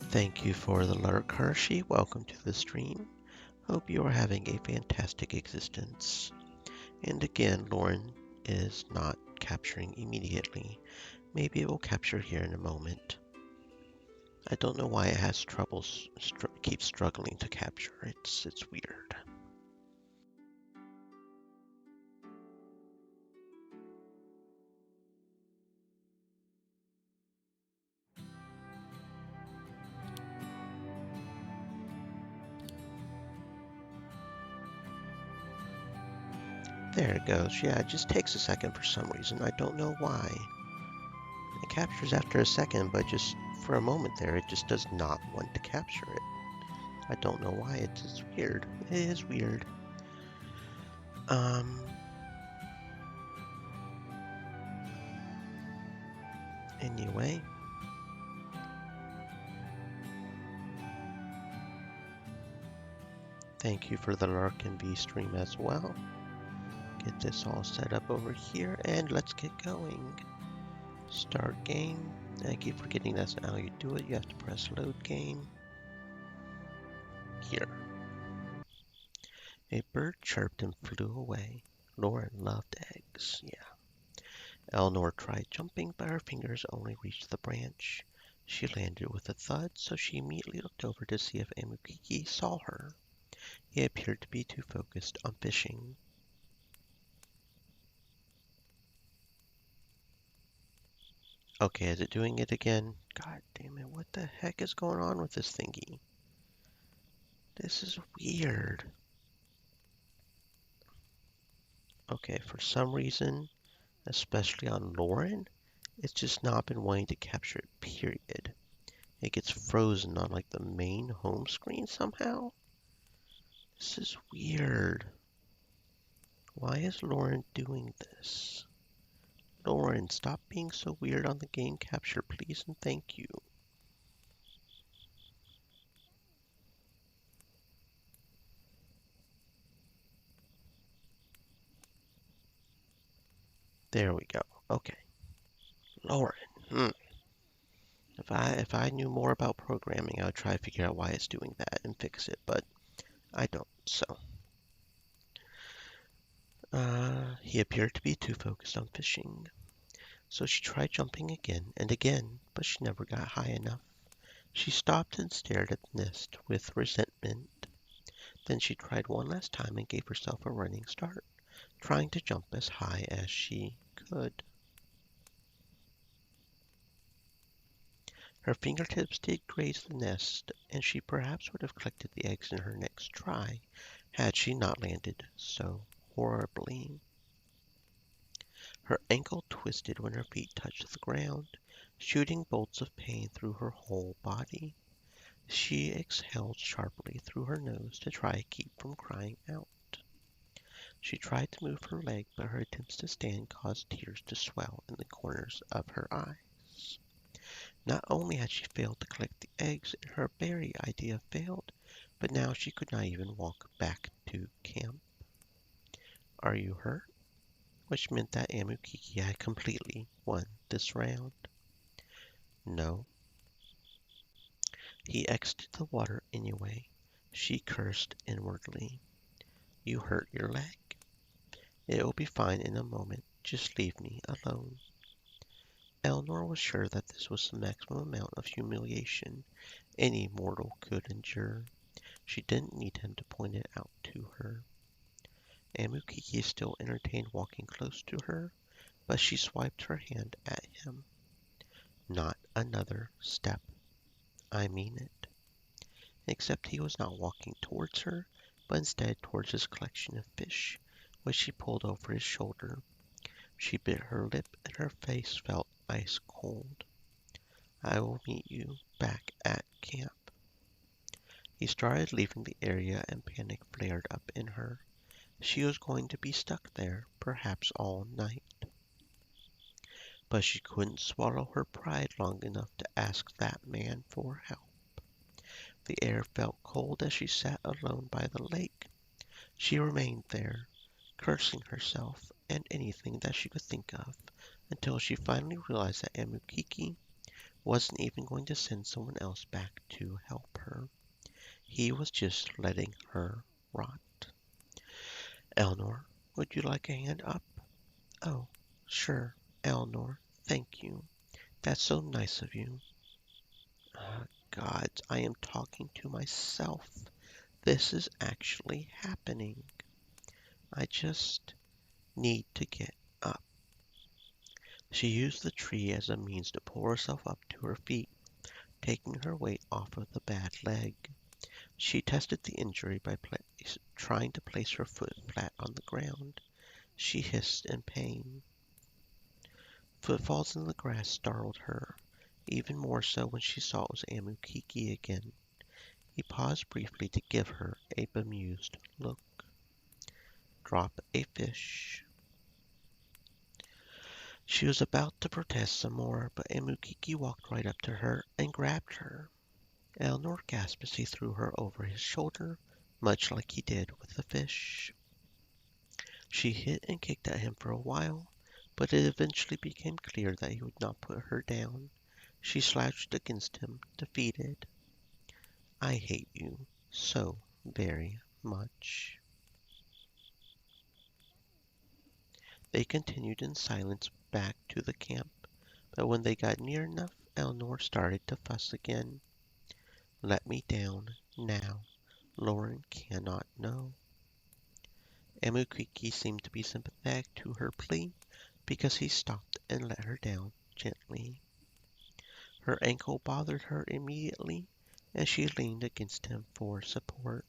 Thank you for the lurk, Hershey. Welcome to the stream. Hope you are having a fantastic existence. And again, Loren is not capturing immediately. Maybe it will capture here in a moment. I don't know why it has trouble, keeps struggling to capture. It's weird. There it goes. Yeah, it just takes a second for some reason. I don't know why. It captures after a second, but just for a moment there, it just does not want to capture it. I don't know why. It's just weird. It is weird. Um, anyway, thank you for the Lark and V stream as well. Get this all set up over here and let's get going. Start game. I keep forgetting that's how you do it. You have to press load game. Here. A bird chirped and flew away. Loren loved eggs. Yeah. Eleanor tried jumping, but her fingers only reached the branch. She landed with a thud, so she immediately looked over to see if Amukiki saw her. He appeared to be too focused on fishing. Okay, is it doing it again? God damn it, what the heck is going on with this thingy? This is weird. Okay, for some reason, especially on Loren, it's just not been wanting to capture it, period. It gets frozen on like the main home screen somehow. This is weird. Why is Loren doing this? Loren, stop being so weird on the game capture, please, and thank you. There we go. Okay. Loren. If I knew more about programming, I would try to figure out why it's doing that and fix it, but I don't. So, he appeared to be too focused on fishing. So she tried jumping again and again, but she never got high enough. She stopped and stared at the nest with resentment. Then she tried one last time and gave herself a running start, trying to jump as high as she could. Her fingertips did graze the nest, and she perhaps would have collected the eggs in her next try had she not landed so horribly. Her ankle twisted when her feet touched the ground, shooting bolts of pain through her whole body. She exhaled sharply through her nose to try to keep from crying out. She tried to move her leg, but her attempts to stand caused tears to swell in the corners of her eyes. Not only had she failed to collect the eggs, and her berry idea failed, but now she could not even walk back to camp. Are you hurt? Which meant that Amukiki had completely won this round. No. He exited the water anyway. She cursed inwardly. You hurt your leg. It will be fine in a moment. Just leave me alone. Eleanor was sure that this was the maximum amount of humiliation any mortal could endure. She didn't need him to point it out to her. Amukiki still entertained walking close to her, but she swiped her hand at him. Not another step. I mean it. Except he was not walking towards her, but instead towards his collection of fish, which she pulled over his shoulder. She bit her lip and her face felt ice cold. I will meet you back at camp. He started leaving the area and panic flared up in her. She was going to be stuck there, perhaps all night. But she couldn't swallow her pride long enough to ask that man for help. The air felt cold as she sat alone by the lake. She remained there, cursing herself and anything that she could think of, until she finally realized that Amukiki wasn't even going to send someone else back to help her. He was just letting her rot. Eleanor, would you like a hand up? Oh, sure, Eleanor, thank you. That's so nice of you. God, I am talking to myself. This is actually happening. I just need to get up. She used the tree as a means to pull herself up to her feet, taking her weight off of the bad leg. She tested the injury by trying to place her foot flat on the ground. She hissed in pain. Footfalls in the grass startled her, even more so when she saw it was Amukiki again. He paused briefly to give her a bemused look. Drop a fish. She was about to protest some more, but Amukiki walked right up to her and grabbed her. Eleanor gasped as he threw her over his shoulder, much like he did with the fish. She hit and kicked at him for a while, but it eventually became clear that he would not put her down. She slouched against him, defeated. I hate you so very much. They continued in silence back to the camp, but when they got near enough, Eleanor started to fuss again. Let me down now. Loren cannot know. Amukiki seemed to be sympathetic to her plea because he stopped and let her down gently. Her ankle bothered her immediately, and she leaned against him for support,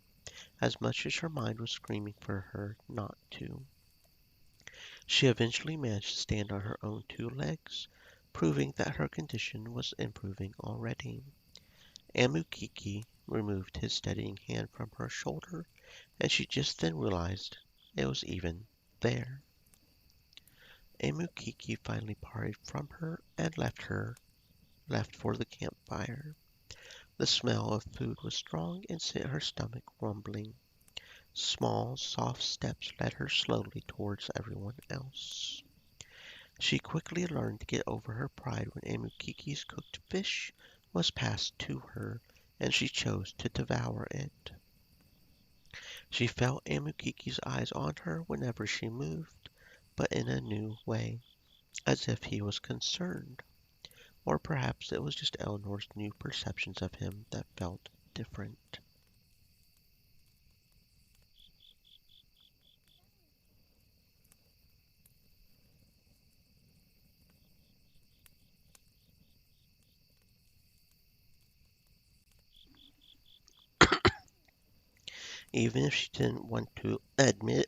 as much as her mind was screaming for her not to. She eventually managed to stand on her own two legs, proving that her condition was improving already. Amukiki removed his steadying hand from her shoulder, and she just then realized it was even there. Amukiki finally parted from her and left for the campfire. The smell of food was strong and sent her stomach rumbling. Small, soft steps led her slowly towards everyone else. She quickly learned to get over her pride when Amukiki's cooked fish was passed to her, and she chose to devour it. She felt Amukiki's eyes on her whenever she moved, but in a new way, as if he was concerned. Or perhaps it was just Eleanor's new perceptions of him that felt different. Even if she didn't want to admit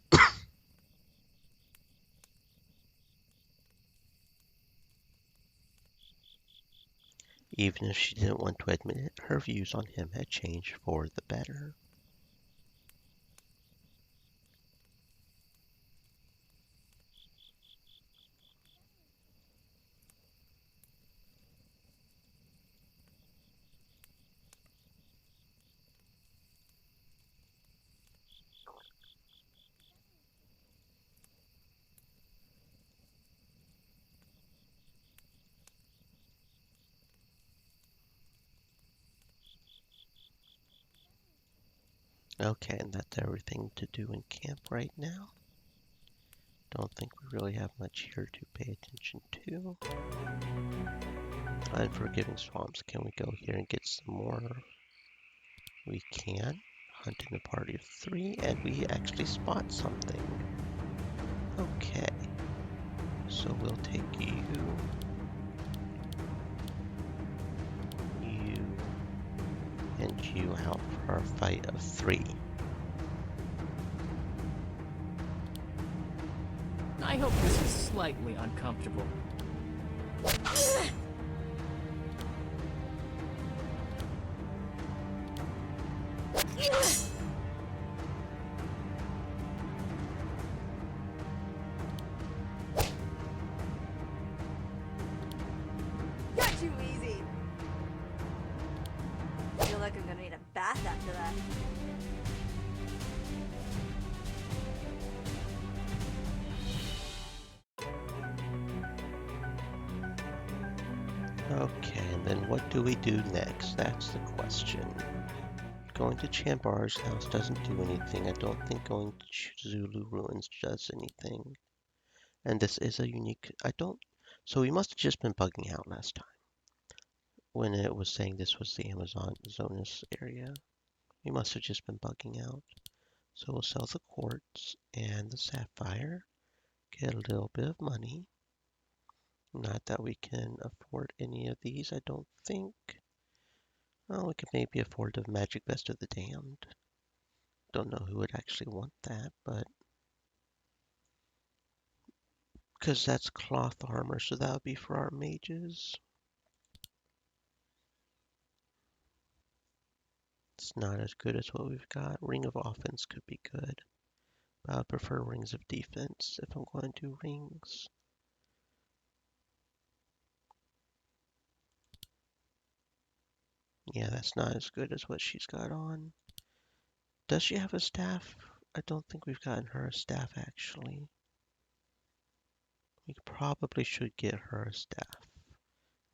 Even if she didn't want to admit it, her views on him had changed for the better. Okay, and that's everything to do in camp right now. Don't think we really have much here to pay attention to. Unforgiving swamps. Can we go here and get some more? We can. Hunt in a party of 3, and we actually spot something. Okay, so we'll take you, you, and you out for our fight of 3. I hope this is slightly uncomfortable. Got you easy. I feel like I'm gonna need a bath after that. Okay, and then what do we do next? That's the question. Going to Chambar's house doesn't do anything. I don't think going to Zulu Ruins does anything. And this is a unique. I don't. So we must have just been bugging out last time when it was saying this was the Amazon Zonas area. We must have just been bugging out. So we'll sell the quartz and the sapphire, get a little bit of money. Not that we can afford any of these, I don't think. Well, we could maybe afford the magic vest of the damned. Don't know who would actually want that, but because that's cloth armor, so that would be for our mages. It's not as good as what we've got. Ring of offense could be good, but I prefer rings of defense if I'm going to do rings. Yeah, that's not as good as what she's got on. Does she have a staff? I don't think we've gotten her a staff actually. We probably should get her a staff.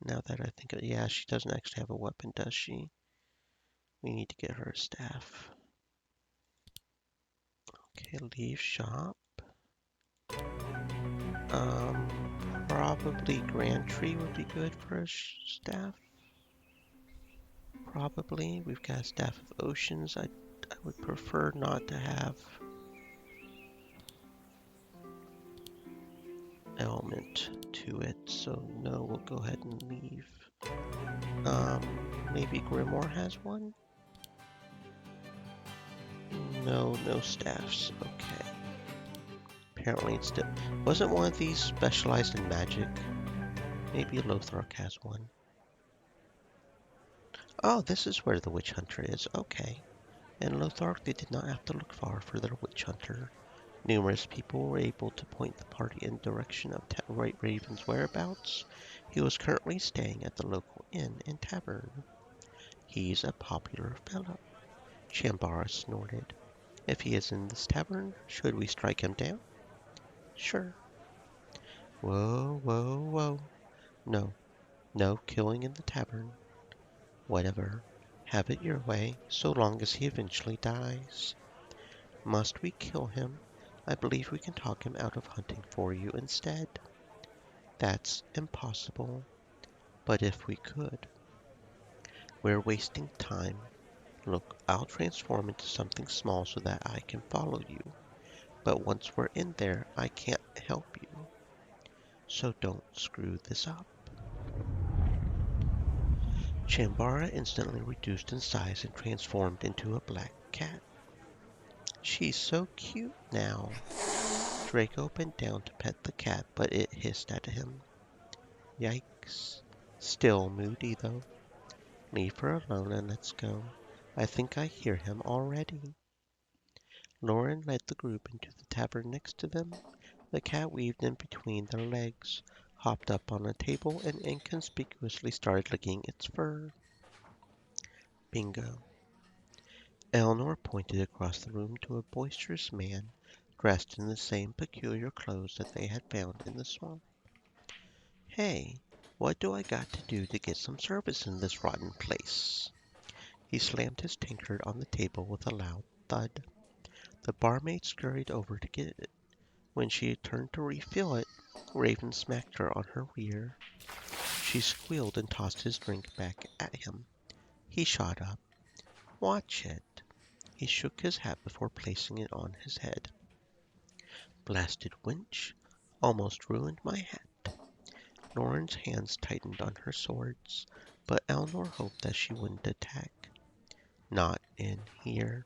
Now that I think of it, yeah, she doesn't actually have a weapon, does she? We need to get her a staff. Okay, leave shop. Um, Probably Grand Tree would be good for a staff. Probably. We've got a Staff of Oceans. I would prefer not to have element to it, so no, we'll go ahead and leave. Maybe Grimoire has one? No, no staffs. Okay. Apparently it's still... Wasn't one of these specialized in magic? Maybe Lothark has one. Oh, this is where the witch hunter is. Okay. In Lothark, they did not have to look far for their witch hunter. Numerous people were able to point the party in the direction of White Raven's whereabouts. He was currently staying at the local inn and tavern. He's a popular fellow. Chambara snorted. If he is in this tavern, should we strike him down? Sure. Whoa, whoa, whoa. No, no killing in the tavern. Whatever. Have it your way, so long as he eventually dies. Must we kill him? I believe we can talk him out of hunting for you instead. That's impossible. But if we could, we're wasting time. Look, I'll transform into something small so that I can follow you. But once we're in there, I can't help you. So don't screw this up. Chambara instantly reduced in size and transformed into a black cat. She's so cute now. Draco bent down to pet the cat, but it hissed at him. Yikes. Still moody, though. Leave her alone and let's go. I think I hear him already. Loren led the group into the tavern next to them. The cat weaved in between their legs, hopped up on a table, and inconspicuously started licking its fur. Bingo. Eleanor pointed across the room to a boisterous man dressed in the same peculiar clothes that they had found in the swamp. Hey, what do I got to do to get some service in this rotten place? He slammed his tankard on the table with a loud thud. The barmaid scurried over to get it. When she had turned to refill it, Raven smacked her on her rear. She squealed and tossed his drink back at him. He shot up. Watch it. He shook his hat before placing it on his head. Blasted wench. Almost ruined my hat. Loren's hands tightened on her swords, but Eleanor hoped that she wouldn't attack. Not in here.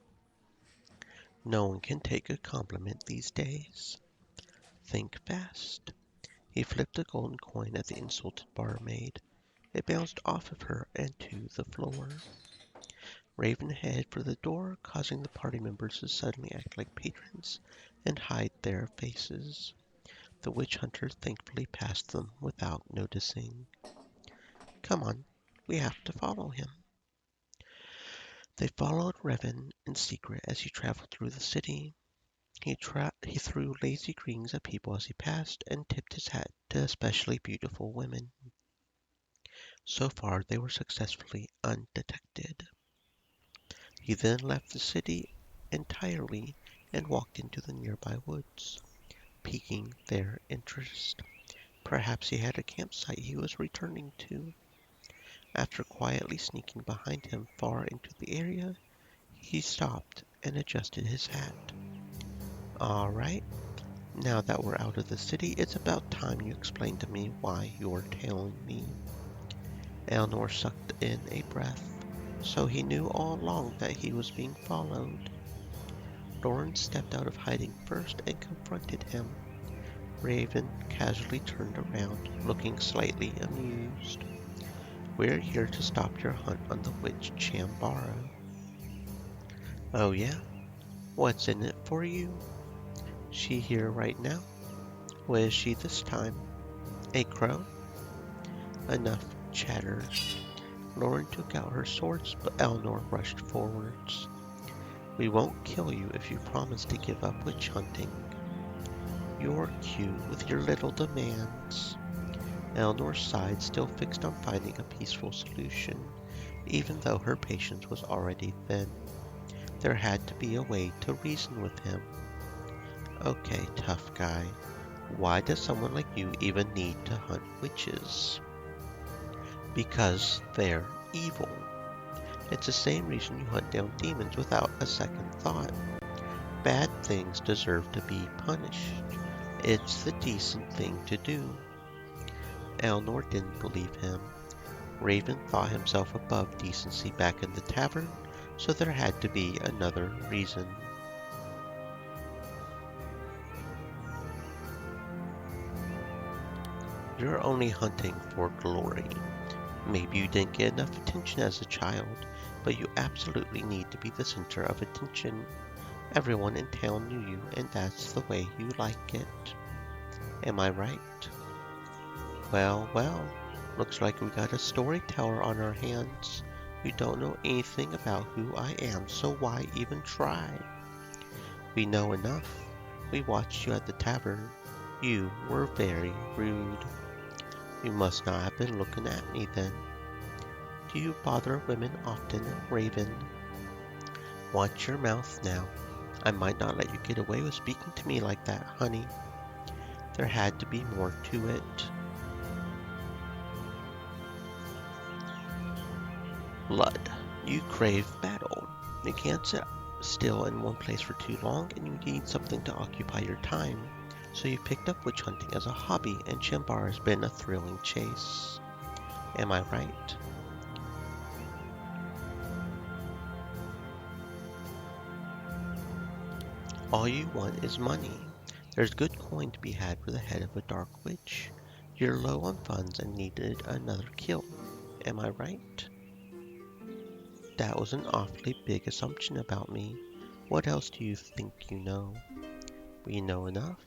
No one can take a compliment these days. Think fast. He flipped a golden coin at the insulted barmaid. It bounced off of her and to the floor. Raven headed for the door, causing the party members to suddenly act like patrons and hide their faces. The witch hunter thankfully passed them without noticing. Come on, we have to follow him. They followed Raven in secret as he traveled through the city. He threw lazy greetings at people as he passed and tipped his hat to especially beautiful women. So far they were successfully undetected. He then left the city entirely and walked into the nearby woods, piquing their interest. Perhaps he had a campsite he was returning to. After quietly sneaking behind him far into the area, he stopped and adjusted his hat. All right, now that we're out of the city, it's about time you explain to me why you're tailing me. Eleanor sucked in a breath, so he knew all along that he was being followed. Loren stepped out of hiding first and confronted him. Raven casually turned around, looking slightly amused. We're here to stop your hunt on the witch Chambara. Oh yeah? What's in it for you? She here right now? What is she this time? A crow? Enough chatter. Loren took out her swords, but Eleanor rushed forwards. We won't kill you if you promise to give up witch hunting. You're cute with your little demands. Eleanor sighed, still fixed on finding a peaceful solution, even though her patience was already thin. There had to be a way to reason with him. Okay, tough guy, why does someone like you even need to hunt witches? Because they're evil. It's the same reason you hunt down demons without a second thought. Bad things deserve to be punished. It's the decent thing to do. Eleanor didn't believe him. Raven thought himself above decency back in the tavern, so there had to be another reason. You're only hunting for glory. Maybe you didn't get enough attention as a child, but you absolutely need to be the center of attention. Everyone in town knew you, and that's the way you like it. Am I right? Well, well, looks like we got a storyteller on our hands. You don't know anything about who I am, so why even try? We know enough. We watched you at the tavern. You were very rude. You must not have been looking at me then. Do you bother women often, Raven? Watch your mouth now. I might not let you get away with speaking to me like that, honey. There had to be more to it. Blood. You crave battle. You can't sit still in one place for too long, and you need something to occupy your time. So you picked up witch hunting as a hobby, and Chambara has been a thrilling chase. Am I right? All you want is money. There's good coin to be had for the head of a dark witch. You're low on funds and needed another kill. Am I right? That was an awfully big assumption about me. What else do you think you know? We know enough.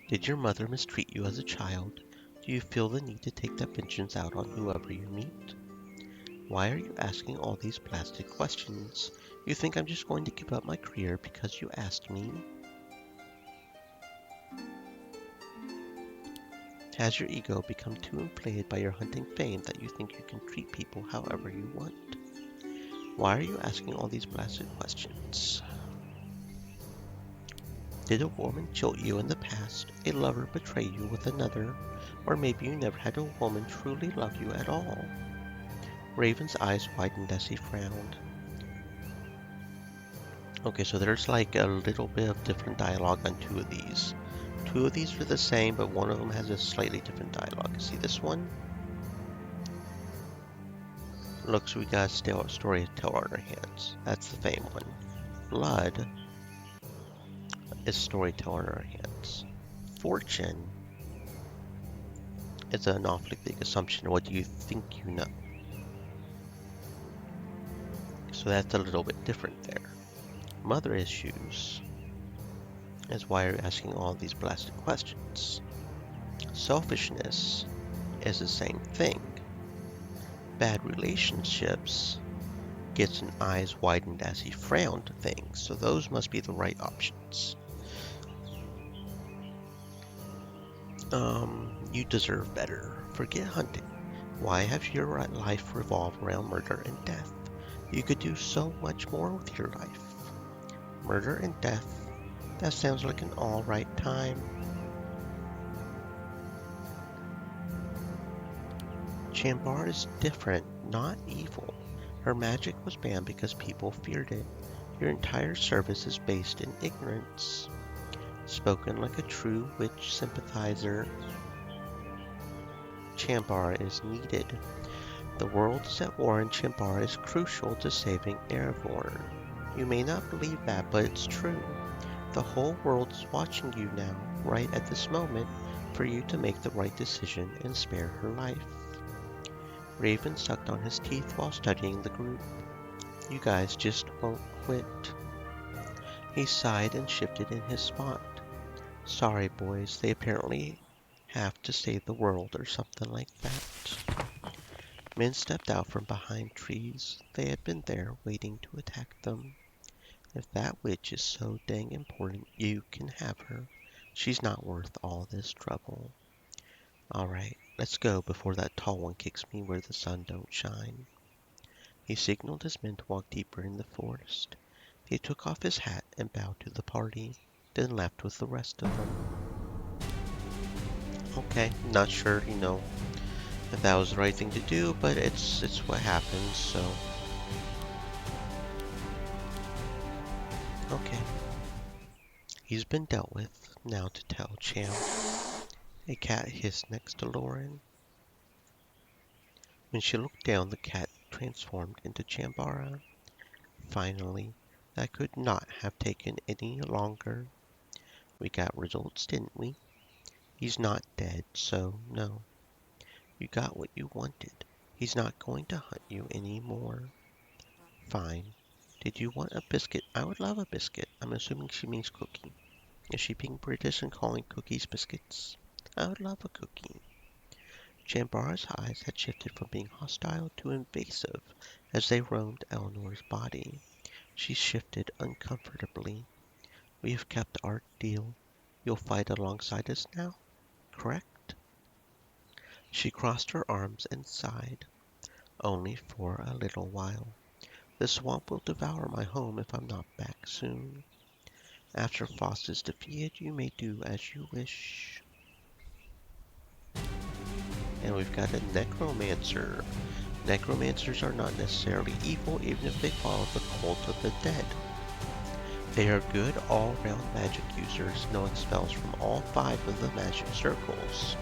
Did your mother mistreat you as a child? Do you feel the need to take that vengeance out on whoever you meet? Why are you asking all these blasted questions? You think I'm just going to give up my career because you asked me? Has your ego become too inflated by your hunting fame that you think you can treat people however you want? Why are you asking all these blasted questions? Did a woman jilt you in the past, a lover betray you with another, or maybe you never had a woman truly love you at all? Raven's eyes widened as he frowned. Okay, so there's like a little bit of different dialogue on two of these. Two of these are the same, but one of them has a slightly different dialogue. See this one? Looks, we got a storyteller on our hands. That's the fame one. Blood is storyteller on our hands. Fortune is an awfully big assumption. What do you think you know? So that's a little bit different there. Mother issues is why you're asking all these blasted questions. Selfishness is the same thing. Bad relationships gets an eyes widened as he frowned things, so those must be the right options. You deserve better. Forget hunting. Why have your life revolve around murder and death? You could do so much more with your life. Murder and death. That sounds like an alright time. Chambar is different, not evil. Her magic was banned because people feared it. Your entire service is based in ignorance. Spoken like a true witch sympathizer, Chambar is needed. The world is at war and Chambar is crucial to saving Erevorn. You may not believe that, but it's true. The whole world is watching you now, right at this moment, for you to make the right decision and spare her life. Raven sucked on his teeth while studying the group. You guys just won't quit. He sighed and shifted in his spot. Sorry, boys, they apparently have to save the world or something like that. Men stepped out from behind trees. They had been there waiting to attack them. If that witch is so dang important, you can have her. She's not worth all this trouble. Alright, let's go before that tall one kicks me where the sun don't shine. He signaled his men to walk deeper in the forest. He took off his hat and bowed to the party, then left with the rest of them. Okay, not sure, if that was the right thing to do, but it's what happens, so. Okay. He's been dealt with. Now to tell Cham. A cat hissed next to Loren. When she looked down, the cat transformed into Chambara. Finally, that could not have taken any longer. We got results, didn't we? He's not dead, so no. You got what you wanted. He's not going to hunt you anymore. Fine. Did you want a biscuit? I would love a biscuit. I'm assuming she means cookie. Is she being British and calling cookies biscuits? I would love a cookie. Chambara's eyes had shifted from being hostile to invasive as they roamed Eleanor's body. She shifted uncomfortably. We have kept our deal. You'll fight alongside us now, correct? She crossed her arms and sighed. Only for a little while. The swamp will devour my home if I'm not back soon. After Faust is defeated, you may do as you wish. And we've got a necromancer. Necromancers are not necessarily evil, even if they follow the cult of the dead. They are good all-round magic users, knowing spells from all 5 of the magic circles.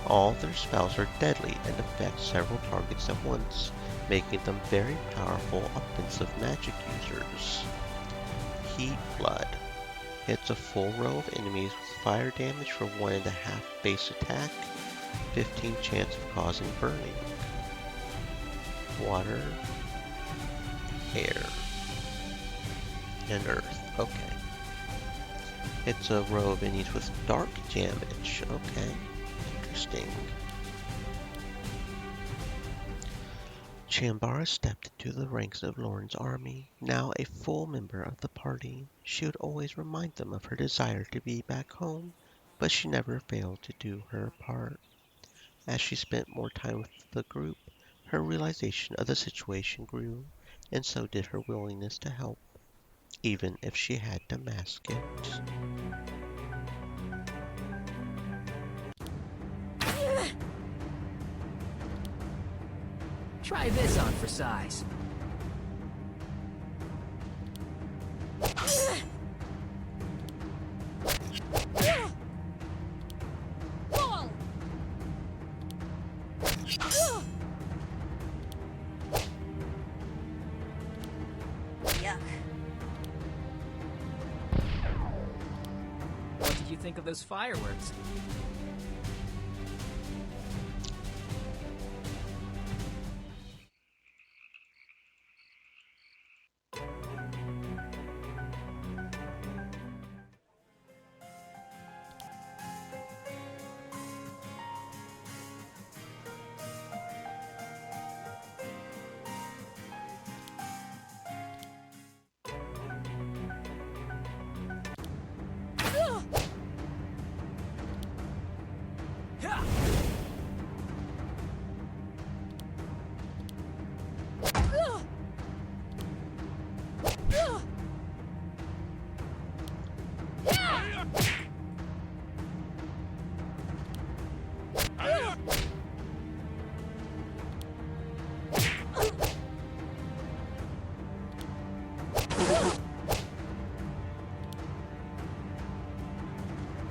All their spells are deadly and affect several targets at once, making them very powerful offensive magic users. Heat Blood hits a full row of enemies with fire damage for 1.5 base attack, 15 chance of causing burning. Water, air, and earth. Okay. It's a row of enemies with dark damage. Okay. Interesting. Chambara stepped into the ranks of Loren's army. Now a full member of the party, she would always remind them of her desire to be back home, but she never failed to do her part. As she spent more time with the group, her realization of the situation grew, and so did her willingness to help, even if she had to mask it. Try this on for size. Yuck. What did you think of those fireworks?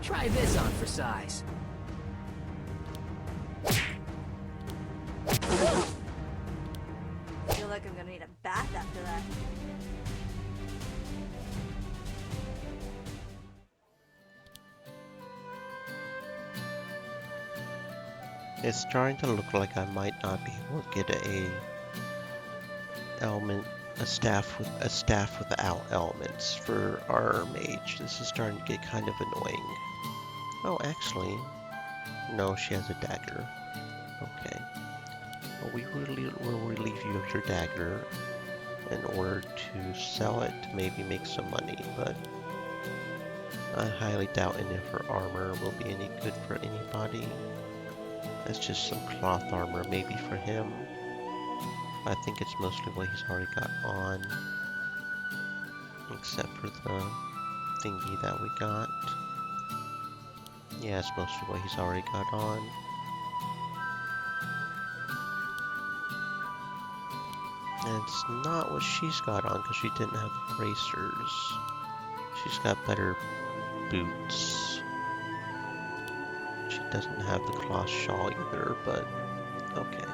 Try this on for size. I feel like I'm gonna need a bath after that. It's starting to look like I might not be able to get a staff without elements for our mage. This is starting to get kind of annoying. Oh, actually, no, she has a dagger. Okay. Well, will relieve you of your dagger in order to sell it to maybe make some money, but I highly doubt any of her armor will be any good for anybody. That's just some cloth armor, maybe for him. I think it's mostly what he's already got on, except for the thingy that we got. Yeah, it's mostly what he's already got on. And it's not what she's got on because she didn't have the bracers. She's got better boots. She doesn't have the cloth shawl either, but okay.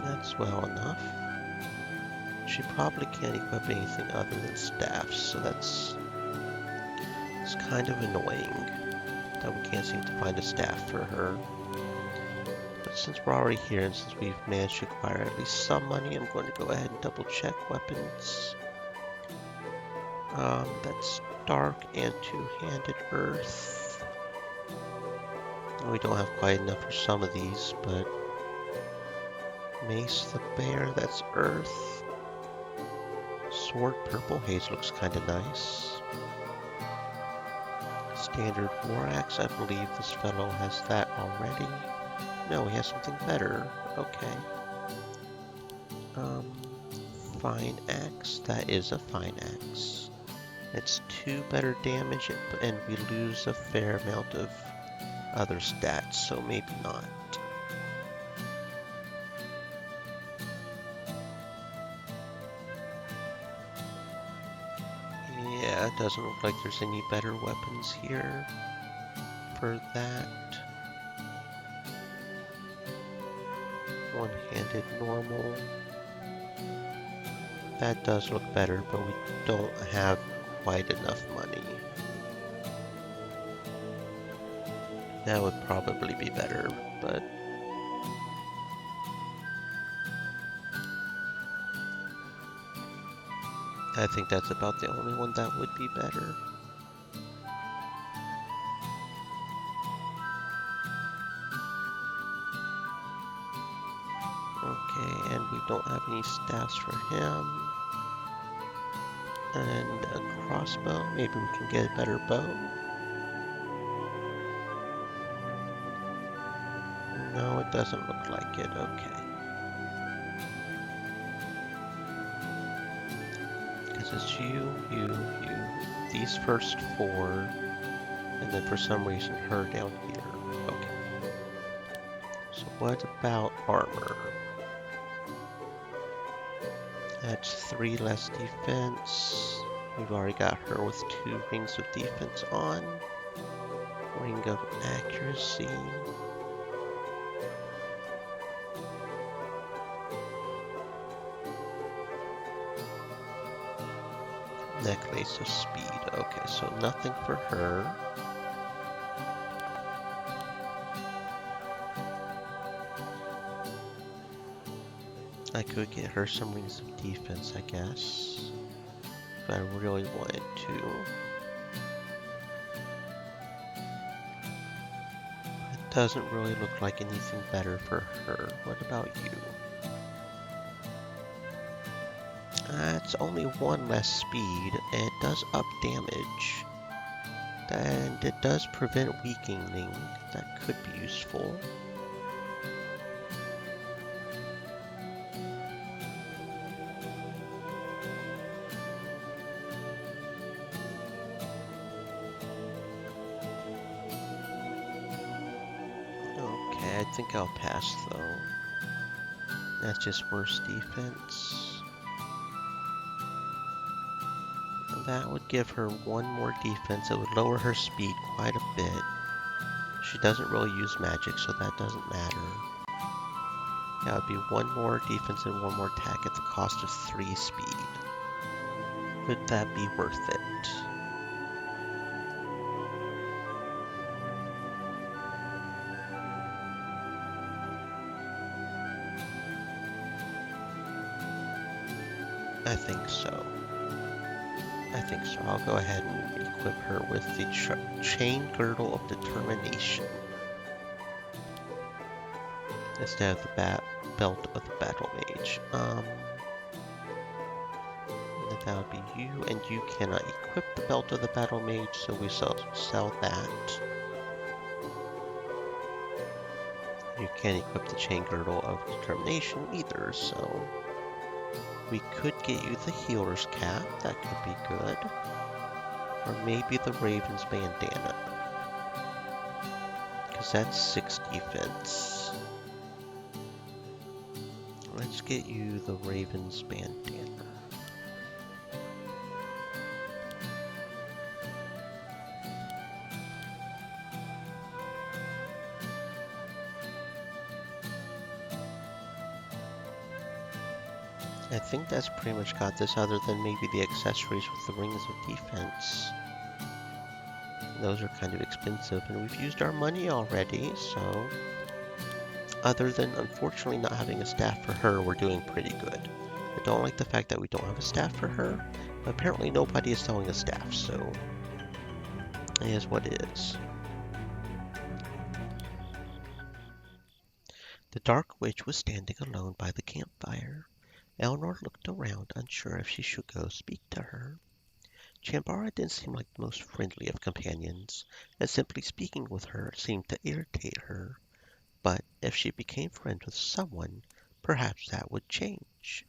That's well enough. She probably can't equip anything other than staffs, so it's kind of annoying that we can't seem to find a staff for her. But since we're already here and since we've managed to acquire at least some money, I'm going to go ahead and double check weapons. That's dark and two-handed earth. We don't have quite enough for some of these, but Mace the Bear, that's earth. Sword purple haze looks kind of nice. Standard war axe, I believe this fellow has that already. No, he has something better. Okay. Fine axe, that is a fine axe. It's 2 better damage and we lose a fair amount of other stats, so maybe not. Yeah, it doesn't look like there's any better weapons here for that. One-handed normal. That does look better, but we don't have quite enough money. That would probably be better, but I think that's about the only one that would be better. Okay, and we don't have any staffs for him. And a crossbow, maybe we can get a better bow. No, it doesn't look like it, okay. Because it's you, these first 4, and then for some reason her down here. Okay. So what about armor? That's 3 less defense. We've already got her with 2 rings of defense on. Ring of accuracy. Necklace of speed. Okay, so nothing for her. I could get her some rings of defense, I guess, if I really wanted to. It doesn't really look like anything better for her. What about you? It's only 1 less speed, and it does up damage. And it does prevent weakening. That could be useful. think I'll pass, though. That's just worse defense. That would give her one more defense. It would lower her speed quite a bit. She doesn't really use magic, so that doesn't matter. That would be one more defense and one more attack at the cost of 3 speed. Would that be worth it? I think so. I think so. I'll go ahead and equip her with the Chain Girdle of Determination instead of the Belt of the Battle Mage. That would be you, and you cannot equip the Belt of the Battle Mage, so we sell that. You can't equip the Chain Girdle of Determination either, so we could get you the Healer's Cap. That could be good. Or maybe the Raven's Bandana, because that's 6 defense. Let's get you the Raven's Bandana. I think that's pretty much got this, other than maybe the accessories with the Rings of Defense. Those are kind of expensive, and we've used our money already, so other than unfortunately not having a staff for her, we're doing pretty good. I don't like the fact that we don't have a staff for her, but apparently nobody is selling a staff, so it is what it is. The Dark Witch was standing alone by the campfire. Eleanor looked around, unsure if she should go speak to her. Chambara didn't seem like the most friendly of companions, and simply speaking with her seemed to irritate her. But if she became friends with someone, perhaps that would change.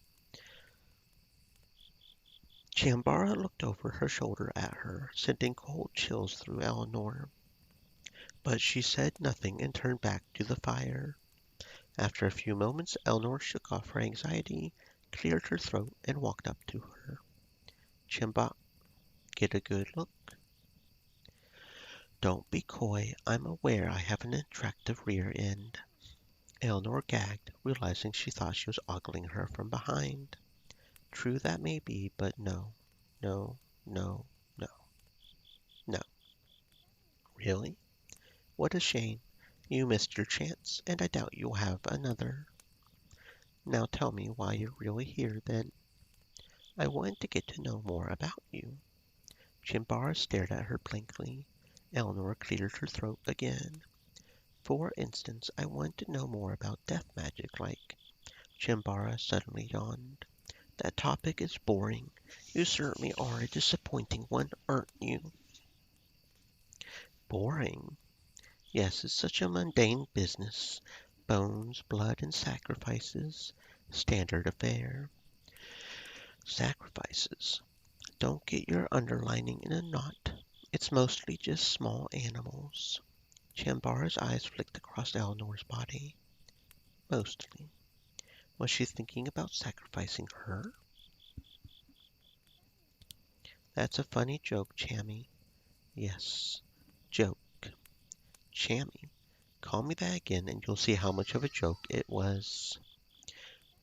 Chambara looked over her shoulder at her, sending cold chills through Eleanor. But she said nothing and turned back to the fire. After a few moments, Eleanor shook off her anxiety, cleared her throat, and walked up to her. Chambara, get a good look. Don't be coy. I'm aware I have an attractive rear end. Eleanor gagged, realizing she thought she was ogling her from behind. True that may be, but no. No, no, no, no. Really? What a shame. You missed your chance, and I doubt you'll have another. Now tell me why you're really here, then. I wanted to get to know more about you. Chambara stared at her blankly. Eleanor cleared her throat again. For instance, I wanted to know more about death magic, like. Chambara suddenly yawned. That topic is boring. You certainly are a disappointing one, aren't you? Boring? Yes, it's such a mundane business. Bones, blood, and sacrifices. Standard affair. Sacrifices. Don't get your underlining in a knot. It's mostly just small animals. Chambara's eyes flicked across Eleanor's body. Mostly. Was she thinking about sacrificing her? That's a funny joke, Chammy. Yes, joke. Chammy. Call me that again and you'll see how much of a joke it was.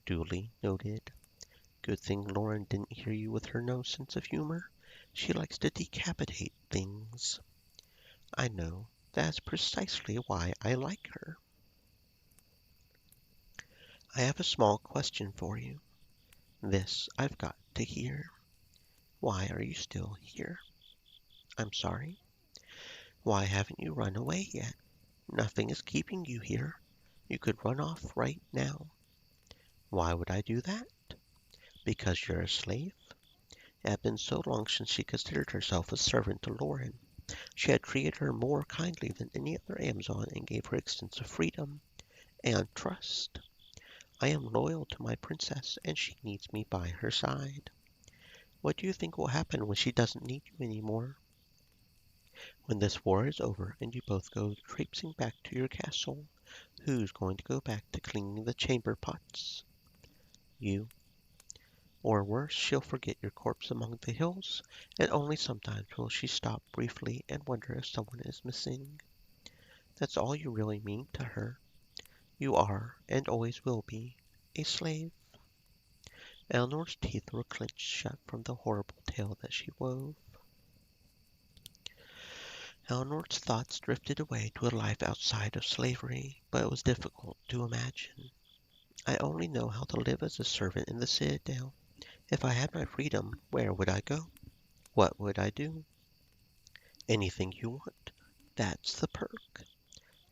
Duly noted. Good thing Loren didn't hear you with her no sense of humor. She likes to decapitate things. I know. That's precisely why I like her. I have a small question for you. This I've got to hear. Why are you still here? I'm sorry? Why haven't you run away yet? Nothing is keeping you here. You could run off right now. Why would I do that? Because you're a slave? It had been so long since she considered herself a servant to Loren. She had treated her more kindly than any other Amazon and gave her extensive freedom and trust. I am loyal to my princess, and she needs me by her side. What do you think will happen when she doesn't need you anymore? When this war is over and you both go traipsing back to your castle, who's going to go back to cleaning the chamber pots? You. Or worse, she'll forget your corpse among the hills, and only sometimes will she stop briefly and wonder if someone is missing. That's all you really mean to her. You are, and always will be, a slave. Eleanor's teeth were clenched shut from the horrible tale that she wove. Eleanor's thoughts drifted away to a life outside of slavery, but it was difficult to imagine. I only know how to live as a servant in the citadel. If I had my freedom, where would I go? What would I do? Anything you want. That's the perk.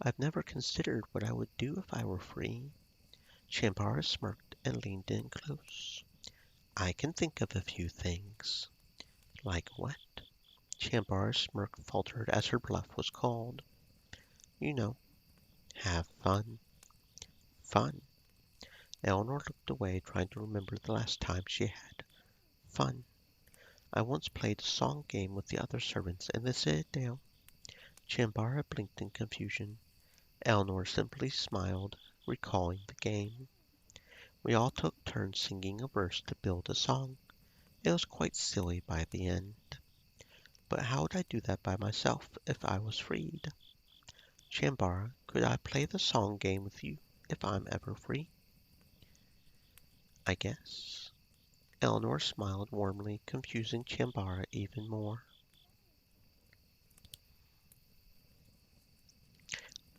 I've never considered what I would do if I were free. Chambara smirked and leaned in close. I can think of a few things. Like what? Chambara's smirk faltered as her bluff was called. You know, have fun. Fun. Eleanor looked away, trying to remember the last time she had fun. I once played a song game with the other servants in the citadel. Chambara blinked in confusion. Eleanor simply smiled, recalling the game. We all took turns singing a verse to build a song. It was quite silly by the end. But how would I do that by myself if I was freed? Chambara, could I play the song game with you if I'm ever free? I guess. Eleanor smiled warmly, confusing Chambara even more.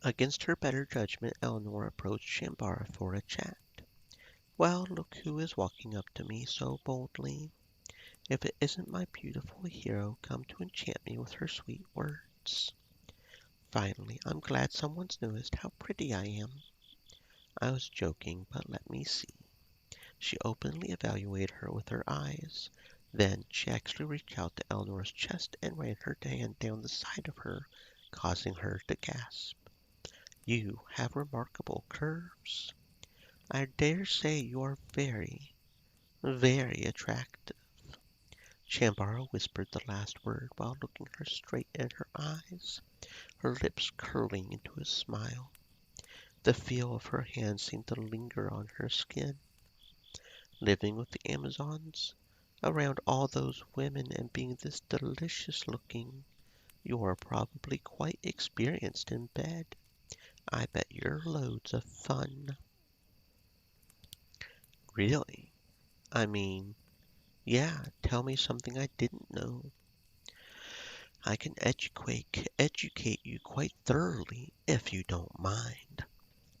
Against her better judgment, Eleanor approached Chambara for a chat. Well, look who is walking up to me so boldly. If it isn't my beautiful hero come to enchant me with her sweet words. Finally, I'm glad someone's noticed how pretty I am. I was joking, but let me see. She openly evaluated her with her eyes. Then she actually reached out to Eleanor's chest and ran her hand down the side of her, causing her to gasp. You have remarkable curves. I dare say you are very, very attractive. Chambara whispered the last word while looking her straight in her eyes, her lips curling into a smile. The feel of her hand seemed to linger on her skin. Living with the Amazons, around all those women and being this delicious looking, you are probably quite experienced in bed. I bet you're loads of fun. Really? I mean, yeah, tell me something I didn't know. I can educate you quite thoroughly if you don't mind.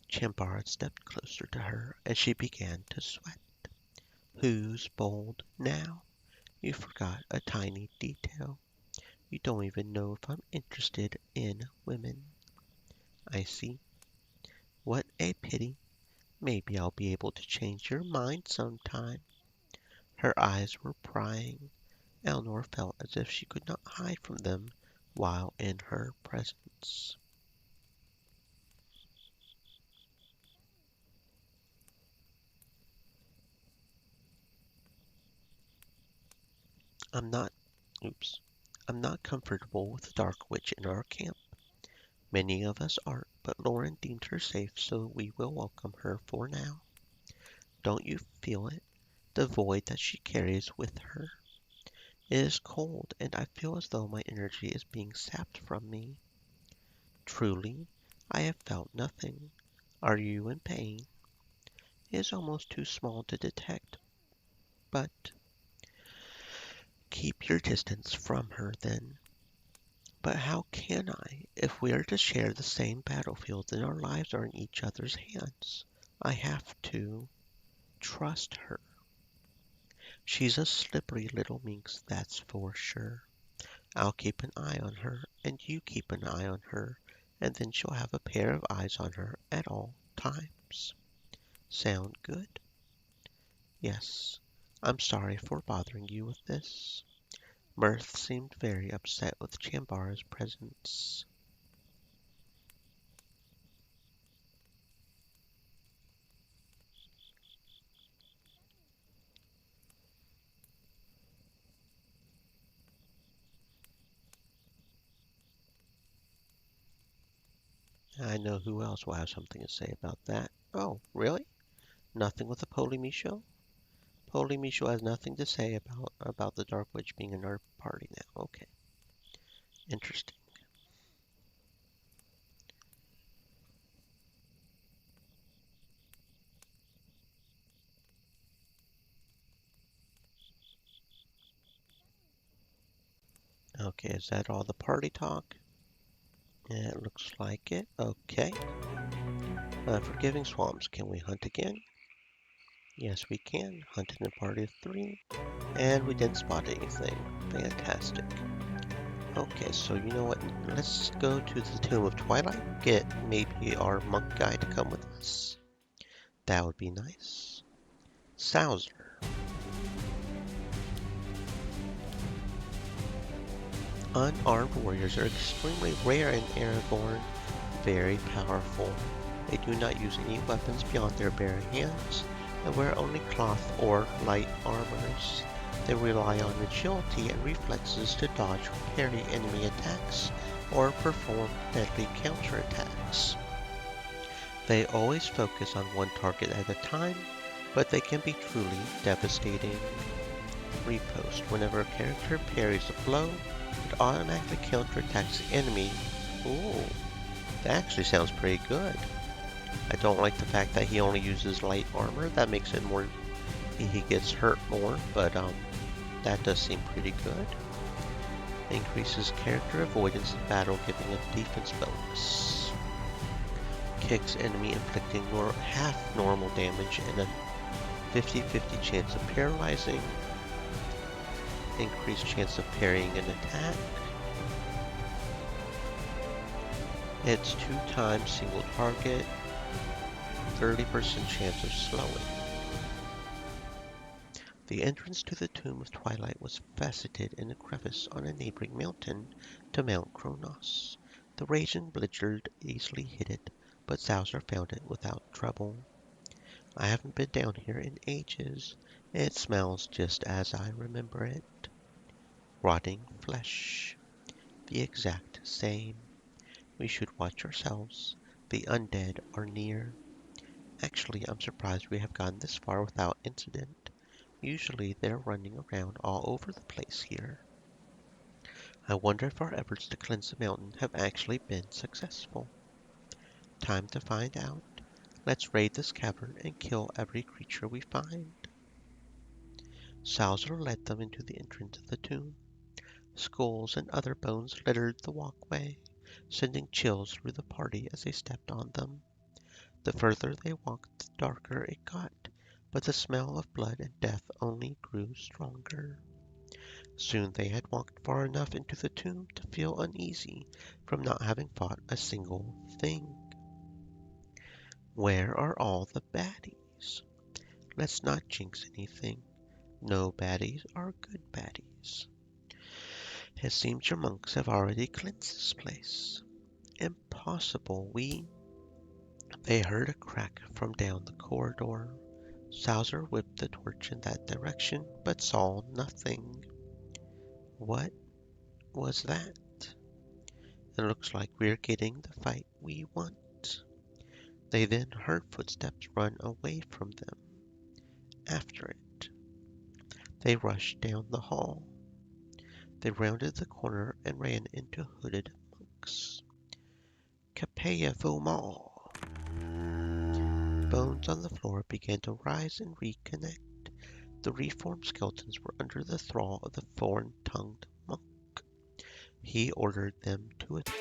Chambara stepped closer to her and she began to sweat. Who's bold now? You forgot a tiny detail. You don't even know if I'm interested in women. I see. What a pity. Maybe I'll be able to change your mind sometime. Her eyes were prying. Eleanor felt as if she could not hide from them while in her presence. I'm not, oops, I'm not comfortable with the dark witch in our camp. Many of us aren't, but Loren deemed her safe, so we will welcome her for now. Don't you feel it? The void that she carries with her. It is cold, and I feel as though my energy is being sapped from me. Truly, I have felt nothing. Are you in pain? It is almost too small to detect, but keep your distance from her then. But how can I, if we are to share the same battlefield and our lives are in each other's hands? I have to trust her. She's a slippery little minx, that's for sure. I'll keep an eye on her, and you keep an eye on her, and then she'll have a pair of eyes on her at all times. Sound good? Yes. I'm sorry for bothering you with this. Mirth seemed very upset with Chambara's presence. I know who else will have something to say about that. Oh, really? Nothing with the Polymisho? Polymisho has nothing to say about the Dark Witch being in our party now. Okay, interesting. Okay, is that all the party talk? Yeah, it looks like it. Okay. Forgiving Swamps, can we hunt again? Yes, we can. Hunt in a party of 3. And we didn't spot anything. Fantastic. Okay, so you know what? Let's go to the Tomb of Twilight. Get maybe our monk guy to come with us. That would be nice. Sowser. Unarmed warriors are extremely rare in Aragorn. Very powerful. They do not use any weapons beyond their bare hands and wear only cloth or light armors. They rely on agility and reflexes to dodge or parry enemy attacks or perform deadly counterattacks. They always focus on one target at a time, but they can be truly devastating. Riposte. Whenever a character parries a blow, it automatically counterattacks the enemy. Ooh, that actually sounds pretty good. I don't like the fact that he only uses light armor. That makes it more, he gets hurt more, but that does seem pretty good. Increases character avoidance in battle, giving a defense bonus. Kicks enemy inflicting half normal damage and a 50-50 chance of paralyzing. Increased chance of parrying an attack. It's 2 times single target. 30% chance of slowing. The entrance to the Tomb of Twilight was faceted in a crevice on a neighboring mountain to Mount Kronos. The raging blizzard easily hid it, but Sowser found it without trouble. I haven't been down here in ages. It smells just as I remember it. Rotting flesh. The exact same. We should watch ourselves. The undead are near. Actually, I'm surprised we have gotten this far without incident. Usually they're running around all over the place here. I wonder if our efforts to cleanse the mountain have actually been successful. Time to find out. Let's raid this cavern and kill every creature we find. Salzar led them into the entrance of the tomb. Skulls and other bones littered the walkway, sending chills through the party as they stepped on them. The further they walked, the darker it got, but the smell of blood and death only grew stronger. Soon they had walked far enough into the tomb to feel uneasy from not having fought a single thing. Where are all the baddies? Let's not jinx anything. No baddies are good baddies. It seems your monks have already cleansed this place. Impossible, They heard a crack from down the corridor. Sowser whipped the torch in that direction, but saw nothing. What was that? It looks like we're getting the fight we want. They then heard footsteps run away from them. After it, they rushed down the hall. They rounded the corner and ran into hooded monks. Capella Vomar. Bones on the floor began to rise and reconnect. The reformed skeletons were under the thrall of the foreign-tongued monk. He ordered them to attack.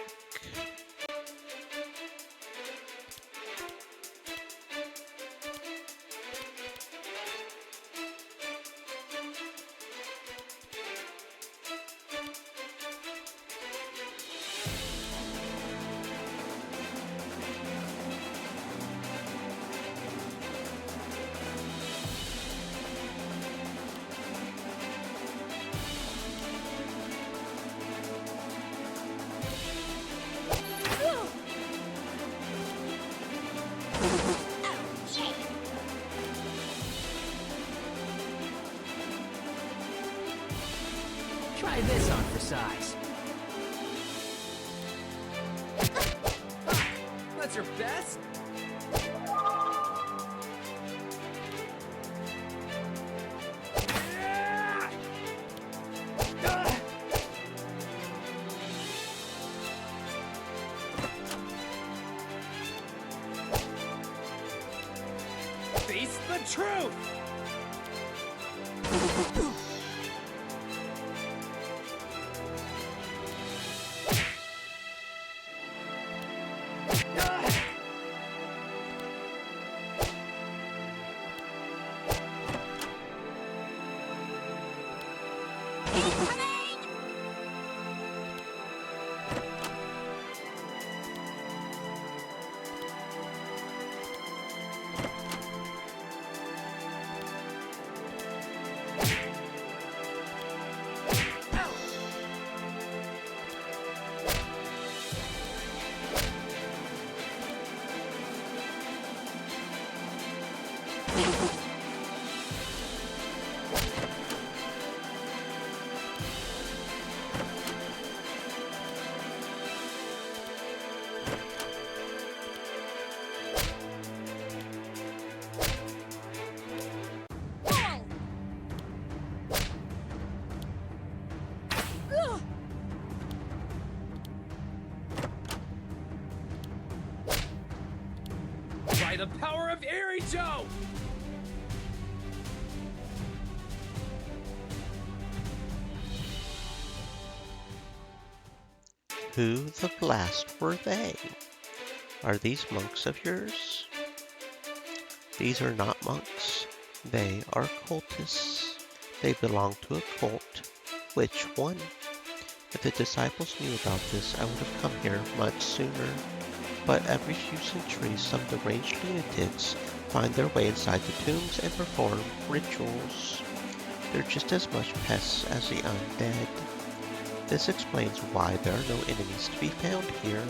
Try this on for size. That's your best? Face the truth! By the power of Airy Joe! Who the blast were they? Are these monks of yours? These are not monks. They are cultists. They belong to a cult. Which one? If the disciples knew about this, I would have come here much sooner. But every few centuries, some deranged lunatics find their way inside the tombs and perform rituals. They're just as much pests as the undead. This explains why there are no enemies to be found here.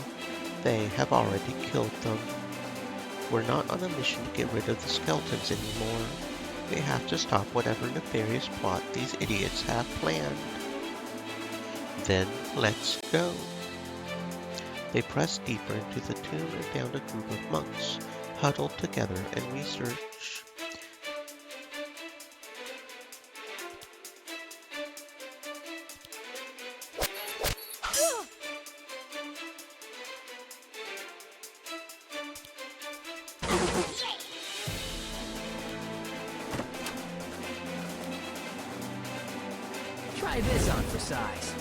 They have already killed them. We're not on a mission to get rid of the skeletons anymore. We have to stop whatever nefarious plot these idiots have planned. Then let's go. They pressed deeper into the tomb and found a group of monks huddled together in research. Try this on for size.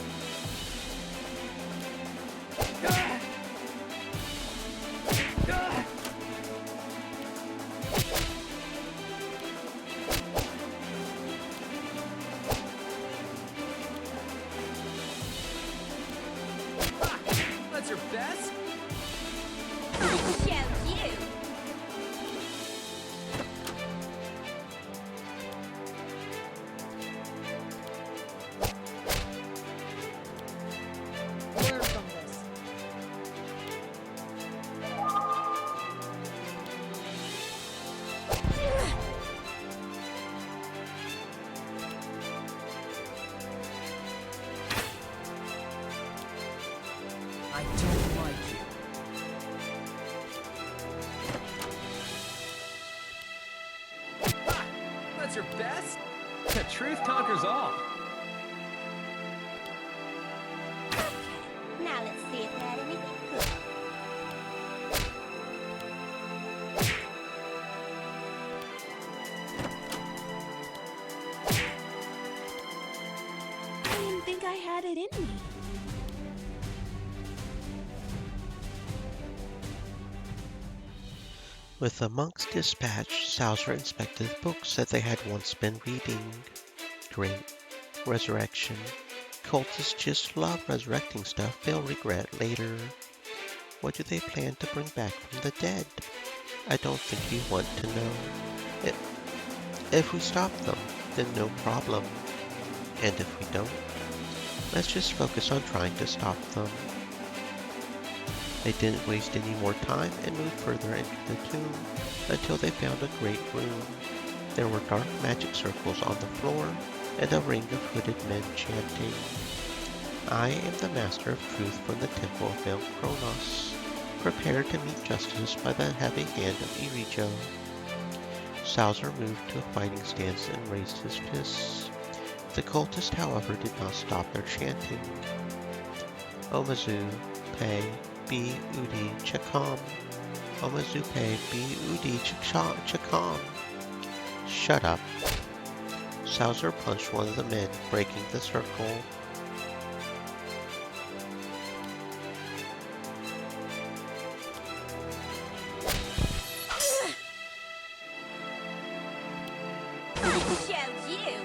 That's your best? Show you. Learn from this. I don't like you. Ha! That's your best? The truth conquers all. Now let's see if that anything good. I didn't think I had it in me. With the monks dispatched, Salzer inspected the books that they had once been reading. Great. Resurrection. Cultists just love resurrecting stuff they'll regret later. What do they plan to bring back from the dead? I don't think you want to know. If we stop them, then no problem. And if we don't, let's just focus on trying to stop them. They didn't waste any more time and moved further into the tomb until they found a great room. There were dark magic circles on the floor and a ring of hooded men chanting, "I am the master of truth from the temple of Mount Kronos. Prepare to meet justice by the heavy hand of Irijo. Salzer moved to a fighting stance and raised his fists. The cultists, however, did not stop their chanting. Omazu, Pe, Bi, Udi, Chakam. Omazu, Pe, Bi, Udi, Chakam. Shut up. Salzer punched one of the men, breaking the circle. Shows you.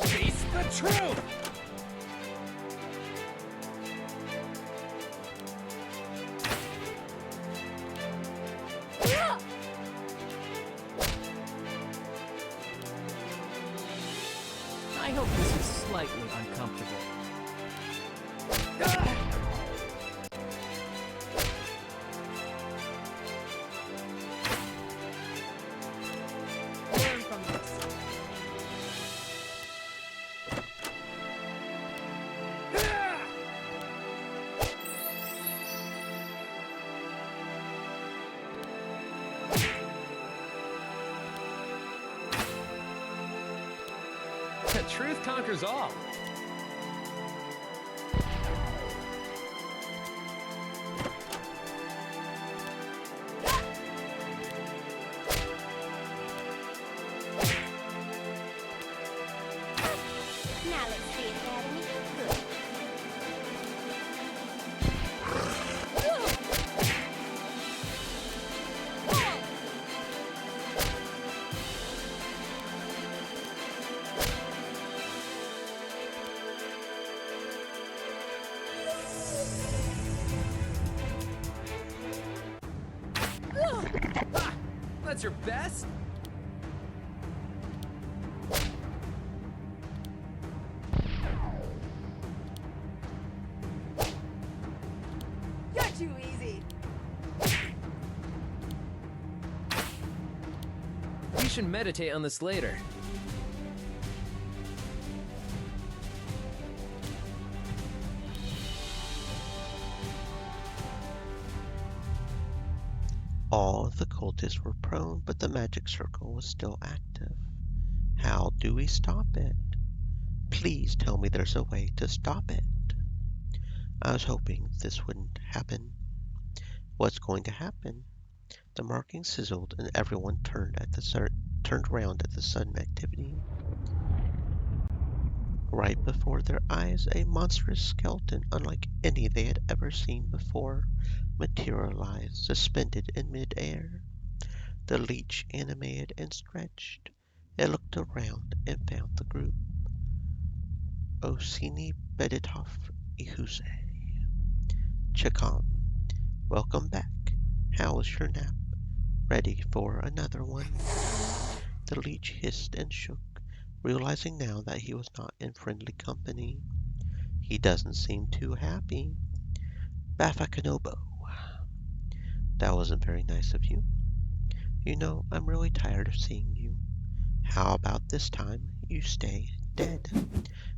Face the truth! I hope this is slightly uncomfortable. Learn from this. The truth conquers all. Now let's see if that any good. Ha! That's your best? You're too easy. You should meditate on this later. All of the cultists were prone, but the magic circle was still active. How do we stop it? Please tell me there's a way to stop it. I was hoping this wouldn't happen. What's going to happen? The marking sizzled and everyone turned around at the sudden activity. Right before their eyes, a monstrous skeleton unlike any they had ever seen before materialized, suspended in midair. The leech animated and stretched. It looked around and found the group. Osini Beditov Ihuse. Chakam, welcome back. How was your nap? Ready for another one? The leech hissed and shook, realizing now that he was not in friendly company. He doesn't seem too happy. Bafakanobo, that wasn't very nice of you. You know, I'm really tired of seeing you. How about this time you stay dead?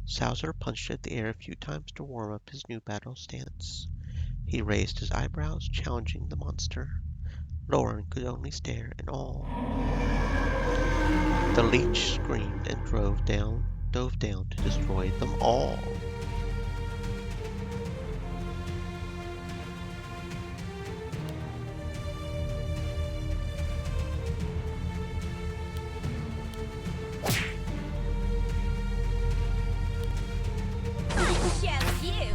Souser punched at the air a few times to warm up his new battle stance. He raised his eyebrows, challenging the monster. Loren could only stare in awe. The leech screamed and dove down to destroy them all. Shows you.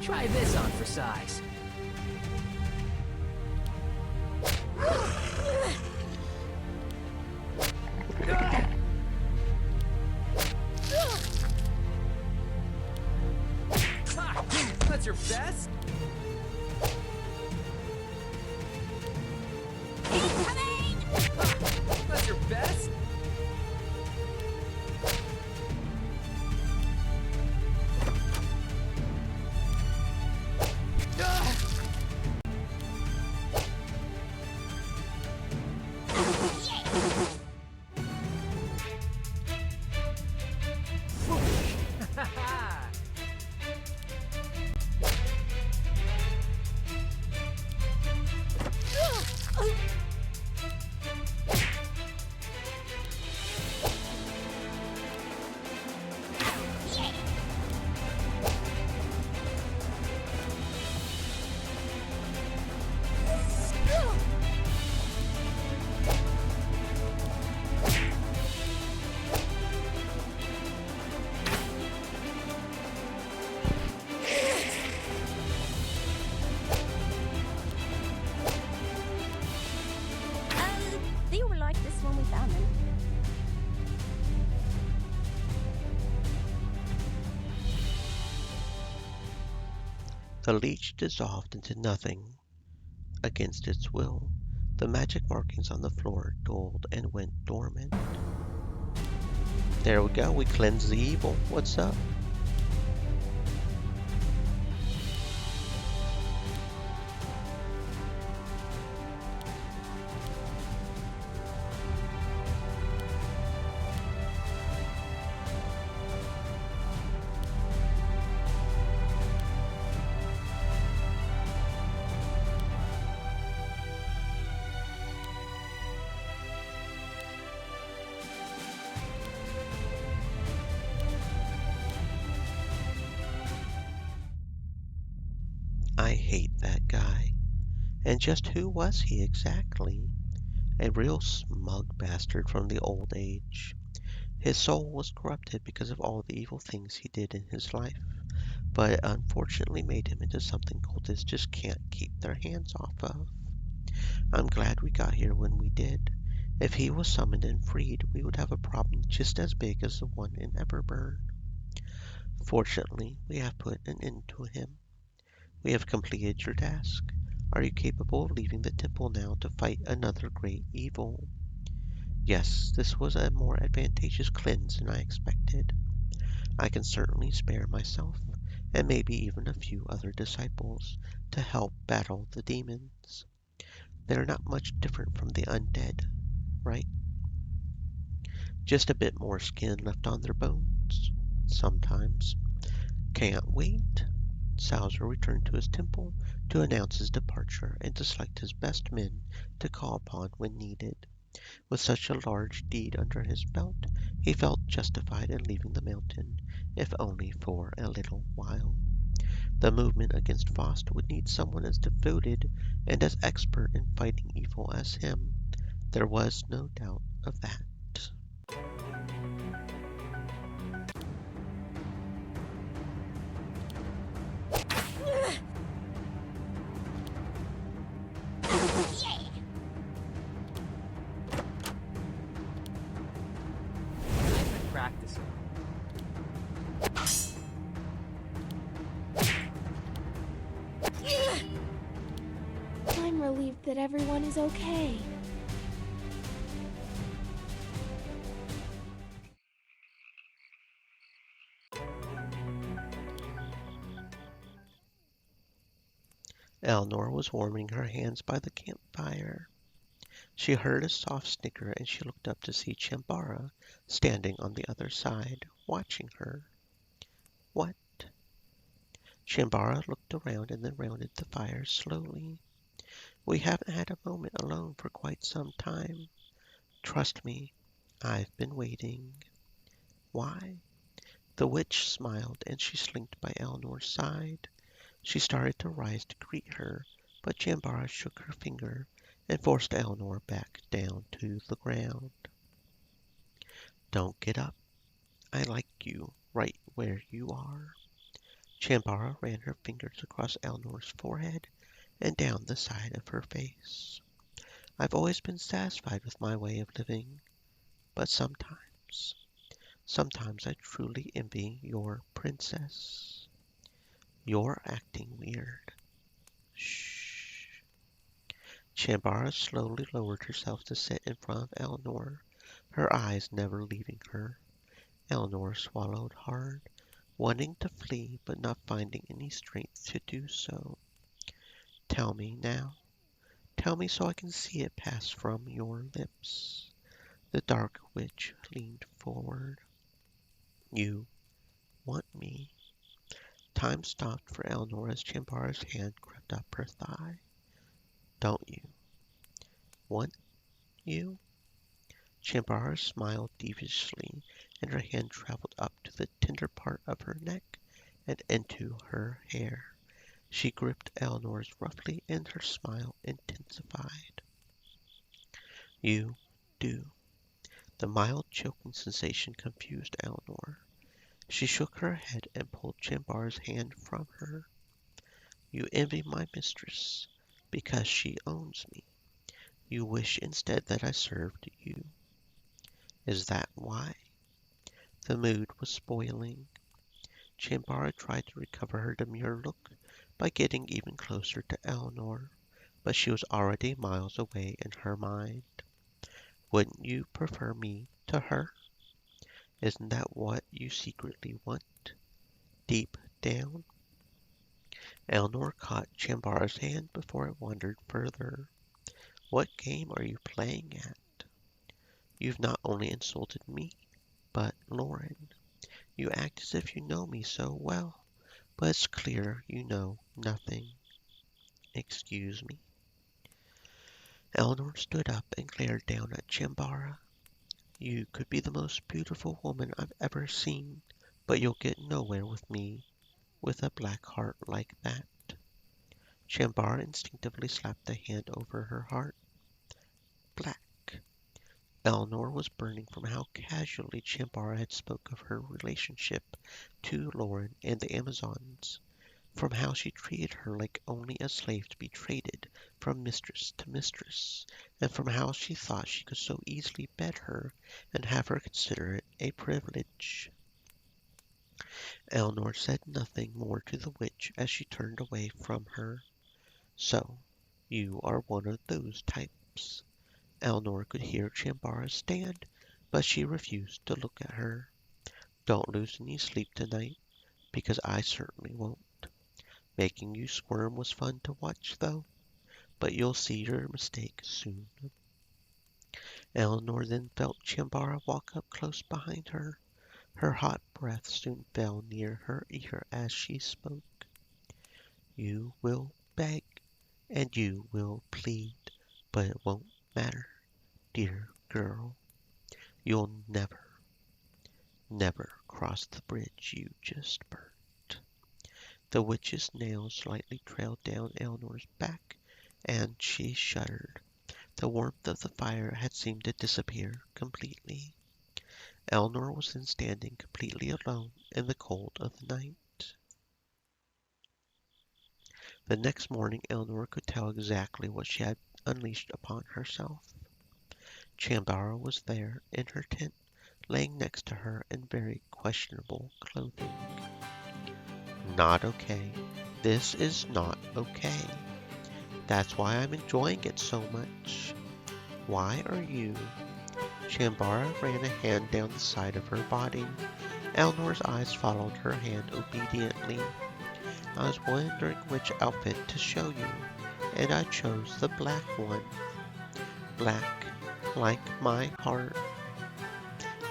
Try this on for size. Ha! That's your best? Incoming! Ha! That's your best? They were like this when we found them. The leech dissolved into nothing against its will. The magic markings on the floor dulled and went dormant. There we go, we cleansed the evil. What's up? I hate that guy. And just who was he exactly? A real smug bastard from the old age. His soul was corrupted because of all the evil things he did in his life, but it unfortunately made him into something cultists just can't keep their hands off of. I'm glad we got here when we did. If he was summoned and freed, we would have a problem just as big as the one in Everburn. Fortunately, we have put an end to him. We have completed your task. Are you capable of leaving the temple now to fight another great evil? Yes, this was a more advantageous cleanse than I expected. I can certainly spare myself, and maybe even a few other disciples, to help battle the demons. They're not much different from the undead, right? Just a bit more skin left on their bones. Sometimes. Can't wait. Salzer returned to his temple to announce his departure and to select his best men to call upon when needed. With such a large deed under his belt, he felt justified in leaving the mountain, if only for a little while. The movement against Faust would need someone as devoted and as expert in fighting evil as him. There was no doubt of that. I've been practicing. I'm relieved that everyone is okay. Eleanor was warming her hands by the campfire. She heard a soft snicker and she looked up to see Chambara standing on the other side, watching her. What? Chambara looked around and then rounded the fire slowly. We haven't had a moment alone for quite some time. Trust me, I've been waiting. Why? The witch smiled and she slinked by Eleanor's side. She started to rise to greet her, but Chambara shook her finger and forced Eleanor back down to the ground. Don't get up. I like you right where you are. Chambara ran her fingers across Eleanor's forehead and down the side of her face. I've always been satisfied with my way of living, but sometimes I truly envy your princess. You're acting weird. Shh. Chambara slowly lowered herself to sit in front of Eleanor, her eyes never leaving her. Eleanor swallowed hard, wanting to flee but not finding any strength to do so. Tell me now. Tell me so I can see it pass from your lips. The dark witch leaned forward. You want me? Time stopped for Eleanor as Chambara's hand crept up her thigh. Don't you? Want you? Chambara smiled deviously, and her hand traveled up to the tender part of her neck and into her hair. She gripped Eleanor's roughly, and her smile intensified. You do. The mild choking sensation confused Eleanor. She shook her head and pulled Chambara's hand from her. You envy my mistress because she owns me. You wish instead that I served you. Is that why? The mood was spoiling. Chambara tried to recover her demure look by getting even closer to Eleanor, but she was already miles away in her mind. Wouldn't you prefer me to her? Isn't that what you secretly want, deep down? Eleanor caught Chambara's hand before it wandered further. What game are you playing at? You've not only insulted me, but Loren. You act as if you know me so well, but it's clear you know nothing. Excuse me. Eleanor stood up and glared down at Chambara. You could be the most beautiful woman I've ever seen, but you'll get nowhere with me, with a black heart like that. Chambara instinctively slapped a hand over her heart. Black. Eleanor was burning from how casually Chambara had spoke of her relationship to Loren and the Amazons, from how she treated her like only a slave to be traded from mistress to mistress, and from how she thought she could so easily bed her and have her consider it a privilege. Eleanor said nothing more to the witch as she turned away from her. So, you are one of those types. Eleanor could hear Chambara stand, but she refused to look at her. Don't lose any sleep tonight, because I certainly won't. Making you squirm was fun to watch, though, but you'll see your mistake soon. Eleanor then felt Chambara walk up close behind her. Her hot breath soon fell near her ear as she spoke. You will beg, and you will plead, but it won't matter, dear girl. You'll never cross the bridge you just burnt. The witch's nails slightly trailed down Eleanor's back, and she shuddered. The warmth of the fire had seemed to disappear completely. Eleanor was then standing completely alone in the cold of the night. The next morning Eleanor could tell exactly what she had unleashed upon herself. Chambara was there in her tent, laying next to her in very questionable clothing. Not okay. This is not okay. That's why I'm enjoying it so much. Why are you? Chambara ran a hand down the side of her body. Eleanor's eyes followed her hand obediently. I was wondering which outfit to show you, and I chose the black one. Black, like my heart.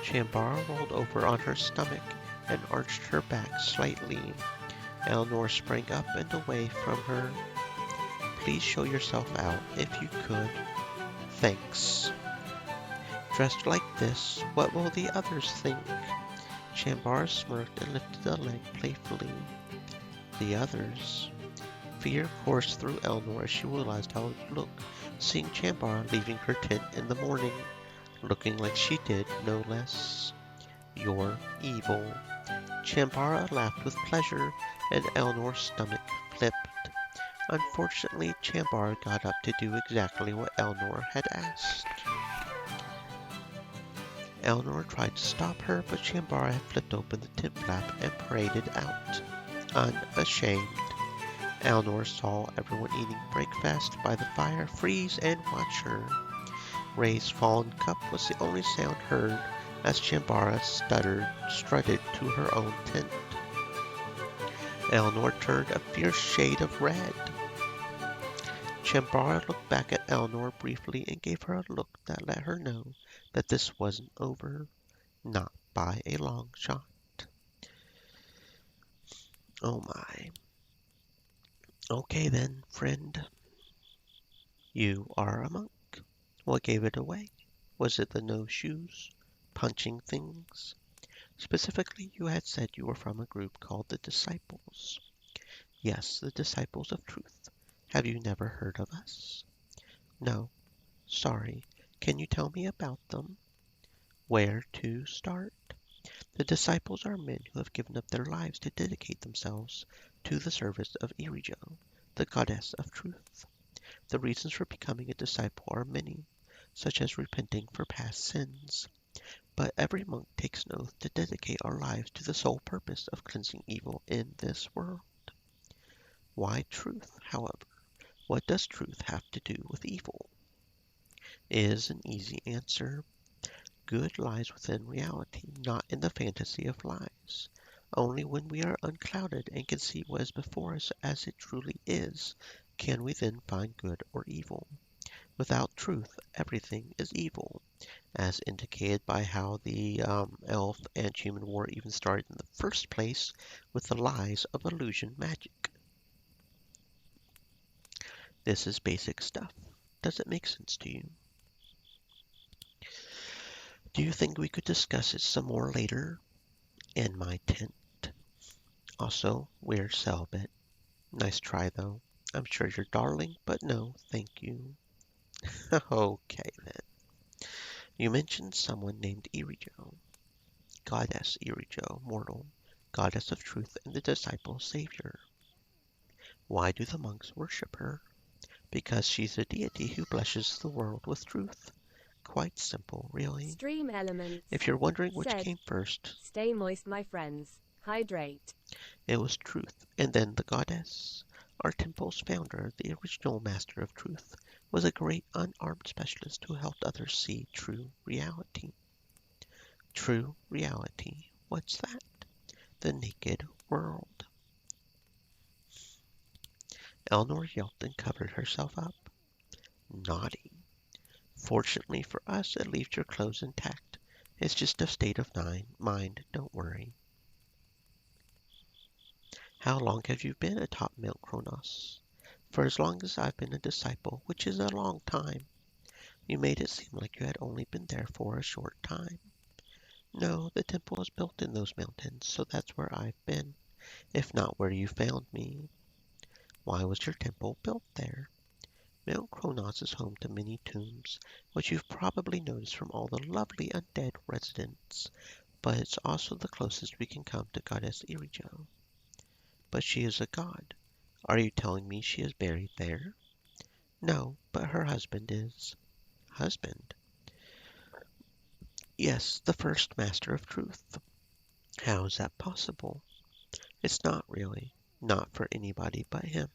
Chambara rolled over on her stomach and arched her back slightly. Eleanor sprang up and away from her. Please show yourself out if you could. Thanks. Dressed like this, what will the others think? Chambara smirked and lifted a leg playfully. The others. Fear coursed through Eleanor as she realized how it would look, seeing Chambara leaving her tent in the morning, looking like she did, no less. You're evil. Chambara laughed with pleasure, and Eleanor's stomach flipped. Unfortunately, Chambara got up to do exactly what Eleanor had asked. Eleanor tried to stop her, but Chambara had flipped open the tent flap and paraded out. Unashamed. Eleanor saw everyone eating breakfast by the fire freeze and watch her. Ray's fallen cup was the only sound heard as Chambara strutted to her own tent. Eleanor turned a fierce shade of red. Chambara looked back at Eleanor briefly and gave her a look that let her know that this wasn't over. Not by a long shot. Oh my. Okay then, friend. You are a monk. What gave it away? Was it the no shoes? Punching things? Specifically, you had said you were from a group called the Disciples. Yes, the Disciples of Truth. Have you never heard of us? No. Sorry. Can you tell me about them? Where to start? The disciples are men who have given up their lives to dedicate themselves to the service of Irijo, the goddess of truth. The reasons for becoming a disciple are many, such as repenting for past sins. But every monk takes an oath to dedicate our lives to the sole purpose of cleansing evil in this world. Why truth, however? What does truth have to do with evil? Is an easy answer. Good lies within reality, not in the fantasy of lies. Only when we are unclouded and can see what is before us as it truly is, can we then find good or evil. Without truth, everything is evil, as indicated by how the elf and human war even started in the first place with the lies of illusion magic. This is basic stuff. Does it make sense to you? Do you think we could discuss it some more later? In my tent. Also, we're celibate. Nice try, though. I'm sure you're darling, but no, thank you. Okay, then. You mentioned someone named Irijo. Goddess Irijo, mortal, goddess of truth and the disciple savior. Why do the monks worship her? Because she's a deity who blesses the world with truth. Quite simple, really. Stream elements. If you're wondering which Said, came first, stay moist, my friends. Hydrate. it was truth, and then the goddess. Our temple's founder, the original master of truth, was a great unarmed specialist who helped others see true reality. True reality. What's that? The naked world. Eleanor yelped and covered herself up. Naughty. Fortunately for us, it leaves your clothes intact. It's just a state of mind, don't worry. How long have you been atop Mount Kronos? For as long as I've been a disciple, which is a long time. You made it seem like you had only been there for a short time. No, the temple is built in those mountains, so that's where I've been, if not where you found me. Why was your temple built there? Mount Kronos is home to many tombs, which you've probably noticed from all the lovely undead residents, but it's also the closest we can come to Goddess Irijo. But she is a god. Are you telling me she is buried there? No, but her husband is. Husband? Yes, the first master of truth. How is that possible? It's not really. Not for anybody but him.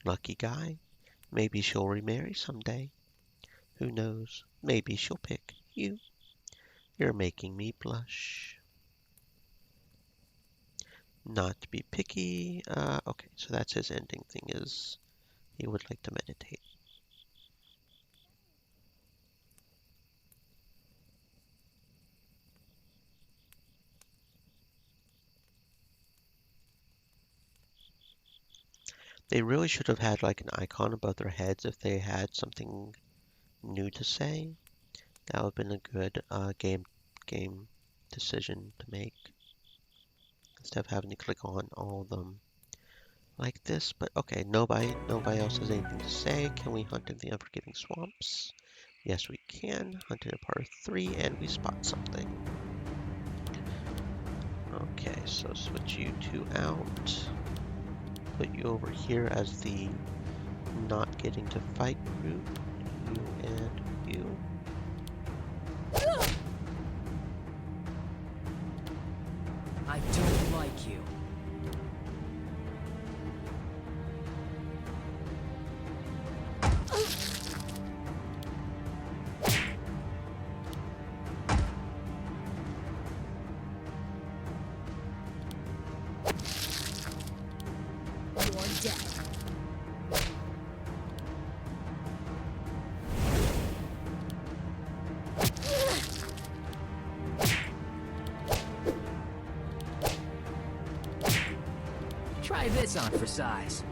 Lucky guy. Maybe she'll remarry someday. Who knows? Maybe she'll pick you. You're making me blush. Not to be picky. Okay, so that's his ending thing is he would like to meditate. They really should have had like an icon above their heads if they had something new to say. That would have been a good game decision to make instead of having to click on all of them like this. But okay, nobody else has anything to say. Can we hunt in the unforgiving swamps? Yes, we can. Hunt in part 3, and we spot something. Okay, so switch you two out. Put you over here as the not getting to fight group. You and you. I don't like you. You're dead. Try this on for size.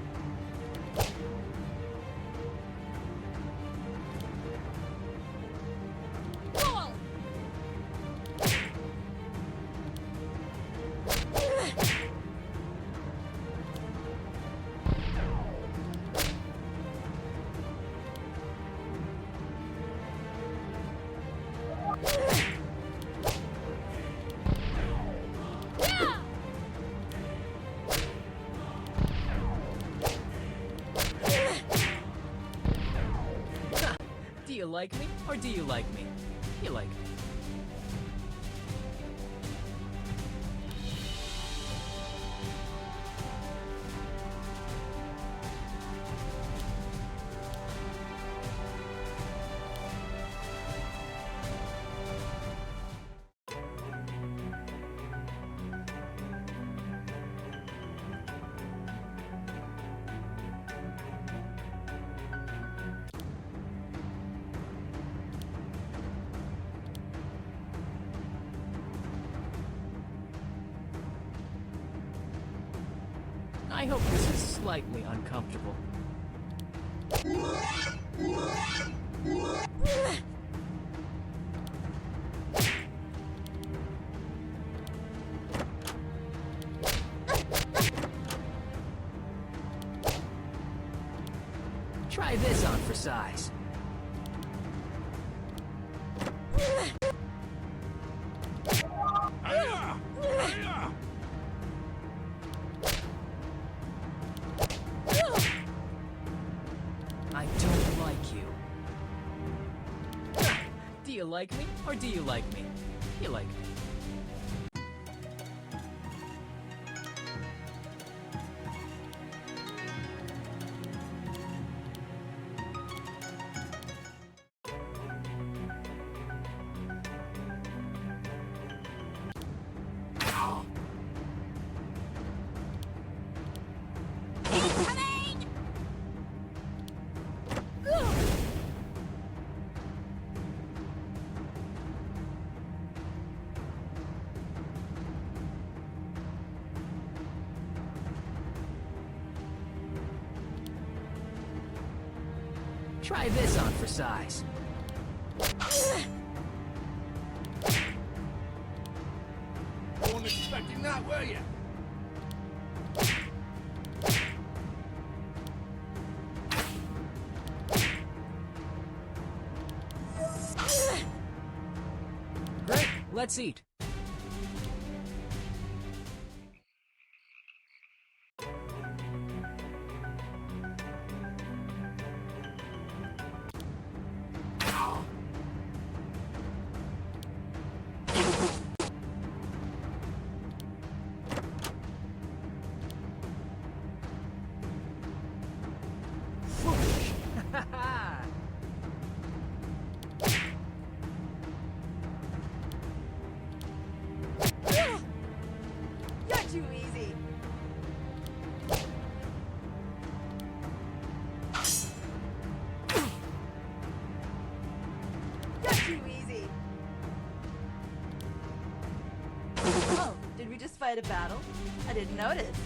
Roll! Do you like me, or do you like me? You like me. I hope this is slightly uncomfortable. Try this on for size. I don't like you. Do you like me, or do you like me? You like me. Try this on for size. Wasn't expecting that, were you? Great, let's eat. too easy. Oh, did we just fight a battle? I didn't notice.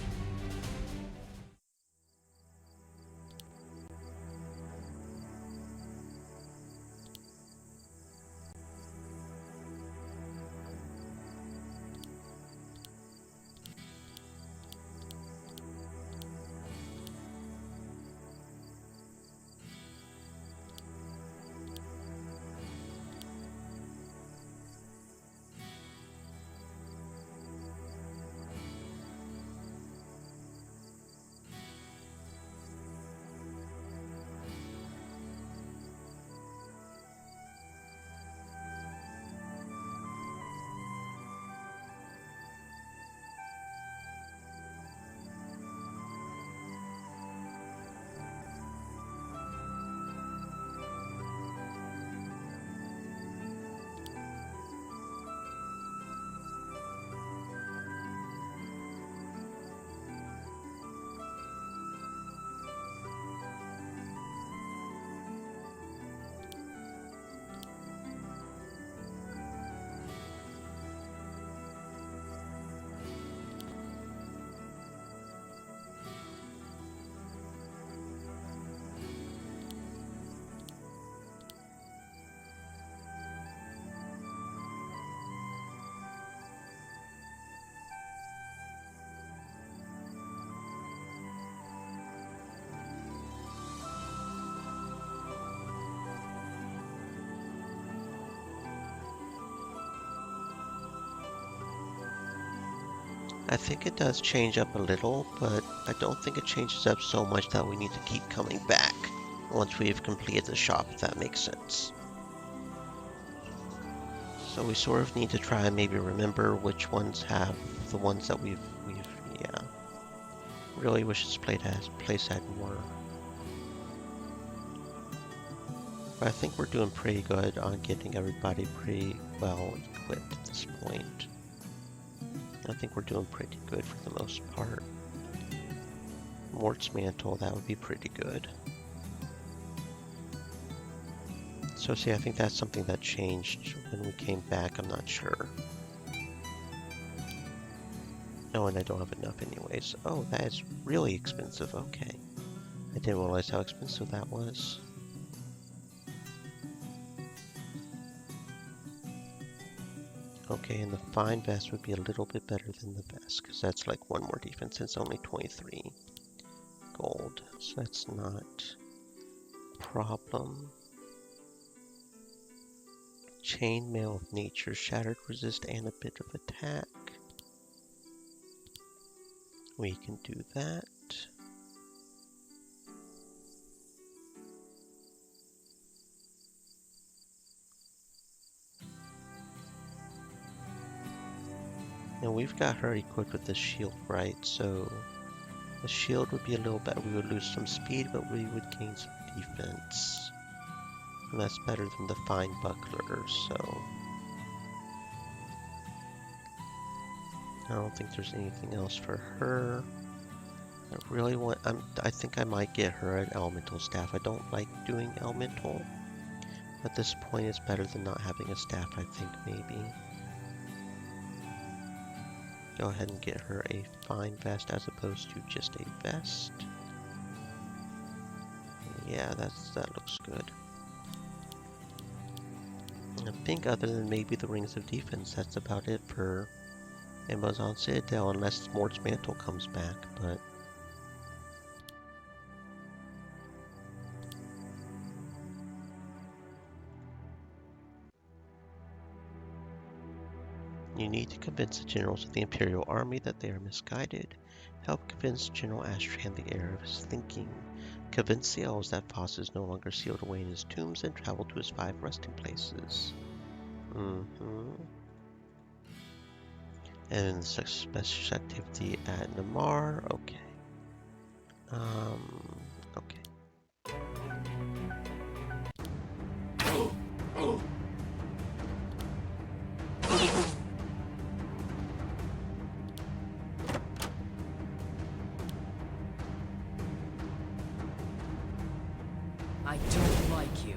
I think it does change up a little, but I don't think it changes up so much that we need to keep coming back once we've completed the shop, if that makes sense. So we sort of need to try and maybe remember which ones have the ones that yeah. Really wish this place had more. But I think we're doing pretty good on getting everybody pretty well equipped at this point. I think we're doing pretty good for the most part. Mort's Mantle, that would be pretty good. So see, I think that's something that changed when we came back, I'm not sure. Oh, and I don't have enough anyways. Oh, that is really expensive, okay. I didn't realize how expensive that was. Okay, and the fine vest would be a little bit better than the vest, because that's like one more defense. It's only 23 gold, so that's not a problem. Chainmail of Nature, Shattered Resist, and a bit of attack. We can do that. And we've got her equipped with the shield, right? So the shield would be a little better. We would lose some speed, but we would gain some defense. And that's better than the fine buckler, so I don't think there's anything else for her. I really want, I think I might get her an elemental staff. I don't like doing elemental. At this point, it's better than not having a staff, I think, maybe. Go ahead and get her a fine vest as opposed to just a vest. Yeah, that looks good. I think other than maybe the Rings of Defense, that's about it for Amazon Citadel, unless Mort's Mantle comes back, but you need to convince the generals of the Imperial Army that they are misguided. Help convince General Astran the heir of his thinking. Convince the elves that Foss is no longer sealed away in his tombs and travel to his 5 resting places. And special activity at Namar. Okay. Okay. I don't like you.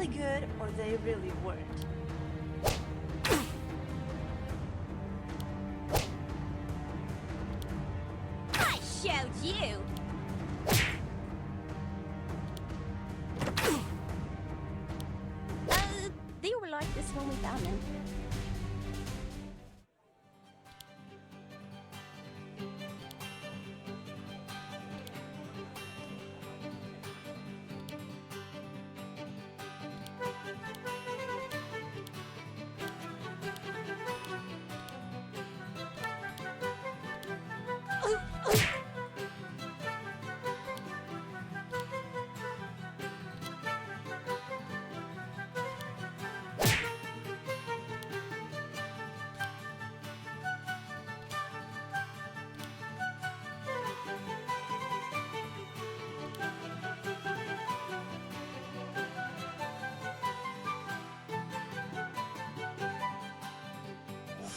really good or they really weren't. I showed you! They were like this when we found them.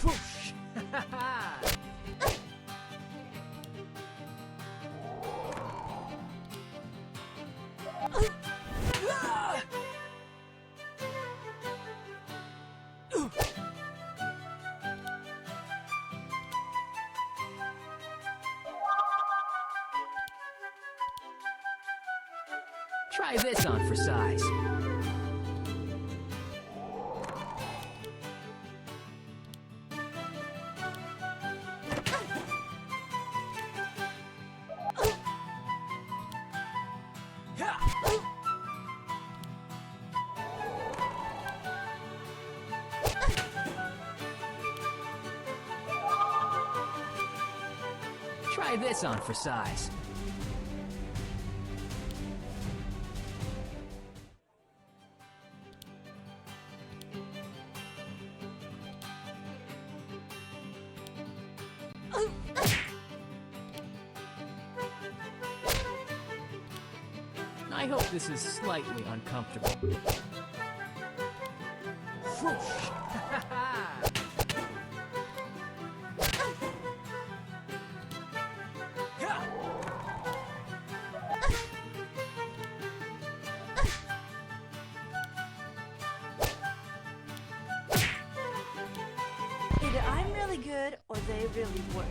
Whoosh! Try this on for size. Try this on for size. I hope this is slightly uncomfortable. Whoosh! Either I'm really good or they really weren't.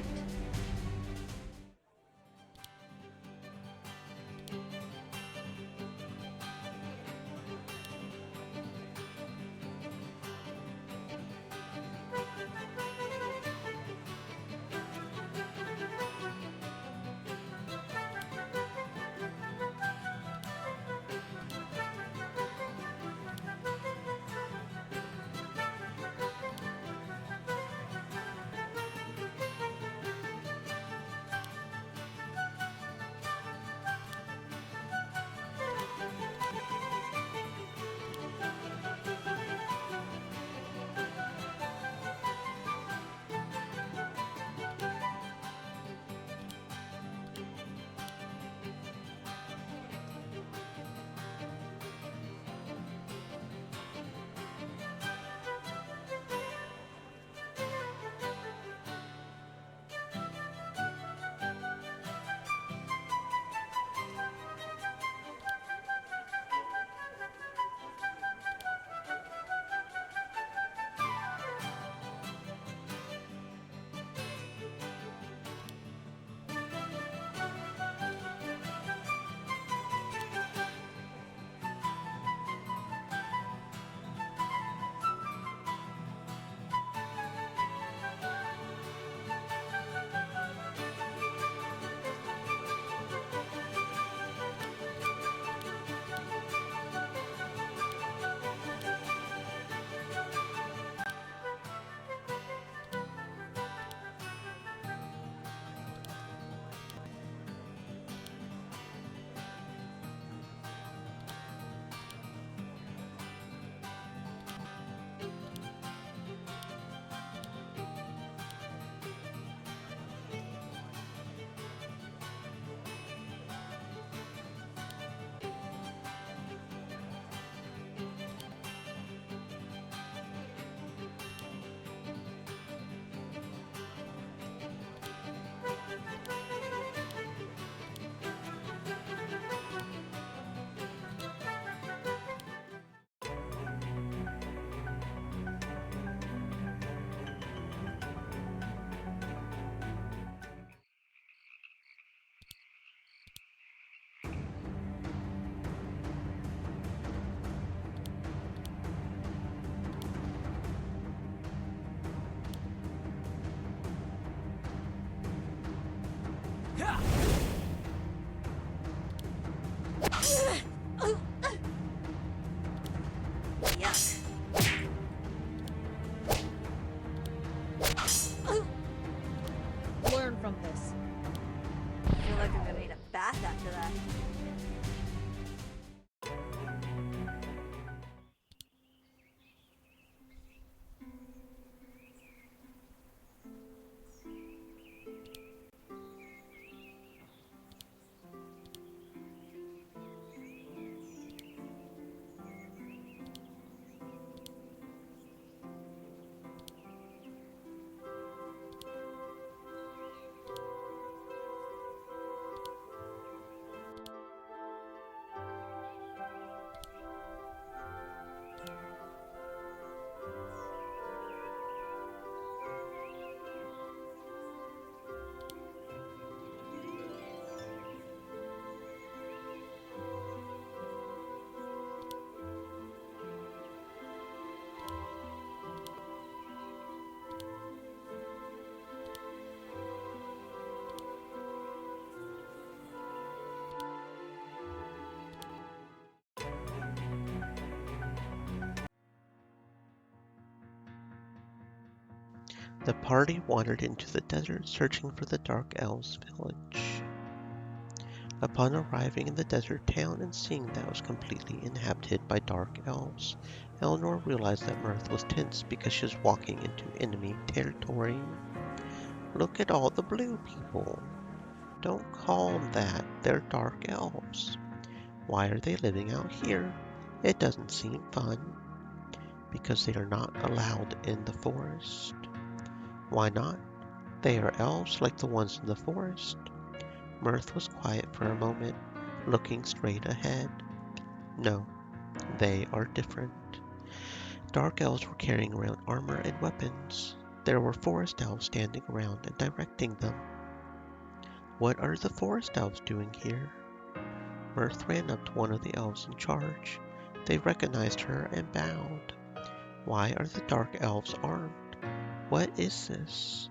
bath after that. The party wandered into the desert searching for the Dark Elves' village. Upon arriving in the desert town and seeing that it was completely inhabited by Dark Elves, Eleanor realized that Mirth was tense because she was walking into enemy territory. Look at all the blue people. Don't call them that. They're Dark Elves. Why are they living out here? It doesn't seem fun. Because they are not allowed in the forest. Why not? They are elves like the ones in the forest. Mirth was quiet for a moment, looking straight ahead. No, they are different. Dark elves were carrying around armor and weapons. There were forest elves standing around and directing them. What are the forest elves doing here? Mirth ran up to one of the elves in charge. They recognized her and bowed. Why are the dark elves armed? What is this?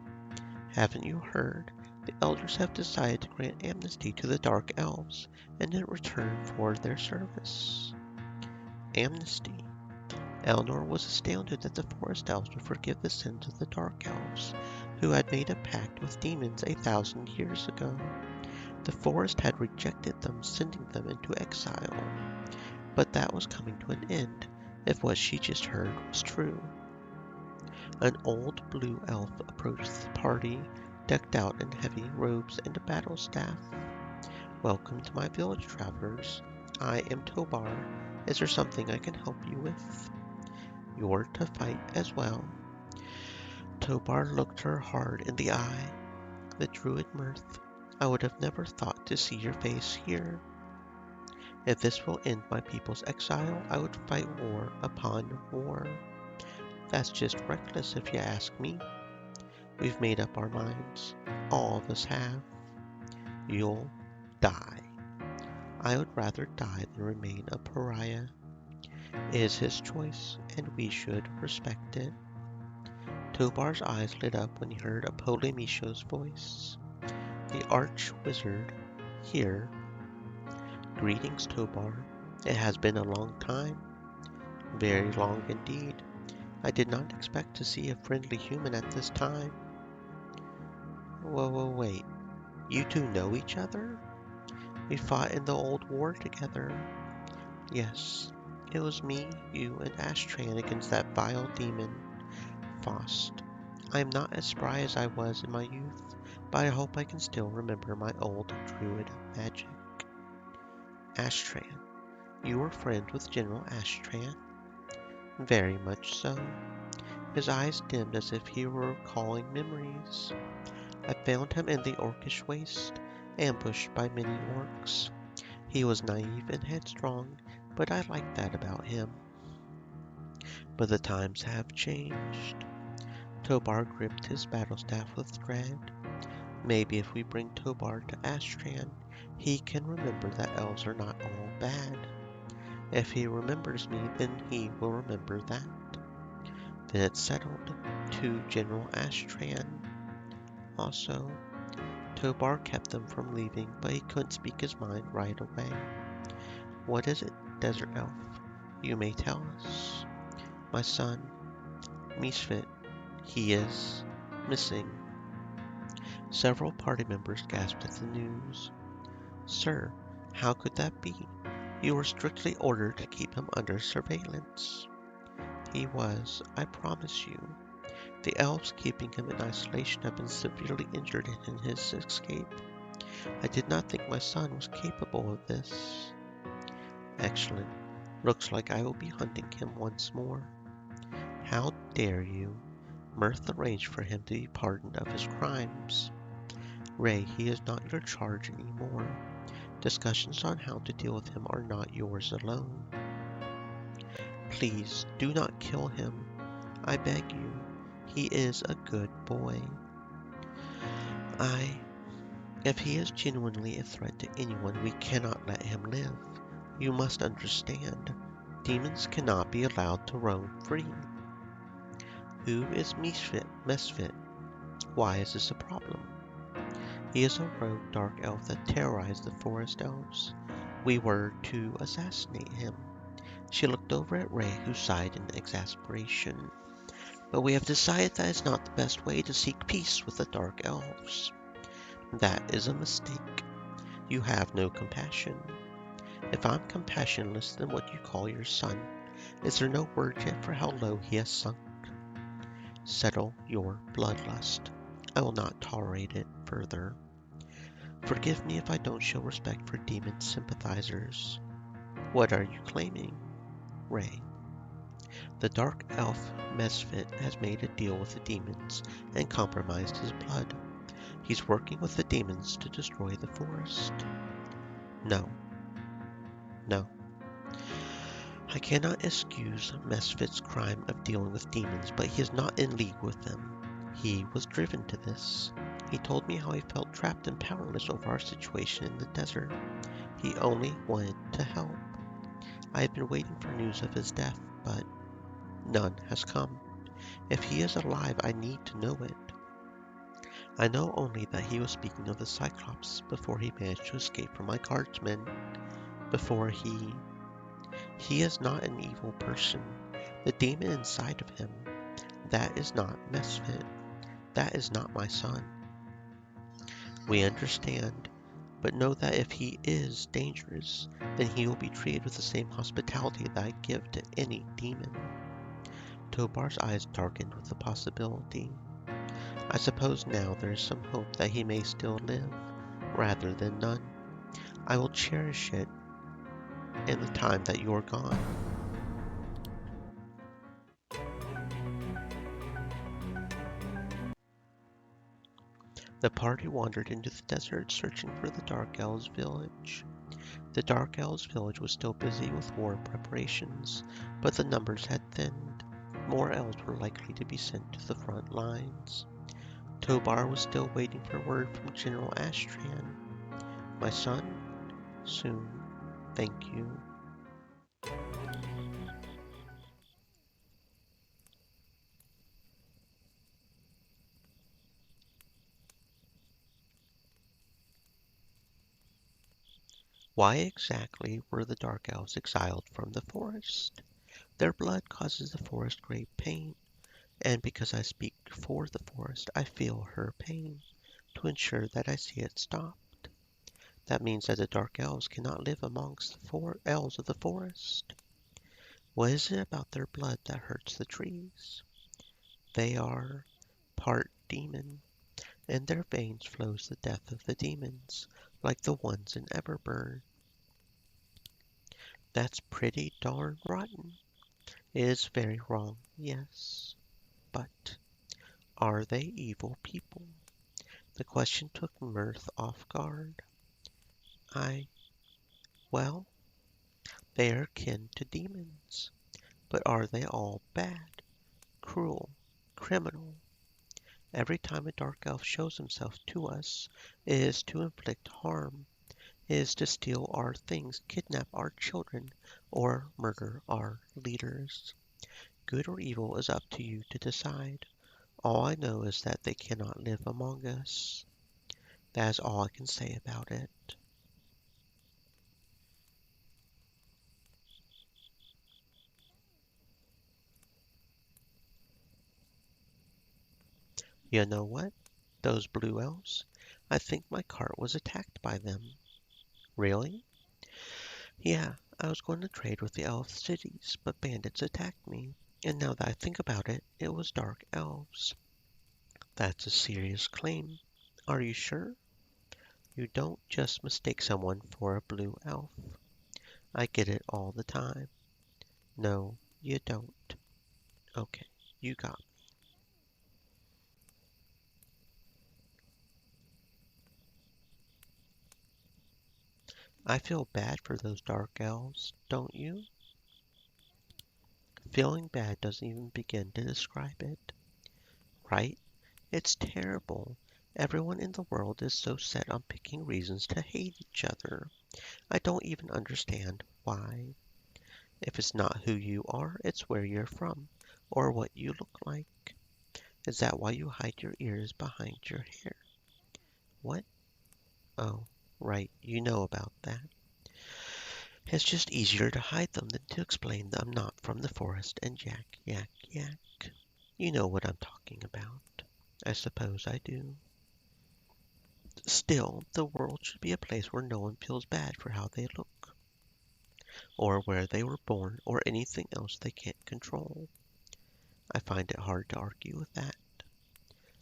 Haven't you heard? The elders have decided to grant amnesty to the Dark Elves, and in return for their service. Amnesty. Eleanor was astounded that the Forest Elves would forgive the sins of the Dark Elves, who had made a pact with demons 1,000 years ago. The forest had rejected them, sending them into exile. But that was coming to an end, if what she just heard was true. An old blue elf approached the party, decked out in heavy robes and a battle staff. Welcome to my village, travelers. I am Tobar. Is there something I can help you with? You're to fight as well. Tobar looked her hard in the eye. The druid Mirth. I would have never thought to see your face here. If this will end my people's exile, I would fight war upon war. That's just reckless if you ask me. We've made up our minds. All of us have. You'll die. I would rather die than remain a pariah. It is his choice, and we should respect it. Tobar's eyes lit up when he heard Apollamisho's voice. The arch-wizard here. Greetings, Tobar. It has been a long time. Very long indeed. I did not expect to see a friendly human at this time. Whoa, wait. You two know each other? We fought in the old war together. Yes, it was me, you, and Ashtran against that vile demon, Faust. I am not as spry as I was in my youth, but I hope I can still remember my old druid magic. Ashtran. You were friends with General Ashtran? Very much so. His eyes dimmed as if he were recalling memories. I found him in the Orcish waste, ambushed by many orcs. He was naive and headstrong, but I liked that about him. But the times have changed. Tobar gripped his battle staff with dread. Maybe if we bring Tobar to Astran, he can remember that elves are not all bad. If he remembers me, then he will remember that. Then it's settled. To General Ashtran. Also, Tobar kept them from leaving, but he couldn't speak his mind right away. What is it, Desert Elf? You may tell us. My son, Misfit, he is missing. Several party members gasped at the news. Sir, how could that be? You were strictly ordered to keep him under surveillance. He was, I promise you. The elves keeping him in isolation have been severely injured in his escape. I did not think my son was capable of this. Excellent. Looks like I will be hunting him once more. How dare you? Mirth arranged for him to be pardoned of his crimes. Ray, he is not your charge anymore. Discussions on how to deal with him are not yours alone. Please, do not kill him. I beg you. He is a good boy. If he is genuinely a threat to anyone, we cannot let him live. You must understand. Demons cannot be allowed to roam free. Who is Misfit? Why is this a problem? He is a rogue dark elf that terrorized the forest elves. We were to assassinate him. She looked over at Ray, who sighed in exasperation. But we have decided that is not the best way to seek peace with the dark elves. That is a mistake. You have no compassion. If I'm compassionless, then what you call your son, is there no word yet for how low he has sunk? Settle your bloodlust. I will not tolerate it further. Forgive me if I don't show respect for demon sympathizers. What are you claiming? Ray. The dark elf Mesfit has made a deal with the demons and compromised his blood. He's working with the demons to destroy the forest. No. No. I cannot excuse Mesfit's crime of dealing with demons, but he is not in league with them. He was driven to this. He told me how he felt trapped and powerless over our situation in the desert. He only wanted to help. I have been waiting for news of his death, but none has come. If he is alive, I need to know it. I know only that he was speaking of the Cyclops before he managed to escape from my guardsmen. Before He is not an evil person. The demon inside of him, that is not Mesfit. That is not my son. We understand, but know that if he is dangerous, then he will be treated with the same hospitality that I give to any demon. Tobar's eyes darkened with the possibility. I suppose now there is some hope that he may still live, rather than none. I will cherish it in the time that you are gone. The party wandered into the desert, searching for the Dark Elves' village. The Dark Elves' village was still busy with war preparations, but the numbers had thinned. More elves were likely to be sent to the front lines. Tobar was still waiting for word from General Astran. My son? Soon. Thank you. Why exactly were the Dark Elves exiled from the forest? Their blood causes the forest great pain, and because I speak for the forest, I feel her pain, to ensure that I see it stopped. That means that the Dark Elves cannot live amongst the elves of the forest. What is it about their blood that hurts the trees? They are part demon. In their veins flows the death of the demons, like the ones in Everburn. That's pretty darn rotten. It is very wrong, yes. But are they evil people? The question took Mirth off guard. Well, they are kin to demons. But are they all bad, cruel, criminal? Every time a dark elf shows himself to us, it is to inflict harm. It is to steal our things, kidnap our children, or murder our leaders. Good or evil is up to you to decide. All I know is that they cannot live among us. That is all I can say about it. You know what? Those blue elves? I think my cart was attacked by them. Really? Yeah, I was going to trade with the elf cities, but bandits attacked me. And now that I think about it, it was dark elves. That's a serious claim. Are you sure? You don't just mistake someone for a blue elf. I get it all the time. No, you don't. Okay, you got me. I feel bad for those dark elves, don't you? Feeling bad doesn't even begin to describe it. Right? It's terrible. Everyone in the world is so set on picking reasons to hate each other. I don't even understand why. If it's not who you are, it's where you're from, or what you look like. Is that why you hide your ears behind your hair? What? Oh, right, you know about that. It's just easier to hide them than to explain that I'm not from the forest and yak, yak, yak. You know what I'm talking about. I suppose I do. Still, the world should be a place where no one feels bad for how they look, or where they were born, or anything else they can't control. I find it hard to argue with that.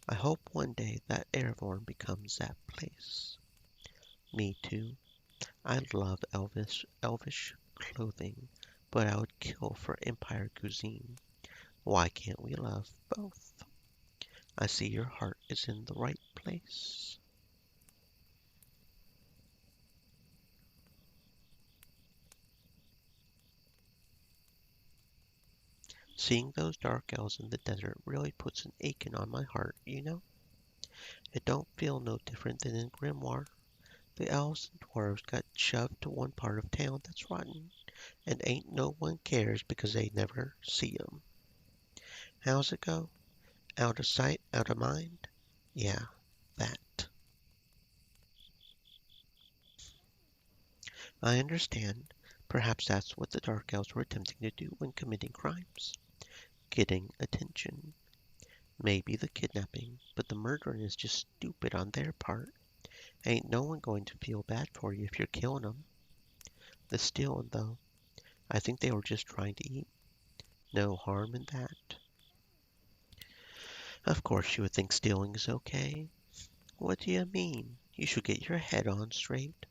I hope one day that Airborne becomes that place. Me too. I love elvish clothing, but I would kill for Empire cuisine. Why can't we love both? I see your heart is in the right place. Seeing those dark elves in the desert really puts an aching on my heart, you know? It don't feel no different than in Grimoire. The elves and dwarves got shoved to one part of town that's rotten, and ain't no one cares because they never see 'em. How's it go? Out of sight, out of mind? Yeah, that. I understand. Perhaps that's what the Dark Elves were attempting to do when committing crimes. Getting attention. Maybe the kidnapping, but the murdering is just stupid on their part. Ain't no one going to feel bad for you if you're killing them. The stealing, though, I think they were just trying to eat. No harm in that. Of course you would think stealing is okay. What do you mean? You should get your head on straight.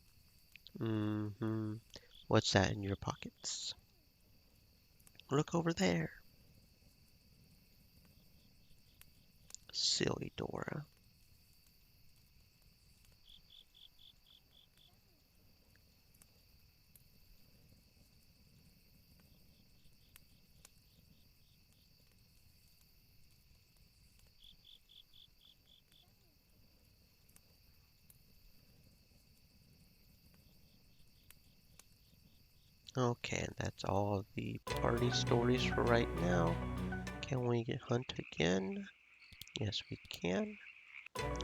Mm-hmm. What's that in your pockets? Look over there. Silly Dora. Okay, and that's all of the party stories for right now. Can we hunt again? Yes, we can.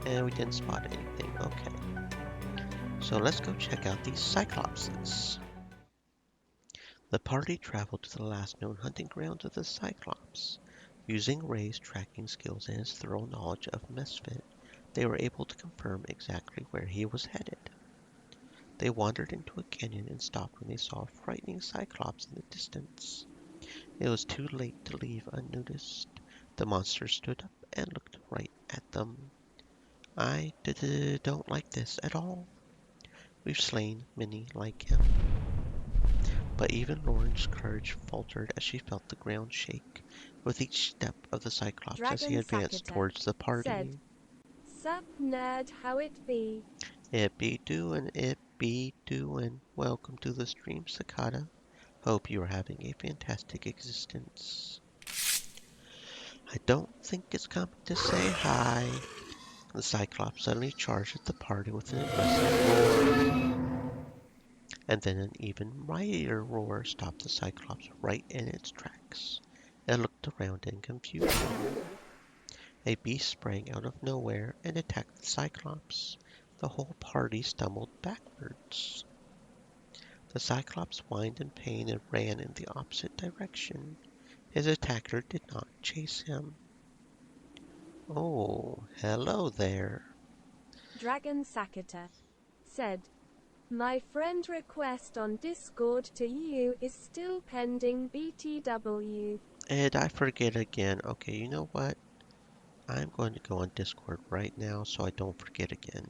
And we didn't spot anything. Okay. So let's go check out these Cyclopses. The party traveled to the last known hunting grounds of the Cyclops. Using Ray's tracking skills and his thorough knowledge of Misfit, they were able to confirm exactly where he was headed. They wandered into a canyon and stopped when they saw a frightening Cyclops in the distance. It was too late to leave unnoticed. The monster stood up and looked right at them. I don't like this at all. We've slain many like him. But even Loren's courage faltered as she felt the ground shake with each step of the Cyclops as he Dragon advanced Sakata towards the said, party. "Sup, nerd, how it be?" It be doin', it be doin'. Welcome to the stream, Cicada. Hope you are having a fantastic existence. I don't think it's coming to say hi. The Cyclops suddenly charged at the party with an aggressive roar, and then an even mightier roar stopped the Cyclops right in its tracks. It looked around in confusion. A beast sprang out of nowhere and attacked the Cyclops. The whole party stumbled backwards. The Cyclops whined in pain and ran in the opposite direction. His attacker did not chase him. Oh, hello there. Dragon Sakata said, My friend request on Discord to you is still pending BTW. And I forget again. Okay, you know what? I'm going to go on Discord right now so I don't forget again.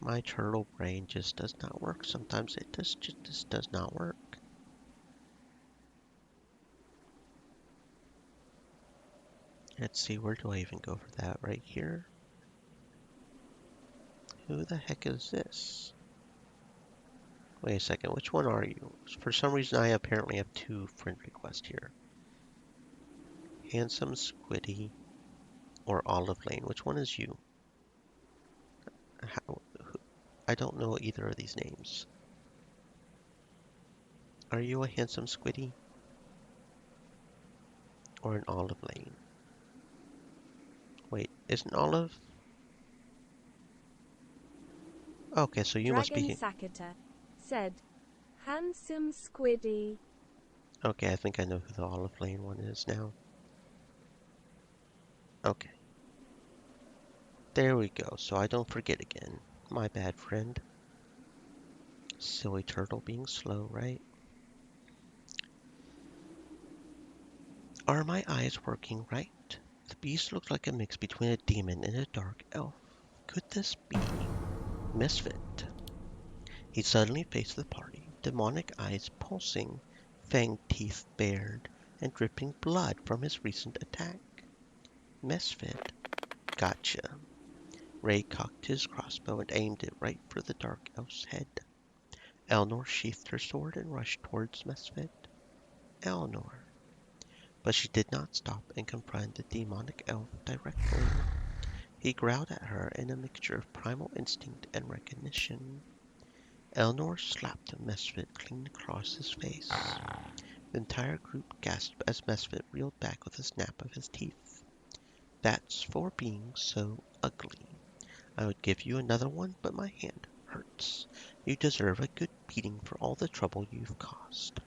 My turtle brain just does not work. Sometimes it just does not work. Let's see, where do I even go for that? Right here? Who the heck is this? Wait a second, which one are you? For some reason I apparently have two friend requests here. Handsome Squiddy or Olive Lane. Which one is you? How, I don't know either of these names. Are you a Handsome Squiddy? Or an Olive Lane? Wait, isn't Olive? Okay, so you must Dragon be... Sakata said, Handsome Squiddy. Okay, I think I know who the Olive Lane one is now. Okay. There we go, so I don't forget again. My bad, friend. Silly turtle being slow, right? Are my eyes working right? The beast looked like a mix between a demon and a dark elf. Could this be Misfit? He suddenly faced the party, demonic eyes pulsing, fanged teeth bared, and dripping blood from his recent attack. Misfit? Gotcha. Ray cocked his crossbow and aimed it right for the dark elf's head. Eleanor sheathed her sword and rushed towards Misfit. Eleanor. But she did not stop and confront the demonic elf directly. He growled at her in a mixture of primal instinct and recognition. Eleanor slapped Misfit clean across his face. The entire group gasped as Misfit reeled back with a snap of his teeth. That's for being so ugly. I would give you another one, but my hand hurts. You deserve a good beating for all the trouble you've caused.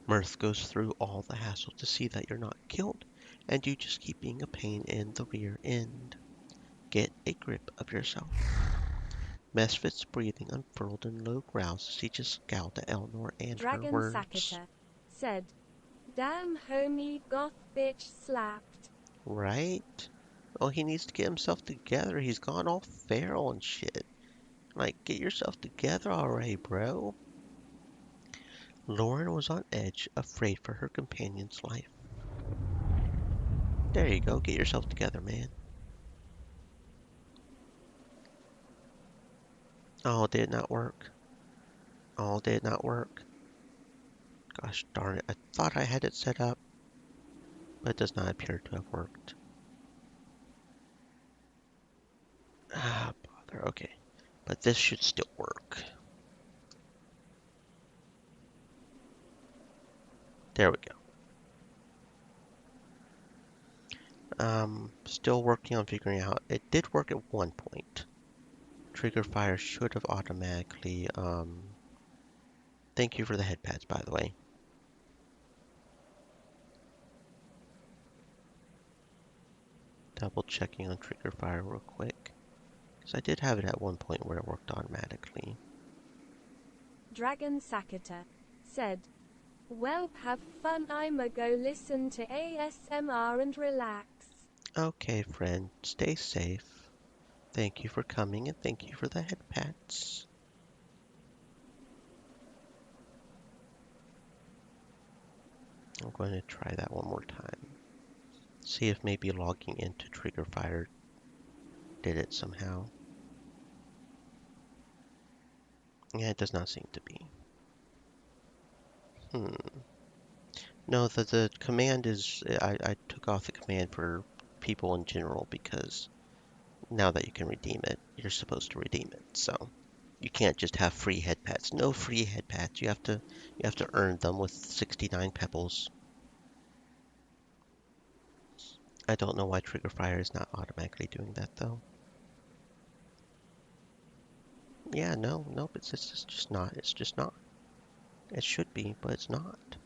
Mirth goes through all the hassle to see that you're not killed, and you just keep being a pain in the rear end. Get a grip of yourself. Misfit's breathing unfurled in low growls as he just scowled at Eleanor and her Dragon words. Sakata said, Damn homie goth bitch slapped. Right? Well, he needs to get himself together. He's gone all feral and shit. Like, get yourself together already, bro. Loren was on edge, afraid for her companion's life. There you go. Get yourself together, man. Oh, did it not work? Oh, did it not work? Gosh darn it. I thought I had it set up, but it does not appear to have worked. Ah, bother. Okay. But this should still work. There we go. Still working on figuring out. It did work at one point. Trigger fire should have automatically, thank you for the head pads, by the way. Double checking on trigger fire real quick. Because I did have it at one point where it worked automatically. Dragon Sakata said, Well, have fun. I'ma go listen to ASMR and relax. Okay, friend, stay safe. Thank you for coming and thank you for the head pats. I'm going to try that one more time. See if maybe logging into trigger fire did it somehow. Yeah, it does not seem to be. No, the command is, I took off the command for people in general because now that you can redeem it, you're supposed to redeem it. So you can't just have free head pats. No free head pats. You have to earn them with 69 pebbles. I don't know why trigger fire is not automatically doing that though. Yeah, no, nope, it's just not. It's just not. It should be, but it's not.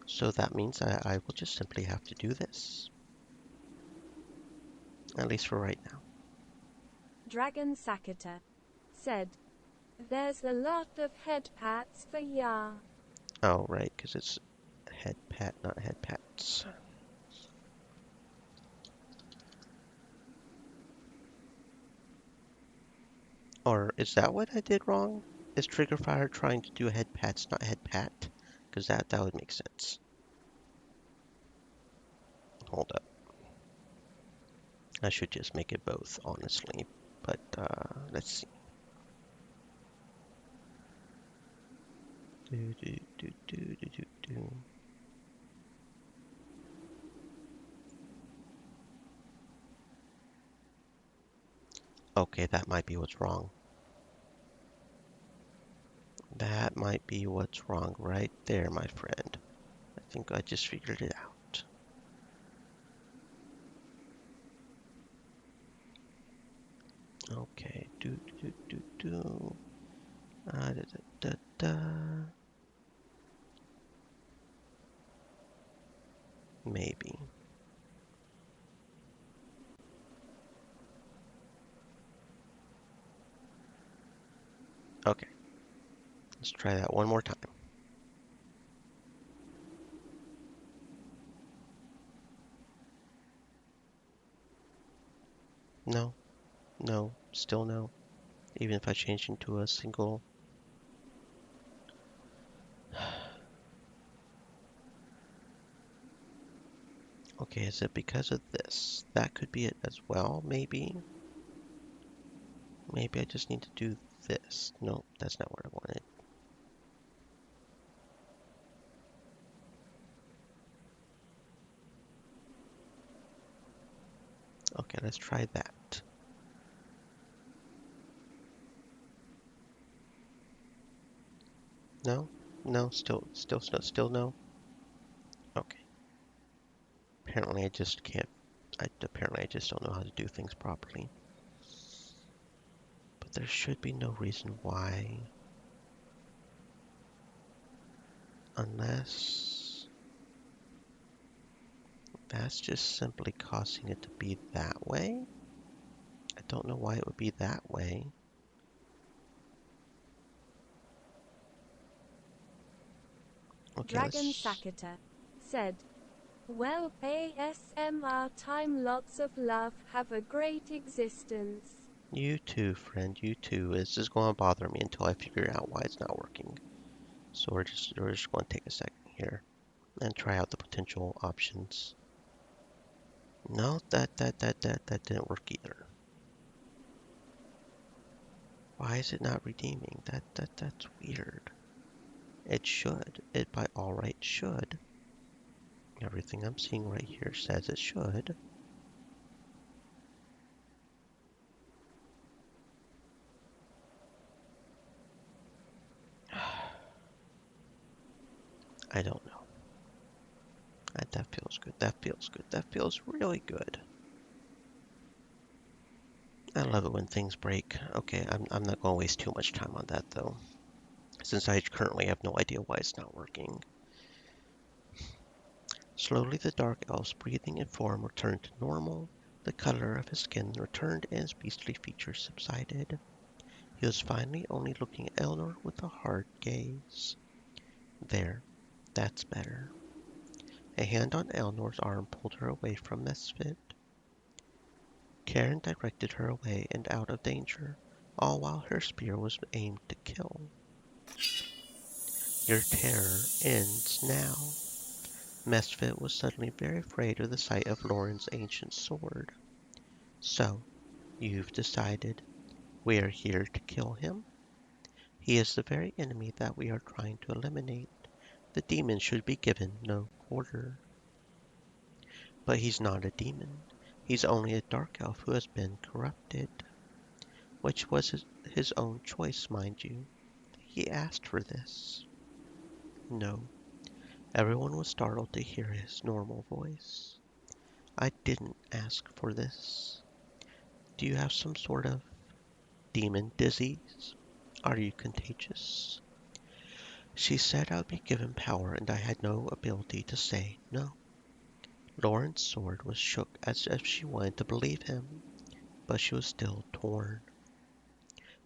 So that means I will just simply have to do this. At least for right now. Dragon Sakata said, There's a lot of head pats for ya. Oh, right, because it's head pat, not head pats. Or is that what I did wrong? Is Trigger Fire trying to do head pats, not head pat? Because that would make sense. Hold up. I should just make it both, honestly. But let's see. Do, do, do, do, do, do, do. Okay, that might be what's wrong. That might be what's wrong right there, my friend. I think I just figured it out. Okay, do, do, do, do. Da, da, da, da. Maybe. Okay, let's try that one more time. No, no, still no. Even if I change into a single. Okay, is it because of this? That could be it as well, maybe. Maybe I just need to do this. No, that's not what I wanted. Okay, let's try that. No, no, still no. Okay. Apparently I just can't. Apparently I just don't know how to do things properly. But there should be no reason why, unless that's just simply causing it to be that way. I don't know why it would be that way. Okay, Dragon let's. Sakata said, well, ASMR time, lots of love, have a great existence. You too, friend, you too. This is going to bother me until I figure out why it's not working. So we're just going to take a second here and try out the potential options. No, that didn't work either. Why is it not redeeming? That's weird. It should. It by all rights should. Everything I'm seeing right here says it should. I don't know. That feels good. That feels good. That feels really good. I love it when things break. Okay, I'm not going to waste too much time on that though, since I currently have no idea why it's not working. Slowly the dark elf's breathing and form returned to normal. The color of his skin returned and his beastly features subsided. He was finally only looking at Eleanor with a hard gaze. There, that's better. A hand on Eleanor's arm pulled her away from Misfit. Karen directed her away and out of danger, all while her spear was aimed to kill. Your terror ends now. Misfit was suddenly very afraid of the sight of Loren's ancient sword. So, you've decided we are here to kill him? He is the very enemy that we are trying to eliminate. The demon should be given no quarter. But he's not a demon. He's only a dark elf who has been corrupted. Which was his own choice, mind you. He asked for this. No, everyone was startled to hear his normal voice. I didn't ask for this. Do you have some sort of demon disease? Are you contagious? She said I'd be given power and I had no ability to say no. Loren's sword was shook as if she wanted to believe him, but she was still torn.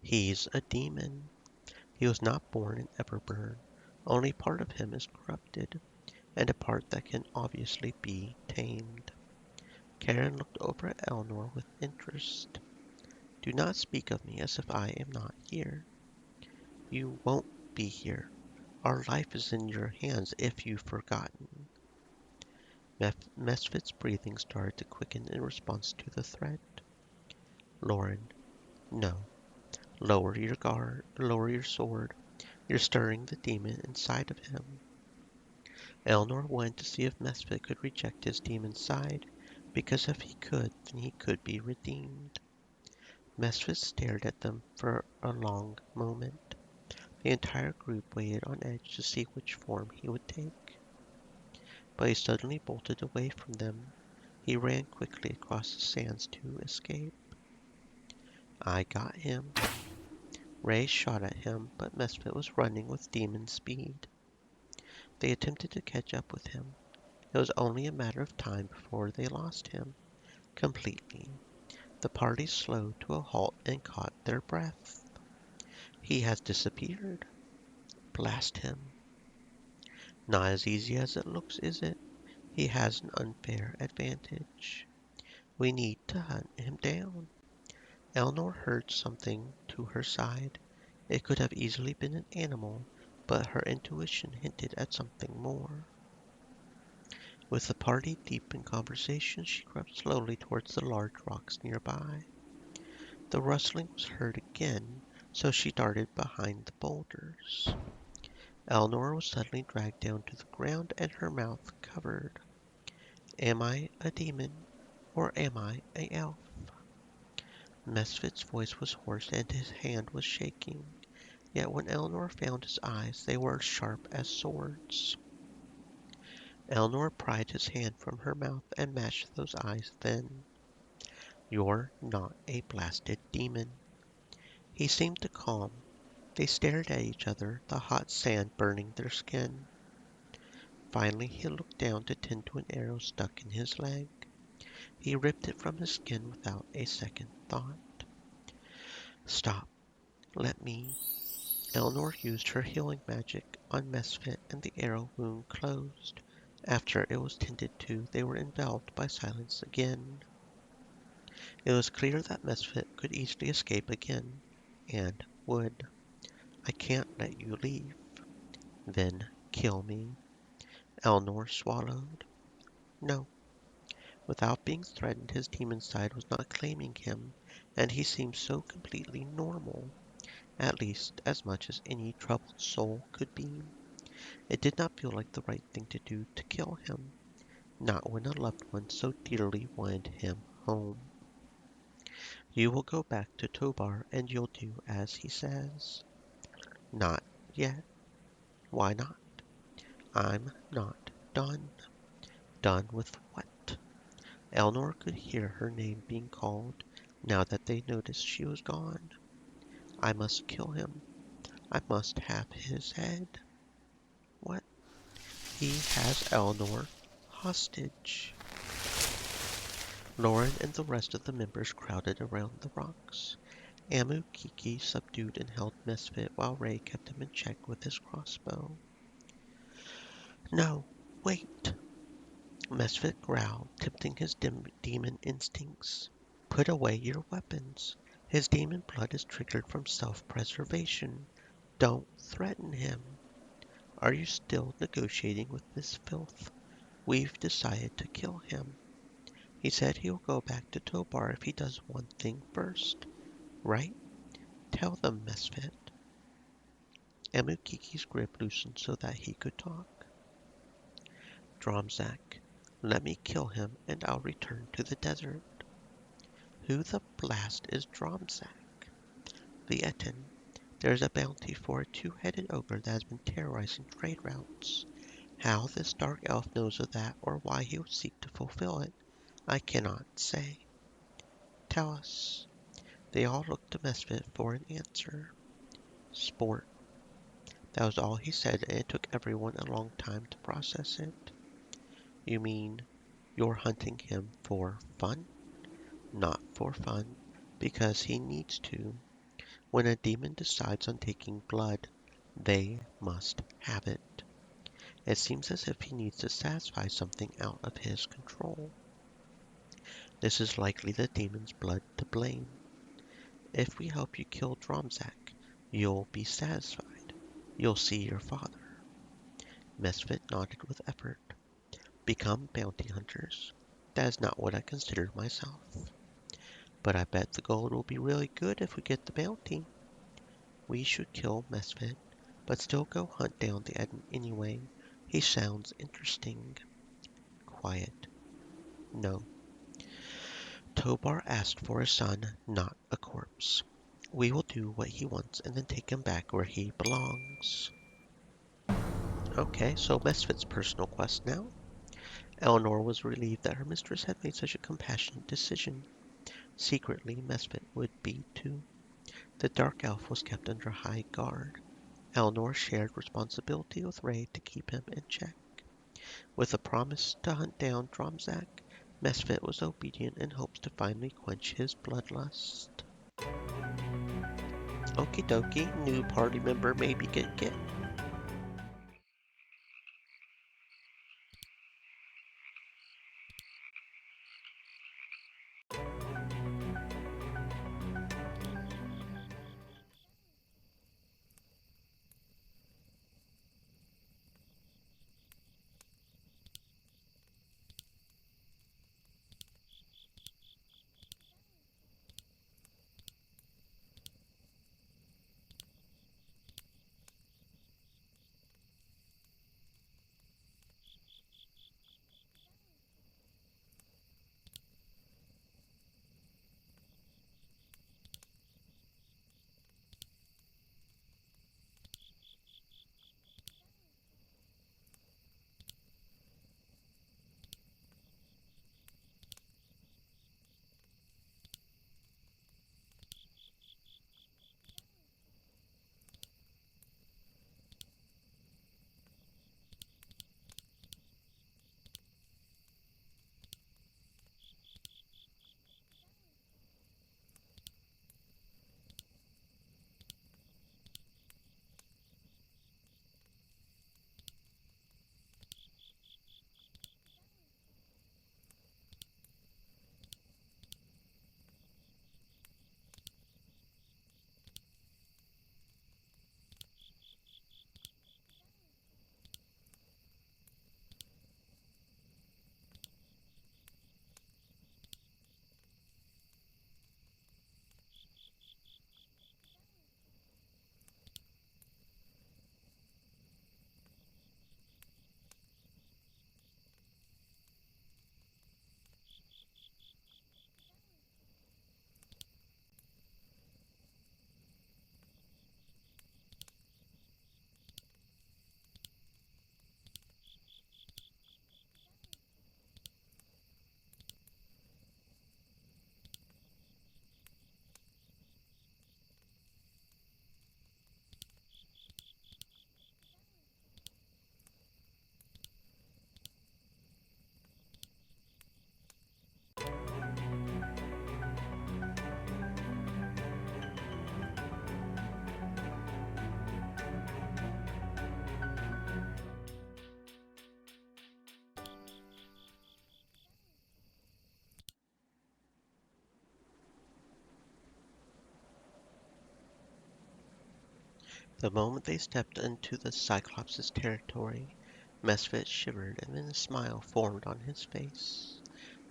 He's a demon. He was not born in Everburn. Only part of him is corrupted, and a part that can obviously be tamed. Karen looked over at Eleanor with interest. Do not speak of me as if I am not here. You won't be here. Our life is in your hands if you've forgotten. Mesfit's breathing started to quicken in response to the threat. Loren, no. Lower your guard, lower your sword. You're stirring the demon inside of him. Eleanor wanted to see if Mesfit could reject his demon side, because if he could, then he could be redeemed. Mesfit stared at them for a long moment. The entire group waited on edge to see which form he would take. But he suddenly bolted away from them. He ran quickly across the sands to escape. I got him. Ray shot at him, but Mesfit was running with demon speed. They attempted to catch up with him. It was only a matter of time before they lost him completely. The party slowed to a halt and caught their breath. He has disappeared. Blast him. Not as easy as it looks, is it? He has an unfair advantage. We need to hunt him down. Eleanor heard something to her side. It could have easily been an animal, but her intuition hinted at something more. With the party deep in conversation, she crept slowly towards the large rocks nearby. The rustling was heard again, so she darted behind the boulders. Eleanor was suddenly dragged down to the ground and her mouth covered. Am I a demon, or am I a elf? Mesfit's voice was hoarse and his hand was shaking. Yet when Eleanor found his eyes, they were sharp as swords. Eleanor pried his hand from her mouth and matched those eyes then. You're not a blasted demon. He seemed to calm. They stared at each other, the hot sand burning their skin. Finally he looked down to tend to an arrow stuck in his leg. He ripped it from his skin without a second thought. Stop. Let me. Eleanor used her healing magic on Mesfit and the arrow wound closed. After it was tended to, they were enveloped by silence again. It was clear that Mesfit could easily escape again, and would. I can't let you leave. Then kill me. Eleanor swallowed. No. Without being threatened, his demon side was not claiming him, and he seemed so completely normal, at least as much as any troubled soul could be. It did not feel like the right thing to do to kill him, not when a loved one so dearly wanted him home. You will go back to Tobar and you'll do as he says. Not yet. Why not? I'm not done. Done with what? Eleanor could hear her name being called now that they noticed she was gone. I must kill him. I must have his head. What? He has Eleanor hostage. Loren and the rest of the members crowded around the rocks. Amu Kiki subdued and held Misfit while Ray kept him in check with his crossbow. No, wait! Misfit growled, tempting his demon instincts. Put away your weapons. His demon blood is triggered from self-preservation. Don't threaten him. Are you still negotiating with this filth? We've decided to kill him. He said he'll go back to Tobar if he does one thing first. Right? Tell them, Misfit. Amukiki's grip loosened so that he could talk. Dromzak, let me kill him and I'll return to the desert. Who the blast is Dromzak? The Etin. There's a bounty for a two-headed ogre that has been terrorizing trade routes. How this dark elf knows of that or why he would seek to fulfill it, I cannot say. Tell us. They all looked to Misfit for an answer. Sport. That was all he said, and it took everyone a long time to process it. You mean you're hunting him for fun? Not for fun, because he needs to. When a demon decides on taking blood, they must have it. It seems as if he needs to satisfy something out of his control. This is likely the demon's blood to blame. If we help you kill Dromzak, you'll be satisfied. You'll see your father. Misfit nodded with effort. Become bounty hunters? That is not what I consider myself. But I bet the gold will be really good if we get the bounty. We should kill Misfit, but still go hunt down the Eden anyway. He sounds interesting. Quiet. No. Tobar asked for a son, not a corpse. We will do what he wants and then take him back where he belongs. Okay, so Misfit's personal quest now. Eleanor was relieved that her mistress had made such a compassionate decision. Secretly, Misfit would be too. The Dark Elf was kept under high guard. Eleanor shared responsibility with Ray to keep him in check. With a promise to hunt down Dromzak, Misfit was obedient in hopes to finally quench his bloodlust. Okie dokie, new party member maybe get. The moment they stepped into the Cyclops' territory, Misfit shivered and then a smile formed on his face.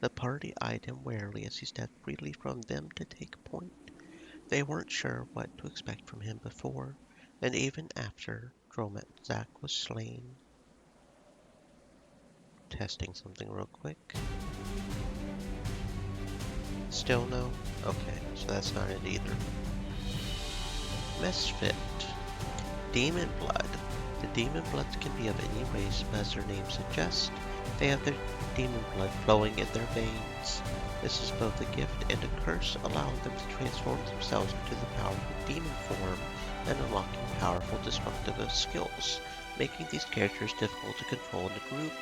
The party eyed him warily as he stepped freely from them to take point. They weren't sure what to expect from him before, and even after Dromzak was slain. Testing something real quick. Still no? Okay, so that's not it either. Misfit. Demon blood. The demon bloods can be of any race, but as their name suggests, they have their demon blood flowing in their veins. This is both a gift and a curse, allowing them to transform themselves into the powerful demon form and unlocking powerful destructive skills, making these characters difficult to control in a group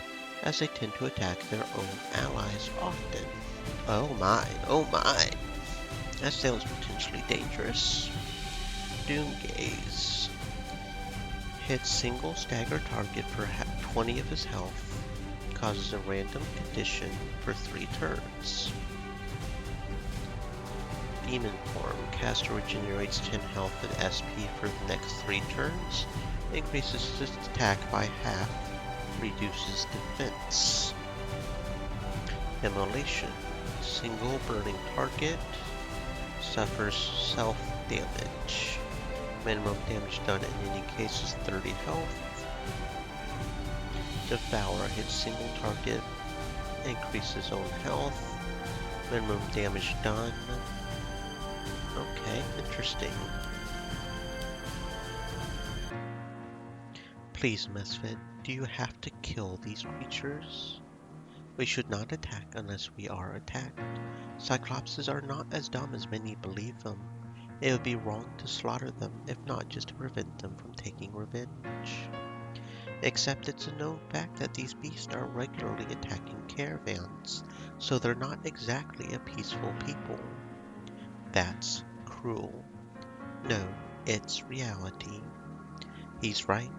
as they tend to attack their own allies often. Oh my, that sounds potentially dangerous. Doomgaze. Hits single stagger target for 20 of his health. Causes a random condition for 3 turns. Demon Form. Caster regenerates 10 health and SP for the next 3 turns. Increases his attack by half. Reduces defense. Immolation. Single burning target. Suffers self-damage. Minimum damage done in any case is 30 health. Devour hits single target. Increases own health. Minimum damage done. Okay, interesting. Please, Misfit, do you have to kill these creatures? We should not attack unless we are attacked. Cyclopses are not as dumb as many believe them. It would be wrong to slaughter them, if not just to prevent them from taking revenge. Except it's a known fact that these beasts are regularly attacking caravans, so they're not exactly a peaceful people. That's cruel. No, it's reality. He's right.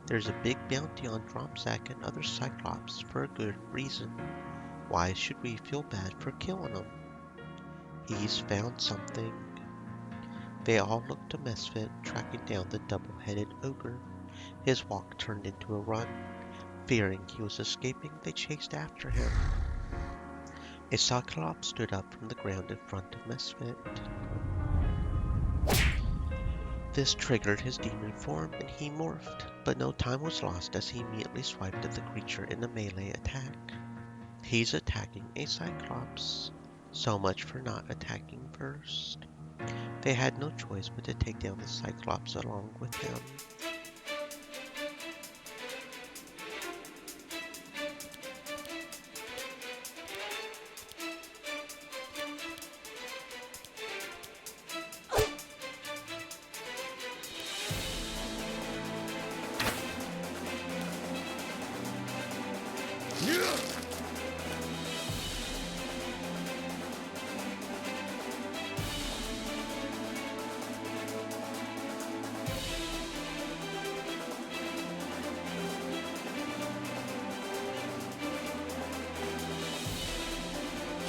There's a big bounty on Dropsack and other Cyclops for a good reason. Why should we feel bad for killing him? He's found something. They all looked to Misfit, tracking down the double-headed ogre. His walk turned into a run. Fearing he was escaping, they chased after him. A Cyclops stood up from the ground in front of Misfit. This triggered his demon form, and he morphed, but no time was lost as he immediately swiped at the creature in a melee attack. He's attacking a Cyclops. So much for not attacking first. They had no choice but to take down the Cyclops along with him.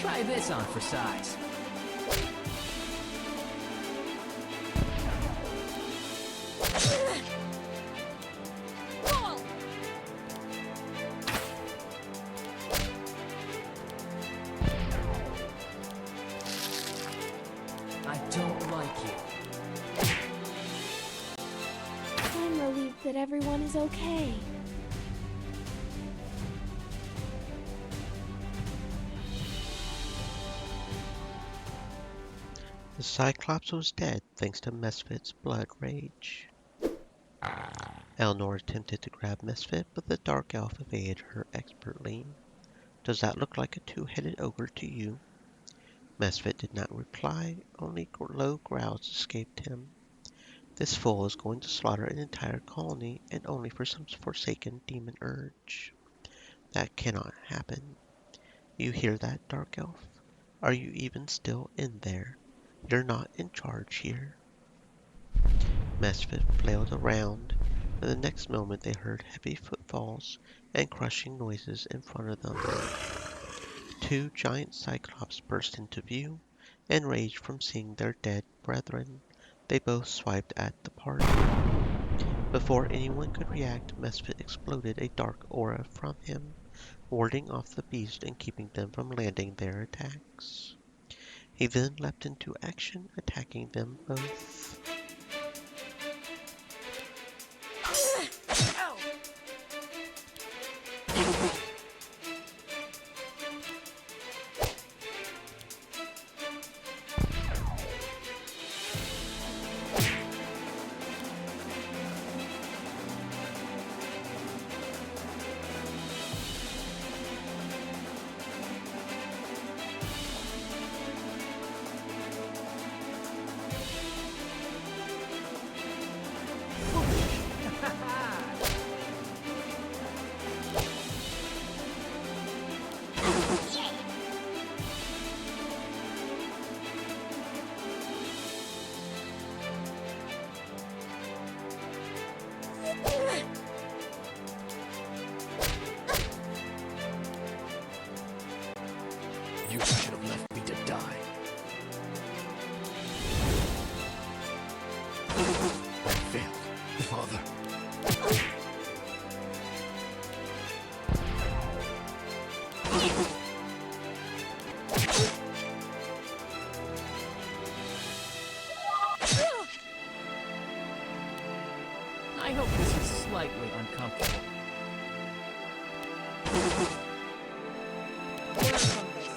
Try this on for size. I don't like you. I'm relieved that everyone is okay. The Cyclops was dead thanks to Misfit's blood rage. Elnor attempted to grab Misfit, but the Dark Elf evaded her expertly. Does that look like a two-headed ogre to you? Misfit did not reply, only low growls escaped him. This fool is going to slaughter an entire colony, and only for some forsaken demon urge. That cannot happen. You hear that, Dark Elf? Are you even still in there? You're not in charge here. Misfit flailed around, and the next moment they heard heavy footfalls and crushing noises in front of them. 2 giant Cyclops burst into view, enraged from seeing their dead brethren. They both swiped at the party. Before anyone could react, Misfit exploded a dark aura from him, warding off the beast and keeping them from landing their attacks. He then leapt into action, attacking them both. I hope this is slightly uncomfortable. Learn from this.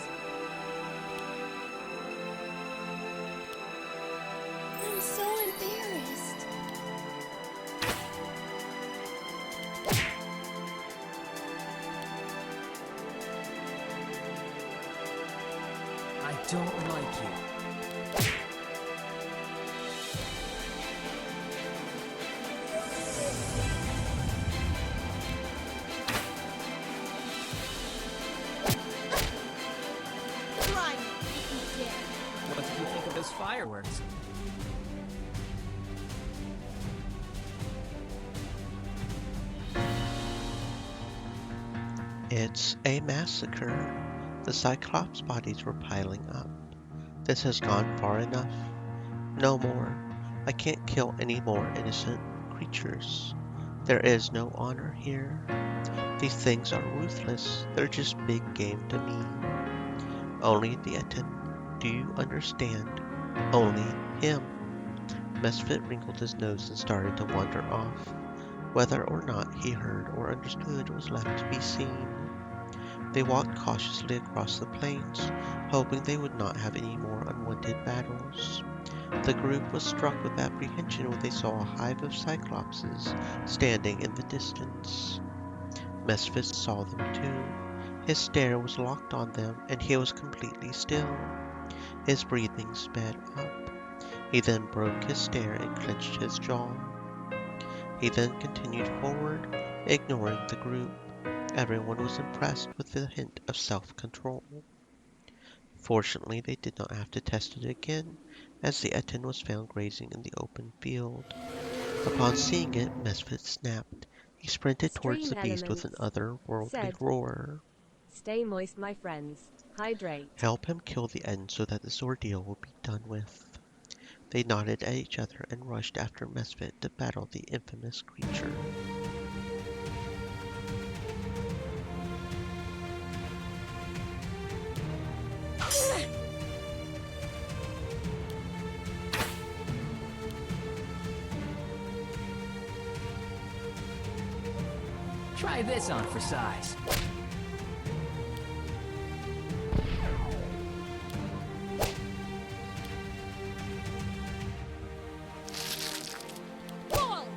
I'm so embarrassed. I don't like you. Try me if you dare. What did you think of those fireworks? It's a massacre. The Cyclops bodies were piling up. This has gone far enough. No more. I can't kill any more innocent creatures. There is no honor here. These things are ruthless. They're just big game to me. Only the Etten. Do you understand? Only him. Mesfit wrinkled his nose and started to wander off. Whether or not he heard or understood was left to be seen. They walked cautiously across the plains, hoping they would not have any more unwanted battles. The group was struck with apprehension when they saw a hive of Cyclopses standing in the distance. Mesfit saw them too. His stare was locked on them, and he was completely still. His breathing sped up. He then broke his stare and clenched his jaw. He then continued forward, ignoring the group. Everyone was impressed with the hint of self-control. Fortunately, they did not have to test it again, as the Etten was found grazing in the open field. Upon seeing it, Mesfit snapped. He sprinted towards Stream the beast with an Elements otherworldly said, roar. "Stay moist, my friends. Hydrate." Help him kill the Etten so that this ordeal will be done with. They nodded at each other and rushed after Mesfit to battle the infamous creature. Try this on for size. Ball!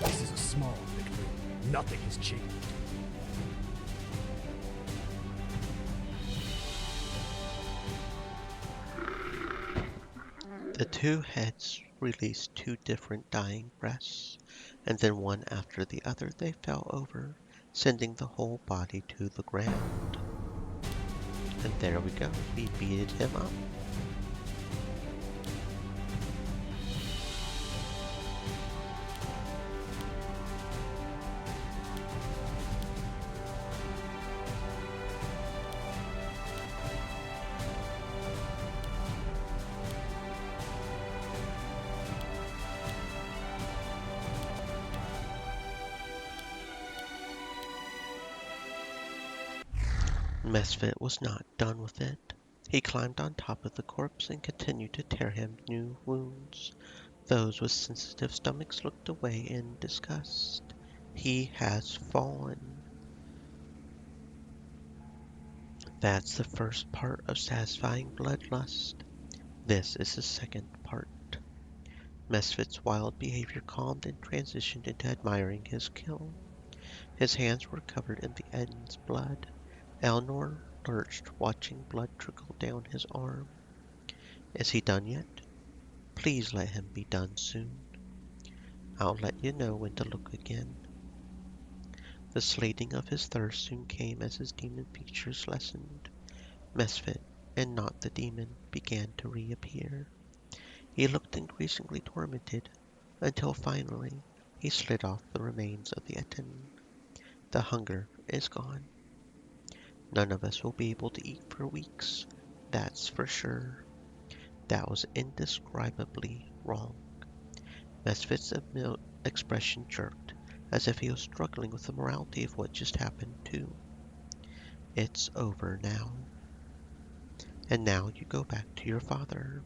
This is a small victory. Nothing has changed. The two heads released two different dying breaths, and then one after the other they fell over, sending the whole body to the ground. And there we go, we beated him up. Mesfit was not done with it. He climbed on top of the corpse and continued to tear him new wounds. Those with sensitive stomachs looked away in disgust. He has fallen. That's the first part of satisfying bloodlust. This is the second part. Mesfit's wild behavior calmed and transitioned into admiring his kill. His hands were covered in the Eden's blood. Elnor lurched, watching blood trickle down his arm. Is he done yet? Please let him be done soon. I'll let you know when to look again. The slating of his thirst soon came as his demon features lessened. Misfit, and not the demon, began to reappear. He looked increasingly tormented, until finally he slid off the remains of the Etten. The hunger is gone. None of us will be able to eat for weeks, that's for sure. That was indescribably wrong. Misfit's expression jerked, as if he was struggling with the morality of what just happened, too. It's over now. And now you go back to your father.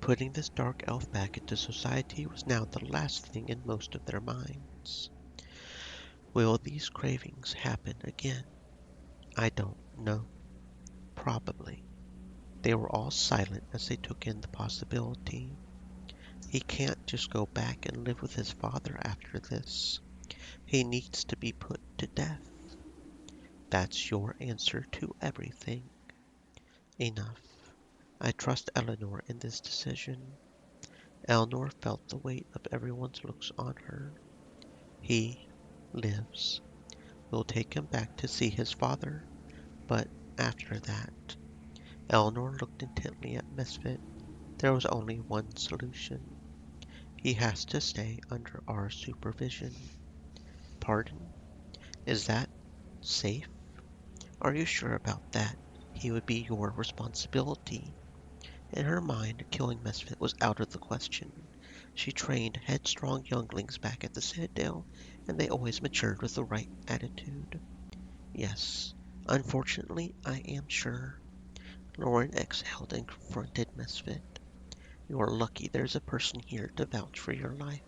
Putting this dark elf back into society was now the last thing in most of their minds. Will these cravings happen again? I don't know. Probably. They were all silent as they took in the possibility. He can't just go back and live with his father after this. He needs to be put to death. That's your answer to everything. Enough. I trust Eleanor in this decision. Eleanor felt the weight of everyone's looks on her. He lives. We'll take him back to see his father, but after that, Eleanor looked intently at Misfit. There was only one solution. He has to stay under our supervision. Pardon? Is that safe? Are you sure about that? He would be your responsibility. In her mind, killing Misfit was out of the question. She trained headstrong younglings back at the Citadel, and they always matured with the right attitude. Yes, unfortunately, I am sure. Loren exhaled and confronted Misfit. You're lucky there's a person here to vouch for your life.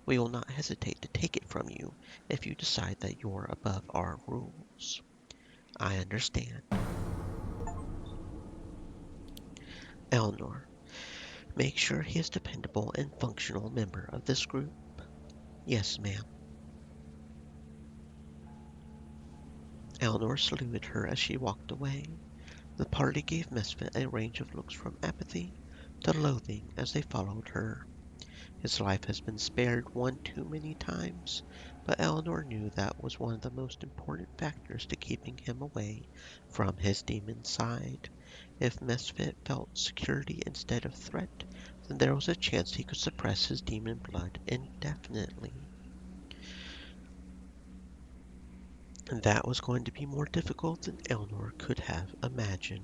We will not hesitate to take it from you if you decide that you're above our rules. I understand. Eleanor, make sure he is a dependable and functional member of this group. Yes, ma'am. Eleanor saluted her as she walked away. The party gave Misfit a range of looks from apathy to loathing as they followed her. His life has been spared one too many times, but Eleanor knew that was one of the most important factors to keeping him away from his demon side. If Misfit felt security instead of threat, then there was a chance he could suppress his demon blood indefinitely. And that was going to be more difficult than Eleanor could have imagined.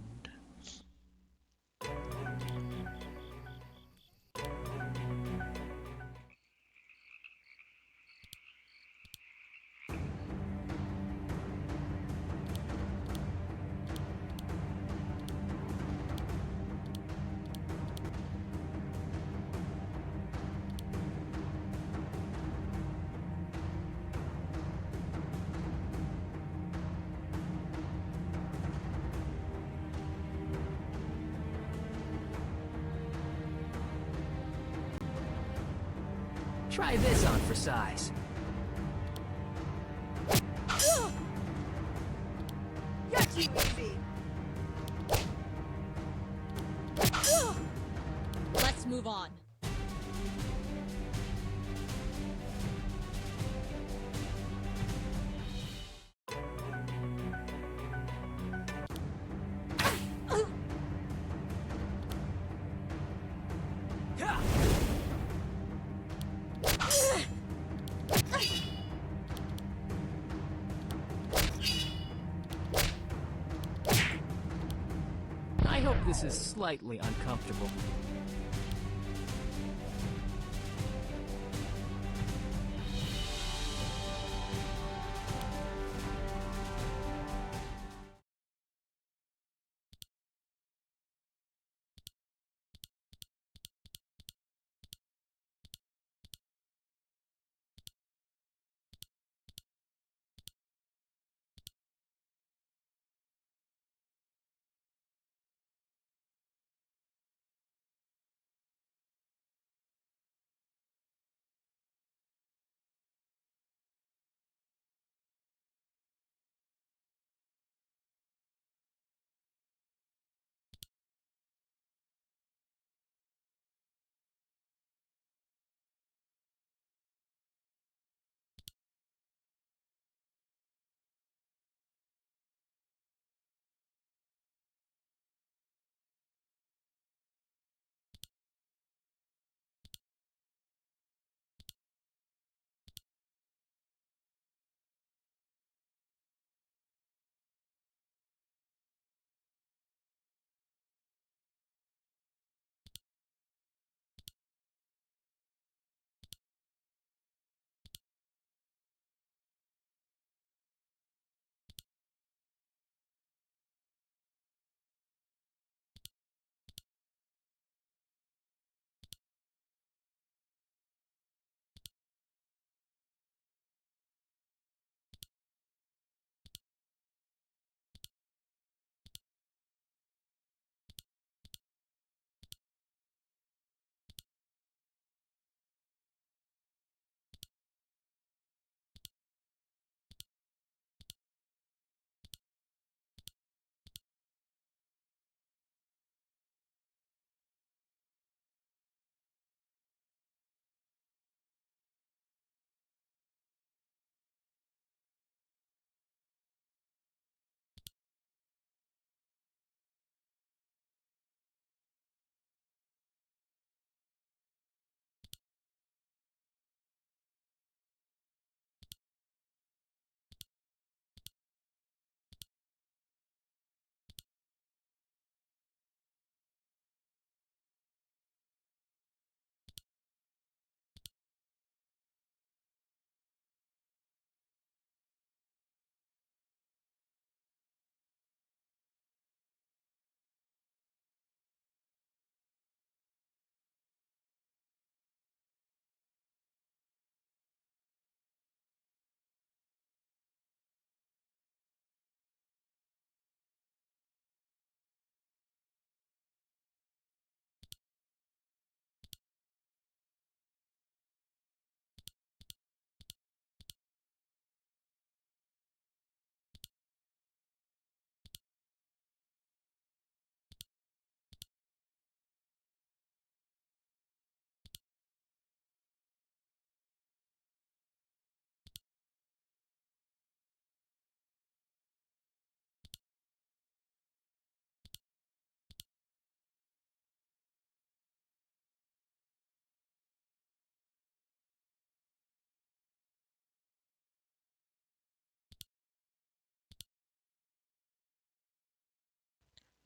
Try this on for size. You're too easy. Let's move on. I hope this is slightly uncomfortable.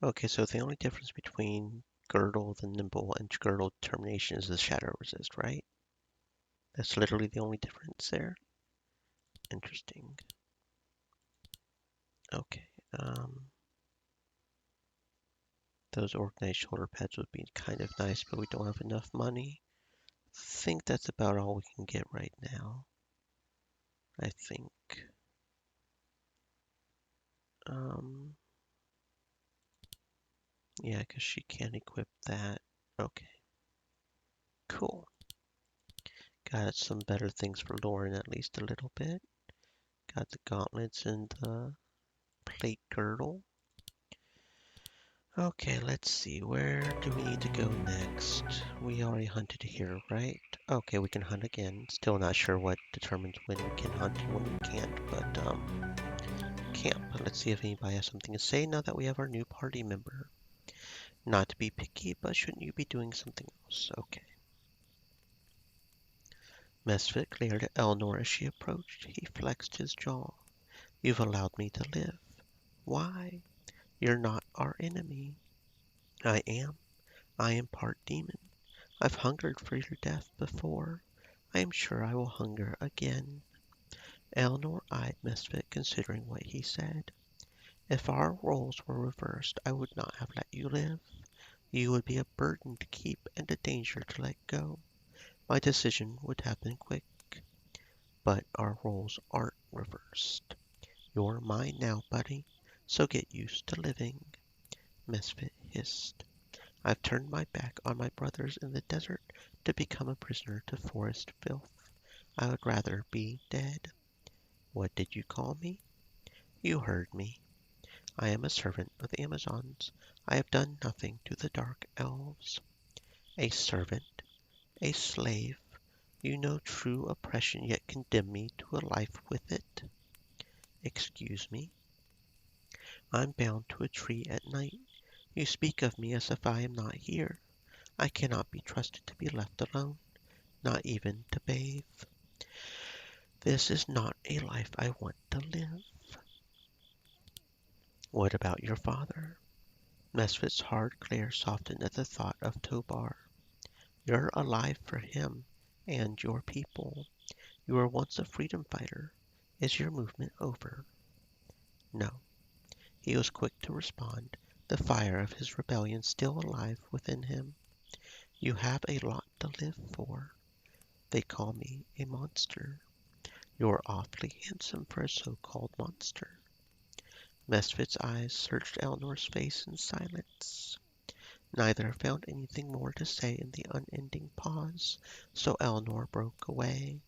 Okay, so the only difference between Girdle the Nimble and Girdle Determination is the Shadow Resist, right? That's literally the only difference there. Interesting. Okay. Those organized shoulder pads would be kind of nice, but we don't have enough money. I think that's about all we can get right now. I think. Um, yeah, because she can't equip that. Okay, cool. Got some better things for Loren, at least a little bit. Got the gauntlets and the plate girdle. Okay, let's see. Where do we need to go next? We already hunted here, right? Okay, we can hunt again. Still not sure what determines when we can hunt and when we can't, but camp. Let's see if anybody has something to say now that we have our new party member. Not to be picky, but shouldn't you be doing something else? Okay. Mesfit glared at Eleanor as she approached. He flexed his jaw. You've allowed me to live. Why? You're not our enemy. I am. I am part demon. I've hungered for your death before. I am sure I will hunger again. Eleanor eyed Misfit, considering what he said. If our roles were reversed, I would not have let you live. You would be a burden to keep and a danger to let go. My decision would have been quick. But our roles aren't reversed. You're mine now, buddy, so get used to living. Misfit hissed. I've turned my back on my brothers in the desert to become a prisoner to forest filth. I would rather be dead. What did you call me? You heard me. I am a servant of the Amazons. I have done nothing to the dark elves. A servant? A slave? You know true oppression, yet condemn me to a life with it. Excuse me? I'm bound to a tree at night. You speak of me as if I am not here. I cannot be trusted to be left alone, not even to bathe. This is not a life I want to live. What about your father? Mesfit's hard glare softened at the thought of Tobar. You're alive for him and your people. You were once a freedom fighter. Is your movement over? No. He was quick to respond, the fire of his rebellion still alive within him. You have a lot to live for. They call me a monster. You're awfully handsome for a so-called monster. Mesfit's eyes searched Eleanor's face in silence. Neither found anything more to say in the unending pause, so Eleanor broke away.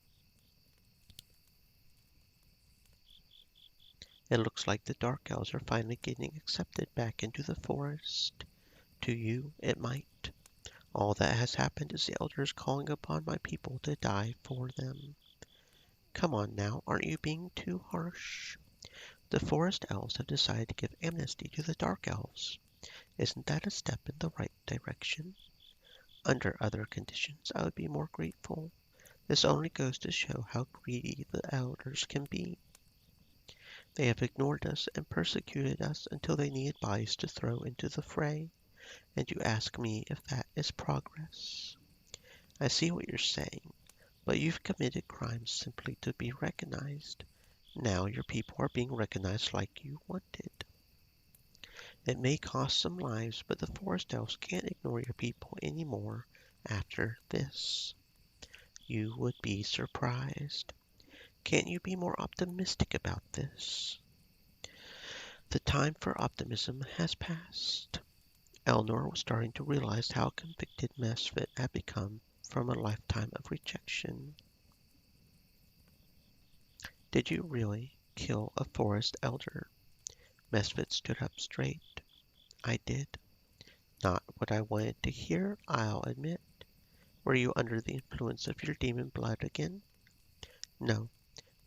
It looks like the Dark Elves are finally getting accepted back into the forest. To you, it might. All that has happened is the elders calling upon my people to die for them. Come on now, aren't you being too harsh? The forest elves have decided to give amnesty to the dark elves. Isn't that a step in the right direction? Under other conditions, I would be more grateful. This only goes to show how greedy the elders can be. They have ignored us and persecuted us until they needed bodies to throw into the fray. And you ask me if that is progress. I see what you're saying, but you've committed crimes simply to be recognized. Now your people are being recognized like you wanted. It may cost some lives, but the forest elves can't ignore your people anymore after this. You would be surprised. Can't you be more optimistic about this? The time for optimism has passed. Eleanor was starting to realize how convicted Mesfit had become from a lifetime of rejection. Did you really kill a forest elder? Mesfit stood up straight. I did. Not what I wanted to hear, I'll admit. Were you under the influence of your demon blood again? No,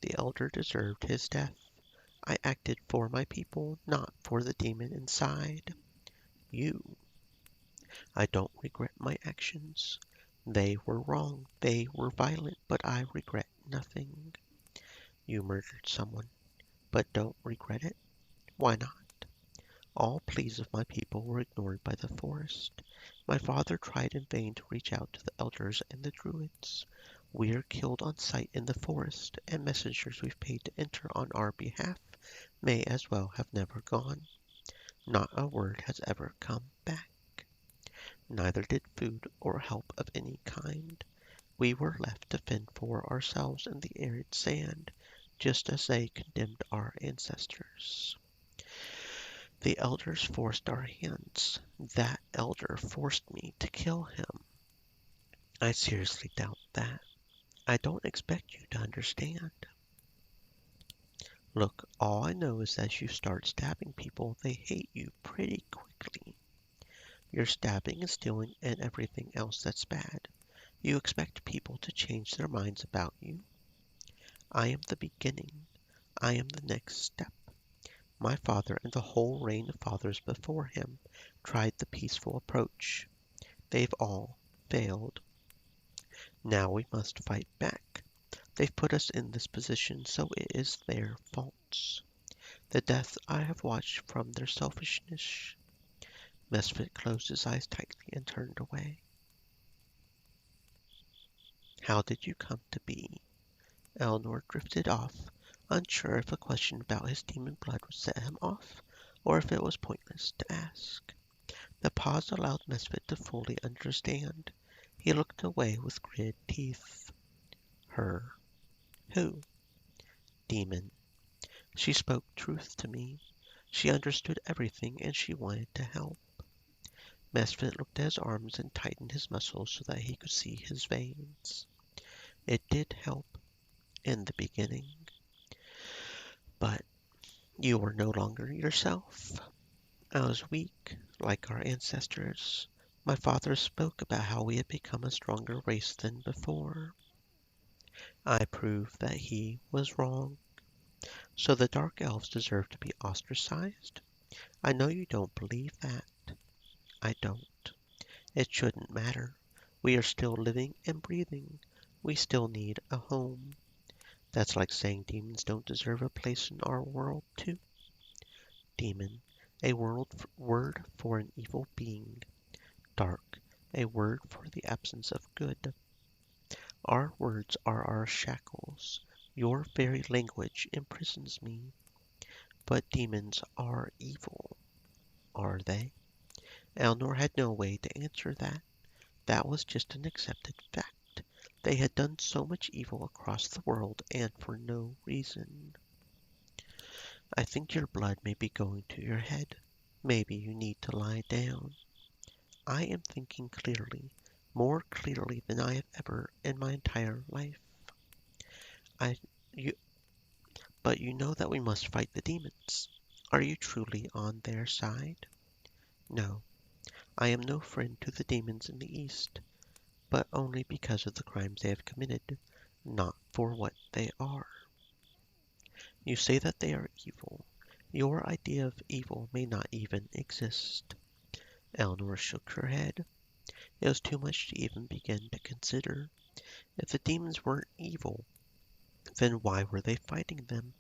the elder deserved his death. I acted for my people, not for the demon inside. You. I don't regret my actions. They were wrong, they were violent, but I regret nothing. You murdered someone, but don't regret it? Why not? All pleas of my people were ignored by the forest. My father tried in vain to reach out to the elders and the druids. We are killed on sight in the forest, and messengers we've paid to enter on our behalf may as well have never gone. Not a word has ever come back. Neither did food or help of any kind. We were left to fend for ourselves in the arid sand, just as they condemned our ancestors. The elders forced our hands. That elder forced me to kill him. I seriously doubt that. I don't expect you to understand. Look, all I know is that if you start stabbing people, they hate you pretty quickly. You're stabbing and stealing and everything else that's bad. You expect people to change their minds about you? I am the beginning. I am the next step. My father and the whole reign of fathers before him tried the peaceful approach. They've all failed. Now we must fight back. They've put us in this position, so it is their faults. The death I have watched from their selfishness. Mesfit closed his eyes tightly and turned away. How did you come to be? Eleanor drifted off, unsure if a question about his demon blood would set him off, or if it was pointless to ask. The pause allowed Mesfit to fully understand. He looked away with gritted teeth. Her. Who? Demon. She spoke truth to me. She understood everything and she wanted to help. Mesfit looked at his arms and tightened his muscles so that he could see his veins. It did help in the beginning. But you were no longer yourself. I was weak, like our ancestors. My father spoke about how we had become a stronger race than before. I proved that he was wrong. So the Dark Elves deserve to be ostracized? I know you don't believe that. I don't. It shouldn't matter. We are still living and breathing. We still need a home. That's like saying demons don't deserve a place in our world, too. Demon, a word for an evil being. Dark, a word for the absence of good. Our words are our shackles. Your very language imprisons me. But demons are evil, are they? Eleanor had no way to answer that. That was just an accepted fact. They had done so much evil across the world, and for no reason. I think your blood may be going to your head. Maybe you need to lie down. I am thinking clearly, more clearly than I have ever in my entire life. I, you, but you know that we must fight the demons. Are you truly on their side? No, I am no friend to the demons in the East, but only because of the crimes they have committed, not for what they are. You say that they are evil. Your idea of evil may not even exist. Eleanor shook her head. It was too much to even begin to consider. If the demons weren't evil, then why were they fighting them?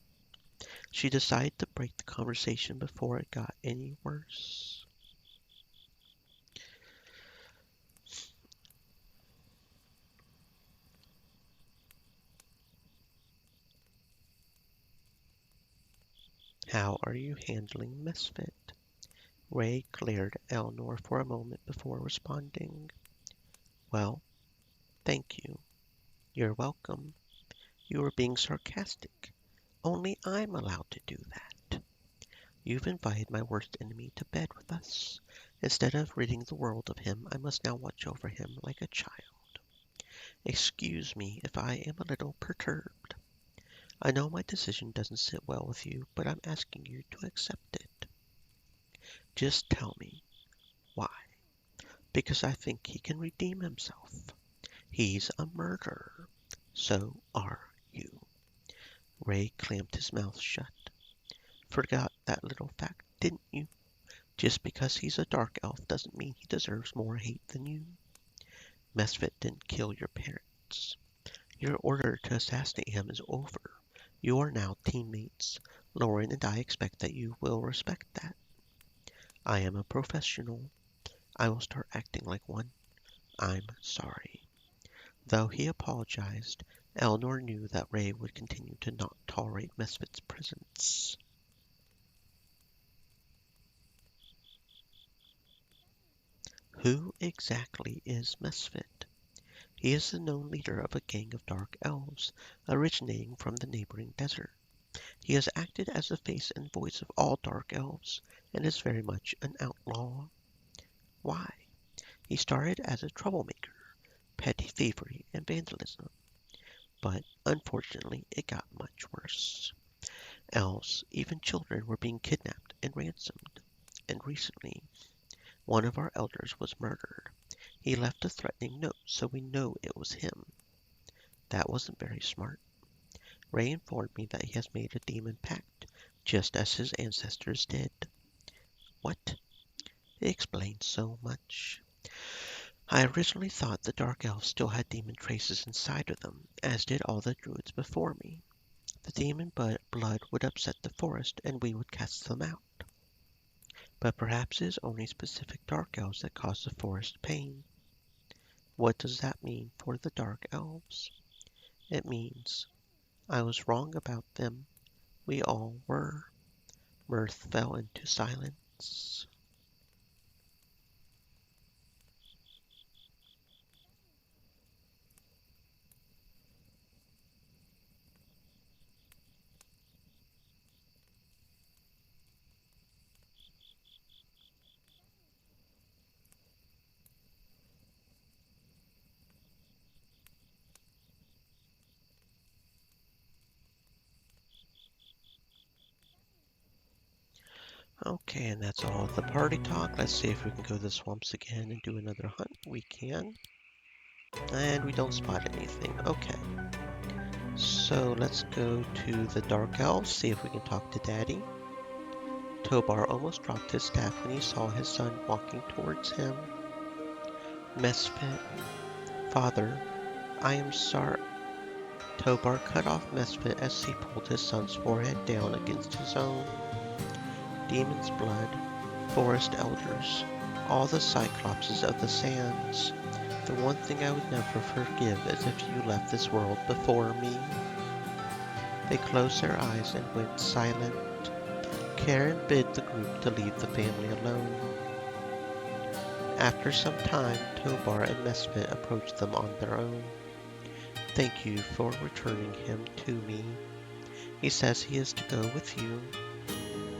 She decided to break the conversation before it got any worse. How are you handling Misfit? Ray glared at Eleanor for a moment before responding. Well, thank you. You're welcome. You were being sarcastic. Only I'm allowed to do that. You've invited my worst enemy to bed with us. Instead of ridding the world of him, I must now watch over him like a child. Excuse me if I am a little perturbed. I know my decision doesn't sit well with you, but I'm asking you to accept it. Just tell me why. Because I think he can redeem himself. He's a murderer. So are you. Ray clamped his mouth shut. Forgot that little fact, didn't you? Just because he's a dark elf doesn't mean he deserves more hate than you. Mesfit didn't kill your parents. Your order to assassinate him is over. You are now teammates. Loren and I expect that you will respect that. I am a professional. I will start acting like one. I'm sorry." Though he apologized, Eleanor knew that Ray would continue to not tolerate Misfit's presence. Who exactly is Misfit? He is the known leader of a gang of dark elves originating from the neighboring desert. He has acted as the face and voice of all dark elves and is very much an outlaw. Why? He started as a troublemaker, petty thievery, and vandalism, but unfortunately it got much worse. Elves, even children, were being kidnapped and ransomed, and recently one of our elders was murdered. He left a threatening note, so we know it was him. That wasn't very smart. Ray informed me that he has made a demon pact, just as his ancestors did. What? It explains so much. I originally thought the Dark Elves still had demon traces inside of them, as did all the druids before me. The demon blood would upset the forest, and we would cast them out. But perhaps it is only specific Dark Elves that cause the forest pain. What does that mean for the Dark Elves? It means I was wrong about them. We all were. Mirth fell into silence. Okay, and that's all of the party talk. Let's see if we can go to the swamps again and do another hunt. We can. And we don't spot anything. Okay. So let's go to the Dark Elves, see if we can talk to Daddy. Tobar almost dropped his staff when he saw his son walking towards him. Misfit. Father, I am sorry. Tobar cut off Misfit as he pulled his son's forehead down against his own. Demon's blood, forest elders, all the cyclopses of the sands. The one thing I would never forgive is if you left this world before me. They closed their eyes and went silent. Karen bid the group to leave the family alone. After some time, Tobar and Misfit approached them on their own. Thank you for returning him to me. He says he is to go with you.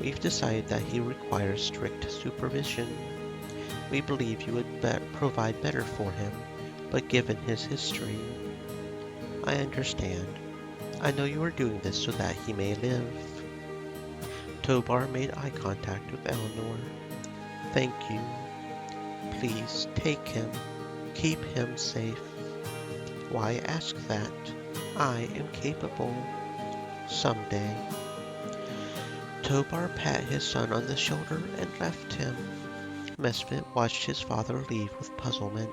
We've decided that he requires strict supervision. We believe you would provide better for him, but given his history, I understand. I know you are doing this so that he may live. Tobar made eye contact with Eleanor. Thank you. Please take him. Keep him safe. Why ask that? I am capable. Someday. Tobar pat his son on the shoulder and left him. Misfit watched his father leave with puzzlement.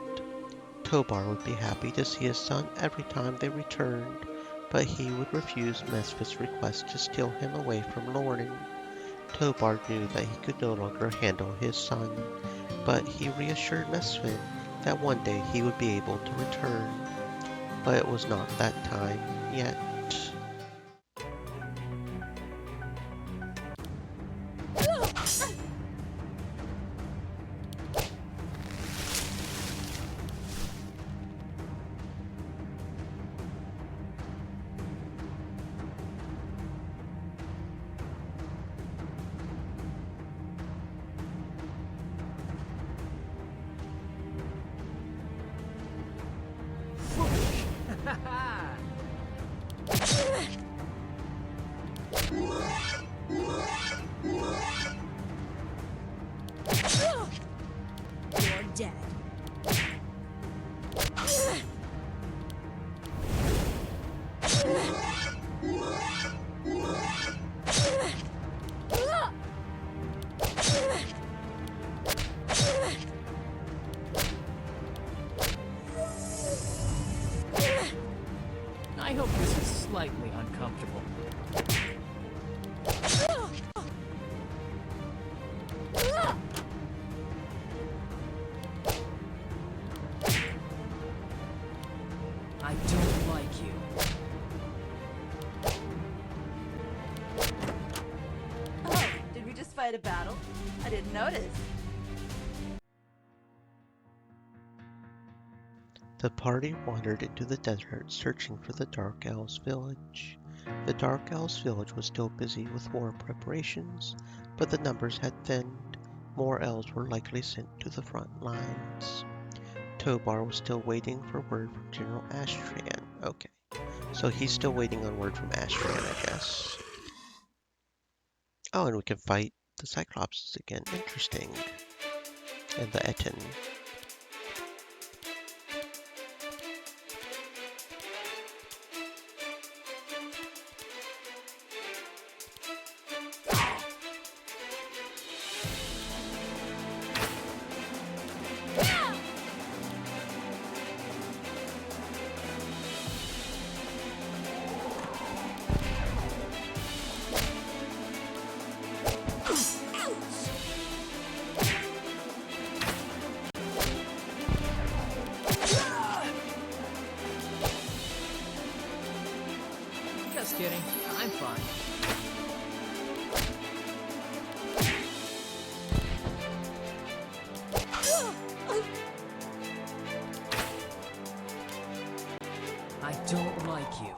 Tobar would be happy to see his son every time they returned, but he would refuse Misfit's request to steal him away from Loren. Tobar knew that he could no longer handle his son, but he reassured Misfit that one day he would be able to return. But it was not that time yet. You're dead. I hope this is slightly uncomfortable. like you. Oh, did we just fight a battle? I didn't notice. The party wandered into the desert searching for the Dark Elves' village. The Dark Elves' village was still busy with war preparations, but the numbers had thinned. More elves were likely sent to the front lines. Tobar was still waiting for word from General Astran. Okay, so he's still waiting on word from Astran, I guess. Oh, and we can fight the Cyclopses again. Interesting. And the Etten. Just kidding. I'm fine. I don't like you.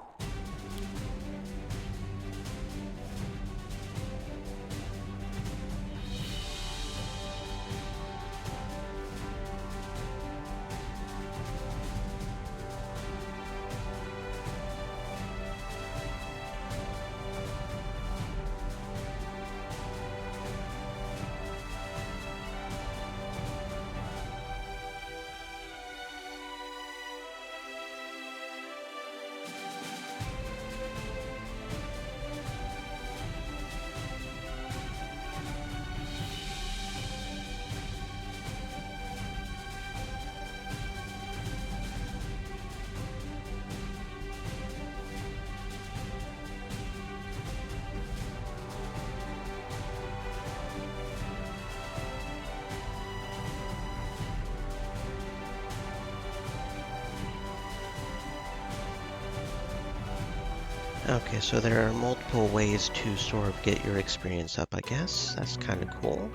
Okay, so there are multiple ways to sort of get your experience up, I guess. That's kind of cool.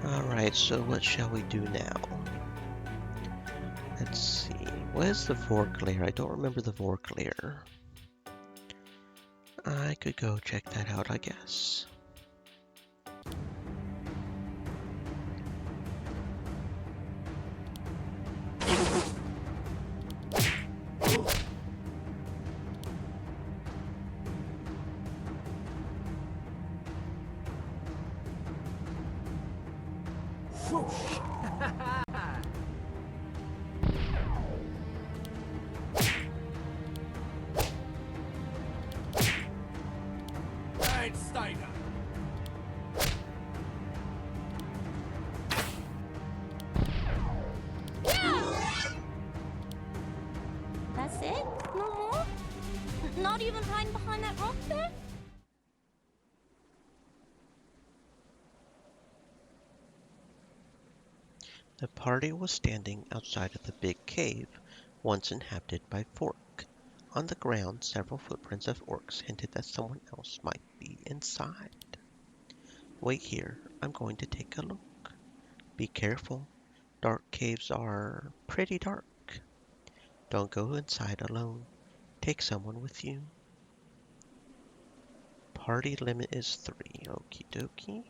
Alright, so what shall we do now? Let's see. What is the Vork layer? I don't remember the Vork layer. I could go check that out, I guess. Einsteiger! That's it? No more? Not even hiding behind that rock there? The party was standing outside of the big cave, once inhabited by Fork. On the ground, several footprints of orcs hinted that someone else might be inside. Wait here, I'm going to take a look. Be careful, dark caves are pretty dark. Don't go inside alone. Take someone with you. Party limit is 3. Okie dokie.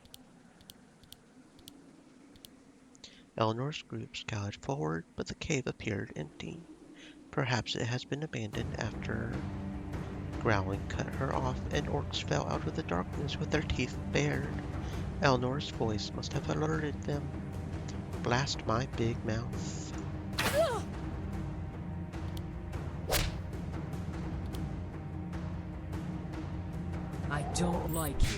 Eleanor's group scoured forward, but the cave appeared empty. Perhaps it has been abandoned after growling cut her off and orcs fell out of the darkness with their teeth bared. Eleanor's voice must have alerted them. Blast my big mouth. I don't like you.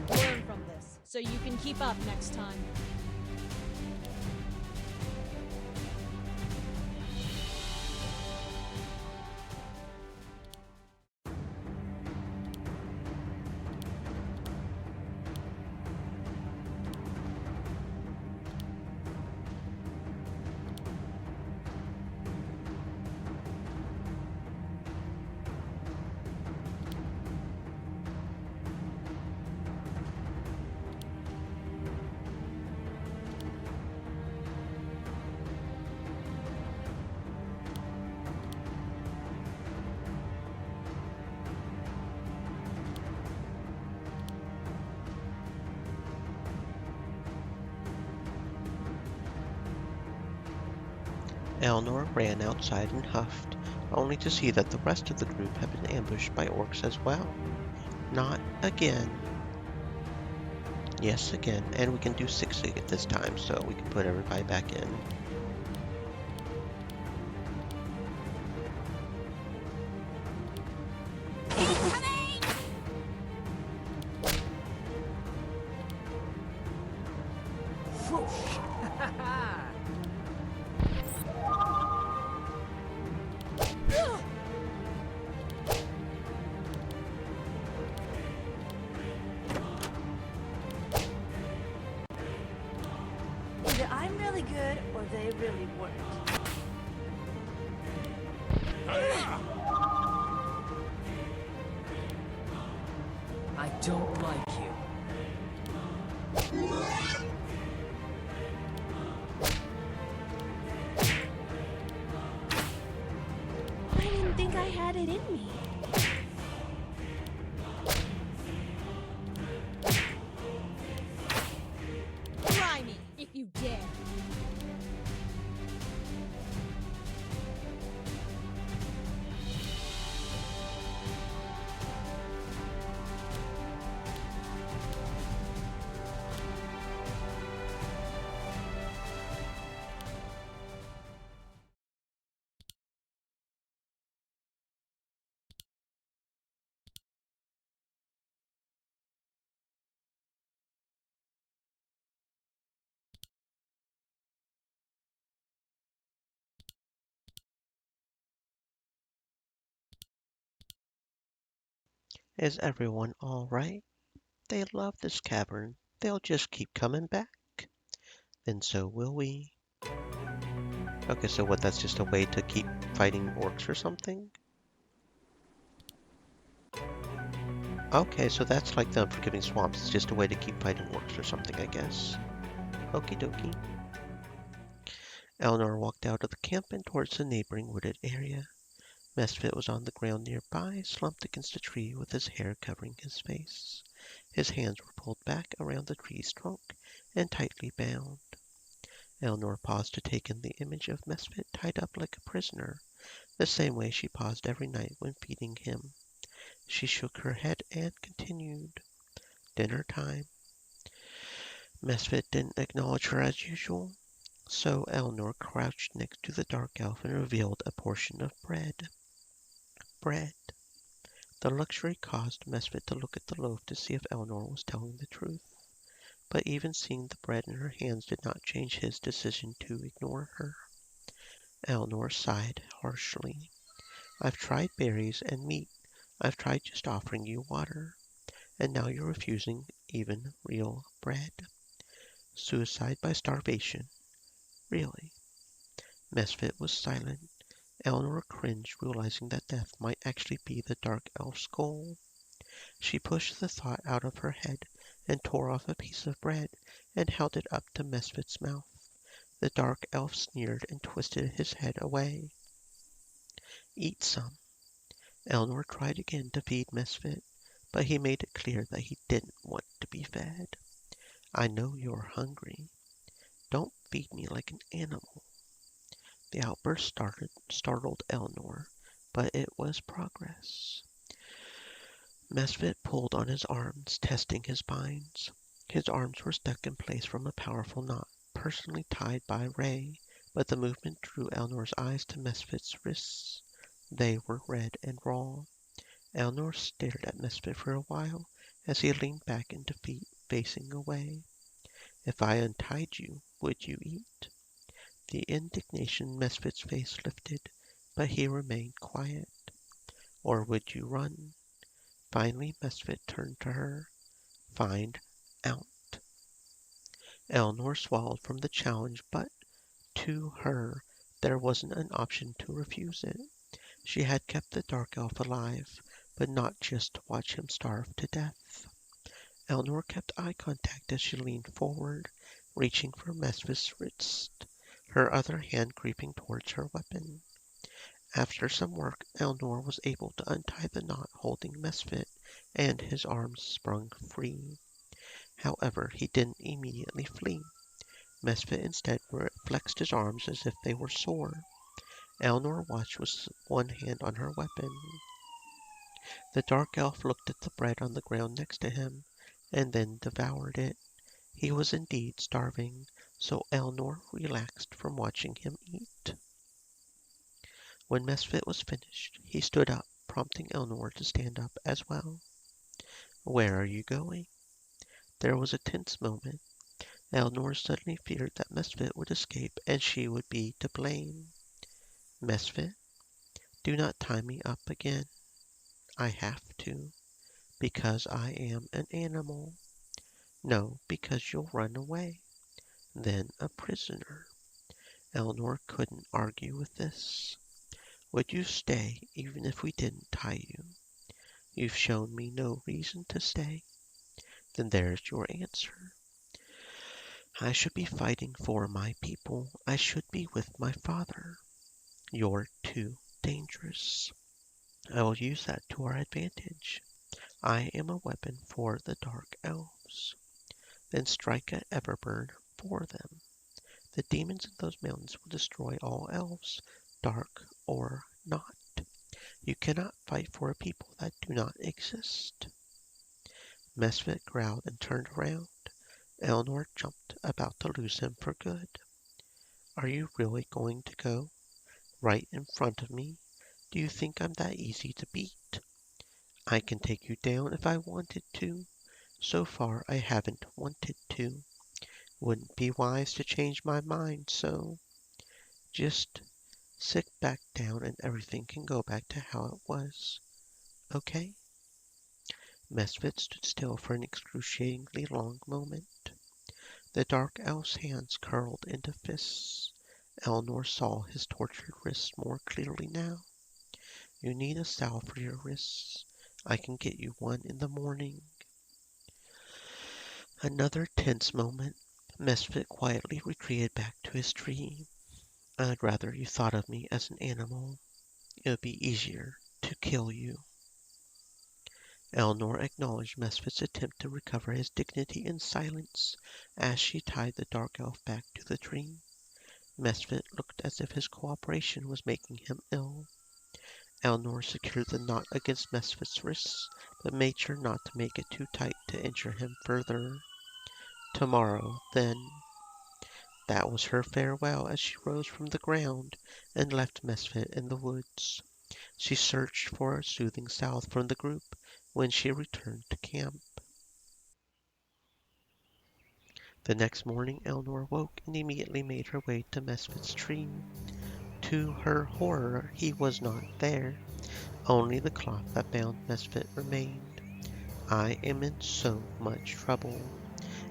Learn from this, so you can keep up next time. Eleanor ran outside and huffed, only to see that the rest of the group had been ambushed by orcs as well. Not again. Yes, again. And we can do 6 at this time, so we can put everybody back in. Either I'm really good or they really weren't. I don't like you. I didn't think I had it in me. Try me, if you dare. Is everyone all right? They love this cavern. They'll just keep coming back. Then so will we. Okay, so what, that's just a way to keep fighting orcs or something? Okay, so that's like the Unforgiving Swamps. It's just a way to keep fighting orcs or something, I guess. Okie dokie. Eleanor walked out of the camp and towards the neighboring wooded area. Mesfit was on the ground nearby, slumped against a tree with his hair covering his face. His hands were pulled back around the tree's trunk and tightly bound. Eleanor paused to take in the image of Mesfit tied up like a prisoner, the same way she paused every night when feeding him. She shook her head and continued. Dinner time. Mesfit didn't acknowledge her as usual, so Eleanor crouched next to the dark elf and revealed a portion of bread. Bread. The luxury caused Mesfit to look at the loaf to see if Eleanor was telling the truth, but even seeing the bread in her hands did not change his decision to ignore her. Eleanor sighed harshly. I've tried berries and meat. I've tried just offering you water. And now you're refusing even real bread. Suicide by starvation. Really? Mesfit was silent. Eleanor cringed, realizing that death might actually be the dark elf's goal. She pushed the thought out of her head and tore off a piece of bread and held it up to Mesfit's mouth. The dark elf sneered and twisted his head away. Eat some. Eleanor tried again to feed Mesfit, but he made it clear that he didn't want to be fed. I know you're hungry. Don't feed me like an animal. The outburst startled Eleanor, but it was progress. Mesfit pulled on his arms, testing his binds. His arms were stuck in place from a powerful knot, personally tied by Ray, but the movement drew Eleanor's eyes to Mesfit's wrists. They were red and raw. Eleanor stared at Misfit for a while as he leaned back in defeat, facing away. If I untied you, would you eat? The indignation in Misfit's face lifted, but he remained quiet. Or would you run? Finally, Misfit turned to her. Find out. Eleanor swallowed from the challenge, but to her there wasn't an option to refuse it. She had kept the dark elf alive, but not just to watch him starve to death. Eleanor kept eye contact as she leaned forward, reaching for Mesfit's wrist, her other hand creeping towards her weapon. After some work, Eleanor was able to untie the knot holding Mesfit, and his arms sprung free. However, he didn't immediately flee. Mesfit instead flexed his arms as if they were sore. Eleanor watched with one hand on her weapon. The dark elf looked at the bread on the ground next to him, and then devoured it. He was indeed starving, so Eleanor relaxed from watching him eat. When Mesfit was finished, he stood up, prompting Eleanor to stand up as well. Where are you going? There was a tense moment. Eleanor suddenly feared that Mesfit would escape and she would be to blame. Mesfit, do not tie me up again. I have to, because I am an animal. No, because you'll run away. Then a prisoner. Eleanor couldn't argue with this. Would you stay even if we didn't tie you? You've shown me no reason to stay. Then there's your answer. I should be fighting for my people. I should be with my father. You're too dangerous. I will use that to our advantage. I am a weapon for the dark elves. Then strike at Everburn for them. The demons in those mountains will destroy all elves, dark or not. You cannot fight for a people that do not exist. Mesfit growled and turned around. Eleanor jumped, about to lose him for good. Are you really going to go? Right in front of me? Do you think I'm that easy to beat? I can take you down if I wanted to. So far, I haven't wanted to. Wouldn't be wise to change my mind, so just sit back down and everything can go back to how it was. Okay? Mesfit stood still for an excruciatingly long moment. The dark elf's hands curled into fists. Eleanor saw his tortured wrists more clearly now. You need a salve for your wrists. I can get you one in the morning. Another tense moment. Mesfit quietly retreated back to his tree. I'd rather you thought of me as an animal. It would be easier to kill you. Eleanor acknowledged Mesfit's attempt to recover his dignity in silence as she tied the dark elf back to the tree. Mesfit looked as if his cooperation was making him ill. Eleanor secured the knot against Mesfit's wrists, but made sure not to make it too tight to injure him further. Tomorrow, then. That was her farewell as she rose from the ground and left Mesfit in the woods. She searched for a soothing salve from the group when she returned to camp. The next morning Eleanor woke and immediately made her way to Mesfit's tree. To her horror, he was not there. Only the cloth that bound Mesfit remained. I am in so much trouble.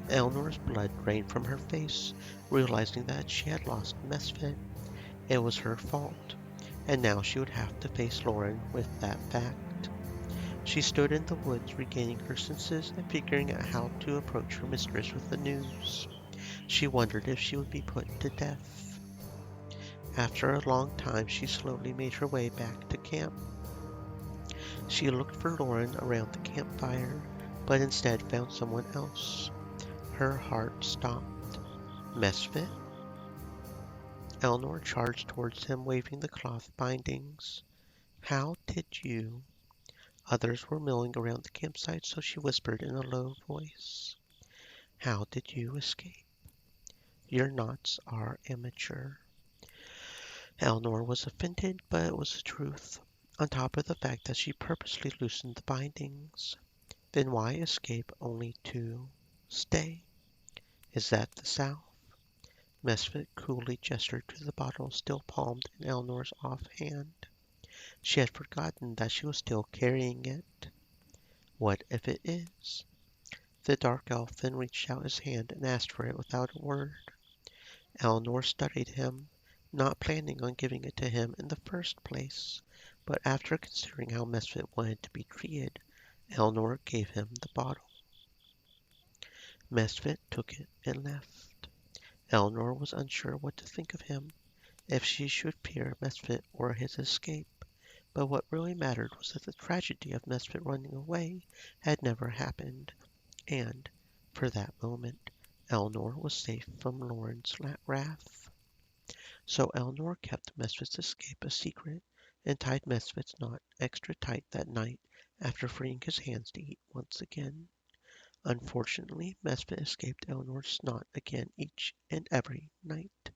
Eleanor's blood drained from her face, realizing that she had lost Mesfit. It was her fault, and now she would have to face Loren with that fact. She stood in the woods, regaining her senses and figuring out how to approach her mistress with the news. She wondered if she would be put to death. After a long time, she slowly made her way back to camp. She looked for Loren around the campfire, but instead found someone else. Her heart stopped. Mesfit? Eleanor charged towards him, waving the cloth bindings. How did you? Others were milling around the campsite, so she whispered in a low voice. How did you escape? Your knots are amateur. Eleanor was offended, but it was the truth. on top of the fact that she purposely loosened the bindings. Then why escape only to stay? Is that the South? Misfit coolly gestured to the bottle still palmed in Eleanor's offhand. She had forgotten that she was still carrying it. What if it is? The dark elf then reached out his hand and asked for it without a word. Eleanor studied him, not planning on giving it to him in the first place, but after considering how Misfit wanted to be treated, Eleanor gave him the bottle. Misfit took it and left. Eleanor was unsure what to think of him, if she should fear Misfit or his escape, but what really mattered was that the tragedy of Misfit running away had never happened, and, for that moment, Eleanor was safe from Loren's wrath. So Eleanor kept Misfit's escape a secret and tied Misfit's knot extra tight that night after freeing his hands to eat once again. Unfortunately, Misfit escaped Eleanor's knot again each and every night,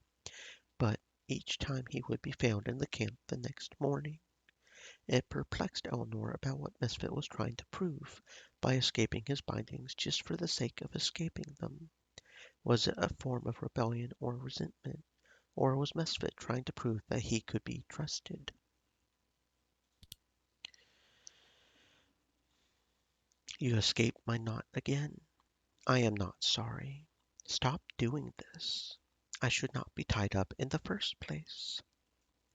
but each time he would be found in the camp the next morning. It perplexed Eleanor about what Misfit was trying to prove by escaping his bindings just for the sake of escaping them. Was it a form of rebellion or resentment, or was Misfit trying to prove that he could be trusted? You escaped my knot again. I am not sorry. Stop doing this. I should not be tied up in the first place.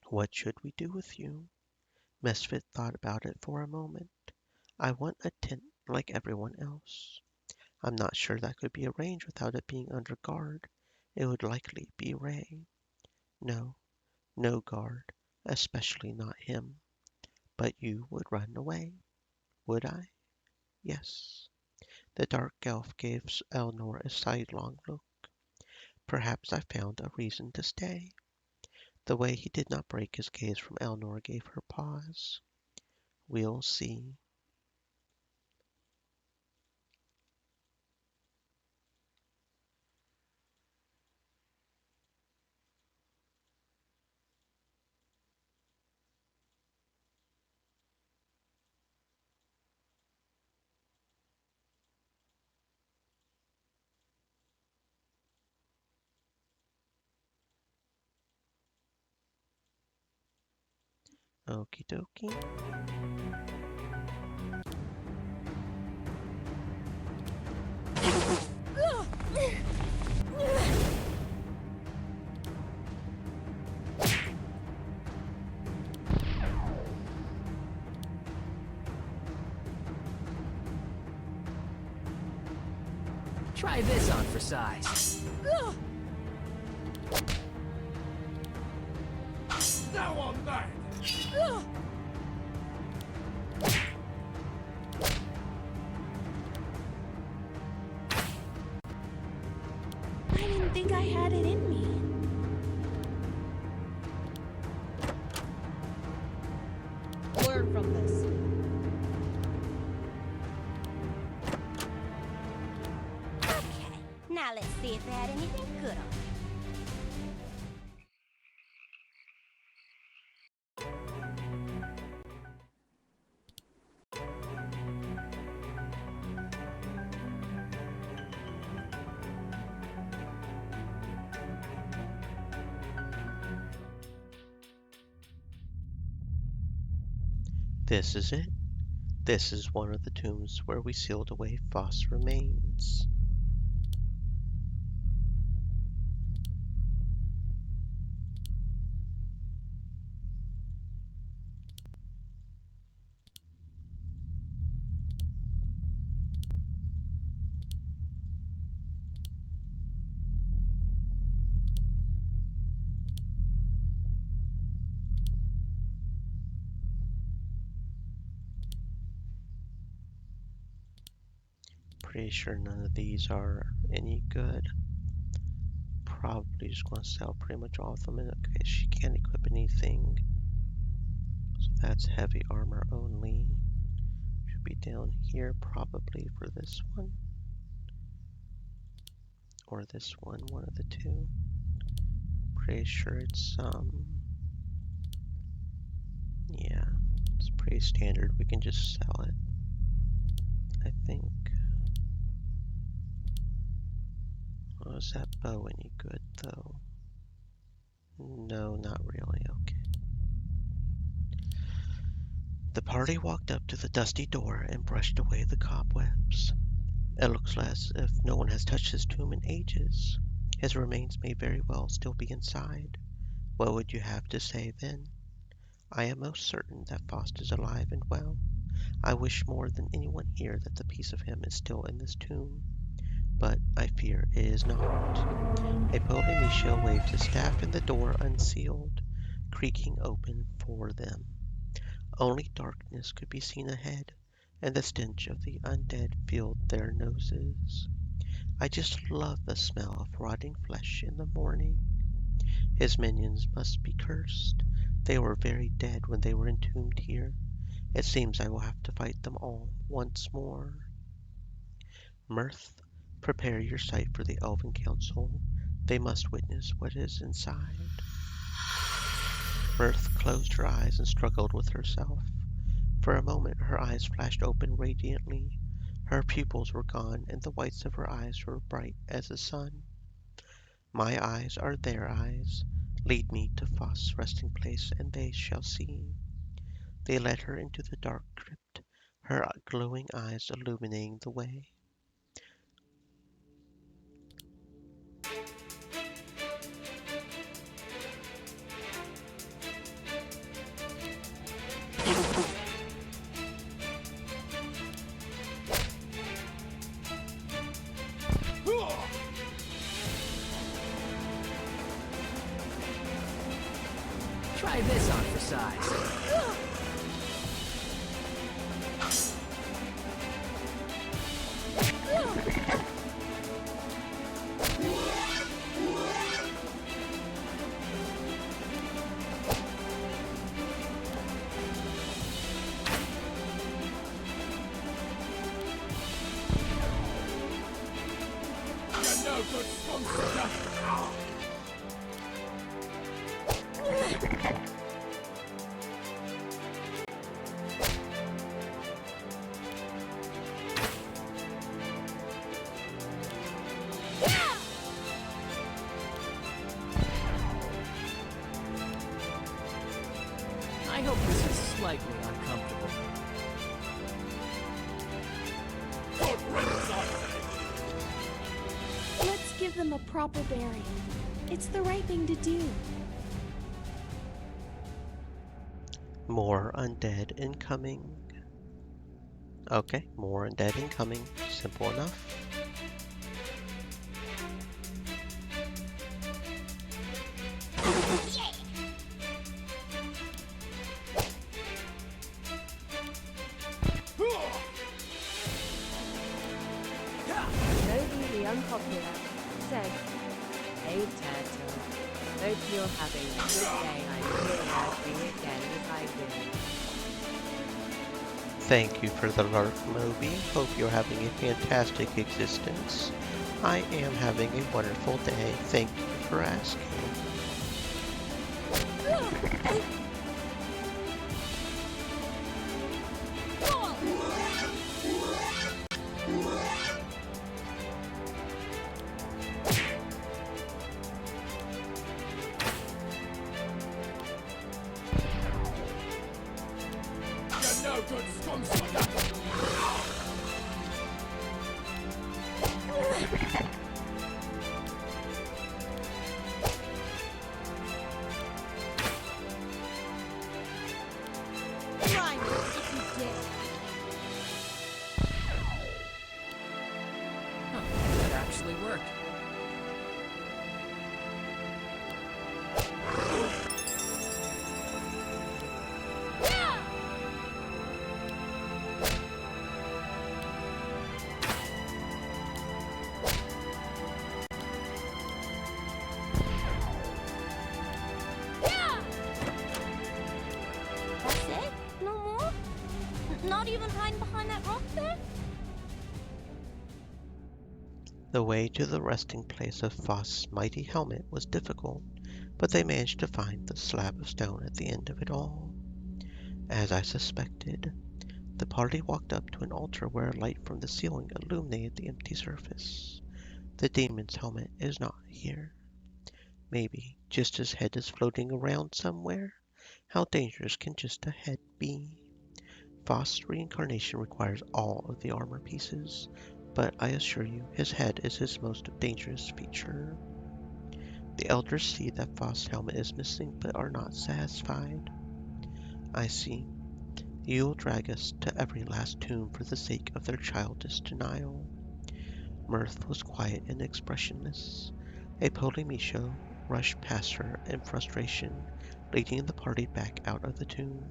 What should we do with you? Misfit thought about it for a moment. I want a tent like everyone else. I'm not sure that could be arranged without it being under guard. It would likely be Ray. No, no guard, especially not him. But you would run away, would I? Yes. The dark elf gave Eleanor a sidelong look. Perhaps I found a reason to stay. The way he did not break his gaze from Eleanor gave her pause. We'll see. Okie dokie. Try this on for size. Now on that! I didn't think I had it in me. Learn from this. Okay, now let's see if they had anything good on it. This is it. This is one of the tombs where we sealed away Foss' remains. Pretty sure none of these are any good. Probably just going to sell pretty much all of them in case she can't equip anything. So that's heavy armor only. Should be down here probably for this one. Or this one of the two. Pretty sure it's yeah, it's pretty standard. We can just sell it, I think. Oh, is that bow any good, though? No, not really. Okay. The party walked up to the dusty door and brushed away the cobwebs. It looks as if no one has touched his tomb in ages. His remains may very well still be inside. What would you have to say then? I am most certain that Faust is alive and well. I wish more than anyone here that the piece of him is still in this tomb, but I fear it is not. A Polynesia waved his staff and the door unsealed, creaking open for them. Only darkness could be seen ahead, and the stench of the undead filled their noses. I just love the smell of rotting flesh in the morning. His minions must be cursed. They were very dead when they were entombed here. It seems I will have to fight them all once more. Mirth, prepare your sight for the Elven Council. They must witness what is inside. Mirth closed her eyes and struggled with herself. For a moment her eyes flashed open radiantly. Her pupils were gone, and the whites of her eyes were bright as the sun. My eyes are their eyes. Lead me to Faust's resting place, and they shall see. They led her into the dark crypt, her glowing eyes illuminating the way. Try this on for size. You're no good sponsor. I hope this is slightly uncomfortable. Good riddance, I say. Let's give them a proper burial. It's the right thing to do. More undead incoming. Okay, more undead incoming. Simple enough. Nobody the unpopular said, "Hey Turtle, hope you're having a good day. I'm here working again as I do." Thank you for the lurk, Moby. Hope you're having a fantastic existence. I am having a wonderful day. Thank you for asking. You're no good sponsor. Try me if you dare. Huh, that actually worked. That's it? No more? Not even hiding behind that rock there? The way to the resting place of Faust's mighty helmet was difficult, but they managed to find the slab of stone at the end of it all. As I suspected, the party walked up to an altar where a light from the ceiling illuminated the empty surface. The demon's helmet is not here. Maybe just his head is floating around somewhere? How dangerous can just a head be? Faust's reincarnation requires all of the armor pieces, but I assure you his head is his most dangerous feature. The elders see that Faust's helmet is missing but are not satisfied. I see. You will drag us to every last tomb for the sake of their childish denial. Mirth was quiet and expressionless. A Polymisho rushed past her in frustration, leading the party back out of the tomb.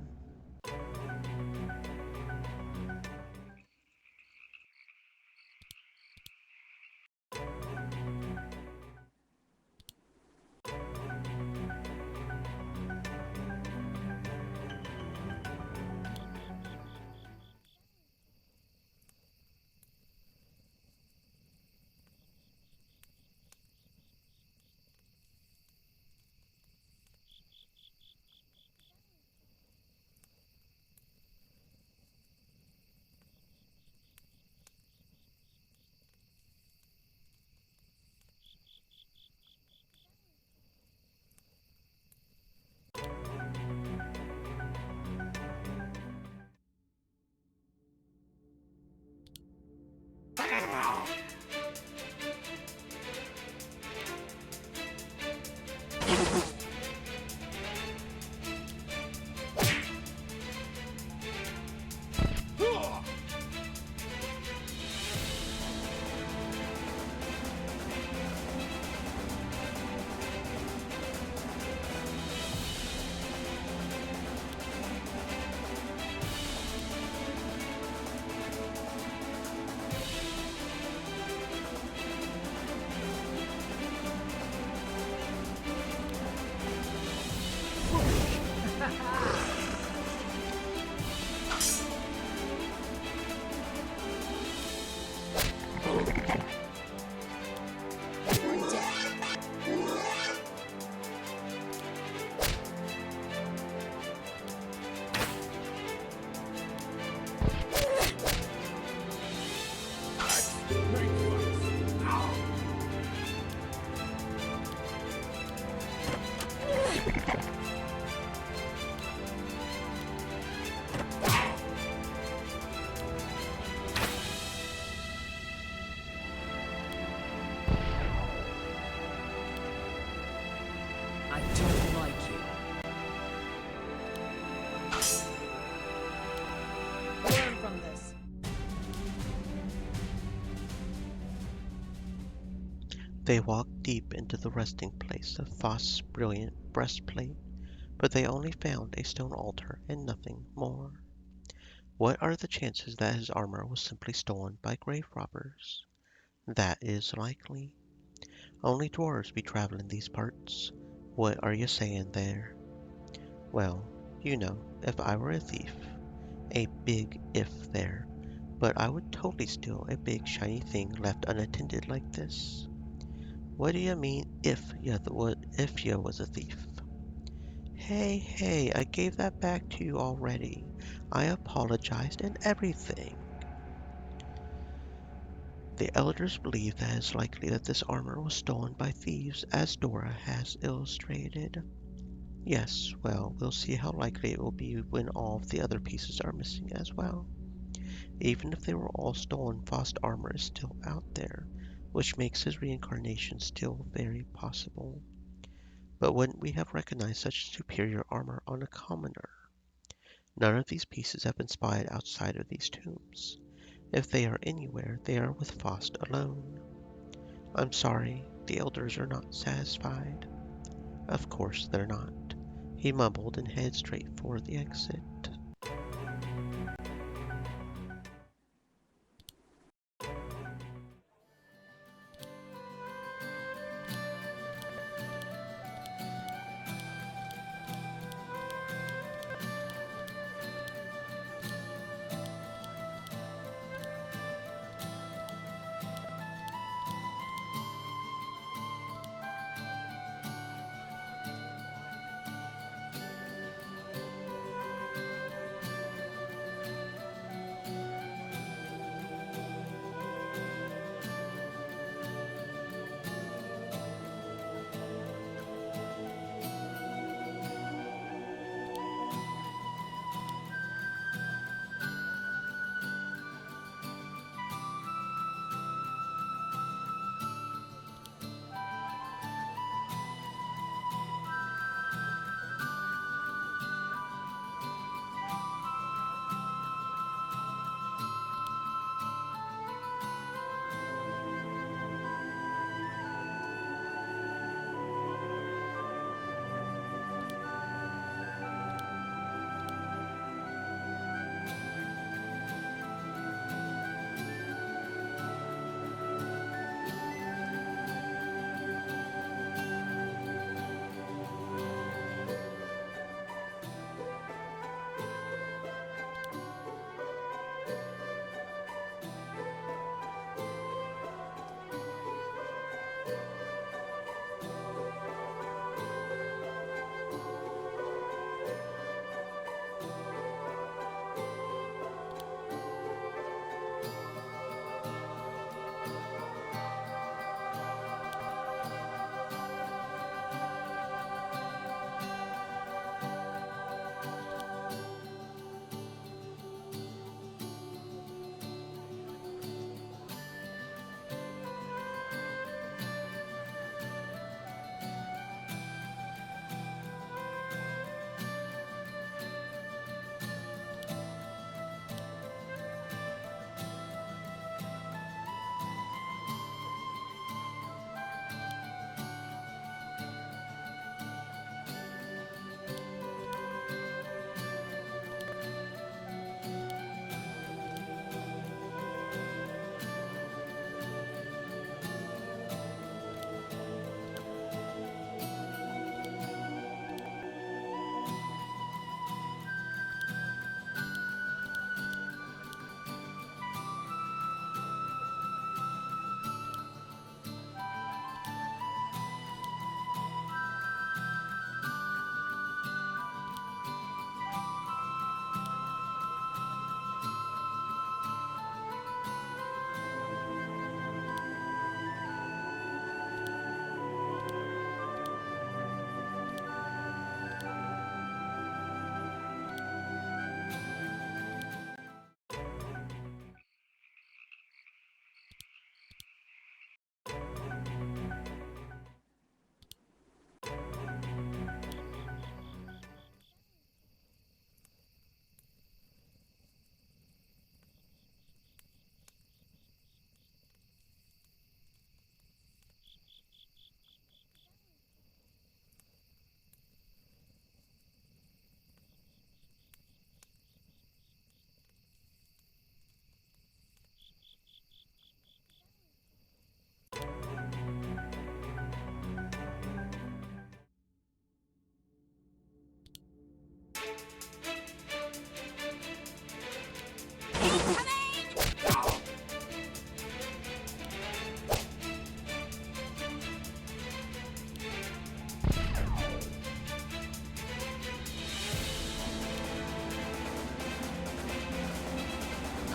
I don't like you. Learn from this. They walked deep into the resting place of Faust's brilliant breastplate, but they only found a stone altar and nothing more. What are the chances that his armor was simply stolen by grave robbers? That is likely. Only dwarves be traveling these parts. What are you saying there? Well, you know, if I were a thief, a big if there, but I would totally steal a big shiny thing left unattended like this. What do you mean if you was a thief? Hey, I gave that back to you already. I apologized and everything. The elders believe that it's likely that this armor was stolen by thieves, as Dora has illustrated. Yes, well, we'll see how likely it will be when all of the other pieces are missing as well. Even if they were all stolen, Faust's armor is still out there, which makes his reincarnation still very possible. But wouldn't we have recognized such superior armor on a commoner? None of these pieces have been spotted outside of these tombs. If they are anywhere, they are with Faust alone. I'm sorry, the elders are not satisfied. Of course they're not. He mumbled and headed straight for the exit.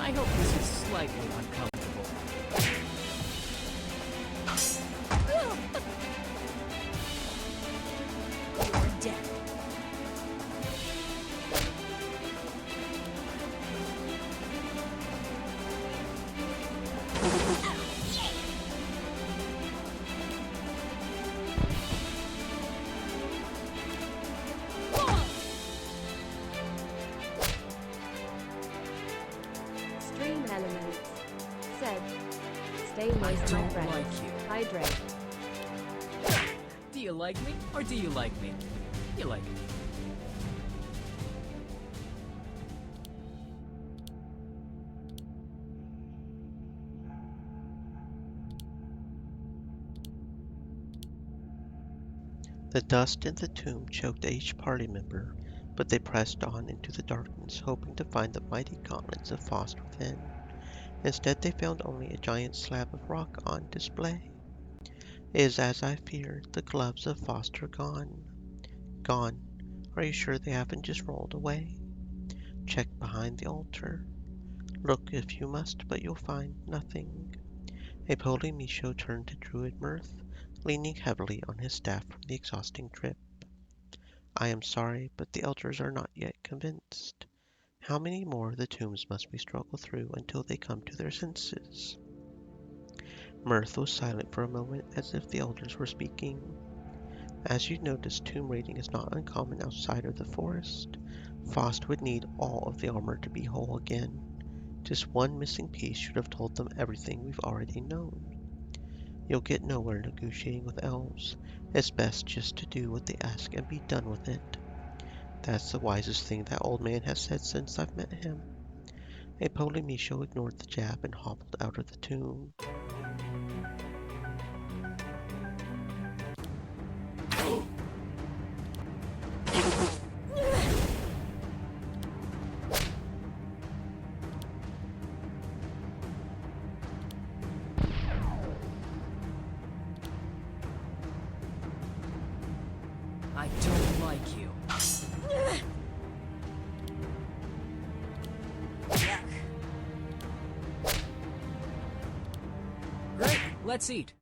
I hope this is slightly uncomfortable. You're dead. Stream elements. Said. Stay I moist, my don't friends. like you. Hydrate. Do you like me, or do you like me? You like me. The dust in the tomb choked each party member, but they pressed on into the darkness, hoping to find the mighty gauntlets of Faust within. Instead, they found only a giant slab of rock on display. It is as I feared, the gloves of Faust are gone. Gone. Are you sure they haven't just rolled away? Check behind the altar. Look if you must, but you'll find nothing. A Holy Misho turned to Druid Mirth, leaning heavily on his staff from the exhausting trip. I am sorry, but the elders are not yet convinced. How many more of the tombs must we struggle through until they come to their senses? Mirth was silent for a moment, as if the elders were speaking. As you notice, tomb raiding is not uncommon outside of the forest. Faust would need all of the armor to be whole again. Just one missing piece should have told them everything we've already known. You'll get nowhere negotiating with elves. It's best just to do what they ask and be done with it. That's the wisest thing that old man has said since I've met him. A Polymisho ignored the jab and hobbled out of the tomb. I don't like you. Great, let's eat.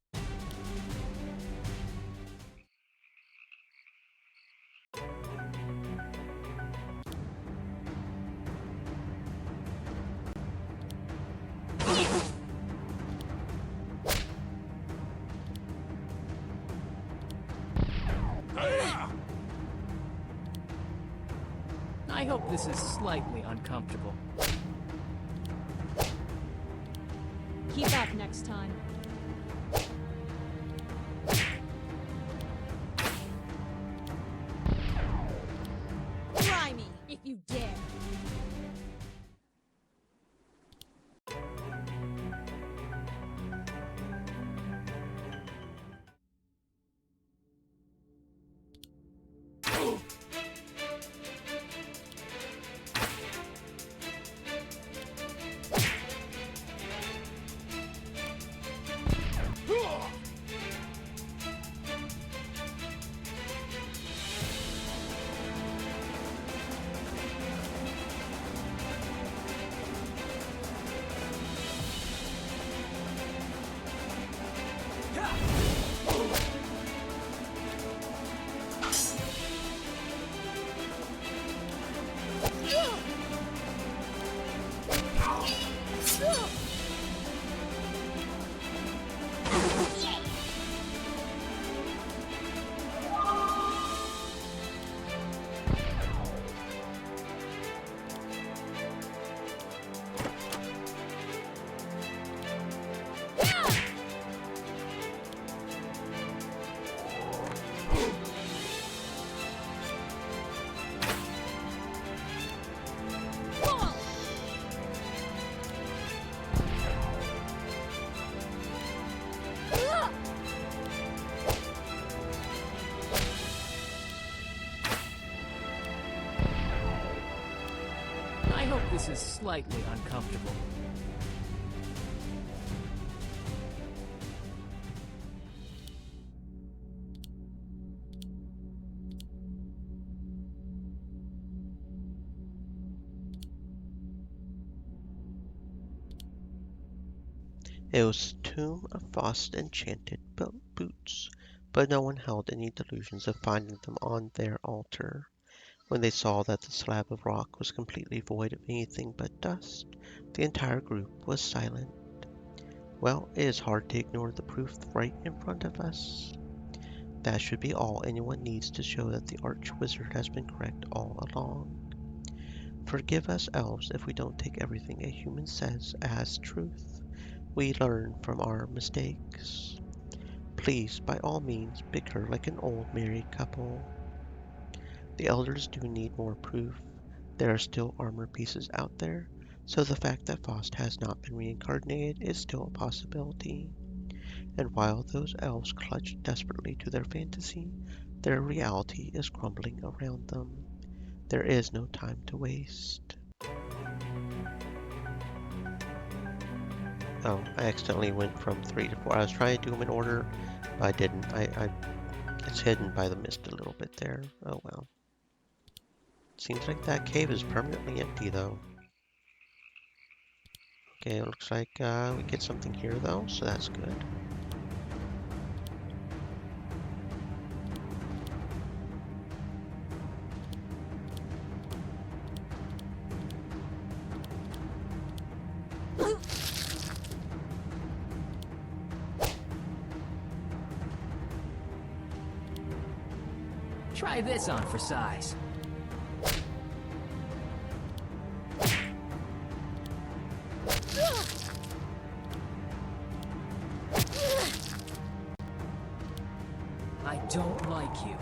I hope this is slightly uncomfortable. Keep up next time. Try me, if you dare. I hope this is slightly uncomfortable. It was the tomb of Faust's enchanted boots, but no one held any delusions of finding them on their altar. When they saw that the slab of rock was completely void of anything but dust, the entire group was silent. Well, it is hard to ignore the proof right in front of us. That should be all anyone needs to show that the Arch-Wizard has been correct all along. Forgive us elves if we don't take everything a human says as truth. We learn from our mistakes. Please, by all means, bicker like an old married couple. The elders do need more proof. There are still armor pieces out there, so the fact that Faust has not been reincarnated is still a possibility. And while those elves clutch desperately to their fantasy, their reality is crumbling around them. There is no time to waste. Oh, I accidentally went from 3 to 4. I was trying to do them in order, but I didn't. It's hidden by the mist a little bit there. Oh well. Seems like that cave is permanently empty though. Okay, it looks like we get something here though, so that's good. Try this on for size. I don't like you.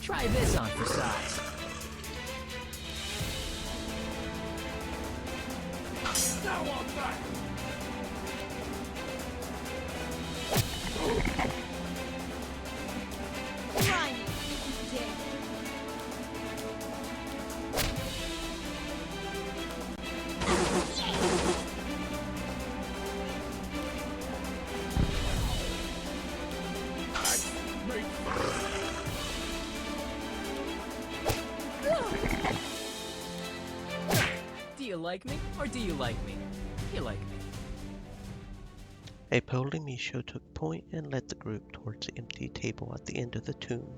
Try this on for size. Now on back! Try me if you dare. Do you like me, or do you like me? You like me. A Polymisho took point and led the group towards the empty table at the end of the tomb,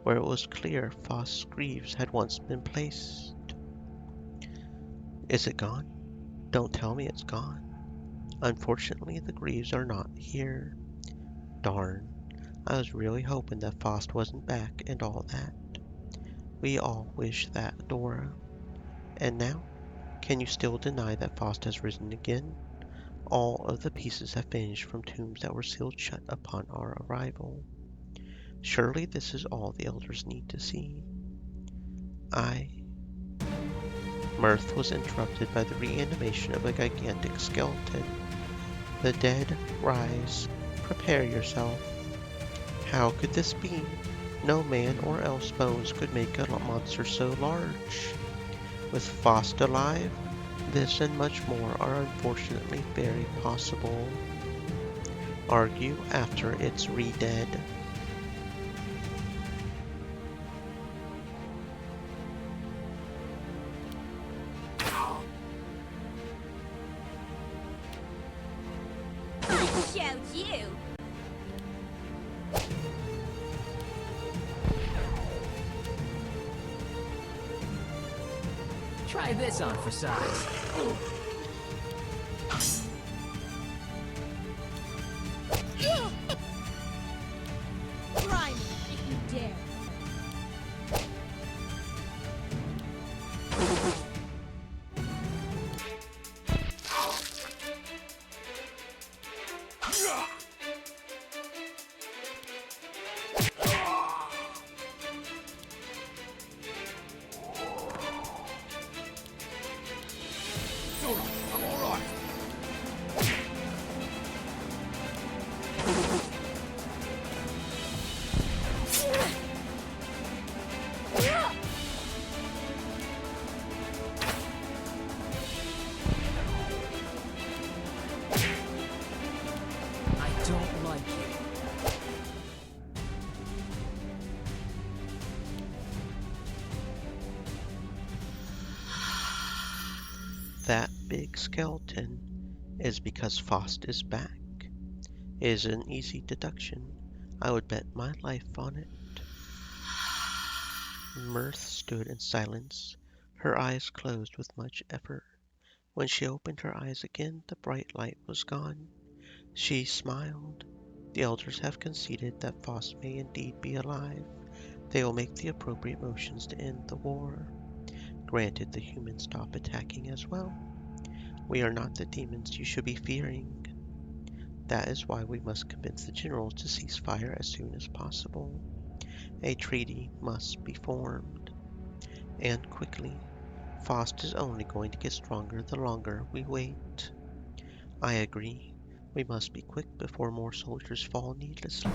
where it was clear Faust's greaves had once been placed. Is it gone? Don't tell me it's gone. Unfortunately, the greaves are not here. Darn. I was really hoping that Faust wasn't back and all that. We all wish that, Dora. And now? Can you still deny that Faust has risen again? All of the pieces have vanished from tombs that were sealed shut upon our arrival. Surely this is all the elders need to see. Mirth was interrupted by the reanimation of a gigantic skeleton. The dead rise. Prepare yourself. How could this be? No man or elf's bones could make a monster so large. With Faust alive, this and much more are unfortunately very possible. Argue after it's re-dead. Showed you. Try this on for size. don't like you. That big skeleton is because Faust is back. It is an easy deduction. I would bet my life on it. Mirth stood in silence, her eyes closed with much effort. When she opened her eyes again, the bright light was gone. She smiled. The elders have conceded that Faust may indeed be alive. They will make the appropriate motions to end the war. Granted, the humans stop attacking as well. We are not the demons you should be fearing. That is why we must convince the generals to cease fire as soon as possible. A treaty must be formed, and quickly. Faust is only going to get stronger the longer we wait. I agree. We must be quick before more soldiers fall needlessly.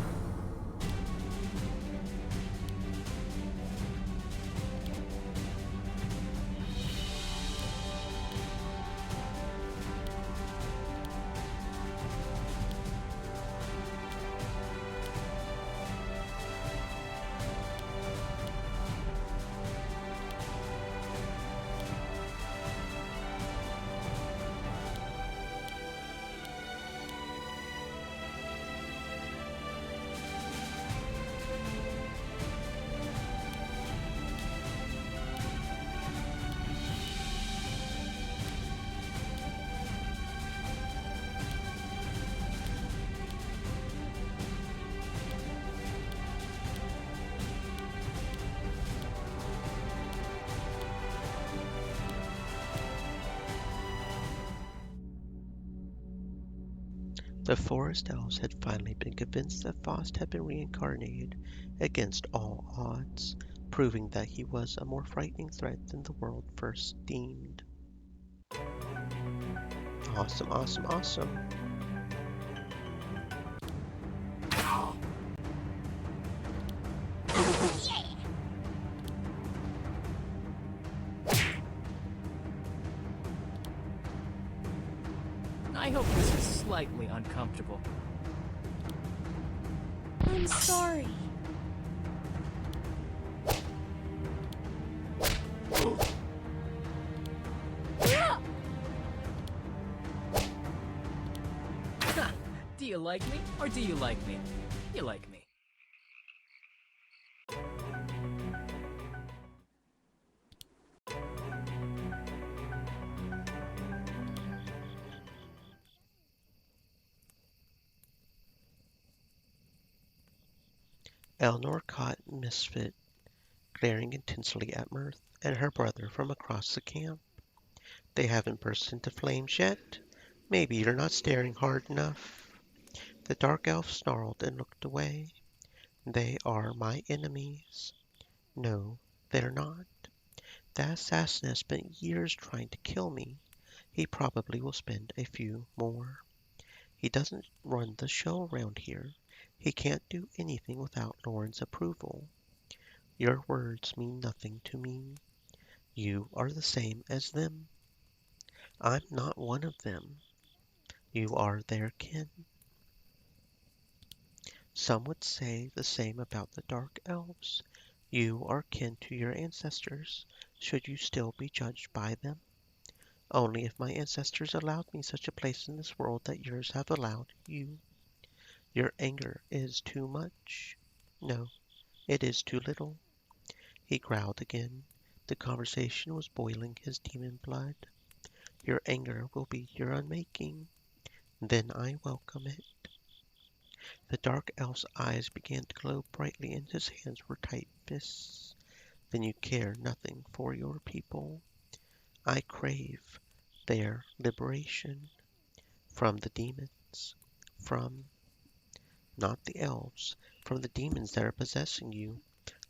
The forest elves had finally been convinced that Faust had been reincarnated against all odds, proving that he was a more frightening threat than the world first deemed. Awesome, awesome, awesome. I hope this is slightly uncomfortable. I'm sorry. Do you like me, or do you like me? You like me. Eleanor caught Misfit glaring intensely at Mirth and her brother from across the camp. They haven't burst into flames yet. Maybe you're not staring hard enough. The dark elf snarled and looked away. They are my enemies. No, they're not. That assassin has spent years trying to kill me. He probably will spend a few more. He doesn't run the show around here. He can't do anything without Loren's approval. Your words mean nothing to me. You are the same as them. I'm not one of them. You are their kin. Some would say the same about the dark elves. You are kin to your ancestors. Should you still be judged by them? Only if my ancestors allowed me such a place in this world that yours have allowed you. Your anger is too much. No, it is too little. He growled again. The conversation was boiling his demon blood. Your anger will be your unmaking. Then I welcome it. The dark elf's eyes began to glow brightly and his hands were tight fists. Then you care nothing for your people. I crave their liberation from the demons, from, not the elves, from the demons that are possessing you,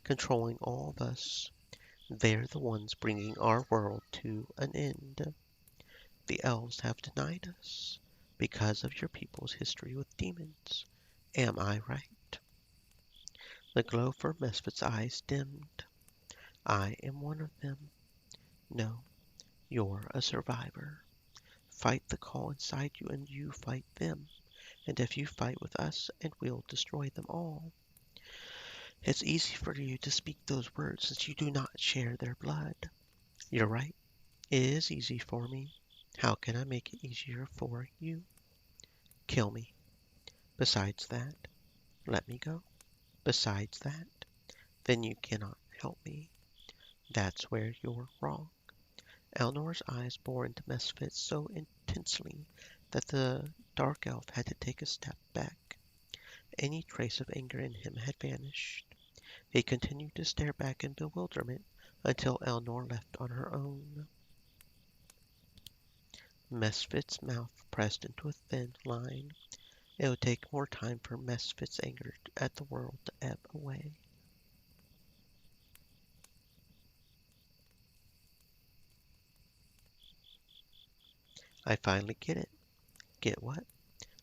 controlling all of us. They're the ones bringing our world to an end. The elves have denied us because of your people's history with demons. Am I right? The glow from Misfit's eyes dimmed. I am one of them. No, you're a survivor. Fight the call inside you and you fight them. and if you fight with us, and we'll destroy them all. It's easy for you to speak those words since you do not share their blood. You're right. It is easy for me. How can I make it easier for you? Kill me. Besides that, let me go. Besides that, then you cannot help me. That's where you're wrong. Eleanor's eyes bore into Misfit so intensely that the dark elf had to take a step back. Any trace of anger in him had vanished. He continued to stare back in bewilderment until Eleanor left on her own. Misfit's mouth pressed into a thin line. It would take more time for Misfit's anger at the world to ebb away. I finally get it. Get what?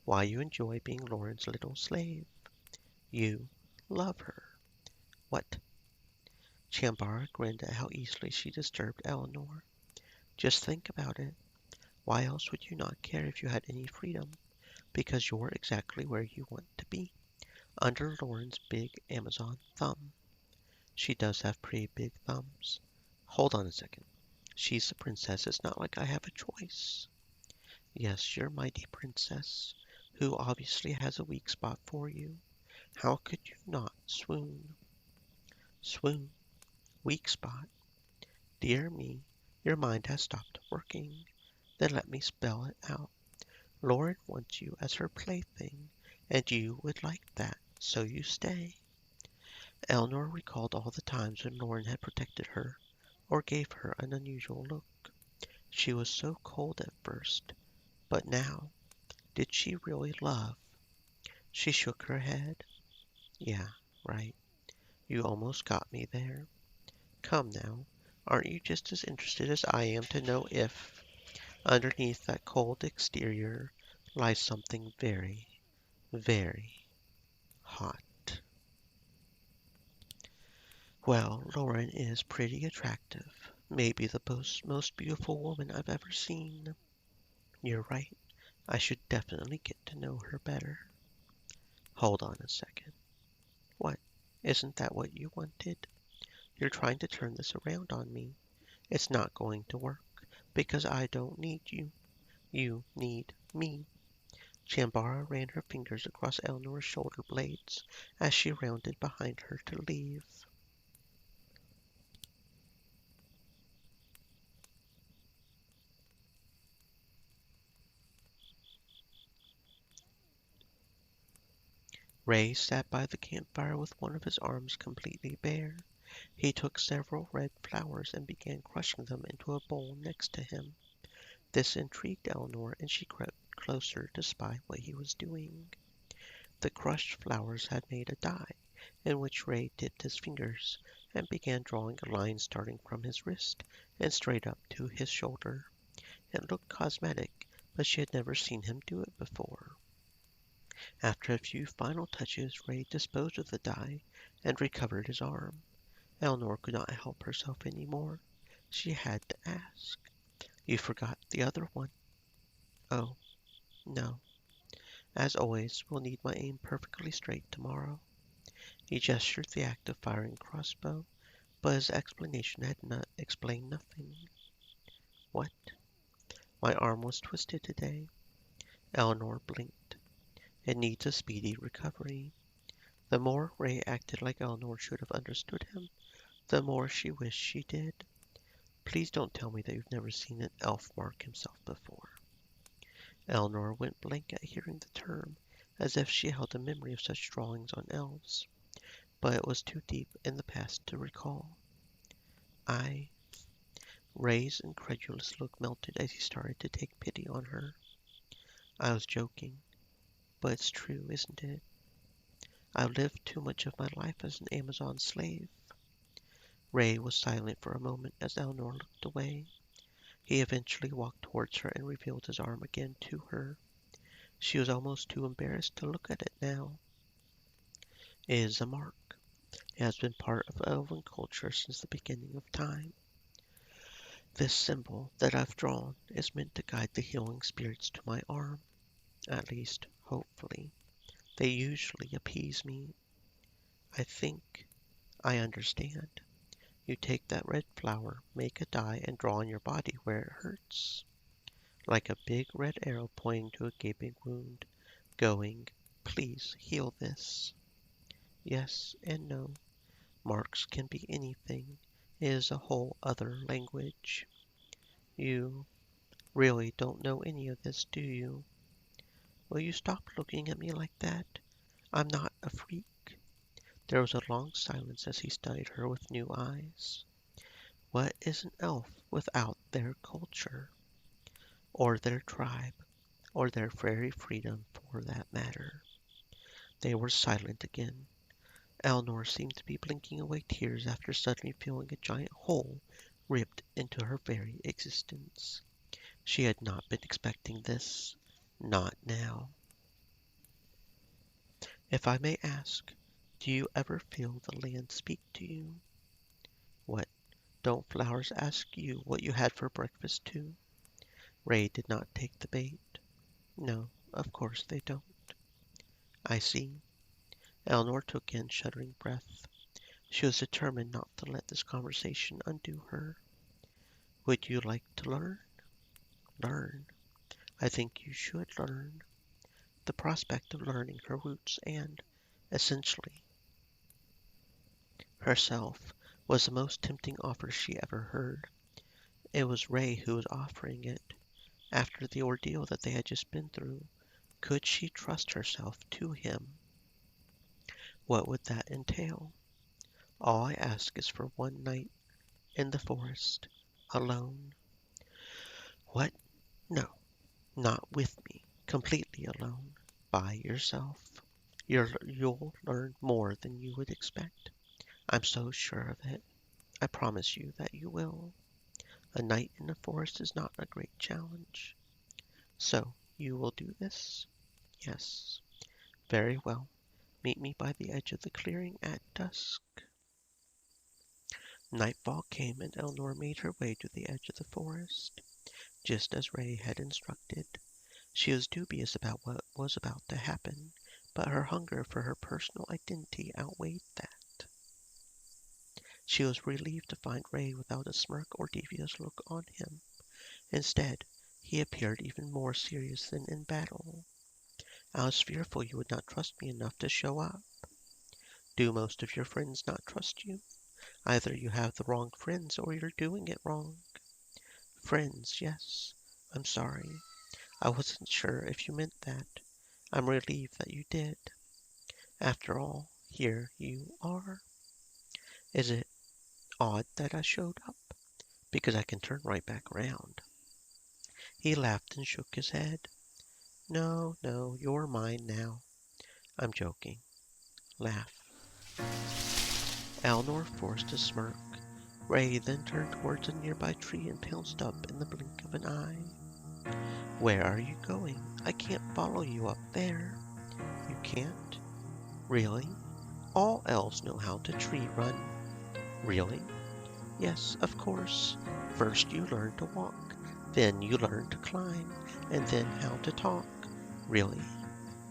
Why you enjoy being Loren's little slave. You love her. What? Chambara grinned at how easily she disturbed Eleanor. Just think about it. Why else would you not care if you had any freedom? Because you're exactly where you want to be, under Loren's big Amazon thumb. She does have pretty big thumbs. Hold on a second. She's the princess. It's not like I have a choice. Yes, your mighty princess, who obviously has a weak spot for you. How could you not swoon? Swoon? Weak spot? Dear me, your mind has stopped working. Then let me spell it out. Loren wants you as her plaything, and you would like that, so you stay. Eleanor recalled all the times when Loren had protected her, or gave her an unusual look. She was so cold at first, but now, did she really love? She shook her head. Yeah, right. You almost got me there. Come now, aren't you just as interested as I am to know if, underneath that cold exterior, lies something very, very hot? Well, Loren is pretty attractive. Maybe the most beautiful woman I've ever seen. You're right. I should definitely get to know her better. Hold on a second. What? Isn't that what you wanted? You're trying to turn this around on me. It's not going to work, because I don't need you. You need me. Chambara ran her fingers across Eleanor's shoulder blades as she rounded behind her to leave. Ray sat by the campfire with one of his arms completely bare. He took several red flowers and began crushing them into a bowl next to him. This intrigued Eleanor, and she crept closer to spy what he was doing. The crushed flowers had made a dye, in which Ray dipped his fingers and began drawing a line starting from his wrist and straight up to his shoulder. It looked cosmetic, but she had never seen him do it before. After a few final touches, Ray disposed of the dye and recovered his arm. Eleanor could not help herself any more. She had to ask, "You forgot the other one?" "Oh, no. As always, we'll need my aim perfectly straight tomorrow." He gestured the act of firing a crossbow, but his explanation had not explained nothing. What? My arm was twisted today. Eleanor blinked. It needs a speedy recovery. The more Ray acted like Eleanor should have understood him, the more she wished she did. Please don't tell me that you've never seen an elf mark himself before. Eleanor went blank at hearing the term, as if she held a memory of such drawings on elves, but it was too deep in the past to recall. I... Ray's incredulous look melted as he started to take pity on her. I was joking, but it's true, isn't it? I've lived too much of my life as an Amazon slave. Ray was silent for a moment as Eleanor looked away. He eventually walked towards her and revealed his arm again to her. She was almost too embarrassed to look at it now. It is a mark. It has been part of elven culture since the beginning of time. This symbol that I've drawn is meant to guide the healing spirits to my arm. At least, hopefully. They usually appease me. I think I understand. You take that red flower, make a dye, and draw on your body where it hurts. Like a big red arrow pointing to a gaping wound, going, please heal this. Yes and no. Marks can be anything. It is a whole other language. You really don't know any of this, do you? Will you stop looking at me like that? I'm not a freak. There was a long silence as he studied her with new eyes. What is an elf without their culture? Or their tribe? Or their very freedom, for that matter? They were silent again. Eleanor seemed to be blinking away tears after suddenly feeling a giant hole ripped into her very existence. She had not been expecting this. Not now. If I may ask, do you ever feel the land speak to you? What, don't flowers ask you what you had for breakfast too? Ray did not take the bait. No, of course they don't. I see. Eleanor took in shuddering breath. She was determined not to let this conversation undo her. Would you like to learn? Learn. I think you should learn. The prospect of learning her roots and, essentially, herself was the most tempting offer she ever heard. It was Ray who was offering it. After the ordeal that they had just been through, could she trust herself to him? What would that entail? All I ask is for one night in the forest, alone. What? No, not with me. Completely alone. By yourself. You'll learn more than you would expect. I'm so sure of it. I promise you that you will. A night in the forest is not a great challenge. So, you will do this? Yes. Very well. Meet me by the edge of the clearing at dusk. Nightfall came and Eleanor made her way to the edge of the forest, just as Ray had instructed. She was dubious about what was about to happen, but her hunger for her personal identity outweighed that. She was relieved to find Ray without a smirk or devious look on him. Instead, he appeared even more serious than in battle. I was fearful you would not trust me enough to show up. Do most of your friends not trust you? Either you have the wrong friends or you're doing it wrong. Friends, yes. I'm sorry. I wasn't sure if you meant that. I'm relieved that you did. After all, here you are. Is it odd that I showed up? Because I can turn right back around. He laughed and shook his head. No, no, you're mine now. I'm joking. Laugh. Eleanor forced a smirk. Ray then turned towards a nearby tree and pounced up in the blink of an eye. Where are you going? I can't follow you up there. You can't? Really? All elves know how to tree run. Really? Yes, of course. First you learn to walk, then you learn to climb, and then how to talk. Really?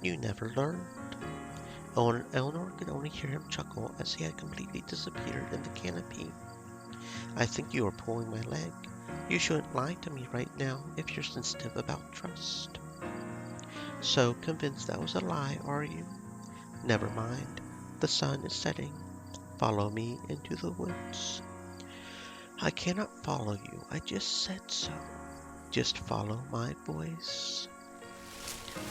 You never learned? Eleanor could only hear him chuckle as he had completely disappeared in the canopy. I think you are pulling my leg. You shouldn't lie to me right now if you're sensitive about trust. So convinced that was a lie, are you? Never mind. The sun is setting. Follow me into the woods. I cannot follow you. I just said so. Just follow my voice.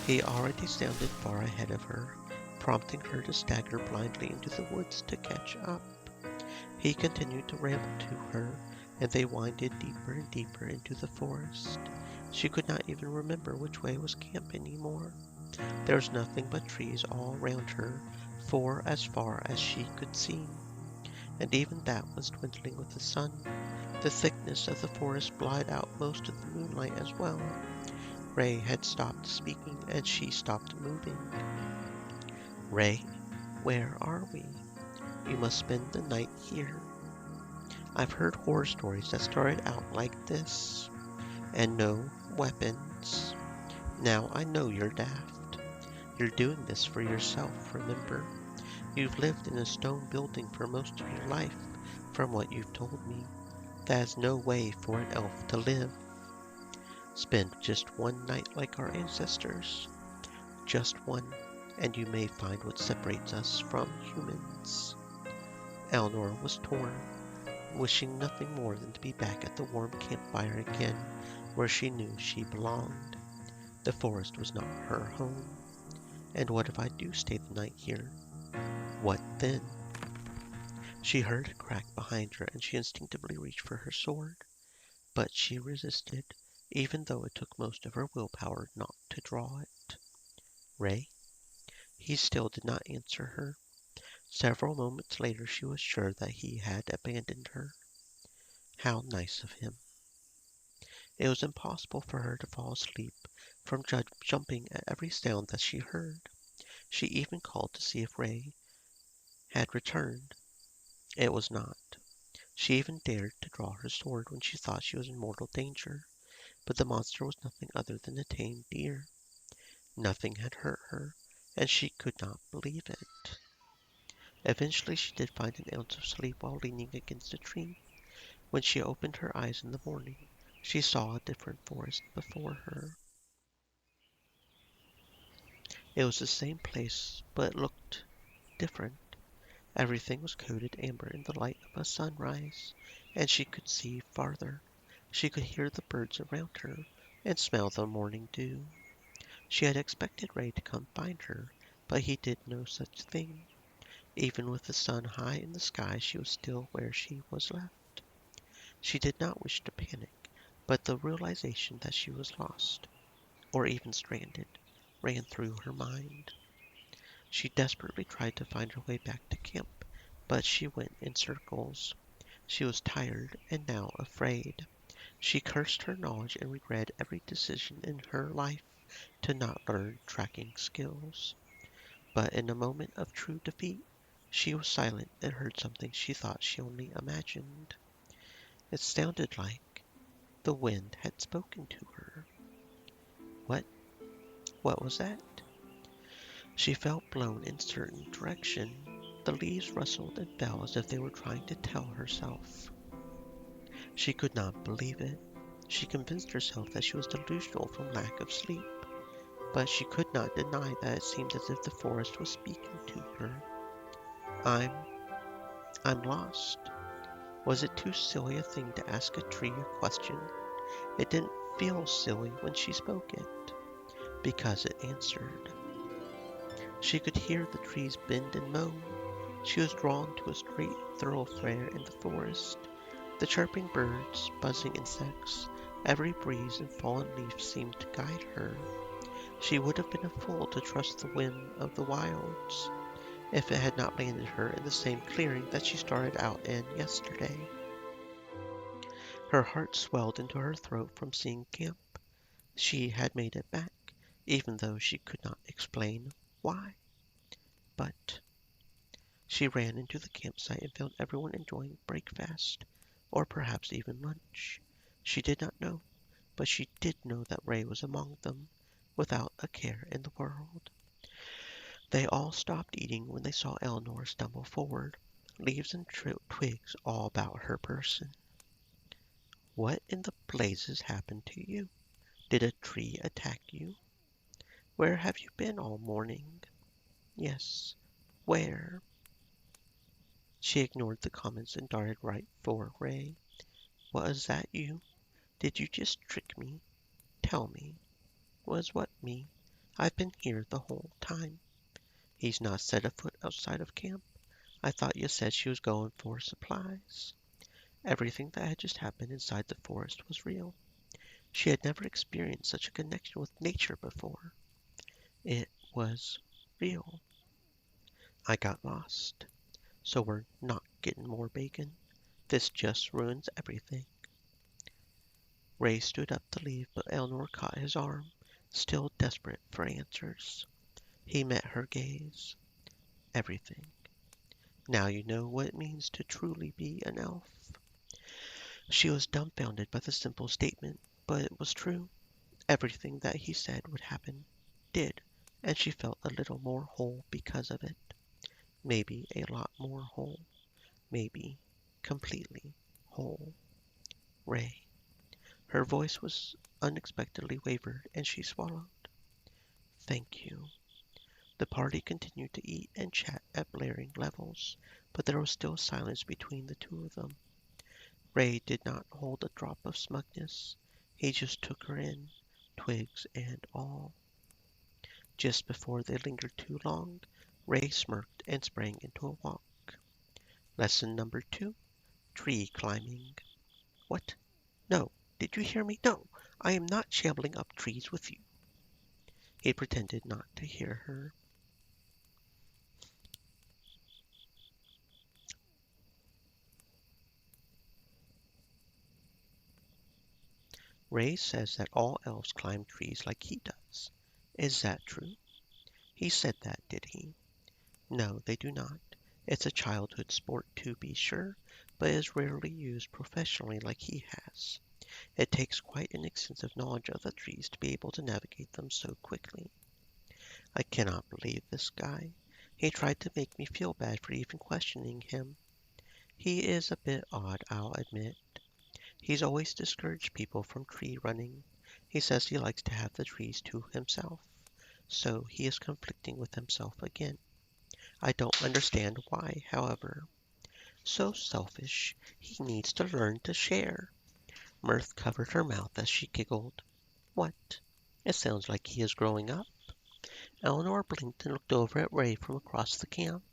He already sounded far ahead of her, prompting her to stagger blindly into the woods to catch up. He continued to ramble to her, and they winded deeper and deeper into the forest. She could not even remember which way was camp anymore. There was nothing but trees all around her, for as far as she could see, and even that was dwindling with the sun. The thickness of the forest blotted out most of the moonlight as well. Ray had stopped speaking, and she stopped moving. Ray, where are we? You must spend the night here. I've heard horror stories that started out like this, and no weapons. Now I know you're daft. You're doing this for yourself, remember? You've lived in a stone building for most of your life, from what you've told me. That is no way for an elf to live. Spend just one night like our ancestors. Just one, and you may find what separates us from humans. Eleanor was torn, wishing nothing more than to be back at the warm campfire again, where she knew she belonged. The forest was not her home. And what if I do stay the night here? What then? She heard a crack behind her, and she instinctively reached for her sword. But she resisted, even though it took most of her willpower not to draw it. Ray? He still did not answer her. Several moments later she was sure that he had abandoned her. How nice of him. It was impossible for her to fall asleep from jumping at every sound that she heard. She even called to see if Ray had returned. It was not. She even dared to draw her sword when she thought she was in mortal danger, but the monster was nothing other than a tame deer. Nothing had hurt her, and she could not believe it. Eventually she did find an ounce of sleep while leaning against a tree. When she opened her eyes in the morning, she saw a different forest before her. It was the same place, but it looked different. Everything was coated amber in the light of a sunrise, and she could see farther. She could hear the birds around her and smell the morning dew. She had expected Ray to come find her, but he did no such thing. Even with the sun high in the sky, she was still where she was left. She did not wish to panic, but the realization that she was lost, or even stranded, ran through her mind. She desperately tried to find her way back to camp, but she went in circles. She was tired and now afraid. She cursed her knowledge and regretted every decision in her life to not learn tracking skills. But in a moment of true defeat, she was silent and heard something she thought she only imagined. It sounded like the wind had spoken to her. What? What was that? She felt blown in a certain direction. The leaves rustled and fell as if they were trying to tell herself. She could not believe it. She convinced herself that she was delusional from lack of sleep, but she could not deny that it seemed as if the forest was speaking to her. I'm I'm lost. Was it too silly a thing to ask a tree a question? It didn't feel silly when she spoke it, because it answered. She could hear the trees bend and moan. She was drawn to a straight thoroughfare in the forest. The chirping birds, buzzing insects, every breeze and fallen leaf seemed to guide her. She would have been a fool to trust the whim of the wilds, if it had not landed her in the same clearing that she started out in yesterday. Her heart swelled into her throat from seeing camp. She had made it back, even though she could not explain why. But she ran into the campsite and found everyone enjoying breakfast, or perhaps even lunch. She did not know, but she did know that Ray was among them, without a care in the world. They all stopped eating when they saw Eleanor stumble forward, leaves and twigs all about her person. What in the blazes happened to you? Did a tree attack you? Where have you been all morning? Yes, where? She ignored the comments and darted right for Ray. Was that you? Did you just trick me? Tell me. Was what me? I've been here the whole time. He's not set a foot outside of camp. I thought you said she was going for supplies. Everything that had just happened inside the forest was real. She had never experienced such a connection with nature before. It was real. I got lost. So we're not getting more bacon. This just ruins everything. Ray stood up to leave, but Eleanor caught his arm, still desperate for answers. He met her gaze. Everything. Now you know what it means to truly be an elf. She was dumbfounded by the simple statement, but it was true. Everything that he said would happen did, and she felt a little more whole because of it. Maybe a lot more whole. Maybe completely whole. Ray. Her voice was unexpectedly wavered, and she swallowed. Thank you. The party continued to eat and chat at blaring levels, but there was still silence between the two of them. Ray did not hold a drop of smugness. He just took her in, twigs and all. Just before they lingered too long, Ray smirked and sprang into a walk. Lesson number 2, tree climbing. What? No. Did you hear me? No. I am not shambling up trees with you. He pretended not to hear her. Ray says that all elves climb trees like he does. Is that true? He said that, did he? No, they do not. It's a childhood sport, to be sure, but is rarely used professionally like he has. It takes quite an extensive knowledge of the trees to be able to navigate them so quickly. I cannot believe this guy. He tried to make me feel bad for even questioning him. He is a bit odd, I'll admit. He's always discouraged people from tree running. He says he likes to have the trees to himself. So he is conflicting with himself again. I don't understand why, however. So selfish. He needs to learn to share. Mirth covered her mouth as she giggled. What? It sounds like he is growing up. Eleanor blinked and looked over at Ray from across the camp.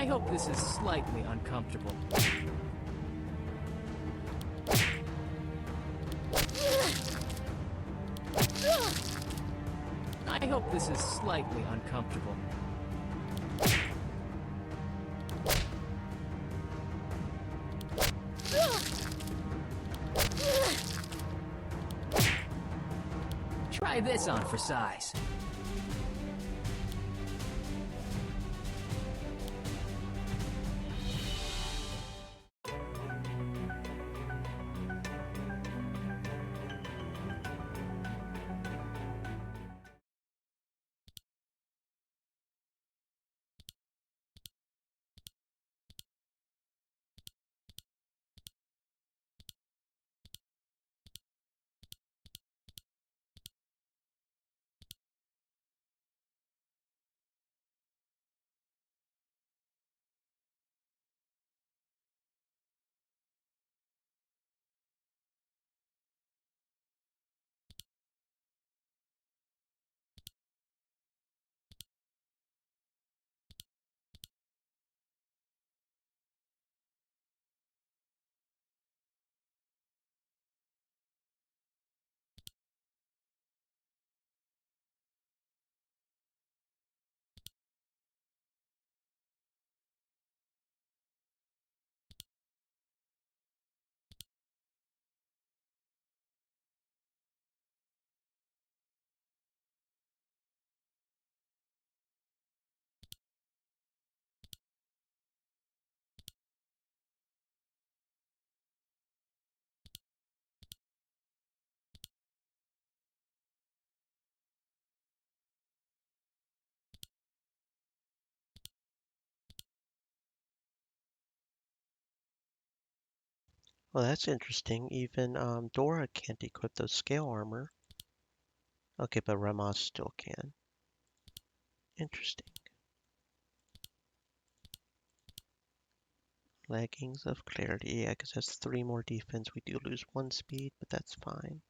I hope this is slightly uncomfortable. I hope this is slightly uncomfortable. Try this on for size. Well, that's interesting. Even Dora can't equip those scale armor. Okay, but Ramos still can. Interesting. Leggings of Clarity. Yeah, because that's 3 more defense. We do lose 1 speed, but that's fine.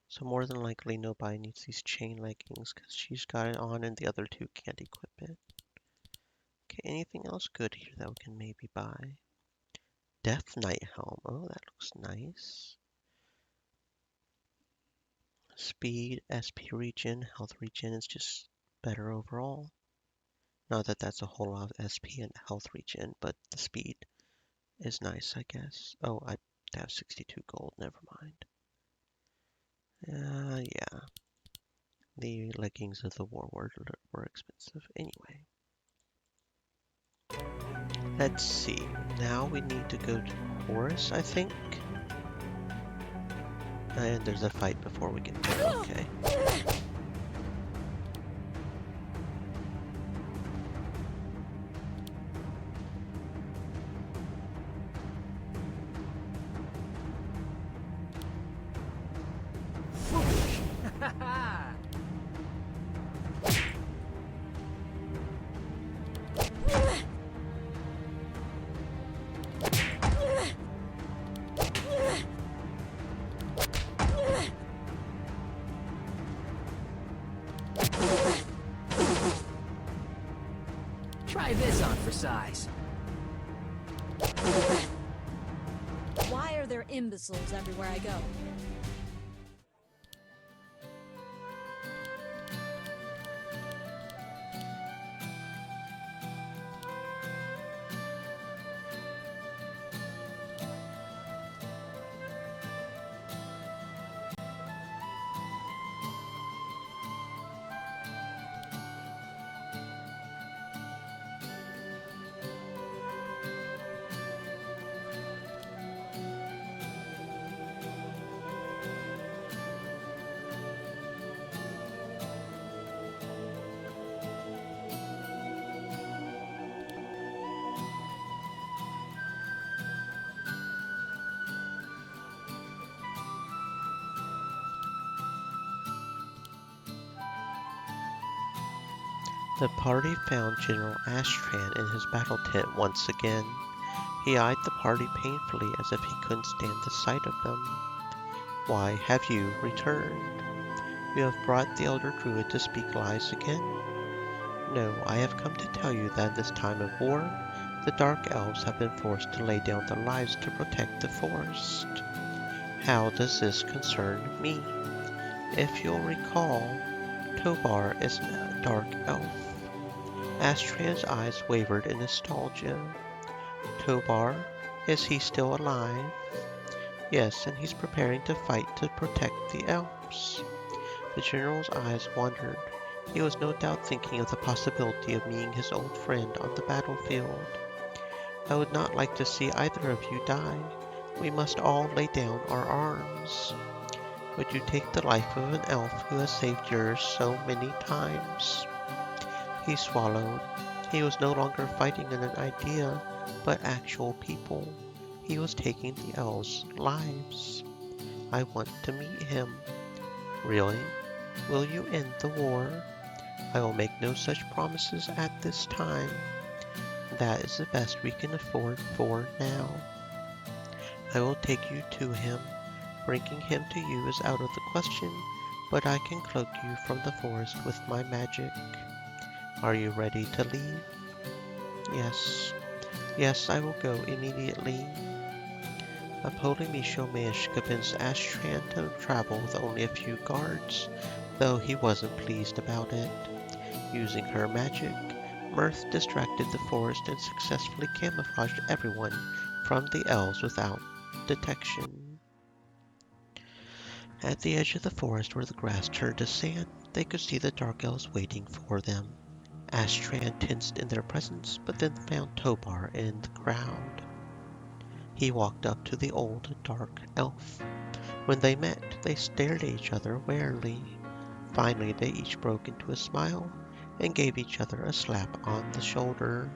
So more than likely nobody needs these chain leggings because she's got it on and the other 2 can't equip it. Okay, anything else good here that we can maybe buy? Death Knight Helm. Oh, that looks nice. Speed, SP regen, health regen is just better overall. Not that that's a whole lot of SP and health regen, but the speed is nice, I guess. Oh, I have 62 gold, never mind. Yeah. The leggings of the Warlord were expensive anyway. Let's see. Now we need to go to Horus, I think. And there's a fight before we get there, okay. Try this on for size. Why are there imbeciles everywhere I go? The party found General Astran in his battle tent once again. He eyed the party painfully as if he couldn't stand the sight of them. Why have you returned? You have brought the Elder Druid to speak lies again? No, I have come to tell you that at this time of war, the Dark Elves have been forced to lay down their lives to protect the forest. How does this concern me? If you'll recall, Tovar is a Dark Elf. Astran's eyes wavered in nostalgia. Tovar, is he still alive? Yes, and he's preparing to fight to protect the elves. The general's eyes wandered. He was no doubt thinking of the possibility of meeting his old friend on the battlefield. I would not like to see either of you die. We must all lay down our arms. Would you take the life of an elf who has saved yours so many times? He swallowed. He was no longer fighting an idea, but actual people. He was taking the elves' lives. I want to meet him. Really? Will you end the war? I will make no such promises at this time. That is the best we can afford for now. I will take you to him. Bringing him to you is out of the question, but I can cloak you from the forest with my magic. Are you ready to leave? Yes. Yes, I will go immediately. Apollomishomaish convinced Astran to travel with only a few guards, though he wasn't pleased about it. Using her magic, Mirth distracted the forest and successfully camouflaged everyone from the elves without detection. At the edge of the forest where the grass turned to sand, they could see the Dark Elves waiting for them. Astran tensed in their presence, but then found Tobar in the crowd. He walked up to the old Dark Elf. When they met, they stared at each other warily. Finally, they each broke into a smile and gave each other a slap on the shoulder.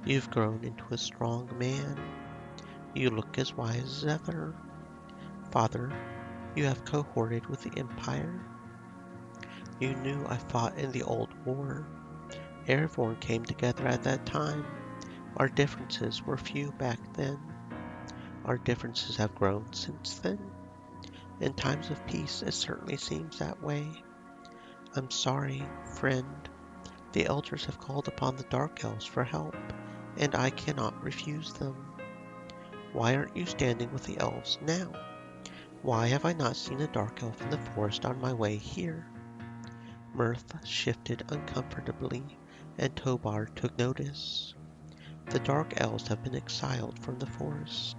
You've grown into a strong man. You look as wise as ever. Father, you have cohorted with the Empire. You knew I fought in the old war. Everyone came together at that time. Our differences were few back then. Our differences have grown since then. In times of peace, it certainly seems that way. I'm sorry, friend. The elders have called upon the Dark Elves for help, and I cannot refuse them. Why aren't you standing with the elves now? Why have I not seen a Dark Elf in the forest on my way here? Mirth shifted uncomfortably, and Tobar took notice. The Dark Elves have been exiled from the forest.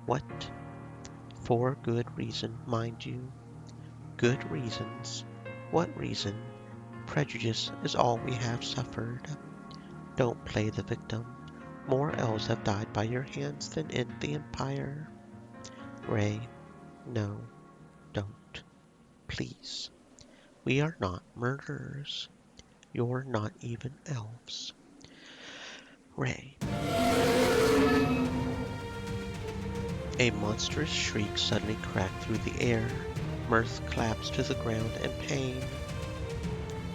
What? For good reason, mind you. Good reasons. What reason? Prejudice is all we have suffered. Don't play the victim. More elves have died by your hands than in the Empire. Ray, no, don't. Please. We are not murderers. You're not even elves. Ray. A monstrous shriek suddenly cracked through the air. Mirth collapsed to the ground in pain.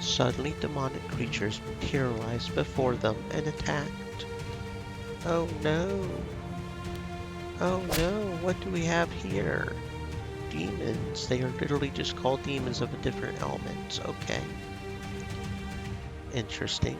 Suddenly demonic creatures materialized before them and attacked. Oh no! Oh no, what do we have here? Demons. They are literally just called demons of a different element. Okay. Interesting.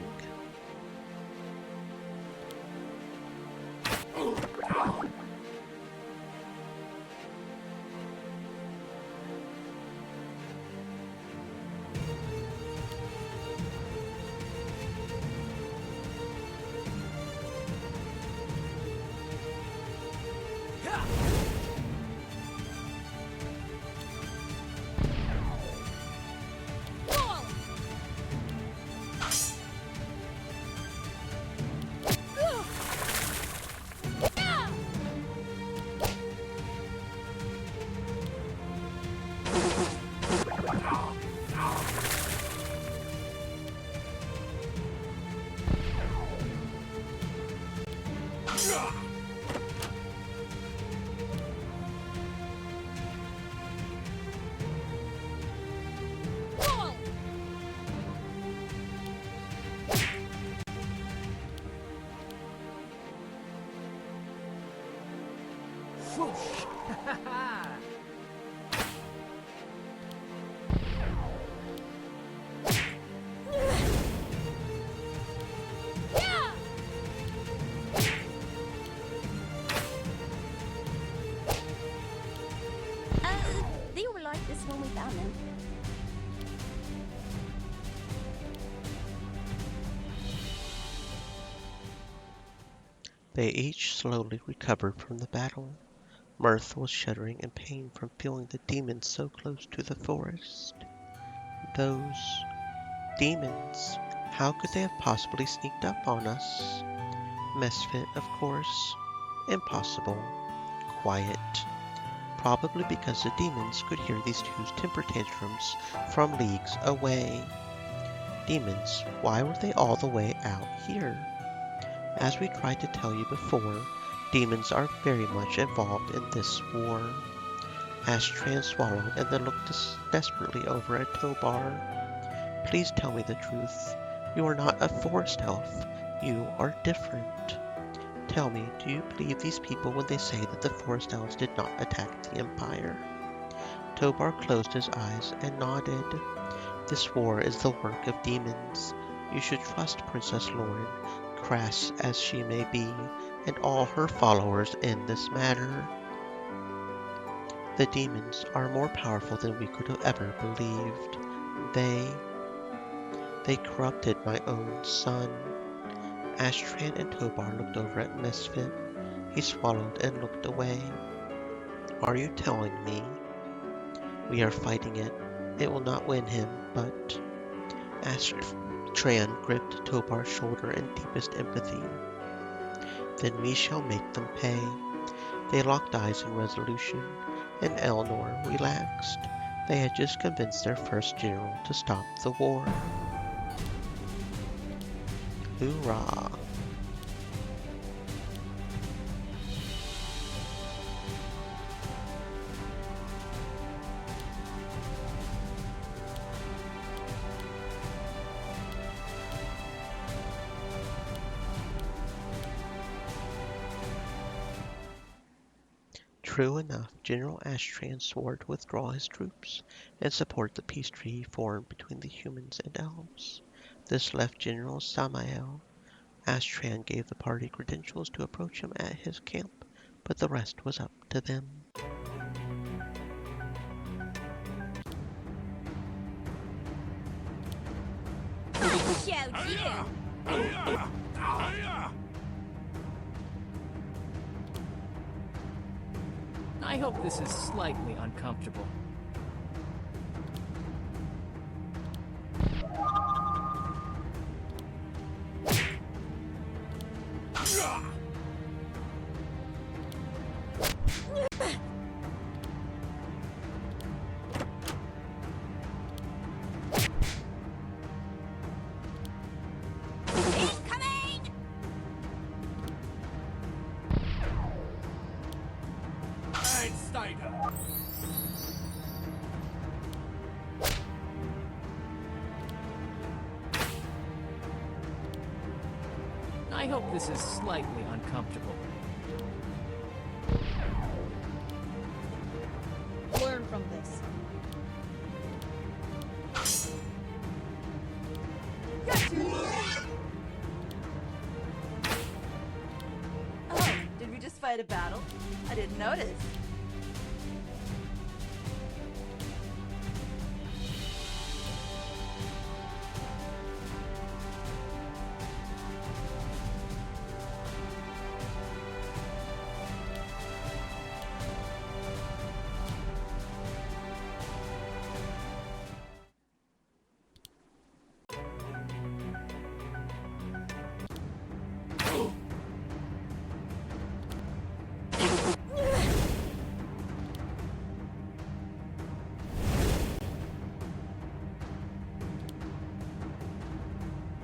They were like this when we found them. They each slowly recovered from the battle. Mirth was shuddering in pain from feeling the demons so close to the forest. Those demons. How could they have possibly sneaked up on us? Misfit, of course. Impossible. Quiet. Probably because the demons could hear these two's temper tantrums from leagues away. Demons, why were they all the way out here? As we tried to tell you before, demons are very much involved in this war. Astran swallowed and then looked desperately over at Tobar. Please tell me the truth. You are not a forest elf. You are different. Tell me, do you believe these people when they say that the forest elves did not attack the Empire? Tobar closed his eyes and nodded. This war is the work of demons. You should trust Princess Loren, crass as she may be, and all her followers in this matter. The demons are more powerful than we could have ever believed. They corrupted my own son. Astran and Tobar looked over at Misfit. He swallowed and looked away. Are you telling me? We are fighting it. It will not win him, but... Astran gripped Tobar's shoulder in deepest empathy. Then we shall make them pay. They locked eyes in resolution, and Eleanor relaxed. They had just convinced their first general to stop the war. Hoorah! True enough, General Ashtran swore to withdraw his troops and support the peace treaty formed between the humans and elves. This left General Samael. Ashtran gave the party credentials to approach him at his camp, but the rest was up to them. Showed you! I hope this is slightly uncomfortable. Incoming! Einsteiger! I hope this is slightly uncomfortable. Learn from this. Oh, did we just fight a battle? I didn't notice.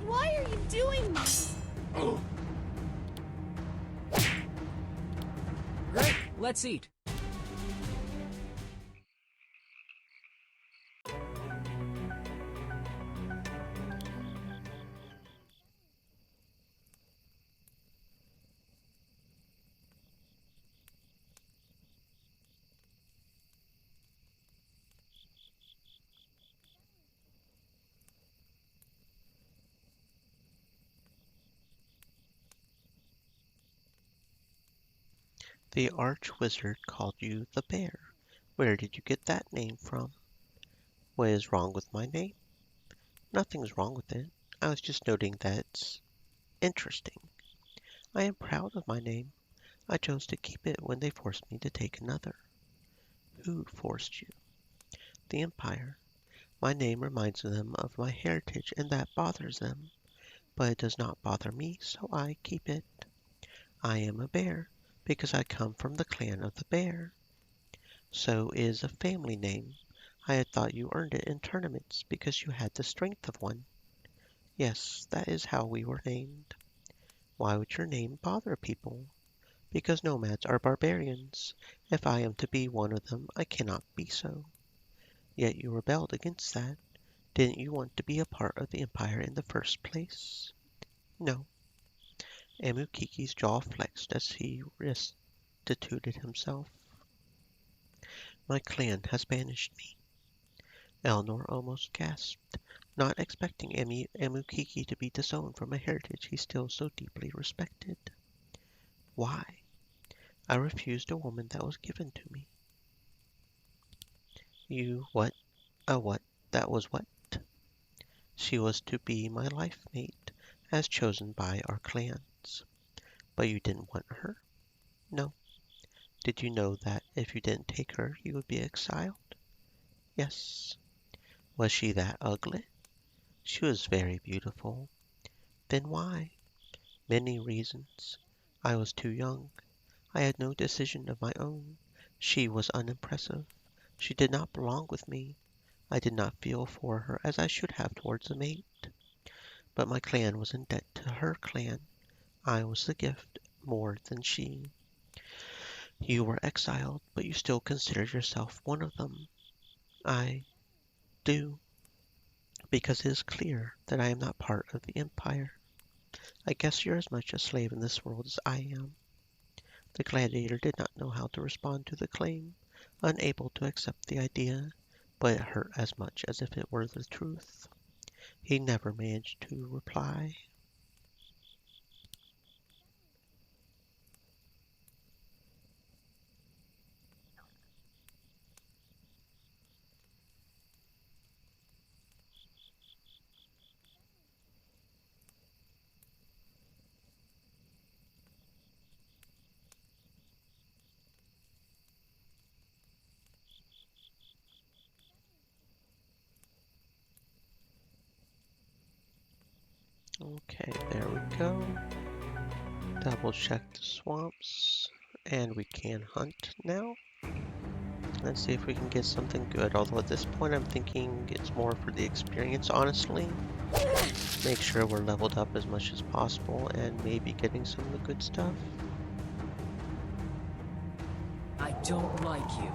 Why are you doing this? Great, let's eat. The arch-wizard called you the bear. Where did you get that name from? What is wrong with my name? Nothing's wrong with it. I was just noting that it's interesting. I am proud of my name. I chose to keep it when they forced me to take another. Who forced you? The Empire. My name reminds them of my heritage and that bothers them. But it does not bother me, so I keep it. I am a bear because I come from the clan of the bear. So is a family name. I had thought you earned it in tournaments because you had the strength of one. Yes, that is how we were named. Why would your name bother people? Because nomads are barbarians. If I am to be one of them, I cannot be so. Yet you rebelled against that. Didn't you want to be a part of the Empire in the first place? No. Amukiki's jaw flexed as he restituted himself. My clan has banished me. Elnor almost gasped, not expecting Amukiki to be disowned from a heritage he still so deeply respected. Why? I refused a woman that was given to me. You what? A what? That was what? She was to be my life mate, as chosen by our clans. But you didn't want her? No. Did you know that if you didn't take her, you would be exiled? Yes. Was she that ugly? She was very beautiful. Then why? Many reasons. I was too young. I had no decision of my own. She was unimpressive. She did not belong with me. I did not feel for her as I should have towards a mate. But my clan was in debt to her clan. I was the gift more than she. You were exiled, but you still considered yourself one of them. I do, because it is clear that I am not part of the Empire. I guess you're as much a slave in this world as I am. The gladiator did not know how to respond to the claim, unable to accept the idea, but it hurt as much as if it were the truth. He never managed to reply. Okay, there we go. Double check the swamps, and we can hunt now. Let's see if we can get something good, although at this point I'm thinking it's more for the experience, honestly. Make sure we're leveled up as much as possible, and maybe getting some of the good stuff. I don't like you.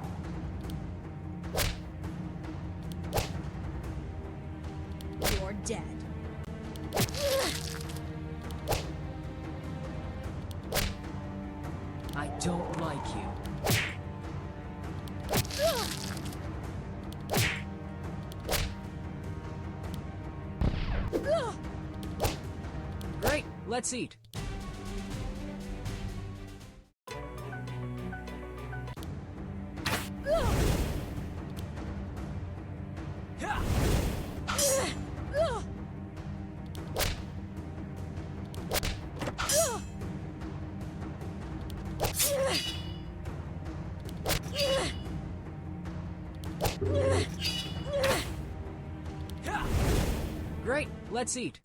You're dead. I don't like you. Great, let's eat. Great, let's eat.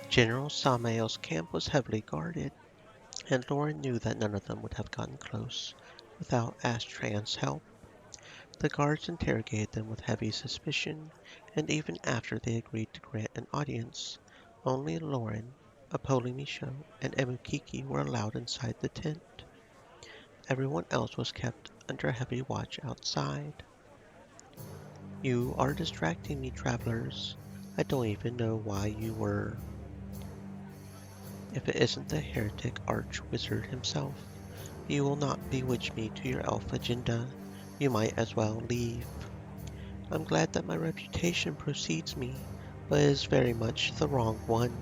General Samael's camp was heavily guarded, and Loren knew that none of them would have gotten close without Astran's help. The guards interrogated them with heavy suspicion, and even after they agreed to grant an audience, only Loren, Apolimisho, and Emukiki were allowed inside the tent. Everyone else was kept under heavy watch outside. You are distracting me, travelers. I don't even know why you were. If it isn't the heretic arch-wizard himself, you will not bewitch me to your elf agenda. You might as well leave. I'm glad that my reputation precedes me, but it is very much the wrong one.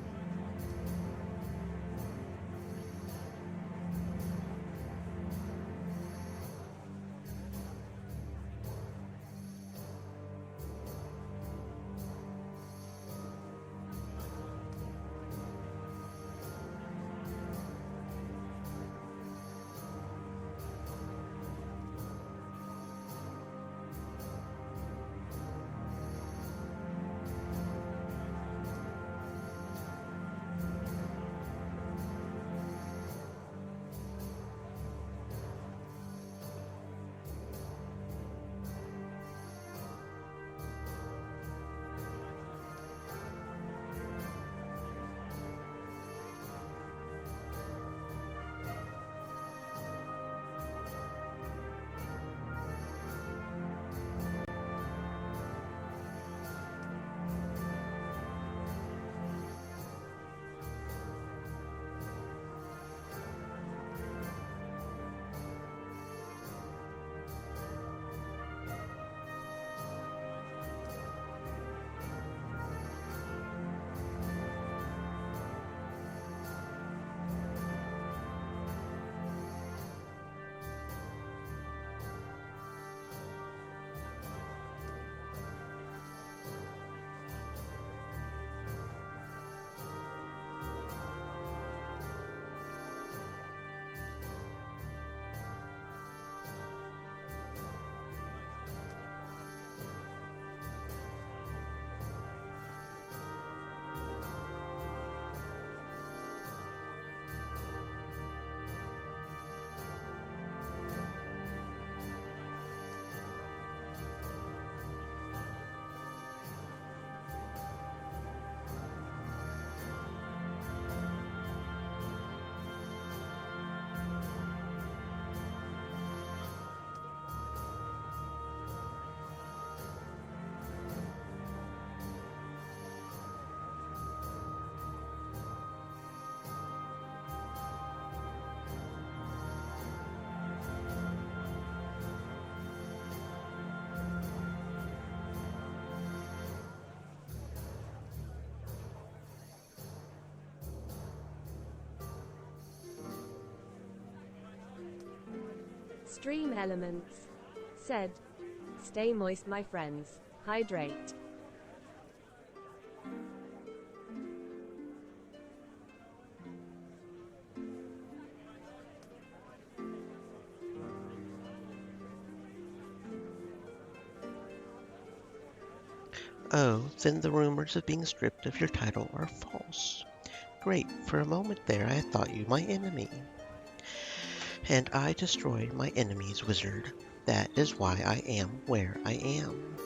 Stream Elements said, "Stay moist, my friends. Hydrate." Oh, then the rumors of being stripped of your title are false. Great, for a moment there I thought you my enemy. And I destroyed my enemy's wizard. That is why I am where I am.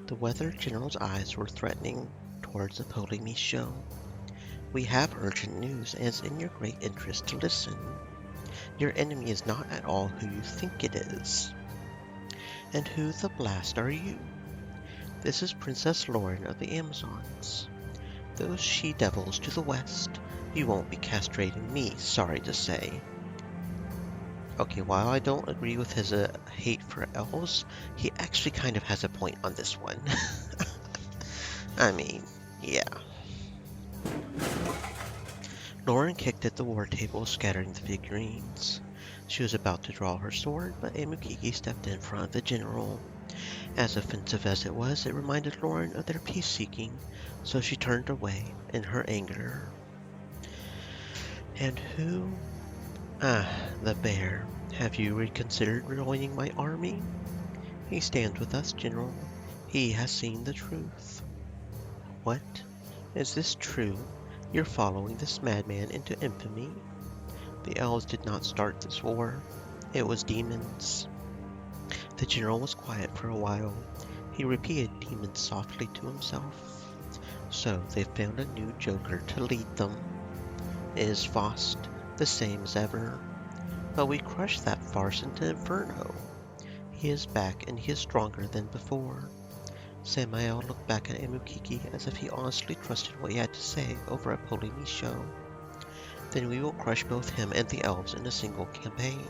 The Weather General's eyes were threatening towards the Polemy show. We have urgent news, and it's in your great interest to listen. Your enemy is not at all who you think it is. And who the blast are you? This is Princess Loren of the Amazons. Those she-devils to the west. You won't be castrating me, sorry to say. Okay, while I don't agree with his hate for elves, he actually kind of has a point on this one. I mean, yeah. Loren kicked at the war table, scattering the figurines. She was about to draw her sword, but Emukiki stepped in front of the general. As offensive as it was, it reminded Loren of their peace-seeking, so she turned away in her anger. And who? Ah, the bear. Have you reconsidered joining my army? He stands with us, General. He has seen the truth. What? Is this true? You're following this madman into infamy. The elves did not start this war. It was demons. The general was quiet for a while. He repeated demons softly to himself. So they found a new joker to lead them. It is Faust, the same as ever. But we crushed that farce into Inferno. He is back and he is stronger than before. Samael looked back at Emukiki as if he honestly trusted what he had to say over a Polynesian show. Then we will crush both him and the elves in a single campaign.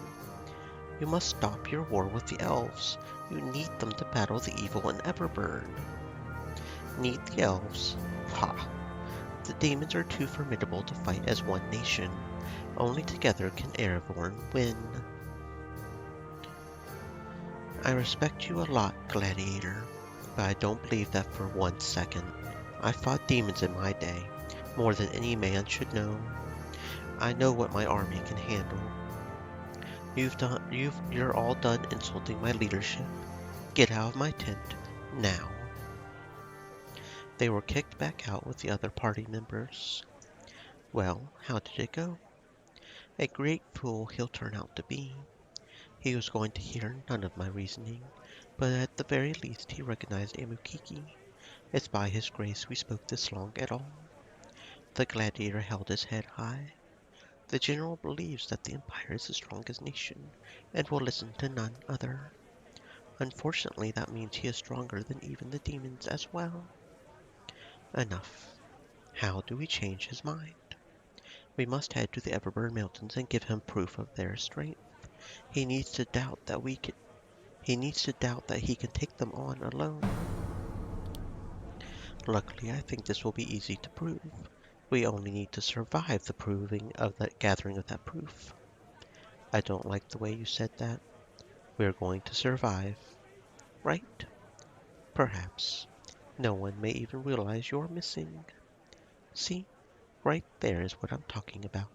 You must stop your war with the elves. You need them to battle the evil in Everburn. Need the elves? Ha! The demons are too formidable to fight as one nation. Only together can Erevorn win. I respect you a lot, Gladiator, but I don't believe that for 1 second. I fought demons in my day, more than any man should know. I know what my army can handle. You're all done insulting my leadership. Get out of my tent, now. They were kicked back out with the other party members. Well, how did it go? A great fool he'll turn out to be. He was going to hear none of my reasoning, but at the very least he recognized Emukiki. It's by his grace we spoke this long at all. The gladiator held his head high. The general believes that the Empire is the strongest nation, and will listen to none other. Unfortunately, that means he is stronger than even the demons as well. Enough. How do we change his mind? We must head to the Everburn Mountains and give him proof of their strength. He needs to doubt that he can take them on alone. Luckily, I think this will be easy to prove. We only need to survive the proving of the gathering of that proof. I don't like the way you said that. We're going to survive, right? Perhaps. No one may even realize you're missing. See, right there is what I'm talking about.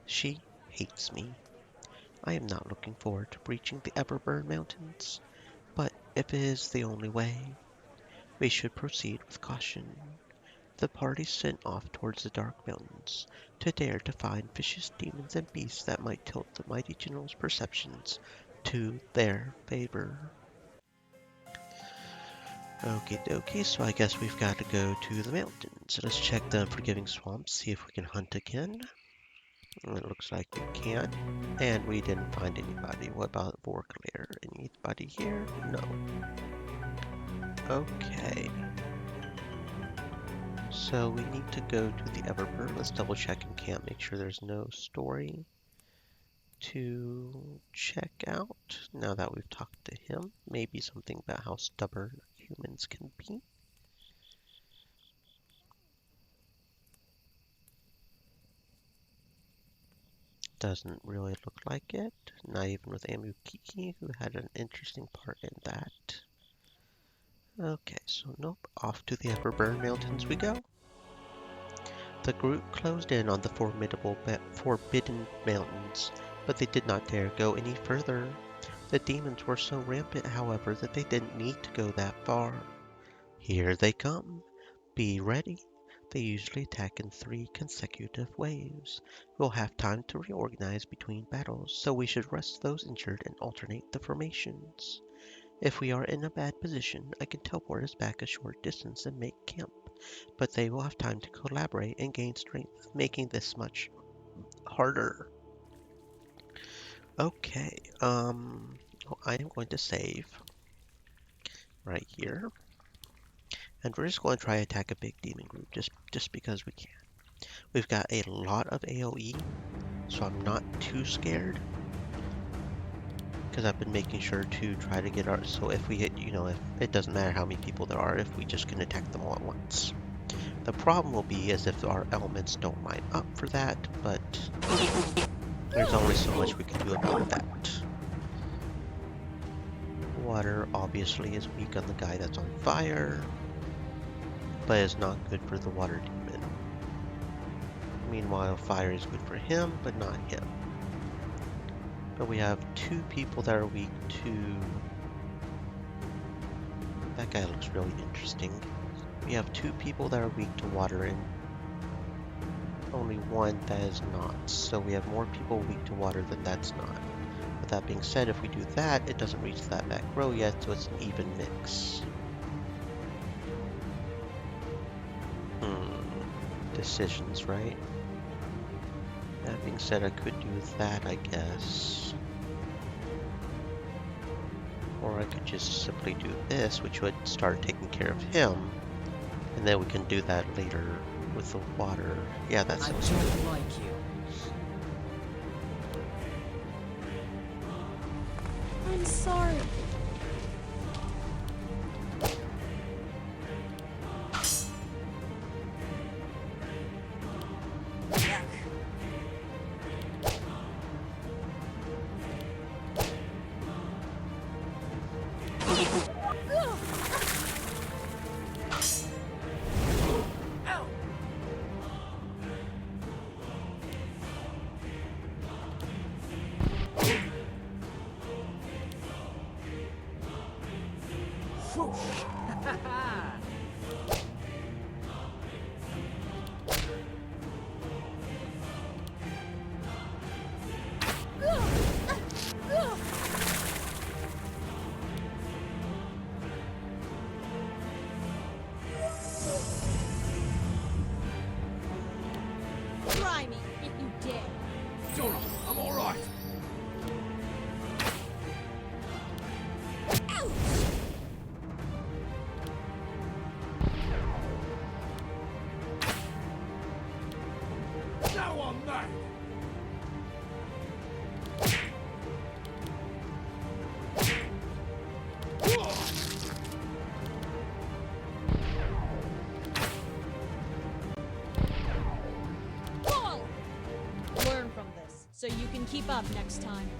She hates me. I am not looking forward to breaching the Everburn Mountains, but if it is the only way, we should proceed with caution. The party sent off towards the dark mountains to dare to find vicious demons and beasts that might tilt the mighty general's perceptions to their favor. Okie dokie, so I guess we've got to go to the mountains. Let's check the Unforgiving Swamps, see if we can hunt again. It looks like we can. And we didn't find anybody. What about Vorkalair? Anybody here? No. Okay. So we need to go to the Everburn. Let's double check in camp, make sure there's no story to check out. Now that we've talked to him, maybe something about how stubborn humans can be. Doesn't really look like it. Not even with Amukiki, who had an interesting part in that. Okay, so nope. Off to the Everburn Mountains we go. The group closed in on the formidable Forbidden Mountains, but they did not dare go any further. The demons were so rampant, however, that they didn't need to go that far. Here they come. Be ready. They usually attack in 3 consecutive waves. We'll have time to reorganize between battles, so we should rest those injured and alternate the formations. If we are in a bad position, I can teleport us back a short distance and make camp, but they will have time to collaborate and gain strength, making this much harder. Okay, I am going to save right here, and we're just going to try to attack a big demon group, just because we can. We've got a lot of AoE, so I'm not too scared, because I've been making sure to try to get our, so if we hit, if it doesn't matter how many people there are, if we just can attack them all at once. The problem will be is if our elements don't line up for that, but there's only so much we can do about that. Water obviously is weak on the guy that's on fire, but is not good for the water demon. Meanwhile, fire is good for him, but not him. But we have 2 people that are weak to... That guy looks really interesting. We have 2 people that are weak to water and only one that is not. So we have more people weak to water than that's not. With that being said, if we do that, it doesn't reach that back row yet, so it's an even mix. Decisions, right? That being said, I could do that, I guess. Or I could just simply do this, which would start taking care of him. And then we can do that later with the water. Yeah, that I sounds don't like you. I'm sorry. Try me if you dare. Jonah, I'm alright. Now I'm mad. Whoa! Learn from this so you can keep up next time.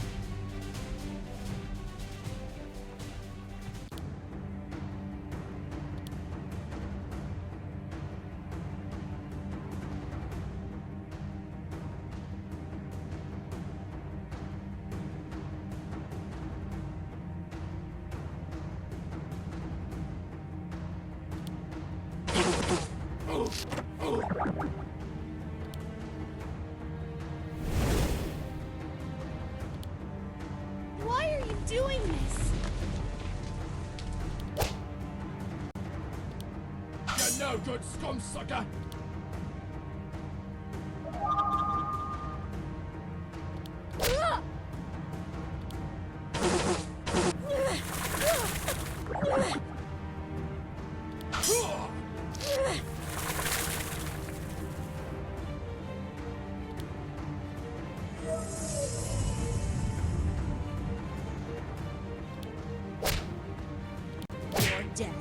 Why are you doing this? You're no good, scum sucker. You're dead.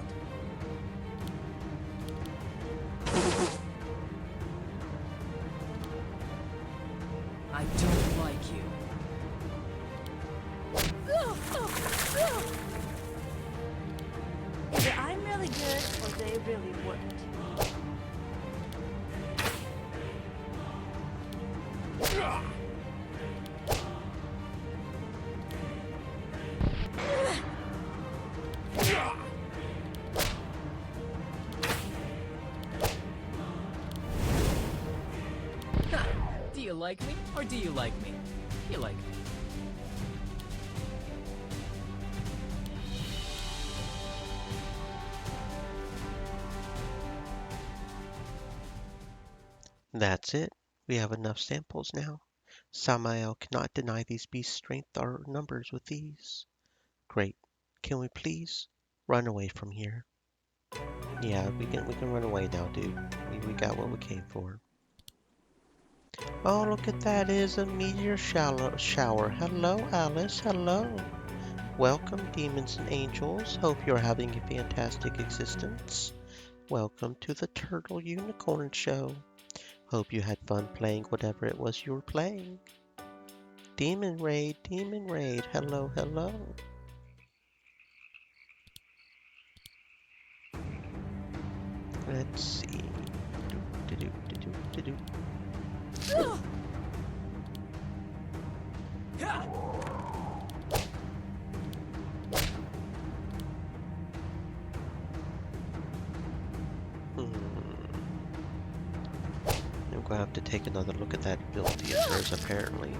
I don't like you. Either I'm really good or they really weren't. Do you like me or do you like me? You like me. That's it. We have enough samples now. Samael cannot deny these beasts' strength or numbers with ease. Great. Can we please run away from here? Yeah, we can run away now, dude. We got what we came for. Oh, look at that. It is a meteor shower. Hello, Alice. Hello. Welcome, demons and angels. Hope you're having a fantastic existence. Welcome to the Turtle Unicorn Show. Hope you had fun playing whatever it was you were playing. Demon Raid, Demon Raid. Hello, hello. Let's see. Do-do-do-do-do-do. gonna have to take another look at that ability of hers, apparently.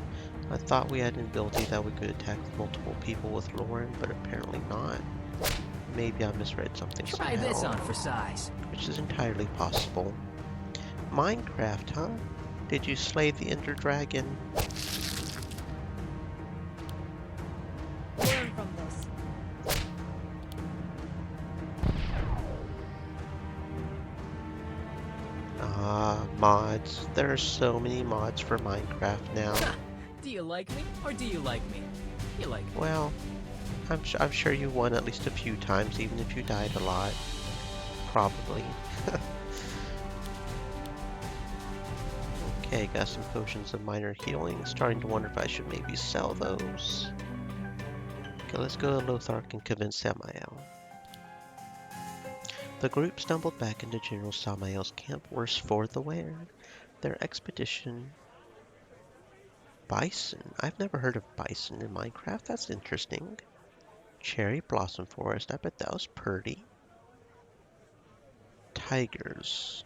I thought we had an ability that we could attack multiple people with Loren, but apparently not. Maybe I misread something Try this somehow, on for size. which is entirely possible. Minecraft, huh? Did you slay the Ender Dragon? Learn from this. Ah, mods. There are so many mods for Minecraft now. Do you like me or do you like me? You like me. Well, I'm sure you won at least a few times, even if you died a lot. Probably. Okay, got some potions of minor healing. Starting to wonder if I should maybe sell those. Okay, let's go to Lothar and convince Samael. The group stumbled back into General Samael's camp, worse for the wear. Their expedition... Bison? I've never heard of bison in Minecraft. That's interesting. Cherry blossom forest. I bet that was pretty. Tigers.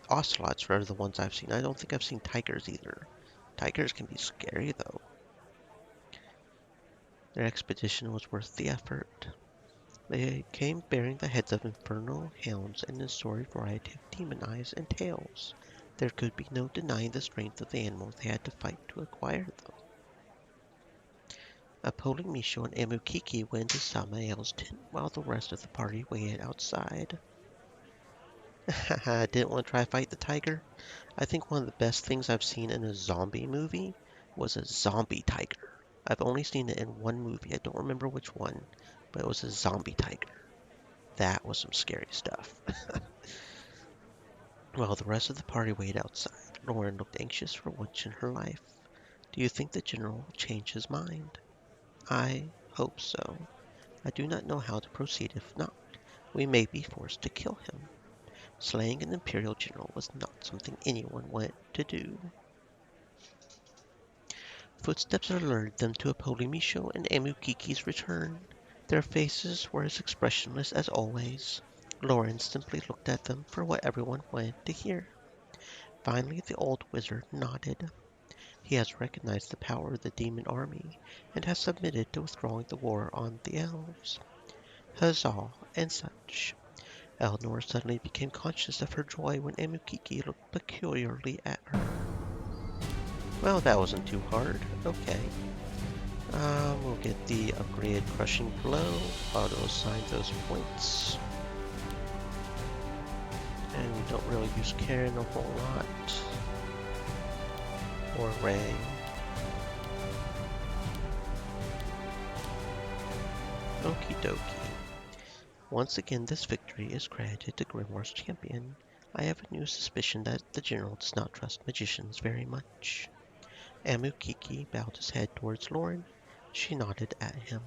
Ocelots are the ones I've seen. I don't think I've seen tigers either. Tigers can be scary though. Their expedition was worth the effort. They came bearing the heads of infernal hounds and a storied variety of demon eyes and tails. There could be no denying the strength of the animals they had to fight to acquire them. Apollo, Misho, and Amukiki went to Samael's tent while the rest of the party waited outside. Haha, didn't want to try to fight the tiger? I think one of the best things I've seen in a zombie movie was a zombie tiger. I've only seen it in one movie. I don't remember which one, but it was a zombie tiger. That was some scary stuff. While the rest of the party waited outside, Loren looked anxious for once in her life. Do you think the general will change his mind? I hope so. I do not know how to proceed if not. We may be forced to kill him. Slaying an imperial general was not something anyone wanted to do. Footsteps alerted them to Apollamisho and Amukiki's return. Their faces were as expressionless as always. Loren simply looked at them for what everyone wanted to hear. Finally, the old wizard nodded. He has recognized the power of the demon army and has submitted to withdrawing the war on the elves. Huzzah and such. Eleanor suddenly became conscious of her joy when Amukiki looked peculiarly at her. Well, that wasn't too hard. Okay. We'll get the upgraded crushing blow. Auto-assign those points. And we don't really use Karen a whole lot. Or Ray. Okie dokie. Once again, this victory is credited to Grimoire's champion. I have a new suspicion that the general does not trust magicians very much. Amukiki bowed his head towards Loren. She nodded at him.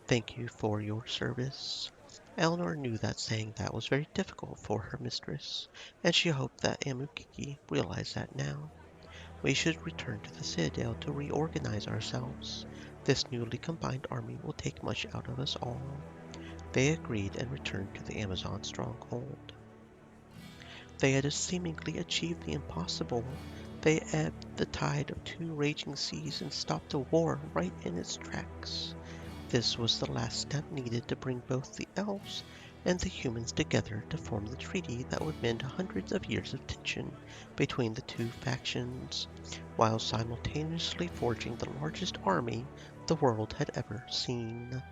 Thank you for your service. Eleanor knew that saying that was very difficult for her mistress, and she hoped that Amukiki realized that now. We should return to the Citadel to reorganize ourselves. This newly combined army will take much out of us all. They agreed and returned to the Amazon stronghold. They had seemingly achieved the impossible. They ebbed the tide of two raging seas and stopped a war right in its tracks. This was the last step needed to bring both the elves and the humans together to form the treaty that would mend hundreds of years of tension between the two factions, while simultaneously forging the largest army the world had ever seen.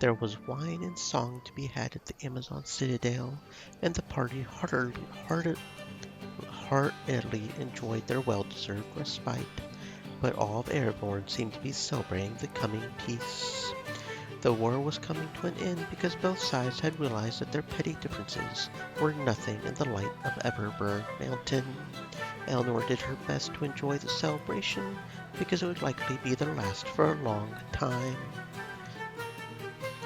There was wine and song to be had at the Amazon Citadel, and the party heartily enjoyed their well-deserved respite, but all of Ereborn seemed to be celebrating the coming peace. The war was coming to an end because both sides had realized that their petty differences were nothing in the light of Everburn Mountain. Eleanor did her best to enjoy the celebration because it would likely be their last for a long time.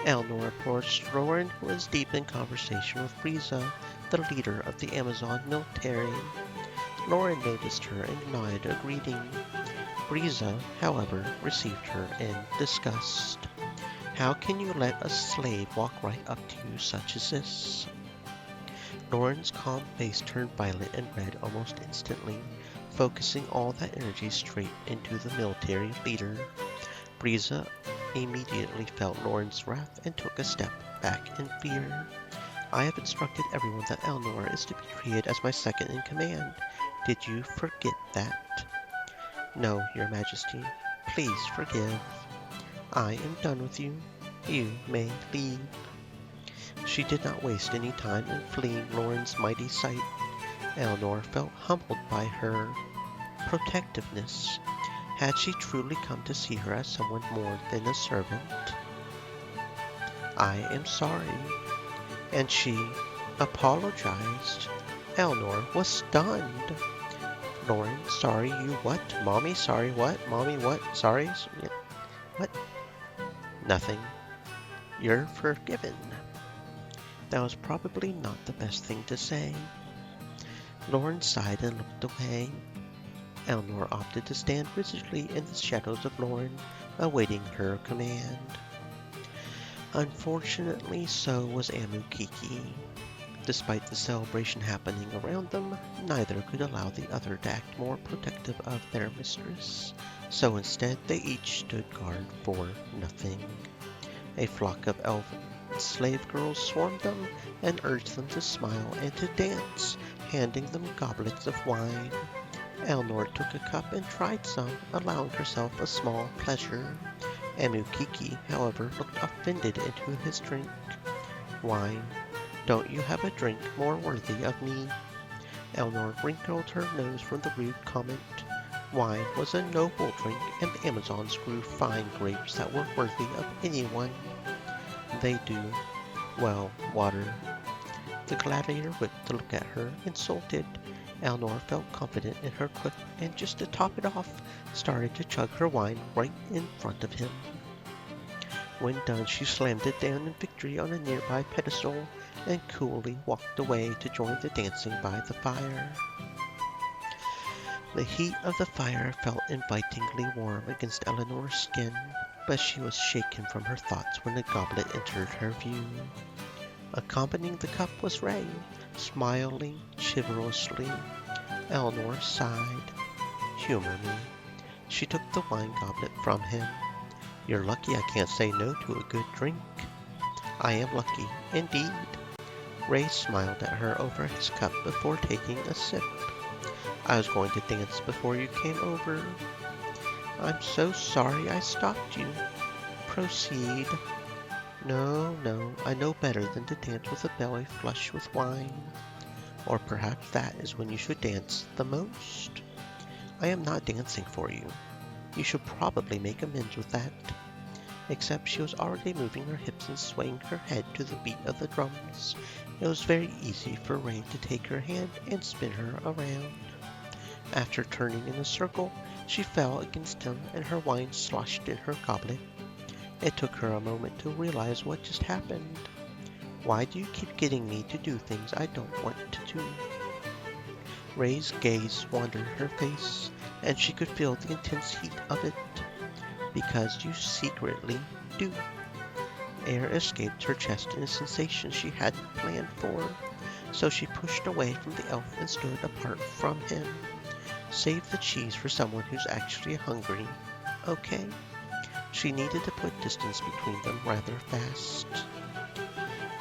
Eleanor approached Loren, who was deep in conversation with Frieza, the leader of the Amazon military. Loren noticed her and nodded a greeting. Frieza, however, received her in disgust. How can you let a slave walk right up to you such as this? Loren's calm face turned violet and red almost instantly, focusing all that energy straight into the military leader. Briza immediately felt Loren's wrath and took a step back in fear. I have instructed everyone that Elnor is to be treated as my second in command. Did you forget that? No, Your Majesty. Please forgive. I am done with you. You may leave. She did not waste any time in fleeing Loren's mighty sight. Elnor felt humbled by her protectiveness. Had she truly come to see her as someone more than a servant? I am sorry. And she apologized. Elnor was stunned. Loren, sorry, you what? Mommy, sorry, what? Mommy, what? Sorry? What? Nothing. You're forgiven. That was probably not the best thing to say. Loren sighed and looked away. Elnor opted to stand rigidly in the shadows of Loren, awaiting her command. Unfortunately, so was Amukiki. Despite the celebration happening around them, neither could allow the other to act more protective of their mistress, so instead they each stood guard for nothing. A flock of elven slave girls swarmed them and urged them to smile and to dance, handing them goblets of wine. Elnor took a cup and tried some, allowing herself a small pleasure. Amukiki, however, looked offended into his drink. Wine. Don't you have a drink more worthy of me? Elnor wrinkled her nose from the rude comment. Wine was a noble drink, and the Amazons grew fine grapes that were worthy of anyone. They do. Well, water. The gladiator whipped to look at her, insulted. Elnor felt confident in her cook, and just to top it off, started to chug her wine right in front of him. When done, she slammed it down in victory on a nearby pedestal and coolly walked away to join the dancing by the fire. The heat of the fire felt invitingly warm against Eleanor's skin, but she was shaken from her thoughts when the goblet entered her view. Accompanying the cup was Ray, smiling chivalrously. Eleanor sighed. Humor me. She took the wine goblet from him. You're lucky I can't say no to a good drink. I am lucky, indeed. Ray smiled at her over his cup before taking a sip. I was going to dance before you came over. I'm so sorry I stopped you. Proceed. No, I know better than to dance with a belly flush with wine. Or perhaps that is when you should dance the most. I am not dancing for you. You should probably make amends with that. Except she was already moving her hips and swaying her head to the beat of the drums. It was very easy for Ray to take her hand and spin her around. After turning in a circle, she fell against him and her wine sloshed in her goblet. It took her a moment to realize what just happened. Why do you keep getting me to do things I don't want to do? Ray's gaze wandered her face, and she could feel the intense heat of it. Because you secretly do. Air escaped her chest in a sensation she hadn't planned for, so she pushed away from the elf and stood apart from him. Save the cheese for someone who's actually hungry, okay? She needed to put distance between them rather fast.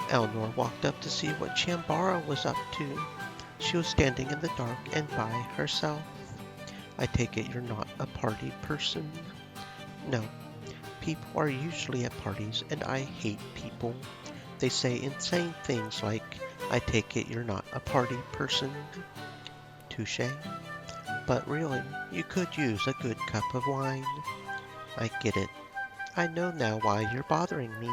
Elnor walked up to see what Chambara was up to. She was standing in the dark and by herself. I take it you're not a party person? No. People are usually at parties, and I hate people. They say insane things like, I take it you're not a party person. Touché. But really, you could use a good cup of wine. I get it. I know now why you're bothering me.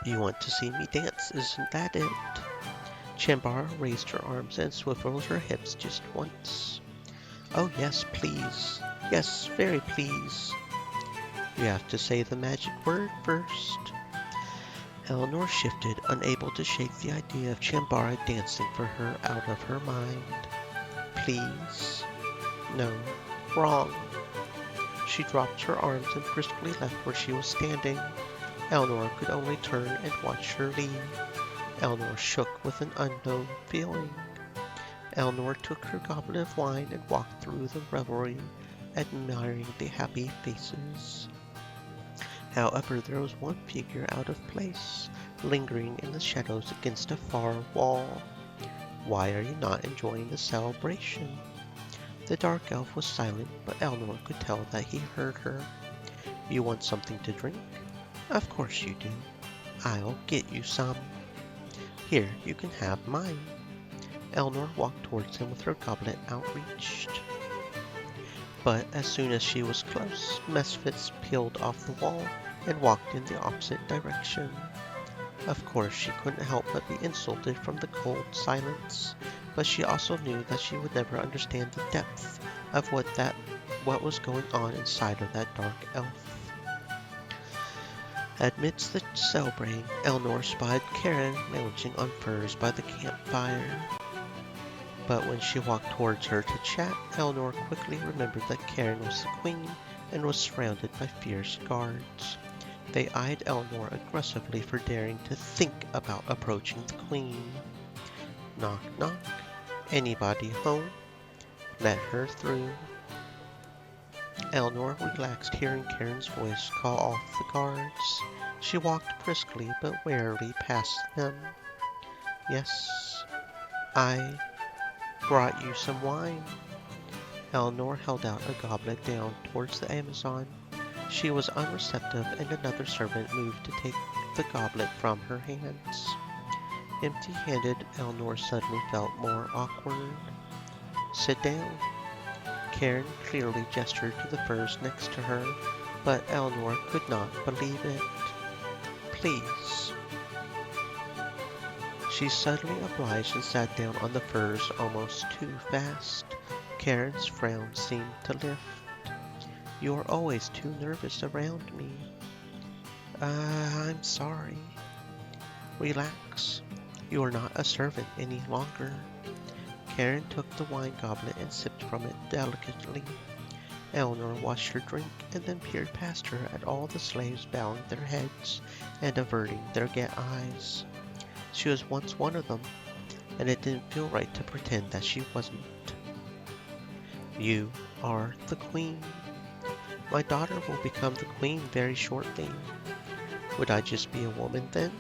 You want to see me dance, isn't that it? Chambara raised her arms and swiveled her hips just once. Oh yes, please. Yes, very please. You have to say the magic word first. Eleanor shifted, unable to shake the idea of Chambara dancing for her out of her mind. Please. No. Wrong. She dropped her arms and briskly left where she was standing. Eleanor could only turn and watch her leave. Eleanor shook with an unknown feeling. Eleanor took her goblet of wine and walked through the revelry, admiring the happy faces. However, there was one figure out of place, lingering in the shadows against a far wall. "Why are you not enjoying the celebration?" The dark elf was silent, but Eleanor could tell that he heard her. "You want something to drink?" "Of course you do. I'll get you some. Here, you can have mine." Eleanor walked towards him with her goblet outreached. But as soon as she was close, Misfits peeled off the wall and walked in the opposite direction. Of course, she couldn't help but be insulted from the cold silence, but she also knew that she would never understand the depth of what was going on inside of that dark elf. Amidst the celebrating, Eleanor spied Karen lounging on furs by the campfire. But when she walked towards her to chat, Eleanor quickly remembered that Karen was the queen and was surrounded by fierce guards. They eyed Eleanor aggressively for daring to think about approaching the queen. Knock, knock. Anybody home? Let her through. Eleanor relaxed hearing Karen's voice call off the guards. She walked briskly but warily past them. "Yes, I brought you some wine." Eleanor held out a goblet down towards the Amazon. She was unreceptive, and another servant moved to take the goblet from her hands. Empty-handed, Eleanor suddenly felt more awkward. "Sit down." Karen clearly gestured to the furs next to her, but Eleanor could not believe it. "Please." She suddenly obliged and sat down on the furs almost too fast. Karen's frown seemed to lift. "You are always too nervous around me." I'm sorry." "Relax. You are not a servant any longer." Karen took the wine goblet and sipped from it delicately. Eleanor watched her drink and then peered past her at all the slaves bowing their heads and averting their eyes. She was once one of them, and it didn't feel right to pretend that she wasn't. "You are the queen. My daughter will become the queen very shortly. Would I just be a woman then?"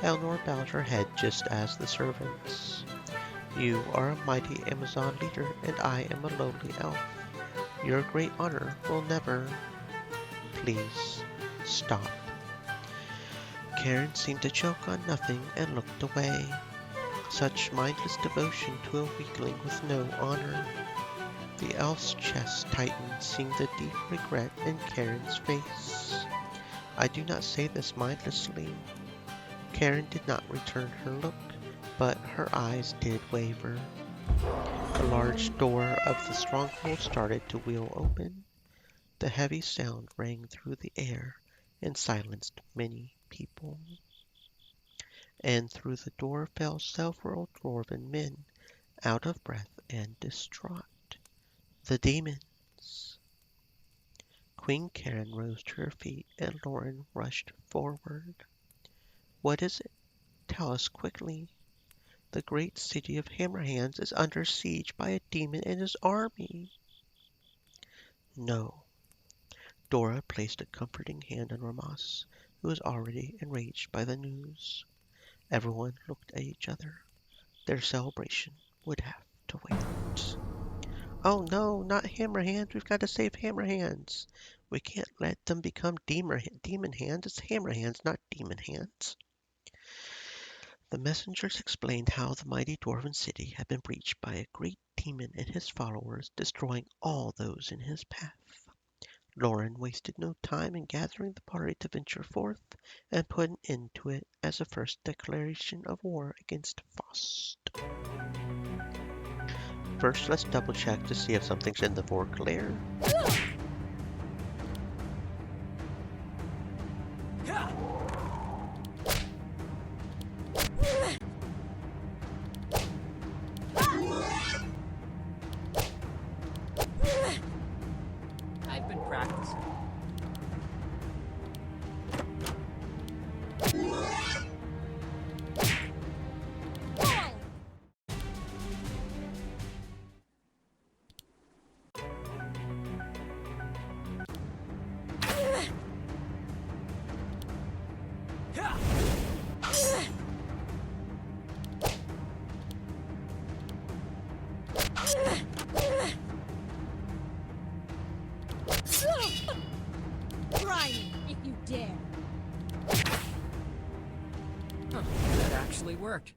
Eleanor bowed her head just as the servants. "You are a mighty Amazon leader, and I am a lowly elf. Your great honor will never—" "Please, stop." Karen seemed to choke on nothing and looked away. Such mindless devotion to a weakling with no honor. The elf's chest tightened, seeing the deep regret in Karen's face. I do not say this mindlessly. Karen did not return her look, but her eyes did waver. The large door of the stronghold started to wheel open. The heavy sound rang through the air and silenced many people. And through the door fell several dwarven men, out of breath and distraught. The demons! Queen Karen rose to her feet and Loren rushed forward. "What is it? Tell us quickly. The great city of Hammerhands is under siege by a demon and his army." "No." Dora placed a comforting hand on Ramas, who was already enraged by the news. Everyone looked at each other. Their celebration would have to wait. "Oh no, not Hammerhands. We've got to save Hammerhands. We can't let them become demon hands. It's Hammerhands, not demon hands." The messengers explained how the mighty dwarven city had been breached by a great demon and his followers, destroying all those in his path. Loren wasted no time in gathering the party to venture forth and put an end to it as a first declaration of war against Faust. First, let's double check to see if something's in the fork layer. I've been practicing. Try me if you dare. Huh, that actually worked.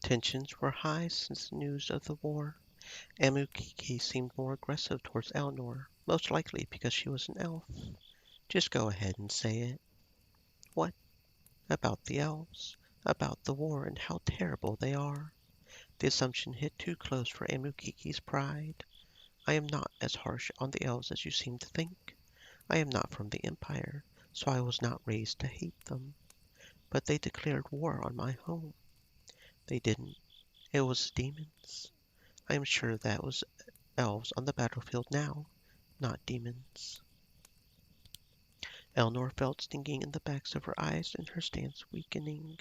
Tensions were high since the news of the war. Amukiki seemed more aggressive towards Eleanor, most likely because she was an elf. Just go ahead and say it. What? About the elves? About the war and how terrible they are? The assumption hit too close for Amukiki's pride. I am not as harsh on the elves as you seem to think. I am not from the Empire, so I was not raised to hate them. But they declared war on my home. They didn't. It was demons. I am sure that was elves on the battlefield now, not demons. Eleanor felt stinging in the backs of her eyes and her stance weakening.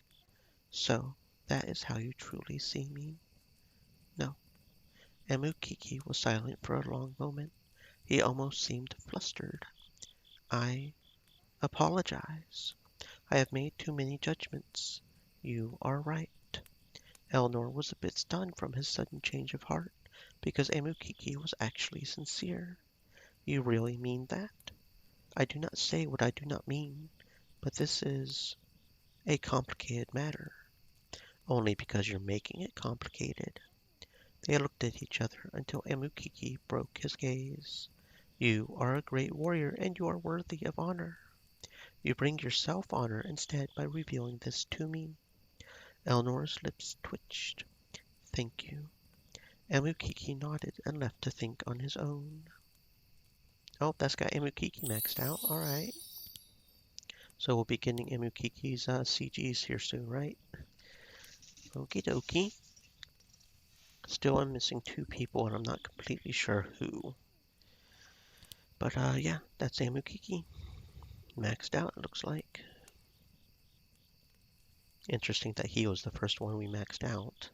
So, that is how you truly see me? No. Amukiki was silent for a long moment. He almost seemed flustered. I apologize. I have made too many judgments. You are right. Eleanor was a bit stunned from his sudden change of heart, because Amukiki was actually sincere. You really mean that? I do not say what I do not mean, but this is a complicated matter. Only because you're making it complicated. They looked at each other until Amukiki broke his gaze. You are a great warrior and you are worthy of honor. You bring yourself honor instead by revealing this to me. Eleanor's lips twitched. Thank you. Amukiki nodded and left to think on his own. Oh, that's got Amukiki maxed out. Alright. So we'll be getting Amukiki's CGs here soon, right? Okie dokie. Still, I'm missing two people, and I'm not completely sure who. But yeah, that's Amukiki. Maxed out, it looks like. Interesting that he was the first one we maxed out.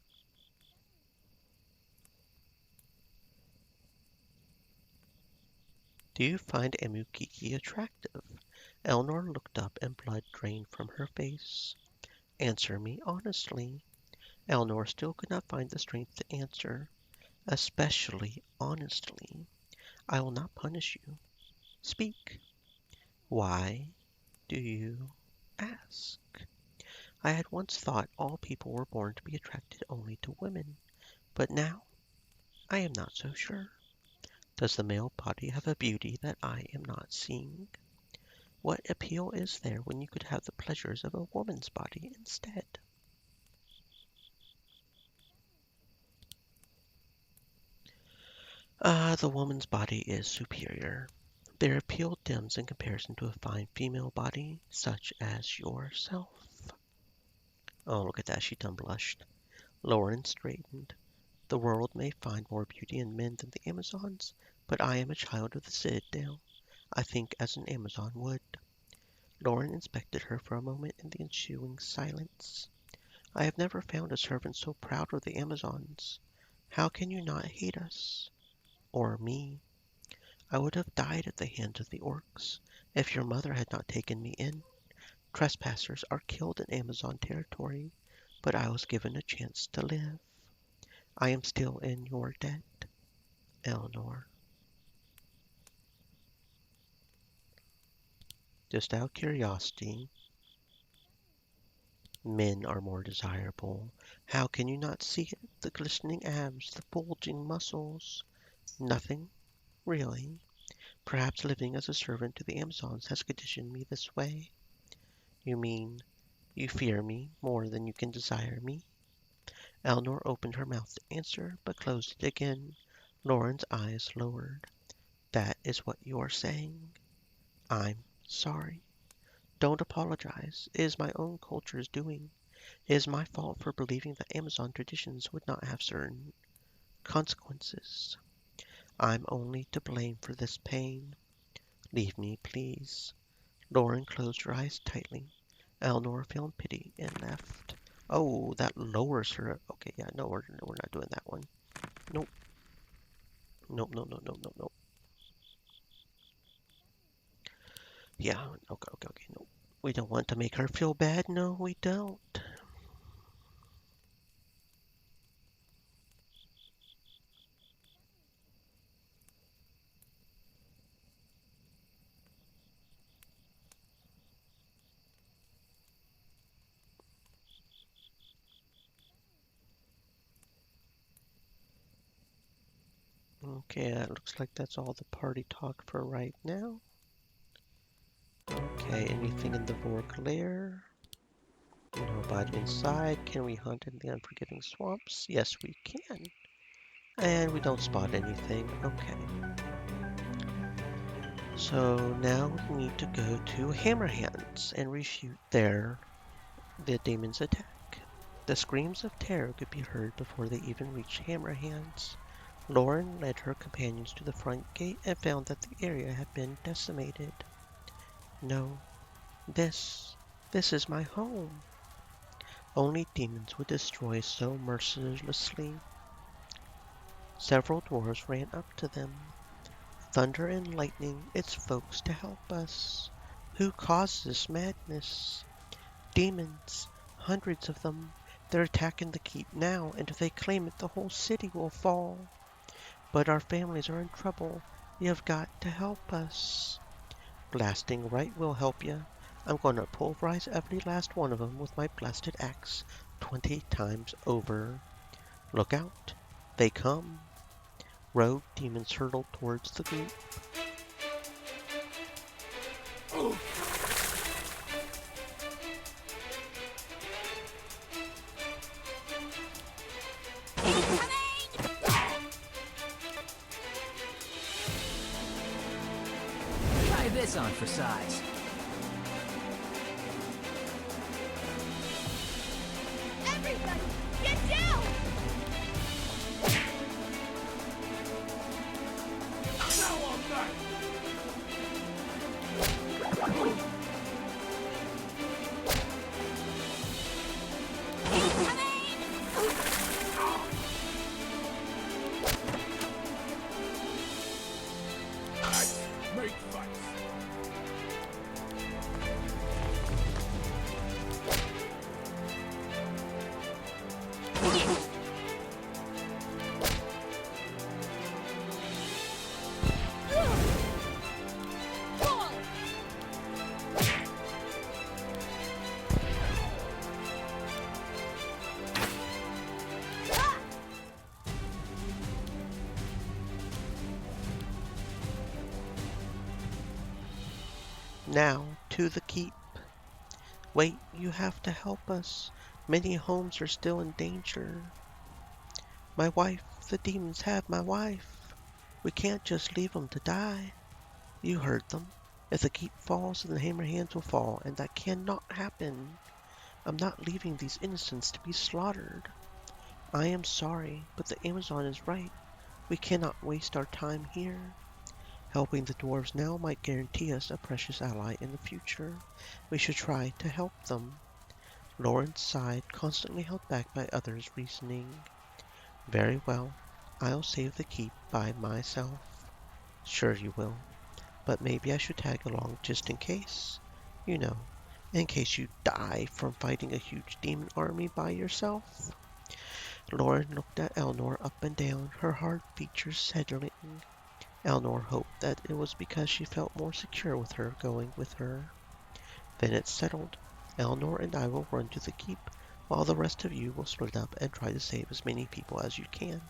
Do you find Amukiki attractive? Eleanor looked up and blood drained from her face. Answer me honestly. Eleanor still could not find the strength to answer. Especially honestly. I will not punish you. Speak. Why do you ask? I had once thought all people were born to be attracted only to women, but now I am not so sure. Does the male body have a beauty that I am not seeing? What appeal is there when you could have the pleasures of a woman's body instead? The woman's body is superior. Their appeal dims in comparison to a fine female body, such as yourself. Oh, look at that, she done blushed. Loren straightened. The world may find more beauty in men than the Amazons, but I am a child of the Citadel. I think as an Amazon would. Loren inspected her for a moment in the ensuing silence. I have never found a servant so proud of the Amazons. How can you not hate us? Or me? I would have died at the hands of the orcs if your mother had not taken me in. Trespassers are killed in Amazon territory, but I was given a chance to live. I am still in your debt, Eleanor. Just out of curiosity, men are more desirable. How can you not see it? The glistening abs, the bulging muscles. Nothing, really. Perhaps living as a servant to the Amazons has conditioned me this way. You mean you fear me more than you can desire me? Eleanor opened her mouth to answer, but closed it again. Loren's eyes lowered. That is what you are saying? I'm sorry. Don't apologize. It is my own culture's doing. It is my fault for believing that Amazon traditions would not have certain consequences. I'm only to blame for this pain. Leave me, please. Loren closed her eyes tightly. Eleanor felt pity and left. Oh, that lowers her. Okay, yeah, no, we're not doing that one. Nope. Nope, no, no, no, no, no. Yeah, okay, no. We don't want to make her feel bad. No, we don't. Okay, it looks like that's all the party talk for right now. Okay, anything in the Vork lair? Nobody inside. Can we hunt in the unforgiving swamps? Yes, we can. And we don't spot anything. Okay. So now we need to go to Hammerhands and refute the demon's attack. The screams of terror could be heard before they even reached Hammerhands. Loren led her companions to the front gate and found that the area had been decimated. No, this is my home. Only demons would destroy so mercilessly. Several dwarves ran up to them. Thunder and lightning, it's folks to help us. Who caused this madness? Demons, hundreds of them. They're attacking the keep now, and if they claim it, the whole city will fall. But our families are in trouble. You have got to help us. Blasting right will help you. I'm going to pulverize every last one of them with my blasted axe 20 times over. Look out. They come. Rogue demons hurtled towards the group. Try this on for size. Everybody, get down! Now I'm back! Let's make fights! Now to the keep. Wait, you have to help us. Many homes are still in danger. My wife, the demons have my wife. We can't just leave them to die. You heard them. If the keep falls, then the Hammerhands will fall, and that cannot happen. I'm not leaving these innocents to be slaughtered. I am sorry, but the Amazon is right. We cannot waste our time here. Helping the dwarves now might guarantee us a precious ally in the future. We should try to help them. Loren sighed, constantly held back by others' reasoning. Very well. I'll save the keep by myself. Sure you will. But maybe I should tag along just in case. You know, in case you die from fighting a huge demon army by yourself. Loren looked at Elnor up and down, her hard features settling. Elnor hoped that it was because she felt more secure with her going with her. Then it's settled. Elnor and I will run to the keep, while the rest of you will split up and try to save as many people as you can.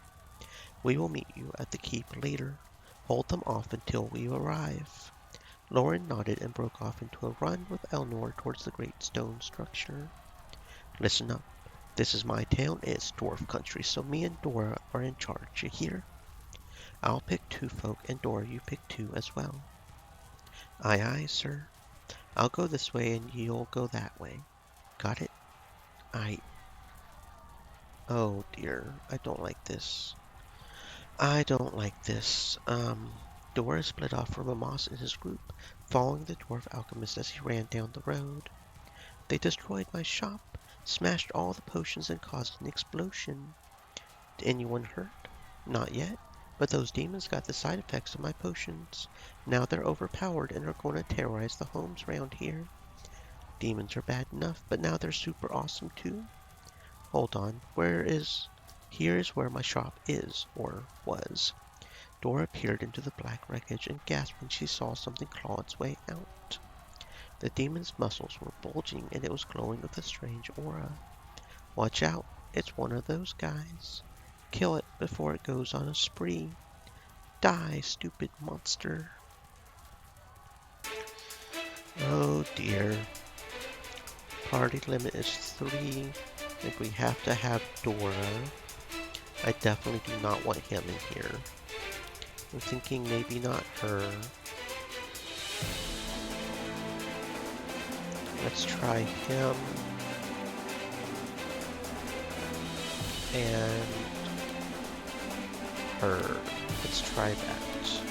We will meet you at the keep later. Hold them off until we arrive. Loren nodded and broke off into a run with Elnor towards the great stone structure. Listen up. This is my town. It's dwarf country, so me and Dora are in charge. You hear? I'll pick 2 folk, and Dora, you pick 2 as well. Aye, aye, sir. I'll go this way, and you'll go that way. Got it? Oh dear, I don't like this. I don't like this. Dora split off from Amos and his group, following the dwarf alchemist as he ran down the road. They destroyed my shop, smashed all the potions, and caused an explosion. Did anyone hurt? Not yet, but those demons got the side effects of my potions. Now they're overpowered and are going to terrorize the homes round here. Demons are bad enough, but now they're super awesome too. Hold on, here's where my shop is, or was. Dora peered into the black wreckage and gasped when she saw something claw its way out. The demon's muscles were bulging and it was glowing with a strange aura. Watch out, it's one of those guys. Kill it before it goes on a spree. Die, stupid monster. Oh dear. Party limit is 3. I think we have to have Dora. I definitely do not want him in here. I'm thinking maybe not her. Let's try him. And her. Let's try that.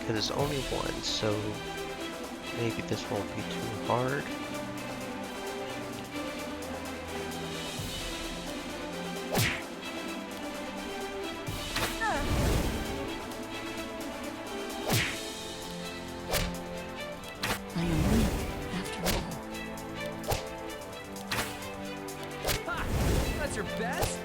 Because it's only 1, so maybe this won't be too hard. I am weak, after all. Ha! That's your best?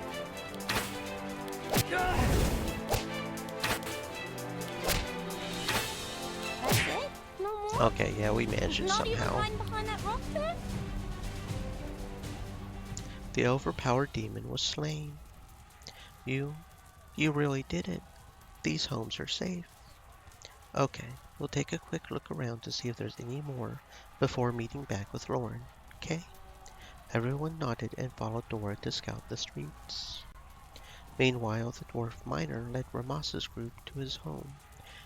That's it? No more? Okay, yeah, we managed it Not even somehow. hiding behind that rock there? The overpowered demon was slain. You really did it. These homes are safe. Okay, we'll take a quick look around to see if there's any more before meeting back with Loren, okay? Everyone nodded and followed Dora to scout the streets. Meanwhile, the dwarf miner led Ramas's group to his home.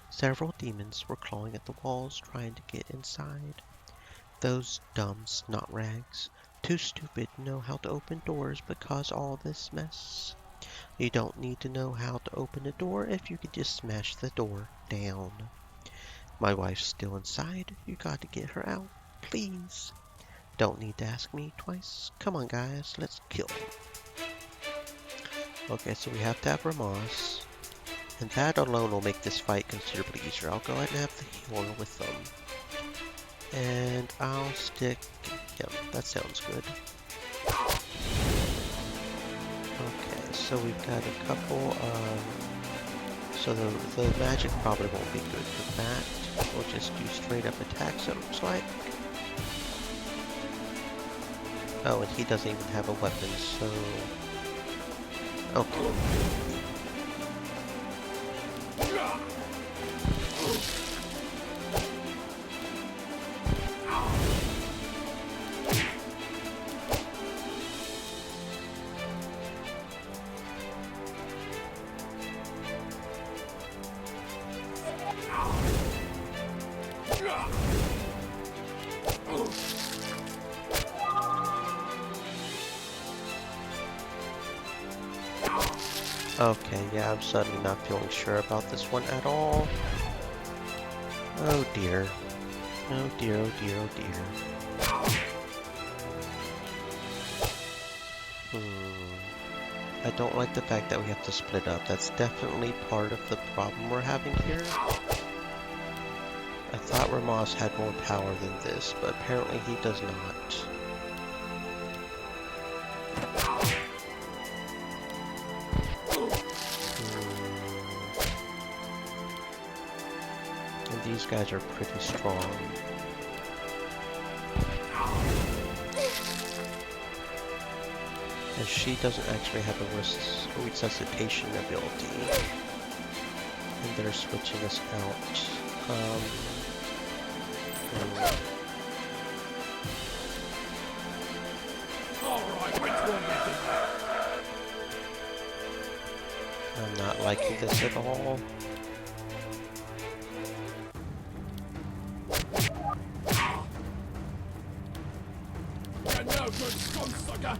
Several demons were clawing at the walls trying to get inside. Those dumb snot rags, too stupid to know how to open doors but cause all this mess. You don't need to know how to open a door if you could just smash the door down. My wife's still inside. You got to get her out, please. Don't need to ask me twice. Come on, guys, let's kill him. Okay, so we have to have Ramos. And that alone will make this fight considerably easier. I'll go ahead and have the healer with them. And I'll stick him. That sounds good. Okay, so we've got a couple of... So the magic probably won't be good for that. We'll just do straight up attacks, it looks like. Oh, and he doesn't even have a weapon, so... Okay. Okay, yeah, I'm suddenly not feeling sure about this one at all. Oh dear. Oh dear, oh dear, oh dear. I don't like the fact that we have to split up. That's definitely part of the problem we're having here. I thought Ramos had more power than this, but apparently he does not. And these guys are pretty strong. And she doesn't actually have a resuscitation ability. And they're switching us out. Alright, which one is it? I'm not liking this at all. You're no good, scum sucker!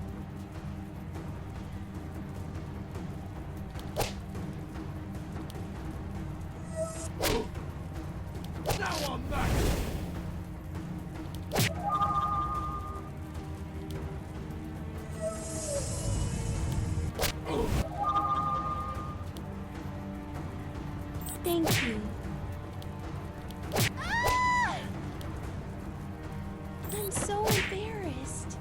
Now I'm back! Thank you. I'm so embarrassed.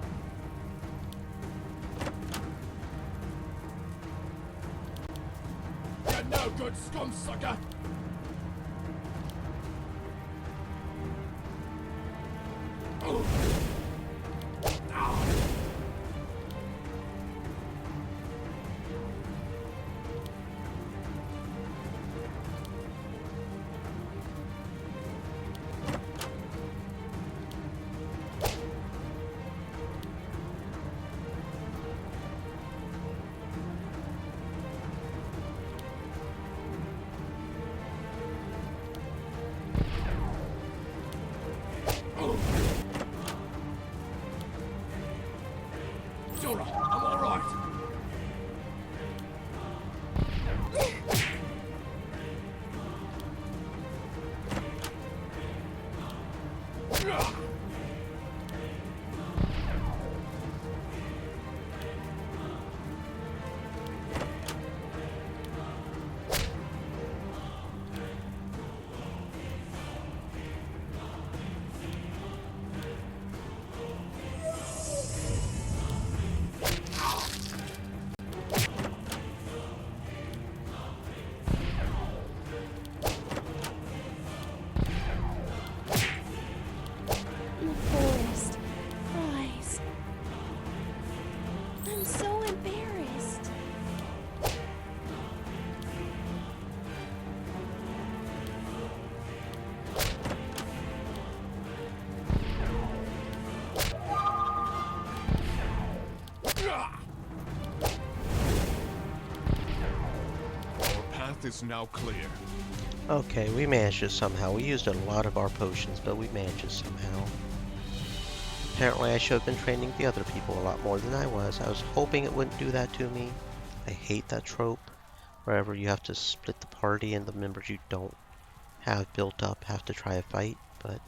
You're no good, scum sucker! Dora, I'm alright! The forest. Flies. I'm so embarrassed. Our path is now clear. Okay, we managed it somehow. We used a lot of our potions, but we managed it somehow. Apparently I should have been training the other people a lot more than I was. I was hoping it wouldn't do that to me. I hate that trope, wherever you have to split the party and the members you don't have built up have to try a fight, but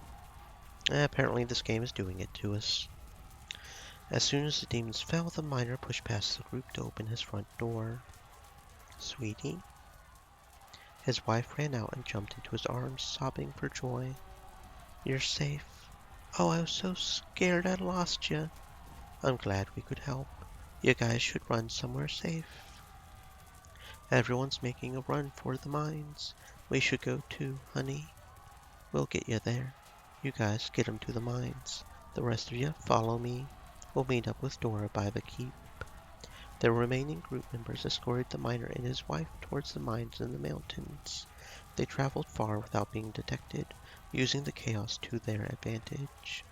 apparently this game is doing it to us. As soon as the demons fell, the miner pushed past the group to open his front door. Sweetie? His wife ran out and jumped into his arms, sobbing for joy. You're safe. Oh, I was so scared I lost you. I'm glad we could help. You guys should run somewhere safe. Everyone's making a run for the mines. We should go too, honey. We'll get you there. You guys get 'em to the mines. The rest of you, follow me. We'll meet up with Dora by the keep. The remaining group members escorted the miner and his wife towards the mines in the mountains. They traveled far without being detected, using the chaos to their advantage.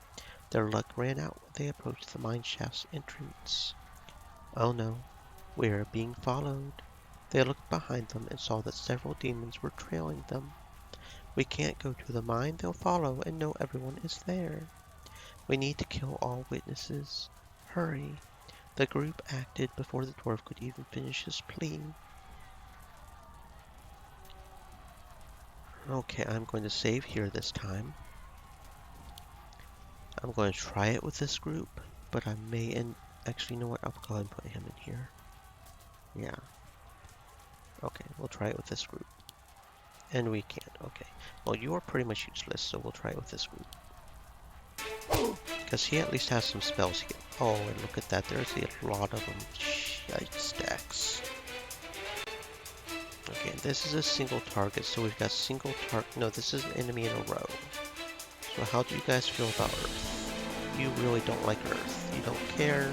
Their luck ran out when they approached the mine shaft's entrance. Oh no, we are being followed. They looked behind them and saw that several demons were trailing them. We can't go to the mine, they'll follow and know everyone is there. We need to kill all witnesses. Hurry. The group acted before the dwarf could even finish his plea. Okay, I'm going to save here this time. I'm going to try it with this group, but I may end... Actually, you know what? I'll go ahead and put him in here. Yeah. Okay, we'll try it with this group. And we can't. Okay. Well, you are pretty much useless, so we'll try it with this group. Because he at least has some spells here. Oh, and look at that. There's a lot of them. Yikes stacks. Okay, this is a single target, so we've got single target. No, this is an enemy in a row. So how do you guys feel about Earth? You really don't like Earth. You don't care.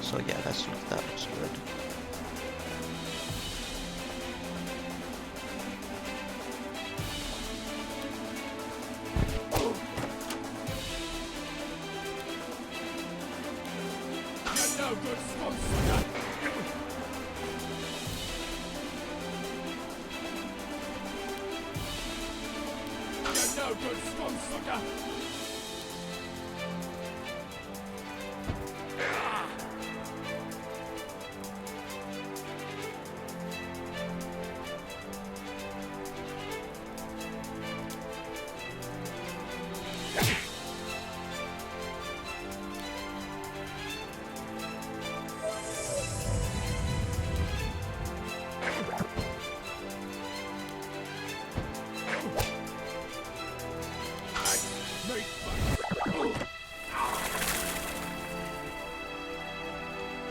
So yeah, that looks good. You're no good, swamp sucker! You're no good, swamp sucker!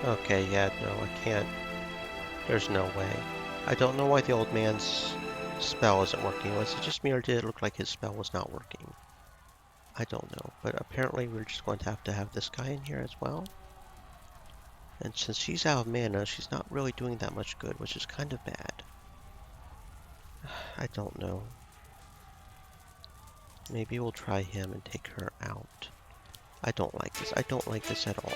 Okay, yeah, no, I can't. There's no way. I don't know why the old man's spell isn't working. Was it just me, or did it look like his spell was not working? I don't know, but apparently we're just going to have this guy in here as well. And since she's out of mana, she's not really doing that much good, which is kind of bad. I don't know. Maybe we'll try him and take her out. I don't like this. I don't like this at all.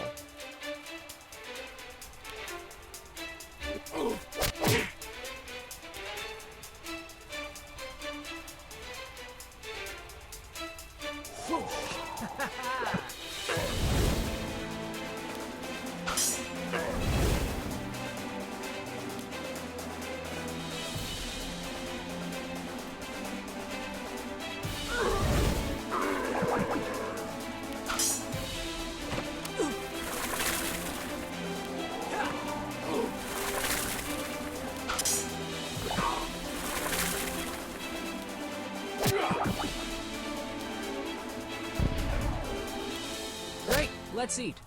Great, let's eat.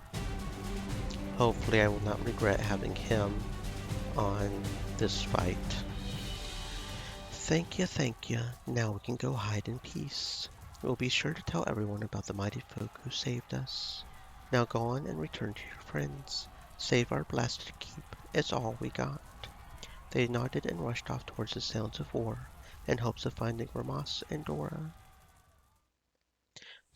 Hopefully I will not regret having him on this fight. Thank you. Now we can go hide in peace. We'll be sure to tell everyone about the mighty folk who saved us. Now go on and return to your friends. Save our blasted keep. It's all we got. They nodded and rushed off towards the sounds of war, in hopes of finding Ramas and Dora.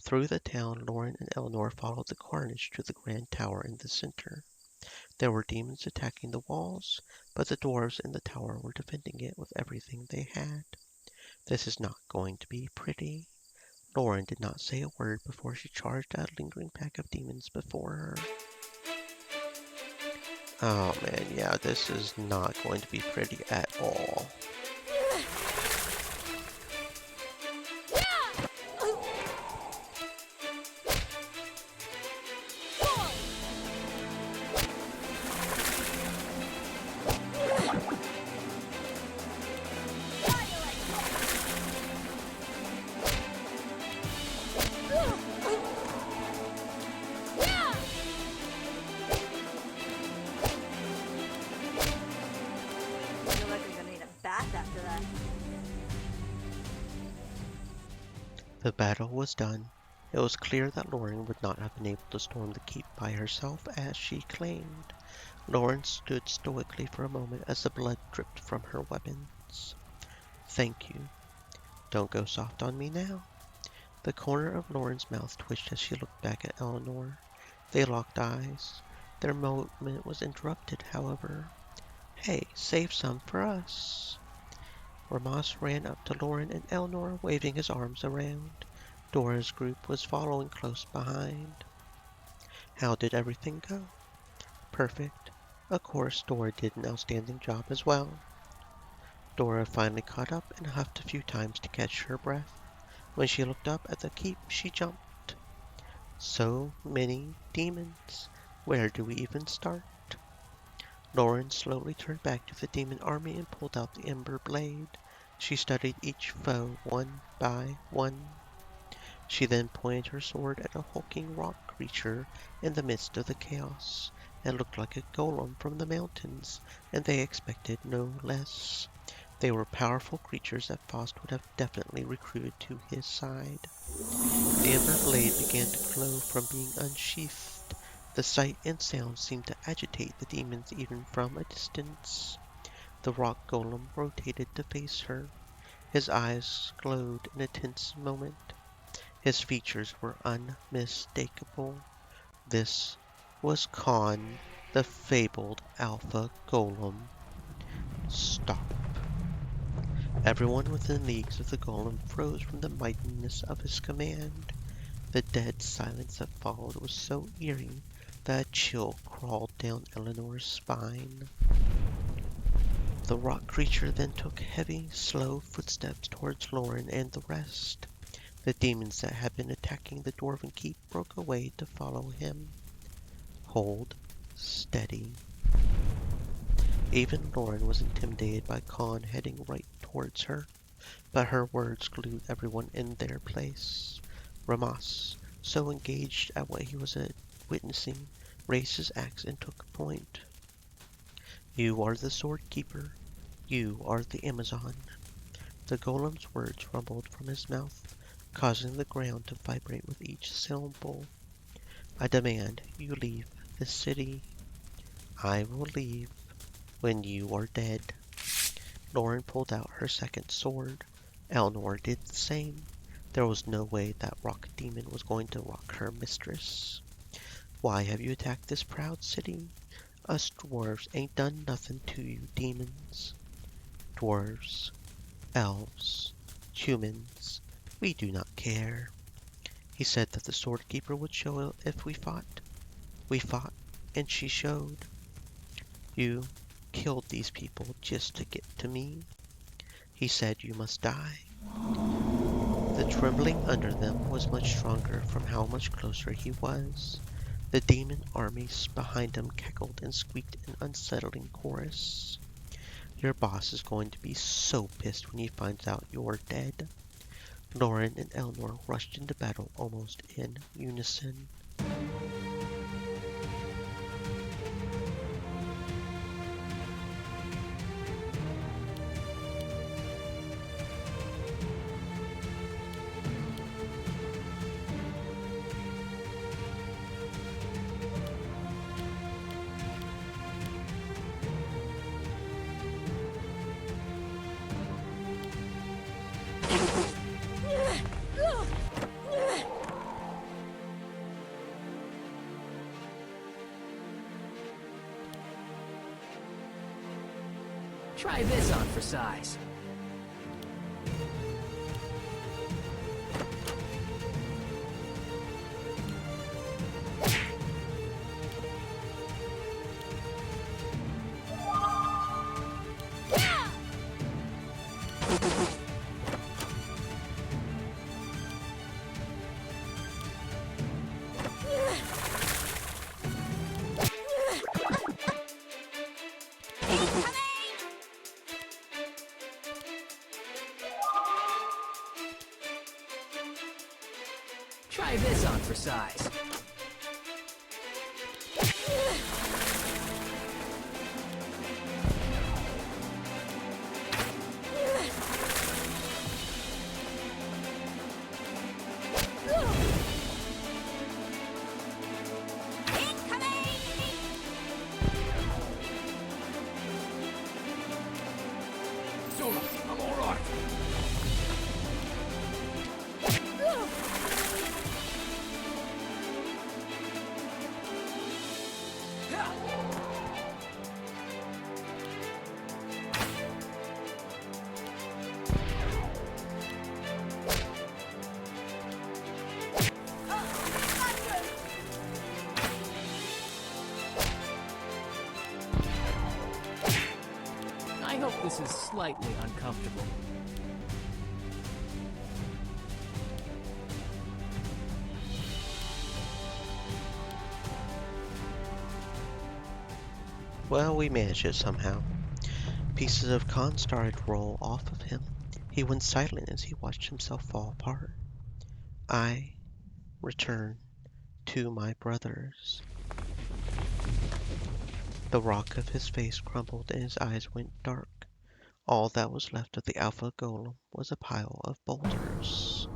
Through the town, Loren and Eleanor followed the carnage to the grand tower in the center. There were demons attacking the walls, but the dwarves in the tower were defending it with everything they had. This is not going to be pretty. Loren did not say a word before she charged a lingering pack of demons before her. Oh man, yeah, this is not going to be pretty at all. I feel like I'm gonna need a bath after that. The battle was done. It was clear that Loren would not have been able to storm the keep by herself as she claimed. Loren stood stoically for a moment as the blood dripped from her weapons. Thank you. Don't go soft on me now. The corner of Loren's mouth twitched as she looked back at Eleanor. They locked eyes. Their moment was interrupted, however. Hey, save some for us. Ramas ran up to Loren and Eleanor, waving his arms around. Dora's group was following close behind. How did everything go? Perfect. Of course, Dora did an outstanding job as well. Dora finally caught up and huffed a few times to catch her breath. When she looked up at the keep, she jumped. So many demons. Where do we even start? Loren slowly turned back to the demon army and pulled out the ember blade. She studied each foe one by one. She then pointed her sword at a hulking rock creature in the midst of the chaos. It looked like a golem from the mountains, and they expected no less. They were powerful creatures that Faust would have definitely recruited to his side. The ember blade began to glow from being unsheathed. The sight and sound seemed to agitate the demons even from a distance. The rock golem rotated to face her. His eyes glowed in a tense moment. His features were unmistakable. This was Khan, the fabled Alpha Golem. Stop. Everyone within leagues of the golem froze from the mightiness of his command. The dead silence that followed was so eerie that a chill crawled down Eleanor's spine. The rock creature then took heavy, slow footsteps towards Loren and the rest. The demons that had been attacking the dwarven keep broke away to follow him. Hold steady. Even Loren was intimidated by Khan heading right towards her, but her words glued everyone in their place. Ramas, so engaged at what he was witnessing, raised his axe and took point. You are the sword keeper. You are the Amazon. The golem's words rumbled from his mouth, causing the ground to vibrate with each syllable. I demand you leave the city. I will leave when you are dead. Loren pulled out her second sword. Eleanor did the same. There was no way that rock demon was going to rock her mistress. Why have you attacked this proud city? Us dwarves ain't done nothing to you demons. Dwarves, elves, humans, we do not care. He said that the sword keeper would show if we fought. We fought, and she showed. You killed these people just to get to me. He said you must die. The trembling under them was much stronger from how much closer he was. The demon armies behind him cackled and squeaked in unsettling chorus. Your boss is going to be so pissed when he finds out you're dead. Loren and Eleanor rushed into battle almost in unison. Try this on for size. Try this on for size. Dora, I'm all right. This is slightly uncomfortable. Well, we managed it somehow. Pieces of con started to roll off of him. He went silent as he watched himself fall apart. I returned to my brothers. The rock of his face crumbled and his eyes went dark. All that was left of the Alpha Golem was a pile of boulders.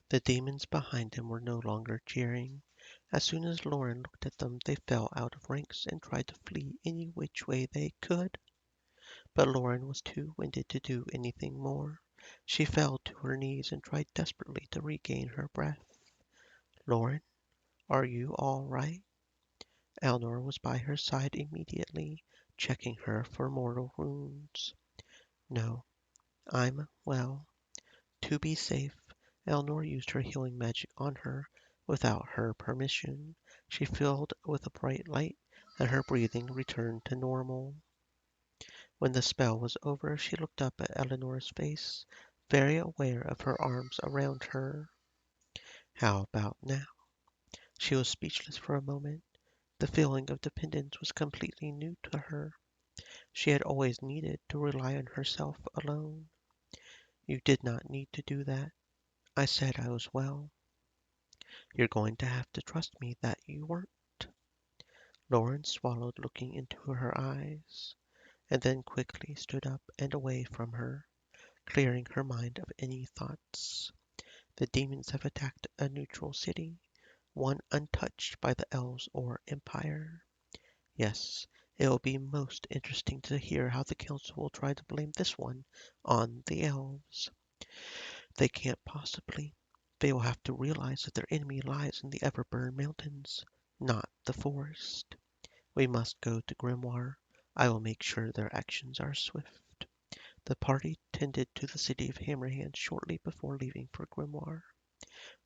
The demons behind him were no longer jeering. As soon as Loren looked at them, they fell out of ranks and tried to flee any which way they could. But Loren was too winded to do anything more. She fell to her knees and tried desperately to regain her breath. Loren, are you all right? Elnor was by her side immediately, checking her for mortal wounds. No, I'm well. To be safe, Elnor used her healing magic on her without her permission. She filled with a bright light, and her breathing returned to normal. When the spell was over, she looked up at Eleanor's face, very aware of her arms around her. How about now? She was speechless for a moment. The feeling of dependence was completely new to her. She had always needed to rely on herself alone. You did not need to do that. I said I was well. You're going to have to trust me that you weren't. Loren swallowed, looking into her eyes, and then quickly stood up and away from her, clearing her mind of any thoughts. The demons have attacked a neutral city, one untouched by the elves or empire. Yes, it will be most interesting to hear how the council will try to blame this one on the elves. They can't possibly. They will have to realize that their enemy lies in the Everburn Mountains, not the forest. We must go to Grimoire. I will make sure their actions are swift. The party tended to the city of Hammerhand shortly before leaving for Grimoire.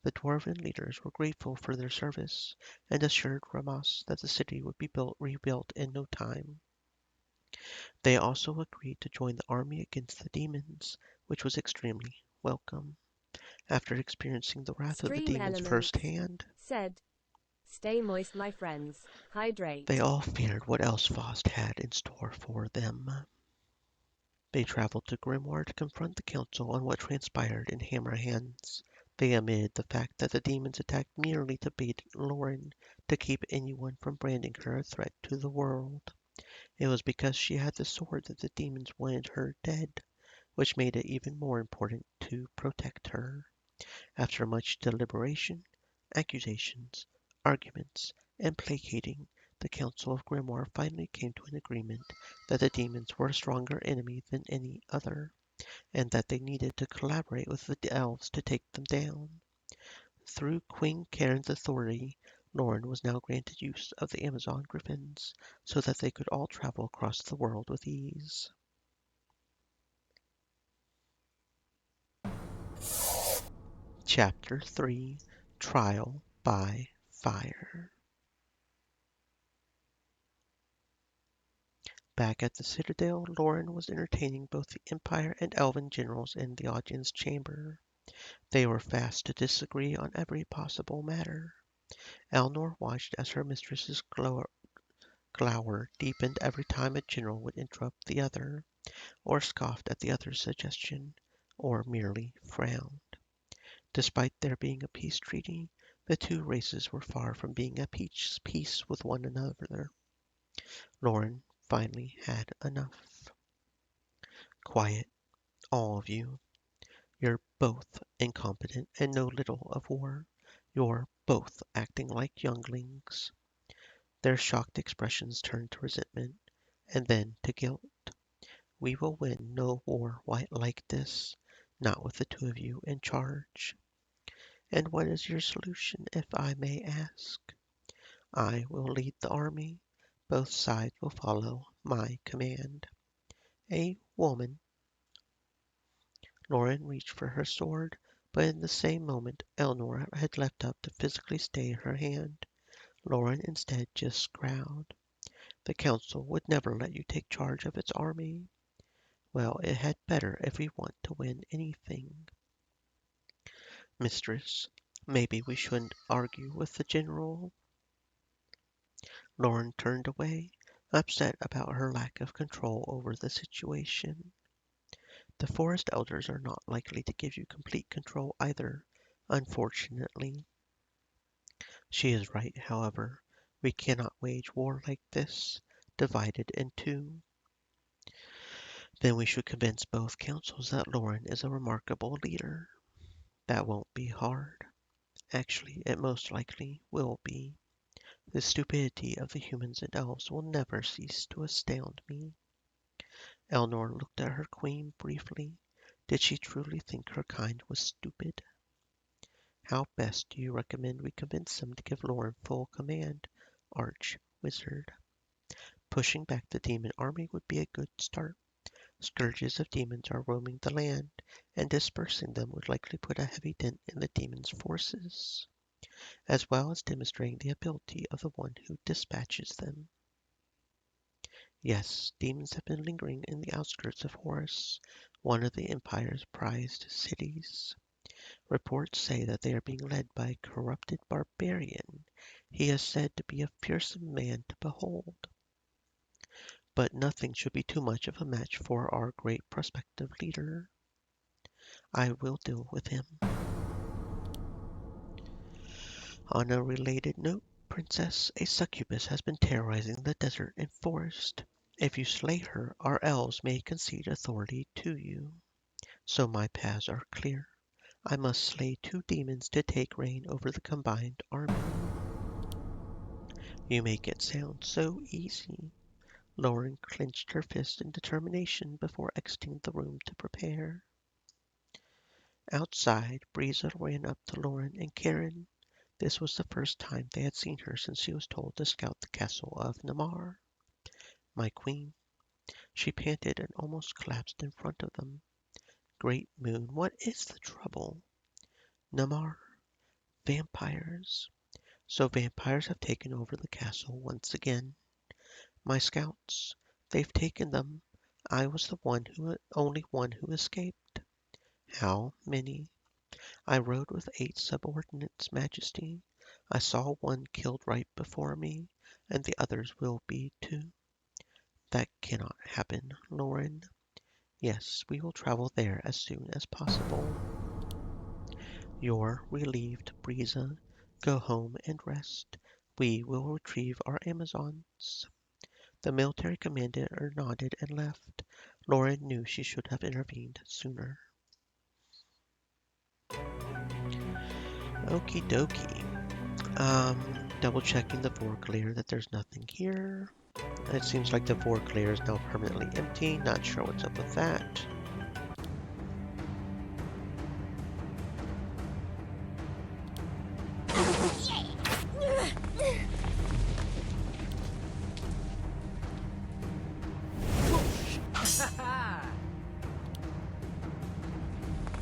The dwarven leaders were grateful for their service and assured Ramas that the city would be rebuilt in no time. They also agreed to join the army against the demons, which was extremely welcome. After experiencing the wrath of the Stream demons Elements firsthand, said, "Stay moist, my friends. they Hydrate." all feared what else Faust had in store for them. They traveled to Grimoire to confront the council on what transpired in Hammerhands. They admitted the fact that the demons attacked merely to bait Loren to keep anyone from branding her a threat to the world. It was because she had the sword that the demons wanted her dead, which made it even more important to protect her. After much deliberation, accusations, arguments, and placating, the Council of Grimoire finally came to an agreement that the demons were a stronger enemy than any other, and that they needed to collaborate with the elves to take them down. Through Queen Karen's authority, Loren was now granted use of the Amazon Griffins, so that they could all travel across the world with ease. Chapter 3: Trial by Fire. Back at the Citadel, Loren was entertaining both the Empire and Elven generals in the audience chamber. They were fast to disagree on every possible matter. Elnor watched as her mistress's glower deepened every time a general would interrupt the other, or scoffed at the other's suggestion, or merely frowned. Despite there being a peace treaty, the two races were far from being at peace with one another. Loren finally had enough. Quiet, all of you. You're both incompetent and know little of war. You're both acting like younglings. Their shocked expressions turned to resentment. and then to guilt. We will win no war like this, not with the two of you in charge. And what is your solution, if I may ask? I will lead the army. Both sides will follow my command. A woman. Loren reached for her sword, but in the same moment Eleanor had leapt up to physically stay her hand. Loren instead just growled. The council would never let you take charge of its army. Well, it had better if we want to win anything. Mistress, maybe we shouldn't argue with the general. Loren turned away, upset about her lack of control over the situation. The forest elders are not likely to give you complete control either, unfortunately. She is right, however. We cannot wage war like this, divided in two. Then we should convince both councils that Loren is a remarkable leader. That won't be hard. Actually, it most likely will be. The stupidity of the humans and elves will never cease to astound me. Eleanor looked at her queen briefly. Did she truly think her kind was stupid? How best do you recommend we convince them to give Loren full command, Arch-Wizard? Pushing back the demon army would be a good start. Scourges of demons are roaming the land, and dispersing them would likely put a heavy dent in the demons' forces, as well as demonstrating the ability of the one who dispatches them. Yes, demons have been lingering in the outskirts of Horus, one of the Empire's prized cities. Reports say that they are being led by a corrupted barbarian. He is said to be a fearsome man to behold. But nothing should be too much of a match for our great prospective leader. I will deal with him. On a related note, Princess, a succubus has been terrorizing the desert and forest. If you slay her, our elves may concede authority to you. So my paths are clear. I must slay 2 demons to take reign over the combined army. You make it sound so easy. Loren clenched her fist in determination before exiting the room to prepare. Outside, Breeza ran up to Loren and Karen. This was the first time they had seen her since she was told to scout the castle of Namar. My queen. She panted and almost collapsed in front of them. Great Moon, what is the trouble? Namar. Vampires. So vampires have taken over the castle once again. My scouts. They've taken them. I was the only one who escaped. How many? I rode with 8 subordinates, Majesty. I saw one killed right before me, and the others will be too. That cannot happen, Loren. Yes, we will travel there as soon as possible. You're relieved, Breeza. Go home and rest. We will retrieve our Amazons. The military commander nodded and left. Loren knew she should have intervened sooner. Okie dokie. Double checking the Vork layer that there's nothing here. It seems like the Vork layer is now permanently empty. Not sure what's up with that.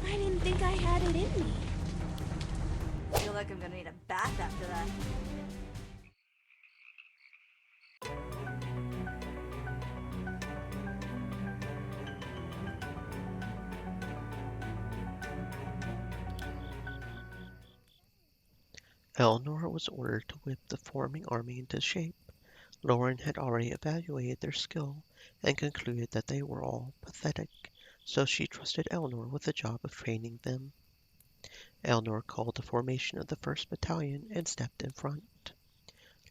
I didn't think I had it in me. Feel like I'm gonna need a bath after that. Eleanor was ordered to whip the forming army into shape. Loren had already evaluated their skill and concluded that they were all pathetic, so she trusted Eleanor with the job of training them. Eleanor called the formation of the 1st Battalion and stepped in front.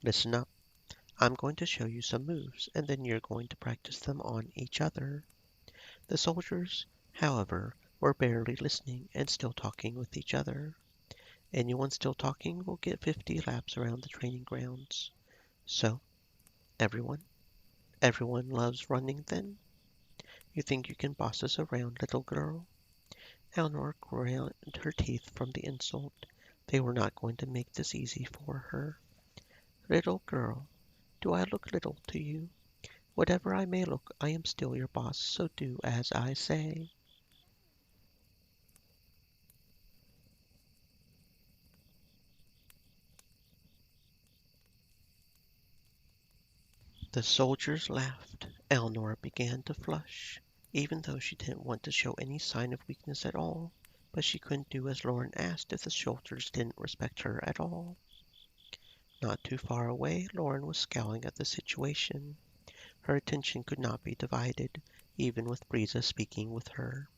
Listen up. I'm going to show you some moves, and then you're going to practice them on each other. The soldiers, however, were barely listening and still talking with each other. Anyone still talking will get 50 laps around the training grounds. So, everyone, Everyone loves running then? You think you can boss us around, little girl? Eleanor ground her teeth from the insult. They were not going to make this easy for her. Little girl, do I look little to you? Whatever I may look, I am still your boss, so do as I say. The soldiers laughed. Eleanor began to flush, even though she didn't want to show any sign of weakness at all. But she couldn't do as Loren asked if the soldiers didn't respect her at all. Not too far away, Loren was scowling at the situation. Her attention could not be divided, even with Breeza speaking with her.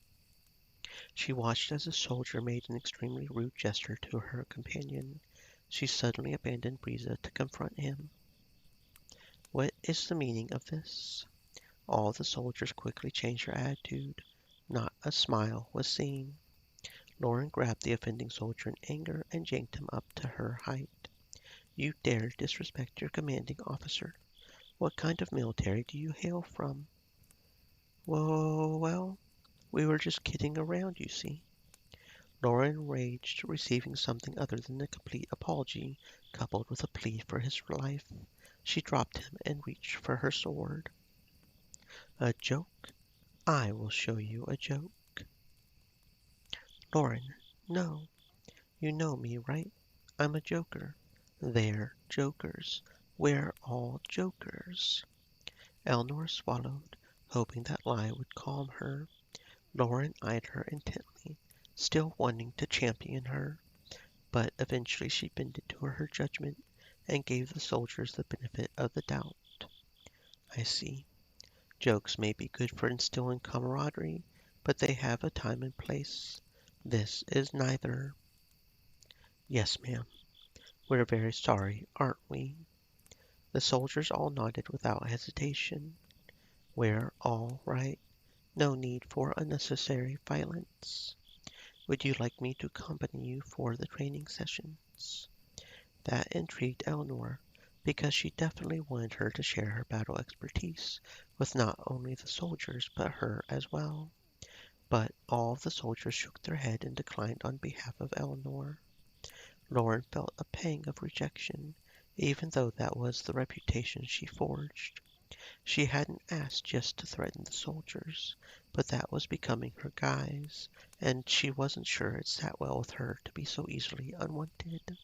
She watched as the soldier made an extremely rude gesture to her companion. She suddenly abandoned Breeza to confront him. What is the meaning of this? All the soldiers quickly changed their attitude. Not a smile was seen. Loren grabbed the offending soldier in anger and yanked him up to her height. You dare disrespect your commanding officer. What kind of military do you hail from? Whoa, well, we were just kidding around, you see. Loren raged, receiving something other than a complete apology, coupled with a plea for his life. She dropped him and reached for her sword. A joke? I will show you a joke. Loren, no. You know me, right? I'm a joker. They're jokers. We're all jokers. Eleanor swallowed, hoping that lie would calm her. Loren eyed her intently, still wanting to champion her, but eventually she bended to her judgment and gave the soldiers the benefit of the doubt. I see. Jokes may be good for instilling camaraderie, but they have a time and place. This is neither. Yes, ma'am. We're very sorry, aren't we? The soldiers all nodded without hesitation. We're all right. No need for unnecessary violence. Would you like me to accompany you for the training sessions? That intrigued Eleanor, because she definitely wanted her to share her battle expertise with not only the soldiers but her as well. But all of the soldiers shook their head and declined on behalf of Eleanor. Loren felt a pang of rejection, even though that was the reputation she forged. She hadn't asked just to threaten the soldiers, but that was becoming her guise, and she wasn't sure it sat well with her to be so easily unwanted.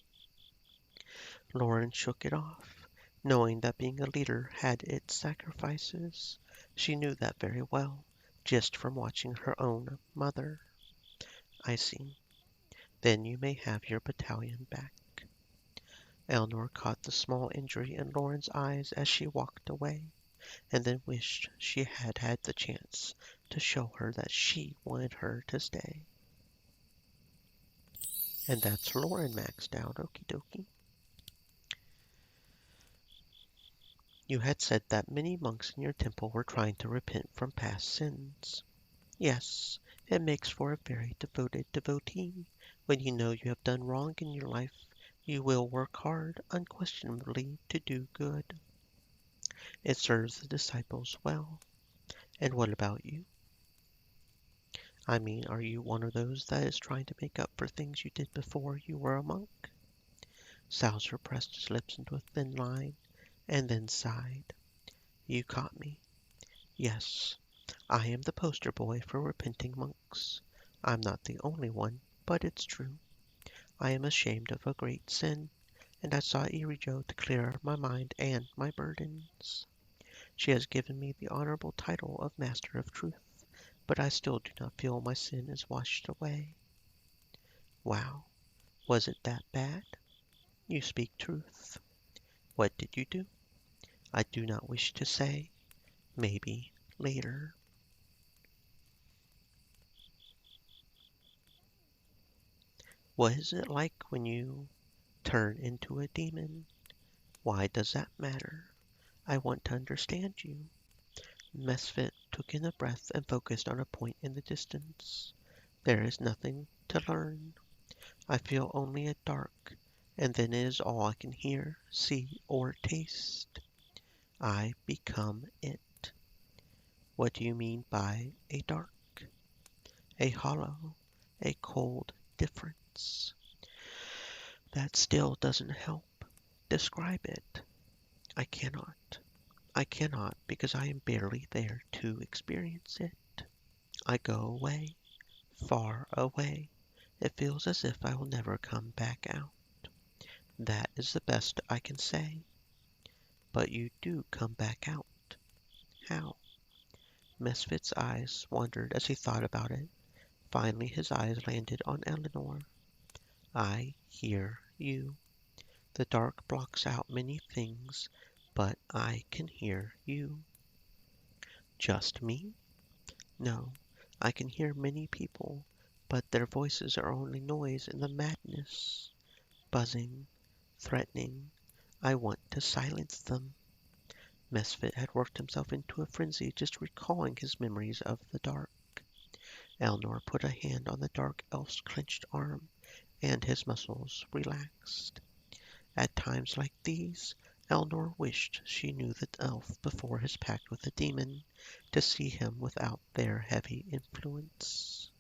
Loren shook it off, knowing that being a leader had its sacrifices. She knew that very well, just from watching her own mother. I see. Then you may have your battalion back. Eleanor caught the small injury in Loren's eyes as she walked away, and then wished she had had the chance to show her that she wanted her to stay. And that's Loren maxed out, okie dokie. You had said that many monks in your temple were trying to repent from past sins. Yes, it makes for a very devoted devotee. When you know you have done wrong in your life, you will work hard, unquestionably, to do good. It serves the disciples well. And what about you? I mean, are you one of those that is trying to make up for things you did before you were a monk? Salzer pressed his lips into a thin line, and then sighed. You caught me. Yes, I am the poster boy for repenting monks. I'm not the only one, but it's true. I am ashamed of a great sin, and I sought Irijo to clear my mind and my burdens. She has given me the honorable title of Master of Truth, but I still do not feel my sin is washed away. Wow, was it that bad? You speak truth. What did you do? I do not wish to say. Maybe later. What is it like when you turn into a demon? Why does that matter? I want to understand you. Mesfit took in a breath and focused on a point in the distance. There is nothing to learn. I feel only a dark, and then it is all I can hear, see, or taste. I become it. What do you mean by a dark? A hollow, a cold difference. That still doesn't help. Describe it. I cannot. I cannot because I am barely there to experience it. I go away, far away. It feels as if I will never come back out. That is the best I can say. But you do come back out. How? Misfit's eyes wandered as he thought about it. Finally his eyes landed on Eleanor. I hear you. The dark blocks out many things, but I can hear you. Just me? No, I can hear many people, but their voices are only noise in the madness. Buzzing, threatening. I want to silence them. Misfit had worked himself into a frenzy just recalling his memories of the dark. Elnor put a hand on the dark elf's clenched arm, and his muscles relaxed. At times like these, Elnor wished she knew the elf before his pact with the demon, to see him without their heavy influence.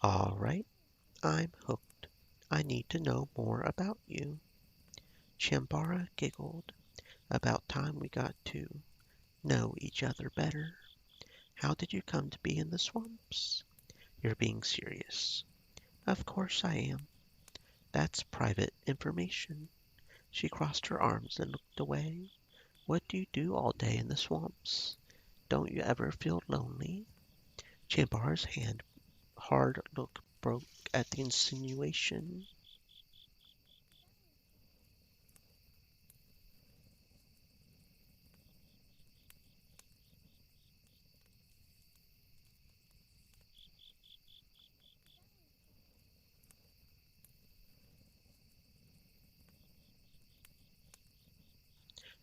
All right, I'm hooked. I need to know more about you. Chambara giggled. About time we got to know each other better. How did you come to be in the swamps? You're being serious. Of course I am. That's private information. She crossed her arms and looked away. What do you do all day in the swamps? Don't you ever feel lonely? Chambar's hard look broke at the insinuation.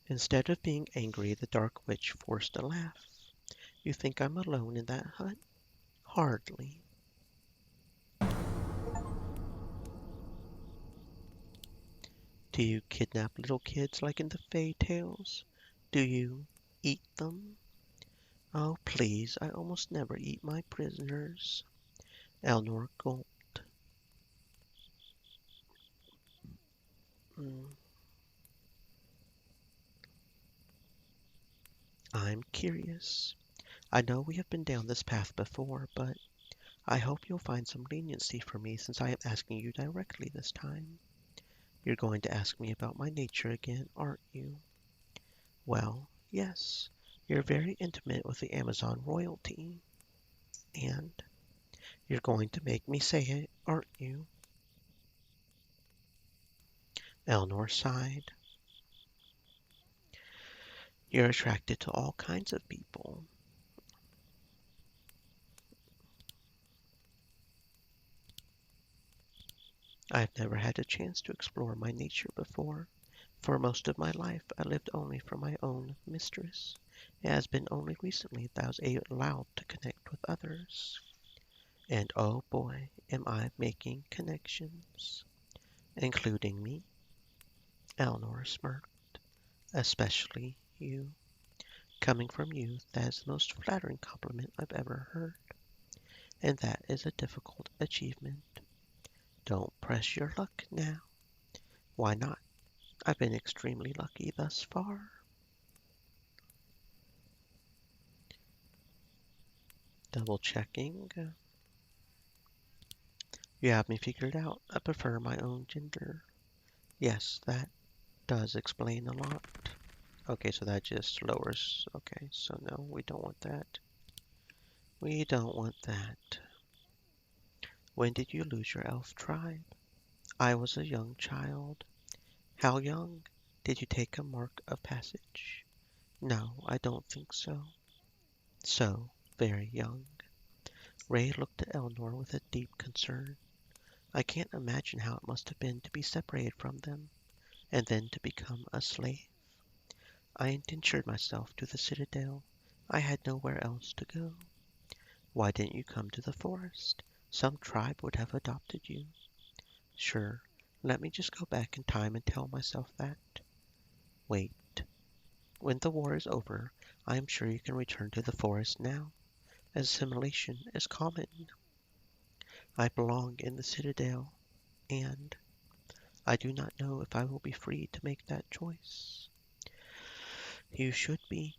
Instead of being angry, the dark witch forced a laugh. You think I'm alone in that hut? Hardly. Do you kidnap little kids like in the fairy tales? Do you eat them? Oh, please, I almost never eat my prisoners. Elnor gulped. "Mm, I'm curious. I know we have been down this path before, but I hope you'll find some leniency for me since I am asking you directly this time. You're going to ask me about my nature again, aren't you? Well, yes. You're very intimate with the Amazon royalty. And you're going to make me say it, aren't you?" Elnor sighed. You're attracted to all kinds of people. I've never had a chance to explore my nature before. For most of my life, I lived only for my own mistress. It has been only recently that I was allowed to connect with others. And oh boy, am I making connections. Including me. Eleanor smirked. Especially you. Coming from you, that is the most flattering compliment I've ever heard. And that is a difficult achievement. Don't press your luck now. Why not? I've been extremely lucky thus far. Double checking. You have me figured out. I prefer my own gender. Yes, that does explain a lot. Okay, so that just lowers. Okay, so no, we don't want that. We don't want that. When did you lose your elf tribe? I was a young child. How young? Did you take a mark of passage? No, I don't think so. So, very young. Ray looked at Eleanor with a deep concern. I can't imagine how it must have been to be separated from them, and then to become a slave. I indentured myself to the citadel. I had nowhere else to go. Why didn't you come to the forest? Some tribe would have adopted you. Sure, let me just go back in time and tell myself that. Wait. When the war is over, I am sure you can return to the forest now. Assimilation is common. I belong in the citadel, and I do not know if I will be free to make that choice. You should be.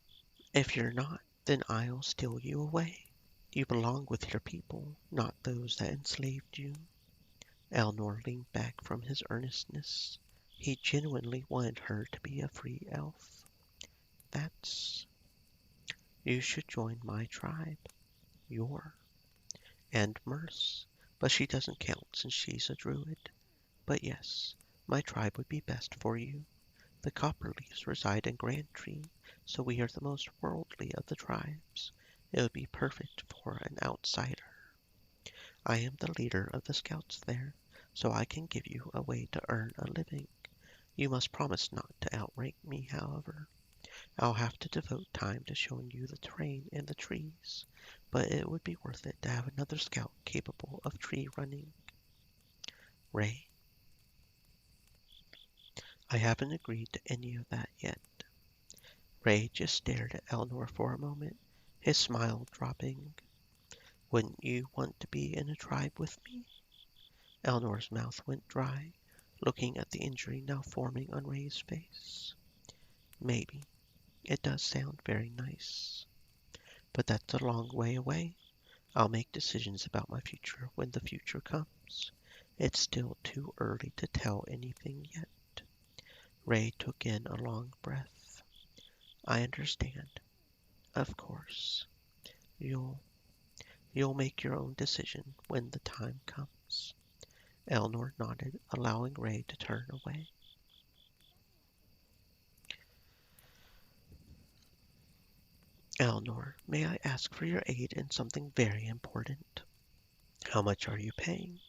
If you're not, then I'll steal you away. You belong with your people, not those that enslaved you. Elnor leaned back from his earnestness. He genuinely wanted her to be a free elf. That's... You should join my tribe. Your. And Merce. But she doesn't count since she's a druid. But yes, my tribe would be best for you. The Copperleafs reside in Grand Tree, so we are the most worldly of the tribes. It would be perfect for an outsider. I am the leader of the scouts there, so I can give you a way to earn a living. You must promise not to outrank me, however. I'll have to devote time to showing you the terrain and the trees, but it would be worth it to have another scout capable of tree running. Ray, I haven't agreed to any of that yet. Ray just stared at Elnor for a moment, his smile dropping. Wouldn't you want to be in a tribe with me? Elnor's mouth went dry, looking at the injury now forming on Ray's face. Maybe. It does sound very nice. But that's a long way away. I'll make decisions about my future when the future comes. It's still too early to tell anything yet. Ray took in a long breath. I understand. Of course. You'll make your own decision when the time comes. Elnor nodded, allowing Ray to turn away. Elnor, may I ask for your aid in something very important? How much are you paying?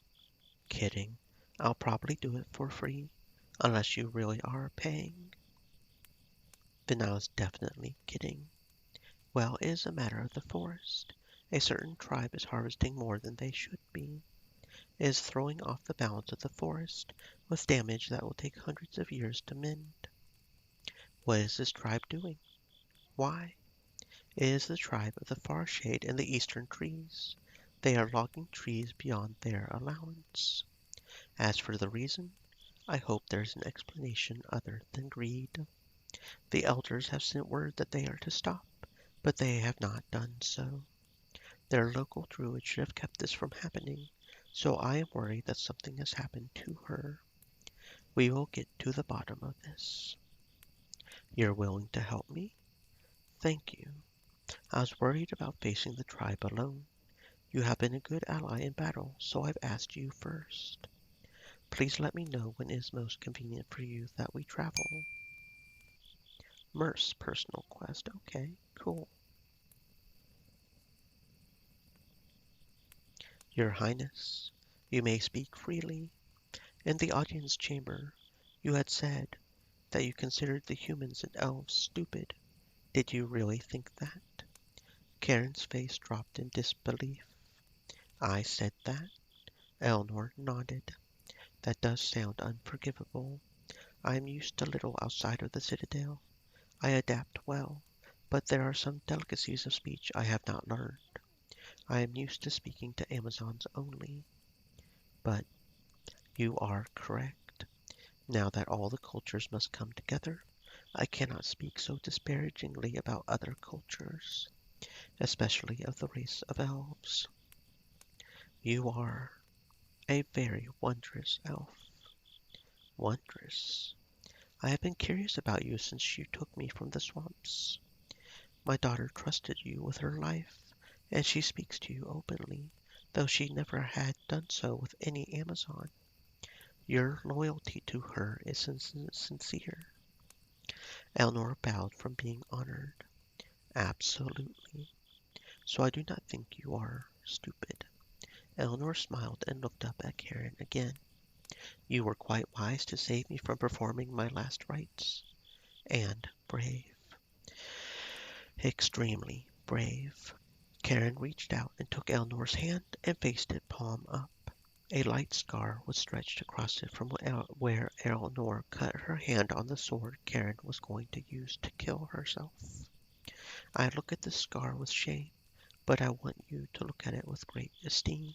Kidding. I'll probably do it for free, unless you really are paying. Then I was definitely kidding. Well, it is a matter of the forest. A certain tribe is harvesting more than they should be. It is throwing off the balance of the forest with damage that will take hundreds of years to mend. What is this tribe doing? Why? It is the tribe of the far shade in the eastern trees. They are logging trees beyond their allowance. As for the reason, I hope there is an explanation other than greed. The elders have sent word that they are to stop, but they have not done so. Their local druid should have kept this from happening, so I am worried that something has happened to her. We will get to the bottom of this. You're willing to help me? Thank you. I was worried about facing the tribe alone. You have been a good ally in battle, so I've asked you first. Please let me know when it is most convenient for you that we travel. Merce personal quest. Okay, cool. Your Highness, you may speak freely. In the audience chamber, you had said that you considered the humans and elves stupid. Did you really think that? Karen's face dropped in disbelief. I said that? Elnor nodded. That does sound unforgivable. I am used to little outside of the citadel. I adapt well, but there are some delicacies of speech I have not learned. I am used to speaking to Amazons only. But you are correct. Now that all the cultures must come together, I cannot speak so disparagingly about other cultures, especially of the race of elves. You are a very wondrous elf. Wondrous. I have been curious about you since you took me from the swamps. My daughter trusted you with her life, and she speaks to you openly, though she never had done so with any Amazon. Your loyalty to her is sincere. Elnor bowed from being honored. Absolutely. So I do not think you are stupid. Elnor smiled and looked up at Karen again. You were quite wise to save me from performing my last rites. And brave. Extremely brave. Karen reached out and took Elnor's hand and faced it palm up. A light scar was stretched across it from where Eleanor cut her hand on the sword Karen was going to use to kill herself. I look at the scar with shame, but I want you to look at it with great esteem.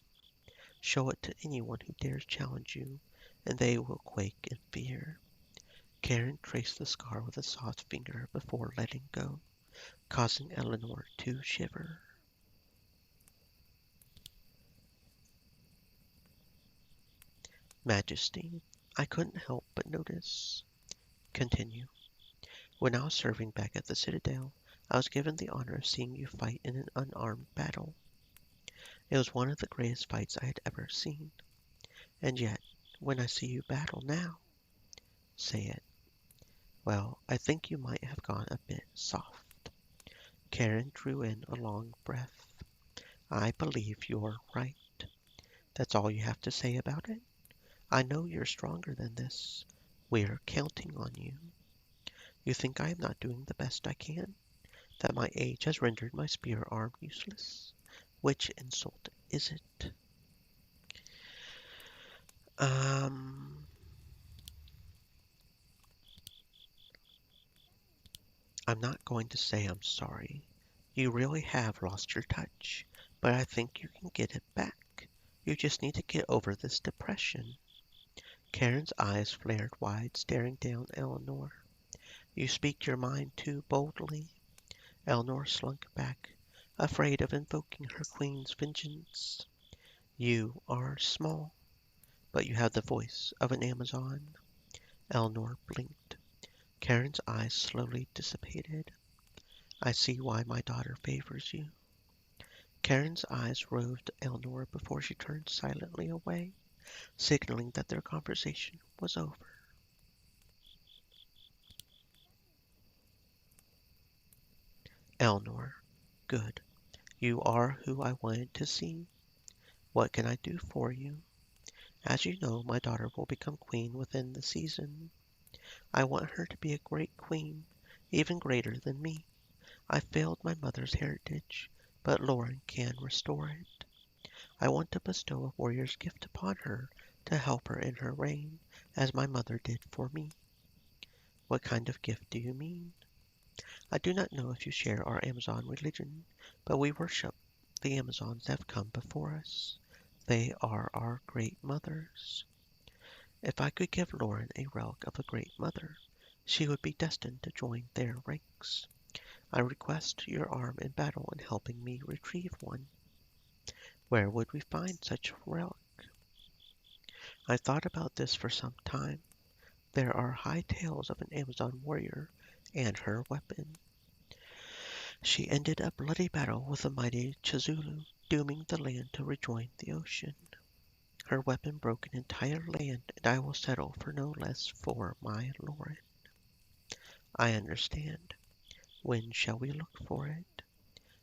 Show it to anyone who dares challenge you, and they will quake in fear. Karen traced the scar with a soft finger before letting go, causing Eleanor to shiver. Majesty, I couldn't help but notice. Continue. When I was serving back at the Citadel, I was given the honor of seeing you fight in an unarmed battle. It was one of the greatest fights I had ever seen. And yet, when I see you battle now, say it. Well, I think you might have gone a bit soft. Karen drew in a long breath. I believe you're right. That's all you have to say about it? I know you're stronger than this. We're counting on you. You think I am not doing the best I can? That my age has rendered my spear arm useless? Which insult is it? Um, I'm not going to say I'm sorry. You really have lost your touch, but I think you can get it back. You just need to get over this depression. Karen's eyes flared wide, staring down Eleanor. You speak your mind too boldly. Eleanor slunk back, afraid of invoking her queen's vengeance. You are small, but you have the voice of an Amazon. Eleanor blinked. Karen's eyes slowly dissipated. I see why my daughter favors you. Karen's eyes roved Eleanor before she turned silently away, signaling that their conversation was over. Eleanor, good. You are who I wanted to see. What can I do for you? As you know, my daughter will become queen within the season. I want her to be a great queen, even greater than me. I failed my mother's heritage, but Loren can restore it. I want to bestow a warrior's gift upon her to help her in her reign, as my mother did for me. What kind of gift do you mean? I do not know if you share our Amazon religion, but we worship the Amazons that have come before us. They are our great mothers. If I could give Loren a relic of a great mother, she would be destined to join their ranks. I request your arm in battle in helping me retrieve one. Where would we find such a relic? I thought about this for some time. There are high tales of an Amazon warrior and her weapon. She ended a bloody battle with the mighty Chizulu, dooming the land to rejoin the ocean. Her weapon broke an entire land, and I will settle for no less for my Loren. I understand. When shall we look for it?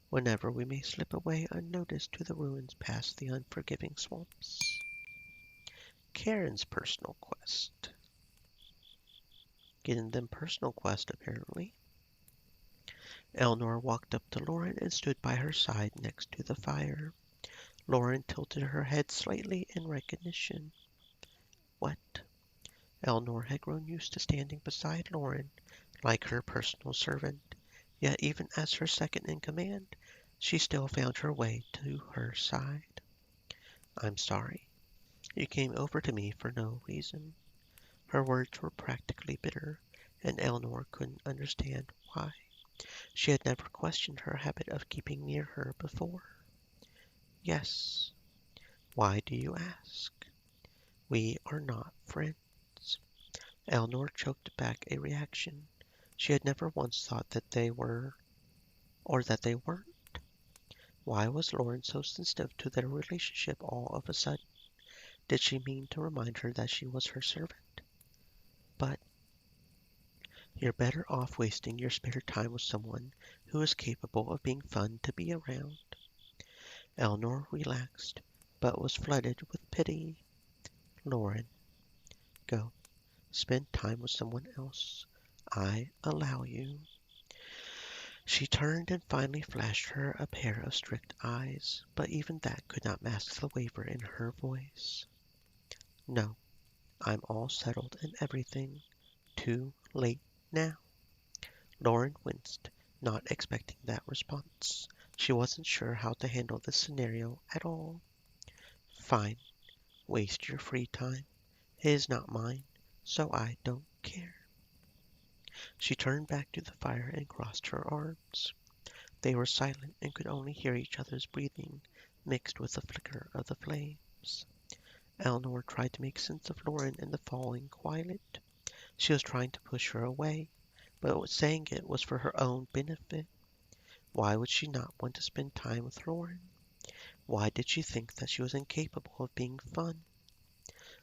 Whenever we may slip away unnoticed to the ruins past the unforgiving swamps. Karen's personal quest. Getting them personal quest, apparently. Eleanor walked up to Loren and stood by her side next to the fire. Loren tilted her head slightly in recognition. What? Eleanor had grown used to standing beside Loren, like her personal servant, yet even as her second in command, she still found her way to her side. I'm sorry. You came over to me for no reason. Her words were practically bitter, and Eleanor couldn't understand why. She had never questioned her habit of keeping near her before. Yes. Why do you ask? We are not friends. Eleanor choked back a reaction. She had never once thought that they were, or that they weren't. Why was Loren so sensitive to their relationship all of a sudden? Did she mean to remind her that she was her servant? But you're better off wasting your spare time with someone who is capable of being fun to be around. Eleanor relaxed, but was flooded with pity. Loren, go. Spend time with someone else. I allow you. She turned and finally flashed her a pair of strict eyes, but even that could not mask the waver in her voice. No, I'm all settled and everything. Too late now. Loren winced, not expecting that response. She wasn't sure how to handle this scenario at all. Fine, waste your free time. It is not mine, so I don't care. She turned back to the fire and crossed her arms. They were silent and could only hear each other's breathing, mixed with the flicker of the flames. Eleanor tried to make sense of Loren and the falling quiet. She was trying to push her away, but saying it was for her own benefit. Why would she not want to spend time with Loren? Why did she think that she was incapable of being fun?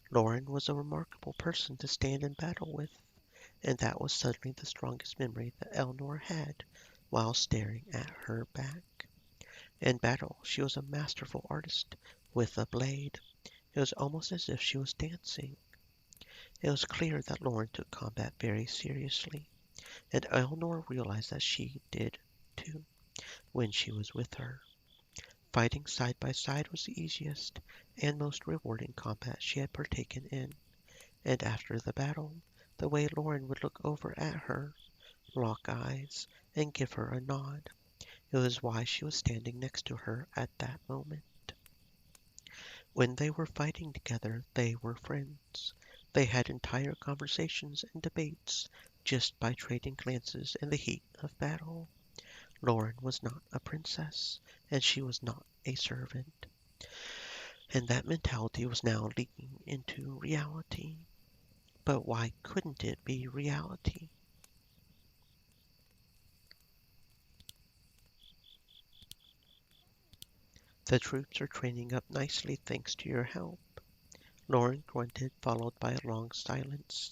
Loren was a remarkable person to stand in battle with, and that was suddenly the strongest memory that Eleanor had while staring at her back. In battle, she was a masterful artist with a blade. It was almost as if she was dancing. It was clear that Loren took combat very seriously, and Eleanor realized that she did too when she was with her. Fighting side by side was the easiest and most rewarding combat she had partaken in, and after the battle, the way Loren would look over at her, lock eyes, and give her a nod. It was why she was standing next to her at that moment. When they were fighting together, they were friends. They had entire conversations and debates just by trading glances in the heat of battle. Loren was not a princess, and she was not a servant. And that mentality was now leaking into reality. But why couldn't it be reality? The troops are training up nicely thanks to your help. Loren grunted, followed by a long silence.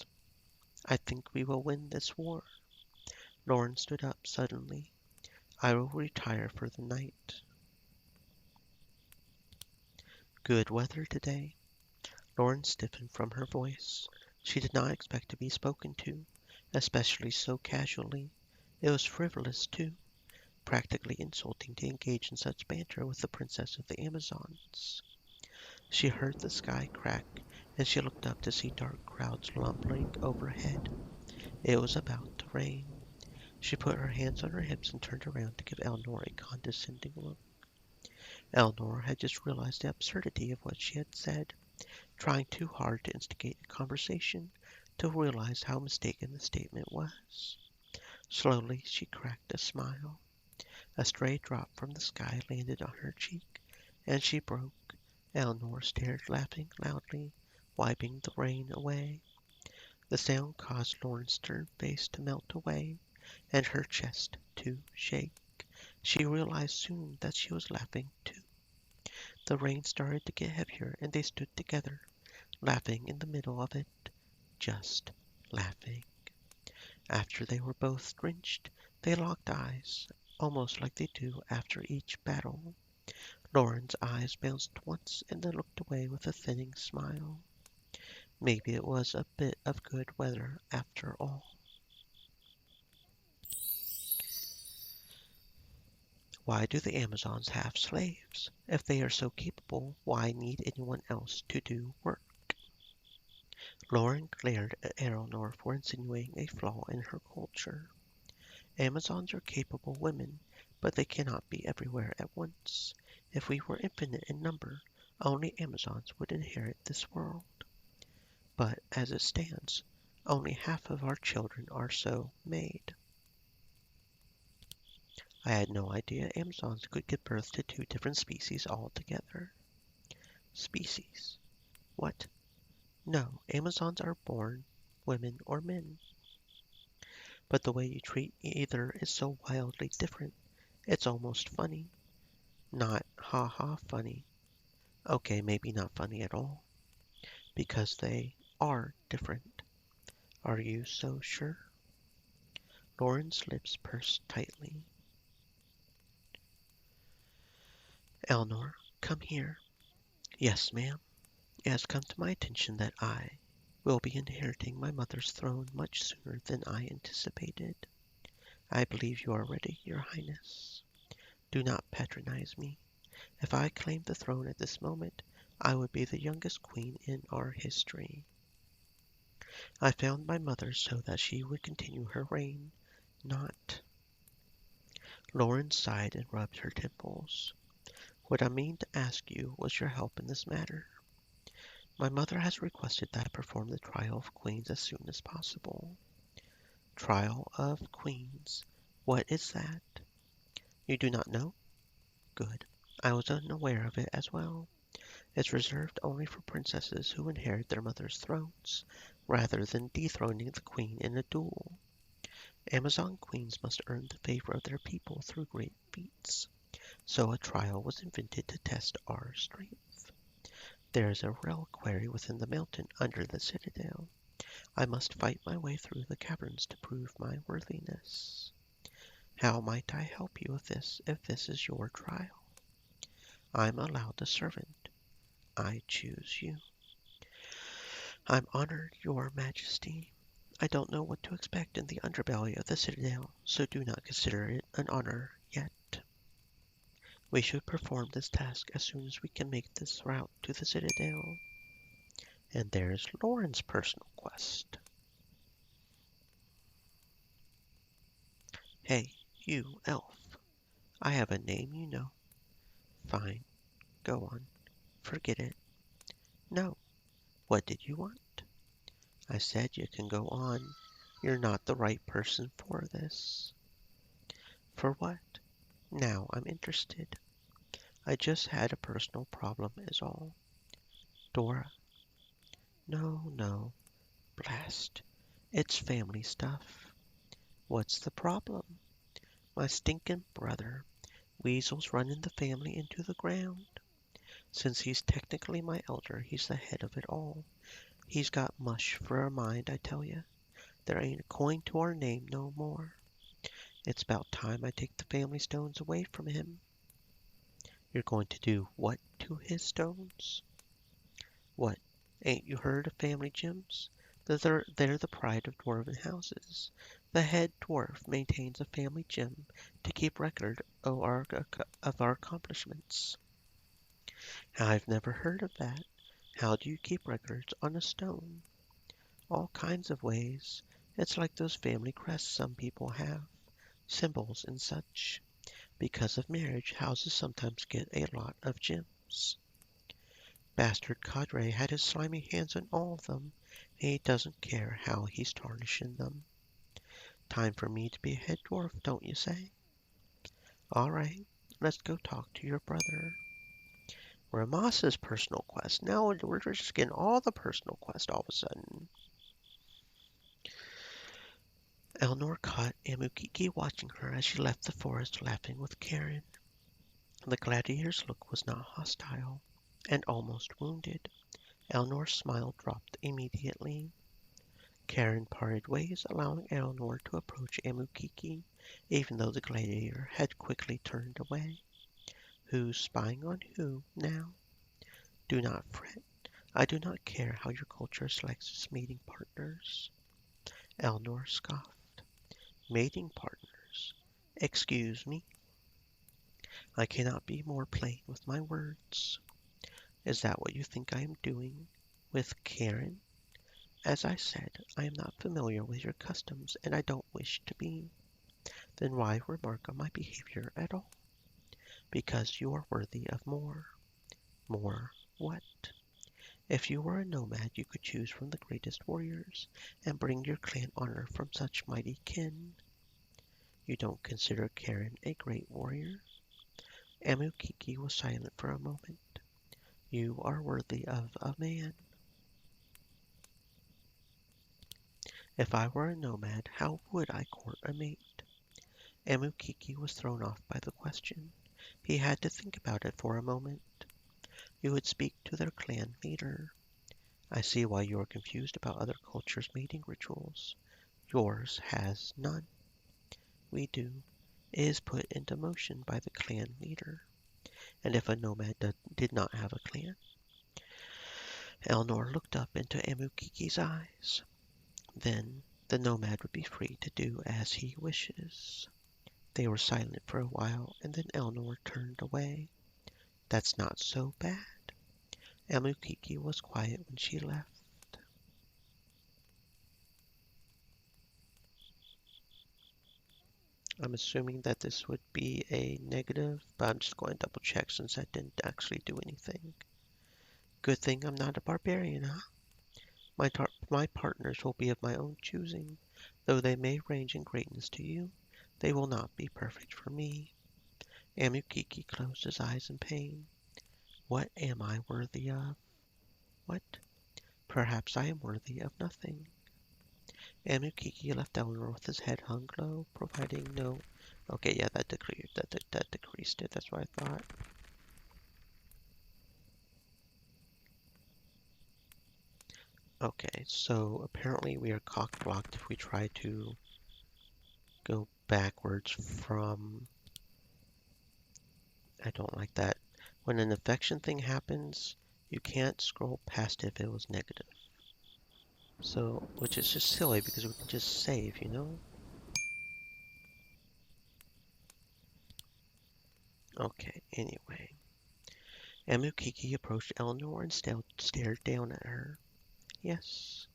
I think we will win this war. Loren stood up suddenly. I will retire for the night. Good weather today. Loren stiffened from her voice. She did not expect to be spoken to, especially so casually. It was frivolous, too, practically insulting to engage in such banter with the Princess of the Amazons. She heard the sky crack, and she looked up to see dark clouds lumbering overhead. It was about to rain. She put her hands on her hips and turned around to give Eleanor a condescending look. Eleanor had just realized the absurdity of what she had said, trying too hard to instigate a conversation to realize how mistaken the statement was. Slowly she cracked a smile. A stray drop from the sky landed on her cheek, and she broke. Eleanor stared, laughing loudly, wiping the rain away. The sound caused Loren's stern face to melt away, and her chest to shake. She realized soon that she was laughing too. The rain started to get heavier, and they stood together, laughing in the middle of it, just laughing. After they were both drenched, they locked eyes, almost like they do after each battle. Loren's eyes bounced once and then looked away with a thinning smile. Maybe it was a bit of good weather after all. Why do the Amazons have slaves? If they are so capable, why need anyone else to do work? Loren glared at Eleanor for insinuating a flaw in her culture. Amazons are capable women, but they cannot be everywhere at once. If we were infinite in number, only Amazons would inherit this world. But as it stands, only half of our children are so made. I had no idea Amazons could give birth to two different species altogether. Species? What? No, Amazons are born women or men. But the way you treat either is so wildly different, it's almost funny. Not ha ha funny. Okay, maybe not funny at all. Because they are different. Are you so sure? Loren's lips pursed tightly. Eleanor, come here. Yes, ma'am. It has come to my attention that I will be inheriting my mother's throne much sooner than I anticipated. I believe you are ready, your highness. Do not patronize me. If I claimed the throne at this moment, I would be the youngest queen in our history. I found my mother so that she would continue her reign, not. Loren sighed and rubbed her temples. What I mean to ask you was your help in this matter. My mother has requested that I perform the trial of queens as soon as possible. Trial of queens. What is that? You do not know? Good. I was unaware of it as well. It's reserved only for princesses who inherit their mother's thrones, rather than dethroning the queen in a duel. Amazon queens must earn the favor of their people through great feats, so a trial was invented to test our strength. There is a reliquary within the mountain under the citadel. I must fight my way through the caverns to prove my worthiness. How might I help you with this if this is your trial? I'm allowed a servant. I choose you. I'm honored, your majesty. I don't know what to expect in the underbelly of the citadel, so do not consider it an honor yet. We should perform this task as soon as we can make this route to the citadel. And there's Loren's personal quest. Hey, you elf. I have a name, you know. Fine, go on. Forget it. No. What did you want? I said you can go on. You're not the right person for this. For what? Now I'm interested. I just had a personal problem is all. Dora. No, no. Blast. It's family stuff. What's the problem? My stinking brother. Weasel's running the family into the ground. Since he's technically my elder, he's the head of it all. He's got mush for a mind, I tell ya. There ain't a coin to our name no more. It's about time I take the family stones away from him. You're going to do what to his stones? What, ain't you heard of family gems? They're the pride of dwarven houses. The head dwarf maintains a family gem to keep record of our accomplishments. I've never heard of that. How do you keep records on a stone? All kinds of ways. It's like those family crests some people have, symbols and such. Because of marriage, houses sometimes get a lot of gems. Bastard Cadre had his slimy hands on all of them, and he doesn't care how he's tarnishing them. Time for me to be a head dwarf, don't you say? All right, let's go talk to your brother. Ramas's personal quest. Now we're just getting all the personal quest all of a sudden. Elnor caught Amukiki watching her as she left the forest laughing with Karen. The gladiator's look was not hostile, and almost wounded. Elnor's smile dropped immediately. Karen parted ways, allowing Elnor to approach Amukiki, even though the gladiator had quickly turned away. Who's spying on who now? Do not fret. I do not care how your culture selects its mating partners. Elnor scoffed. Mating partners? Excuse me? I cannot be more plain with my words. Is that what you think I am doing with Karen? As I said, I am not familiar with your customs, and I don't wish to be. Then why remark on my behavior at all? Because you are worthy of more. More what? If you were a nomad, you could choose from the greatest warriors, and bring your clan honor from such mighty kin. You don't consider Karen a great warrior? Amukiki was silent for a moment. You are worthy of a man. If I were a nomad, how would I court a mate? Amukiki was thrown off by the question. He had to think about it for a moment. You would speak to their clan leader. I see why you are confused about other cultures' mating rituals. Yours has none. We do. It is put into motion by the clan leader. And if a nomad did not have a clan? Elnor looked up into Amukiki's eyes. Then the nomad would be free to do as he wishes. They were silent for a while, and then Elnor turned away. That's not so bad. Amukiki was quiet when she left. I'm assuming that this would be a negative, but I'm just going to double check since that didn't actually do anything. Good thing I'm not a barbarian, huh? My partners will be of my own choosing. Though they may range in greatness to you, they will not be perfect for me. Amukiki closed his eyes in pain. What am I worthy of? What? Perhaps I am worthy of nothing. Amukiki left Eleanor with his head hung low, providing no... Okay, yeah, that decreased it. That's what I thought. Okay, so apparently we are cock-blocked if we try to go backwards from... I don't like that. When an affection thing happens, you can't scroll past if it was negative. So, which is just silly because we can just save, you know? Okay, anyway. Amukiki approached Eleanor and stared down at her. Yes,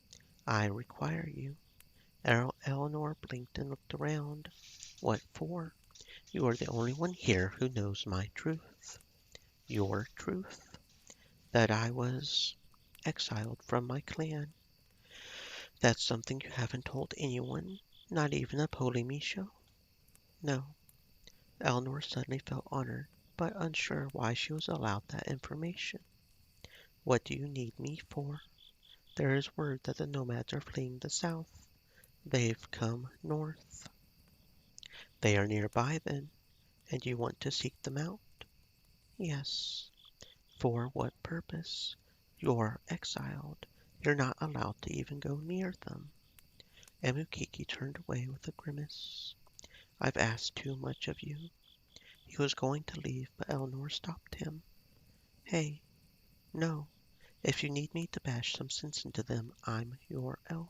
I require you. Eleanor blinked and looked around. What for? You are the only one here who knows my truth. Your truth. That I was exiled from my clan. That's something you haven't told anyone, not even a Polymisha? No. Eleanor suddenly felt honored, but unsure why she was allowed that information. What do you need me for? There is word that the nomads are fleeing the south. They've come north. They are nearby then, and you want to seek them out? Yes. For what purpose? You're exiled. You're not allowed to even go near them. Amukiki turned away with a grimace. I've asked too much of you. He was going to leave, but Eleanor stopped him. Hey, no. If you need me to bash some sense into them, I'm your elf.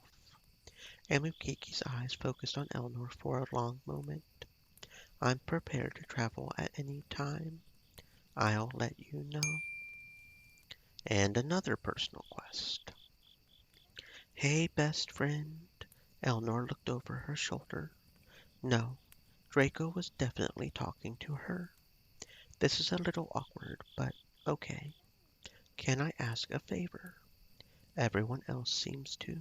Amukiki's eyes focused on Eleanor for a long moment. I'm prepared to travel at any time. I'll let you know. And another personal quest. Hey, best friend. Eleanor looked over her shoulder. No, Draco was definitely talking to her. This is a little awkward, but okay. Can I ask a favor? Everyone else seems to.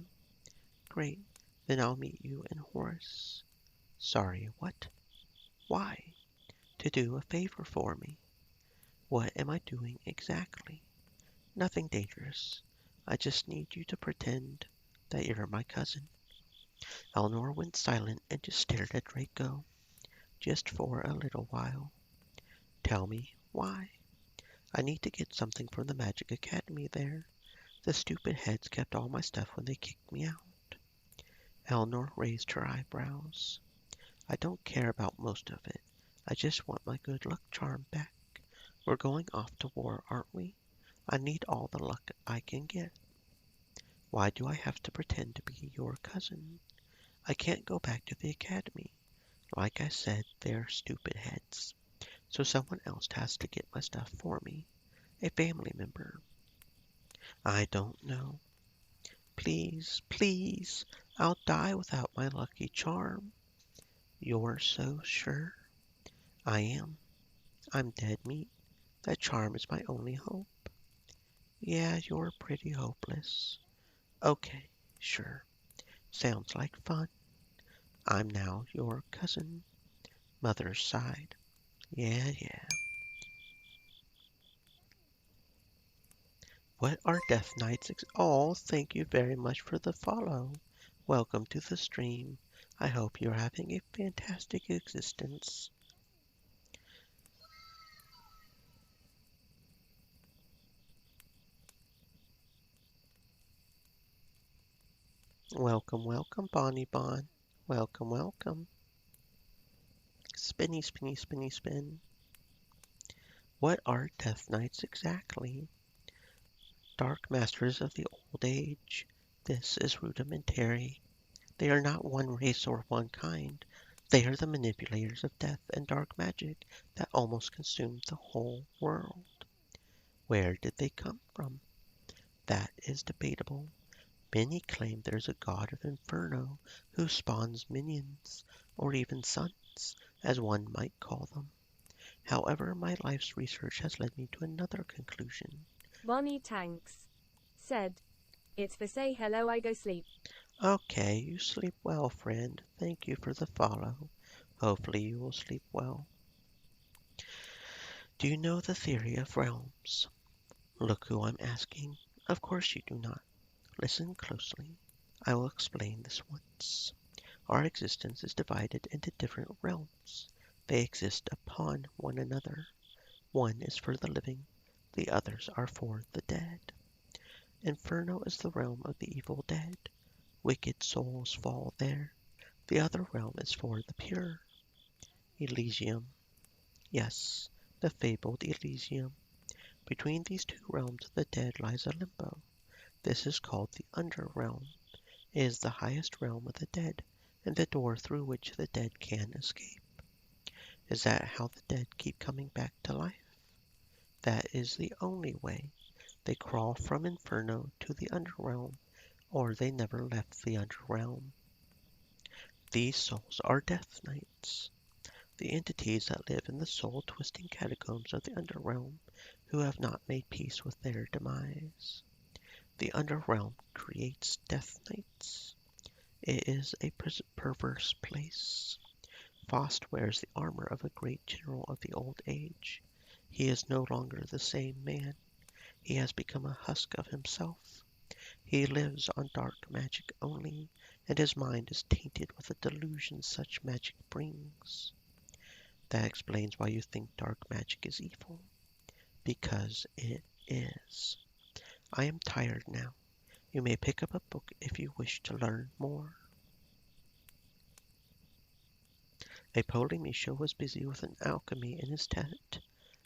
Great, then I'll meet you in Horus. Sorry, what? Why? To do a favor for me. What am I doing exactly? Nothing dangerous. I just need you to pretend that you're my cousin. Eleanor went silent and just stared at Draco. Just for a little while. Tell me why. I need to get something from the Magic Academy there. The stupid heads kept all my stuff when they kicked me out. Eleanor raised her eyebrows. I don't care about most of it. I just want my good luck charm back. We're going off to war, aren't we? I need all the luck I can get. Why do I have to pretend to be your cousin? I can't go back to the academy. Like I said, they're stupid heads. So someone else has to get my stuff for me. A family member. I don't know. Please, please, I'll die without my lucky charm. You're so sure? I am. I'm dead meat. That charm is my only hope. Yeah, you're pretty hopeless. Okay, sure. Sounds like fun. I'm now your cousin. Mother's side. Yeah, yeah. What are Death Knights? Oh, thank you very much for the follow. Welcome to the stream. I hope you're having a fantastic existence. Welcome, welcome, Bonnie Bon. Welcome, welcome. Spinny, spinny, spinny, spin. What are Death Knights exactly? Dark Masters of the Old Age. This is rudimentary. They are not one race or one kind. They are the manipulators of death and dark magic that almost consumed the whole world. Where did they come from? That is debatable. Many claim there's a god of Inferno who spawns minions, or even sons, as one might call them. However, my life's research has led me to another conclusion. Bonnie Tanks said, "It's for say hello, I go sleep." Okay, you sleep well, friend. Thank you for the follow. Hopefully you will sleep well. Do you know the theory of realms? Look who I'm asking. Of course you do not. Listen closely. I will explain this once. Our existence is divided into different realms. They exist upon one another. One is for the living, the others are for the dead. Inferno is the realm of the evil dead. Wicked souls fall there. The other realm is for the pure. Elysium. Yes, the fabled Elysium. Between these two realms of the dead lies a limbo. This is called the Underrealm. It is the highest realm of the dead, and the door through which the dead can escape. Is that how the dead keep coming back to life? That is the only way. They crawl from Inferno to the Underrealm, or they never left the Underrealm. These souls are Death Knights, the entities that live in the soul-twisting catacombs of the Underrealm, who have not made peace with their demise. The Underrealm creates Death Knights. It is a perverse place. Faust wears the armor of a great general of the old age. He is no longer the same man. He has become a husk of himself. He lives on dark magic only, and his mind is tainted with the delusions such magic brings. That explains why you think dark magic is evil. Because it is. I am tired now. You may pick up a book if you wish to learn more. A Polymisha was busy with an alchemy in his tent.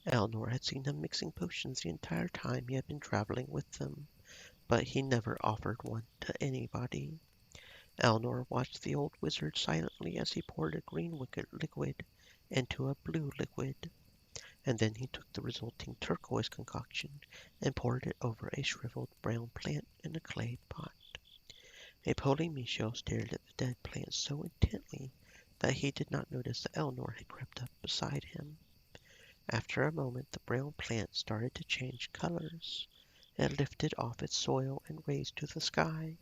Elnor had seen him mixing potions the entire time he had been traveling with them, but he never offered one to anybody. Elnor watched the old wizard silently as he poured a green liquid into a blue liquid, and then he took the resulting turquoise concoction and poured it over a shriveled brown plant in a clay pot. A Polymisha stared at the dead plant so intently that he did not notice that Elnor had crept up beside him. After a moment the brown plant started to change colors. It lifted off its soil and raised to the sky.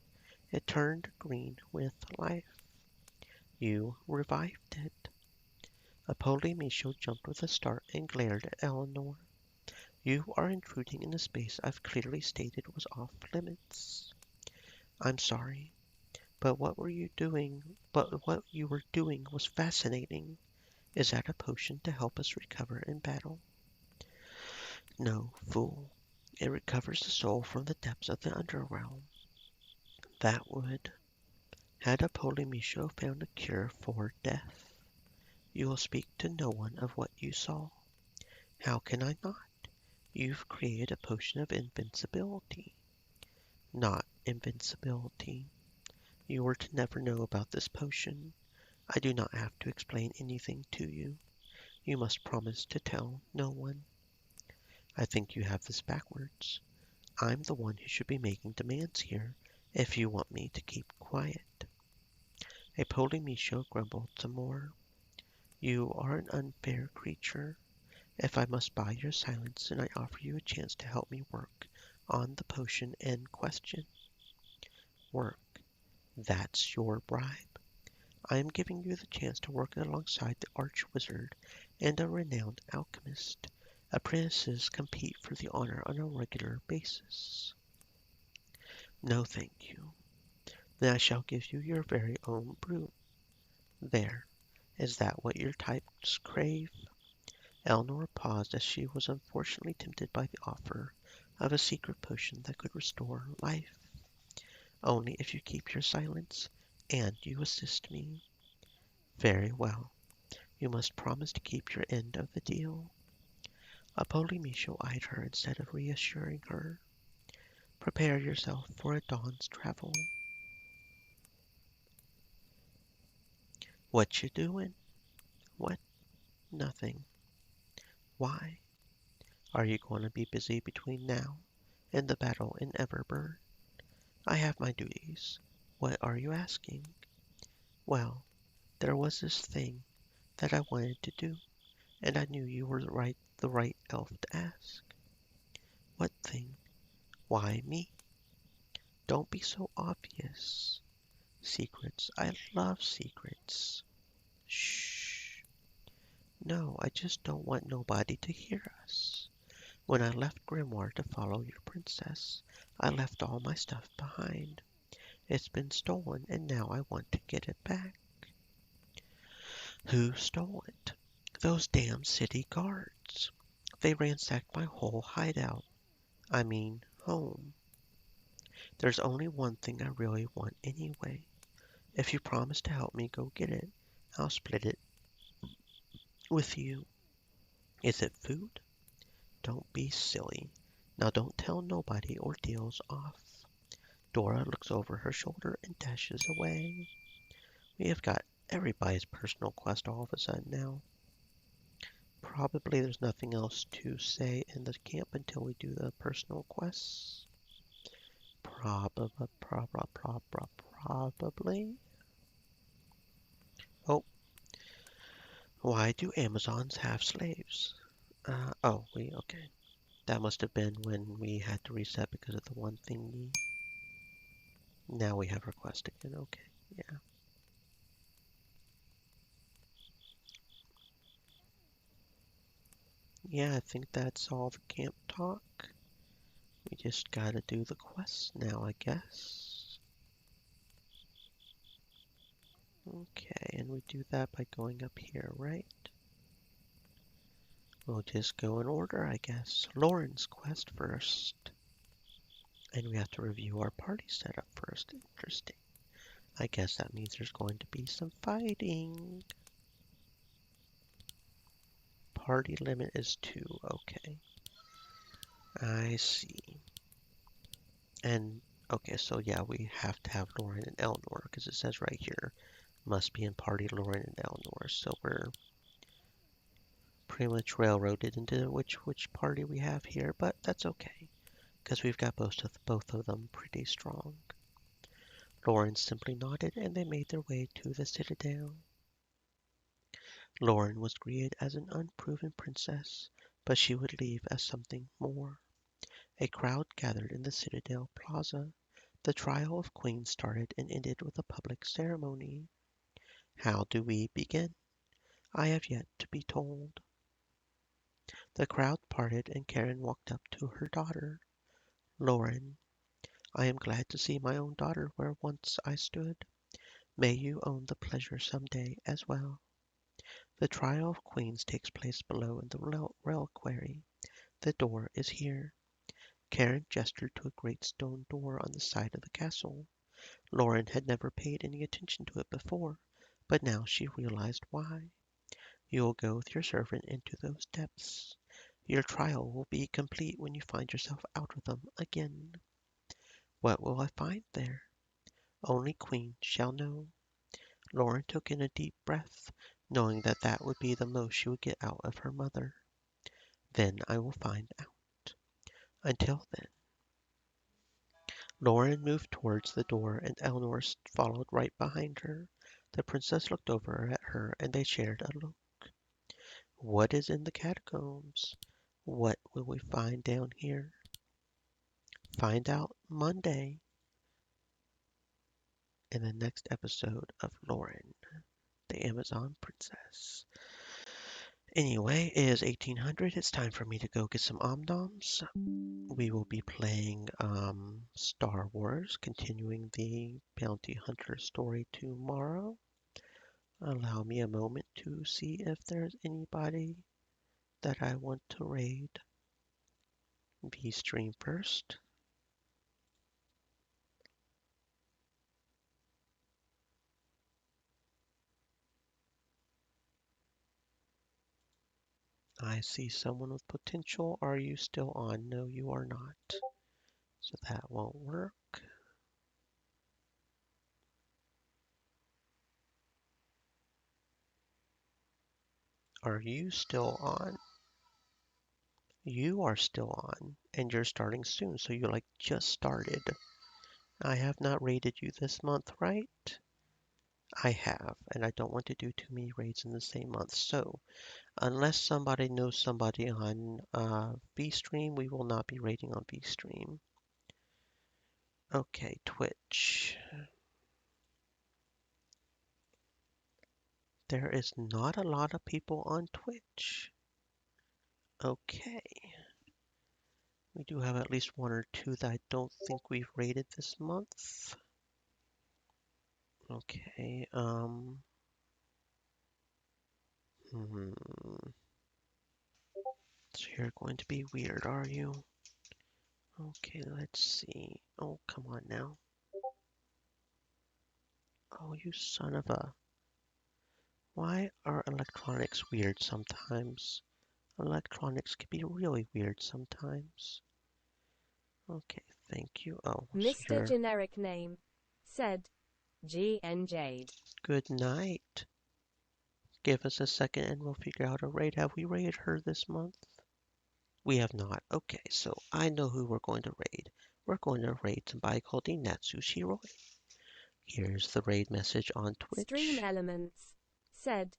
It turned green with life. You revived it. A Polymisha jumped with a start and glared at Eleanor. You are intruding in a space I've clearly stated was off limits. I'm sorry, but what you were doing was fascinating. Is that a potion to help us recover in battle? No, fool. It recovers the soul from the depths of the underrealm. That would. Had a Polymisha found a cure for death? You will speak to no one of what you saw. How can I not? You've created a potion of invincibility. Not invincibility. You were to never know about this potion. I do not have to explain anything to you. You must promise to tell no one. I think you have this backwards. I'm the one who should be making demands here, if you want me to keep quiet. A Polymisha grumbled some more. You are an unfair creature. If I must buy your silence, then I offer you a chance to help me work on the potion in question. Work. That's your bribe. I am giving you the chance to work alongside the arch-wizard and a renowned alchemist. Apprentices compete for the honor on a regular basis. No, thank you. Then I shall give you your very own brew. There. Is that what your types crave? Eleanor paused as she was unfortunately tempted by the offer of a secret potion that could restore life. Only if you keep your silence and you assist me. Very well. You must promise to keep your end of the deal. A Polymisha eyed her instead of reassuring her. Prepare yourself for a dawn's travel. What you doing? What? Nothing. Why? Are you going to be busy between now in the battle in Everburn. I have my duties. What are you asking? Well, there was this thing that I wanted to do, and I knew you were the right elf to ask. What thing? Why me? Don't be so obvious. Secrets. I love secrets. Shh. No, I just don't want nobody to hear us. When I left Grimoire to follow your princess, I left all my stuff behind. It's been stolen, and now I want to get it back. Who stole it? Those damn city guards. They ransacked my whole hideout. I mean, home. There's only one thing I really want anyway. If you promise to help me go get it, I'll split it with you. Is it food? Don't be silly. Now don't tell nobody or deals off. Dora looks over her shoulder and dashes away. We have got everybody's personal quest all of a sudden now. Probably there's nothing else to say in the camp until we do the personal quests. Probably. Oh, why do Amazons have slaves? Okay. That must have been when we had to reset because of the one thingy. Now we have request again. Okay, yeah. Yeah, I think that's all the camp talk. We just gotta do the quests now, I guess. Okay, and we do that by going up here, right? We'll just go in order, I guess. Loren's quest first. And we have to review our party setup first. Interesting. I guess that means there's going to be some fighting. Party limit is 2. Okay. I see. And, okay, so yeah, we have to have Loren and Elnor, because it says right here, must be in party Loren and Elnor. So we're pretty much railroaded into which party we have here, but that's okay, because we've got both of them pretty strong. Loren simply nodded, and they made their way to the citadel. Loren was greeted as an unproven princess, but she would leave as something more. A crowd gathered in the citadel plaza. The trial of queens started and ended with a public ceremony. How do we begin? I have yet to be told. The crowd parted and Karen walked up to her daughter. Loren, I am glad to see my own daughter where once I stood. May you own the pleasure some day as well. The trial of queens takes place below in the reliquary. The door is here. Karen gestured to a great stone door on the side of the castle. Loren had never paid any attention to it before, but now she realized why. You will go with your servant into those depths. Your trial will be complete when you find yourself out of them again. What will I find there? Only Queen shall know. Loren took in a deep breath, knowing that that would be the most she would get out of her mother. Then I will find out. Until then. Loren moved towards the door, and Eleanor followed right behind her. The princess looked over at her, and they shared a look. What is in the catacombs? What will we find down here? Find out Monday in the next episode of Loren, the Amazon Princess. Anyway, it is 1800. It's time for me to go get some omnoms. We will be playing Star Wars, continuing the Bounty Hunter story tomorrow. Allow me a moment to see if there's anybody that I want to raid. V stream first. I see someone with potential. Are you still on? No, you are not. So that won't work. Are you still on? You are still on, and you're starting soon, so you like just started. I have not rated you this month, right? I have, and I don't want to do too many raids in the same month. So, unless somebody knows somebody on VStream, we will not be raiding on VStream. Okay, Twitch. There is not a lot of people on Twitch. Okay. We do have at least one or two that I don't think we've rated this month. Okay, hmm. So you're going to be weird, are you? Okay, let's see. Oh, come on now. Oh, you son of a... Why are electronics weird sometimes? Electronics can be really weird sometimes. Okay, thank you. Oh, so Mr. you're... Generic Name said, GN Jade. Good night. Give us a second and we'll figure out a raid. Have we raided her this month? We have not. Okay, so I know who we're going to raid. We're going to raid somebody called Inatsu Shiroi. Here's the raid message on Stream Twitch. Elements said,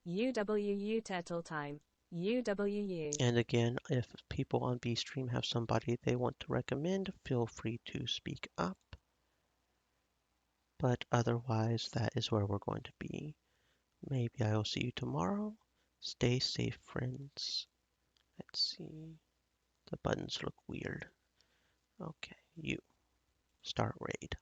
UWU Turtle Time. UWU. And again, if people on Bstream have somebody they want to recommend, feel free to speak up. But otherwise, that is where we're going to be. Maybe I will see you tomorrow. Stay safe, friends. Let's see. The buttons look weird. Okay, you. Start raid.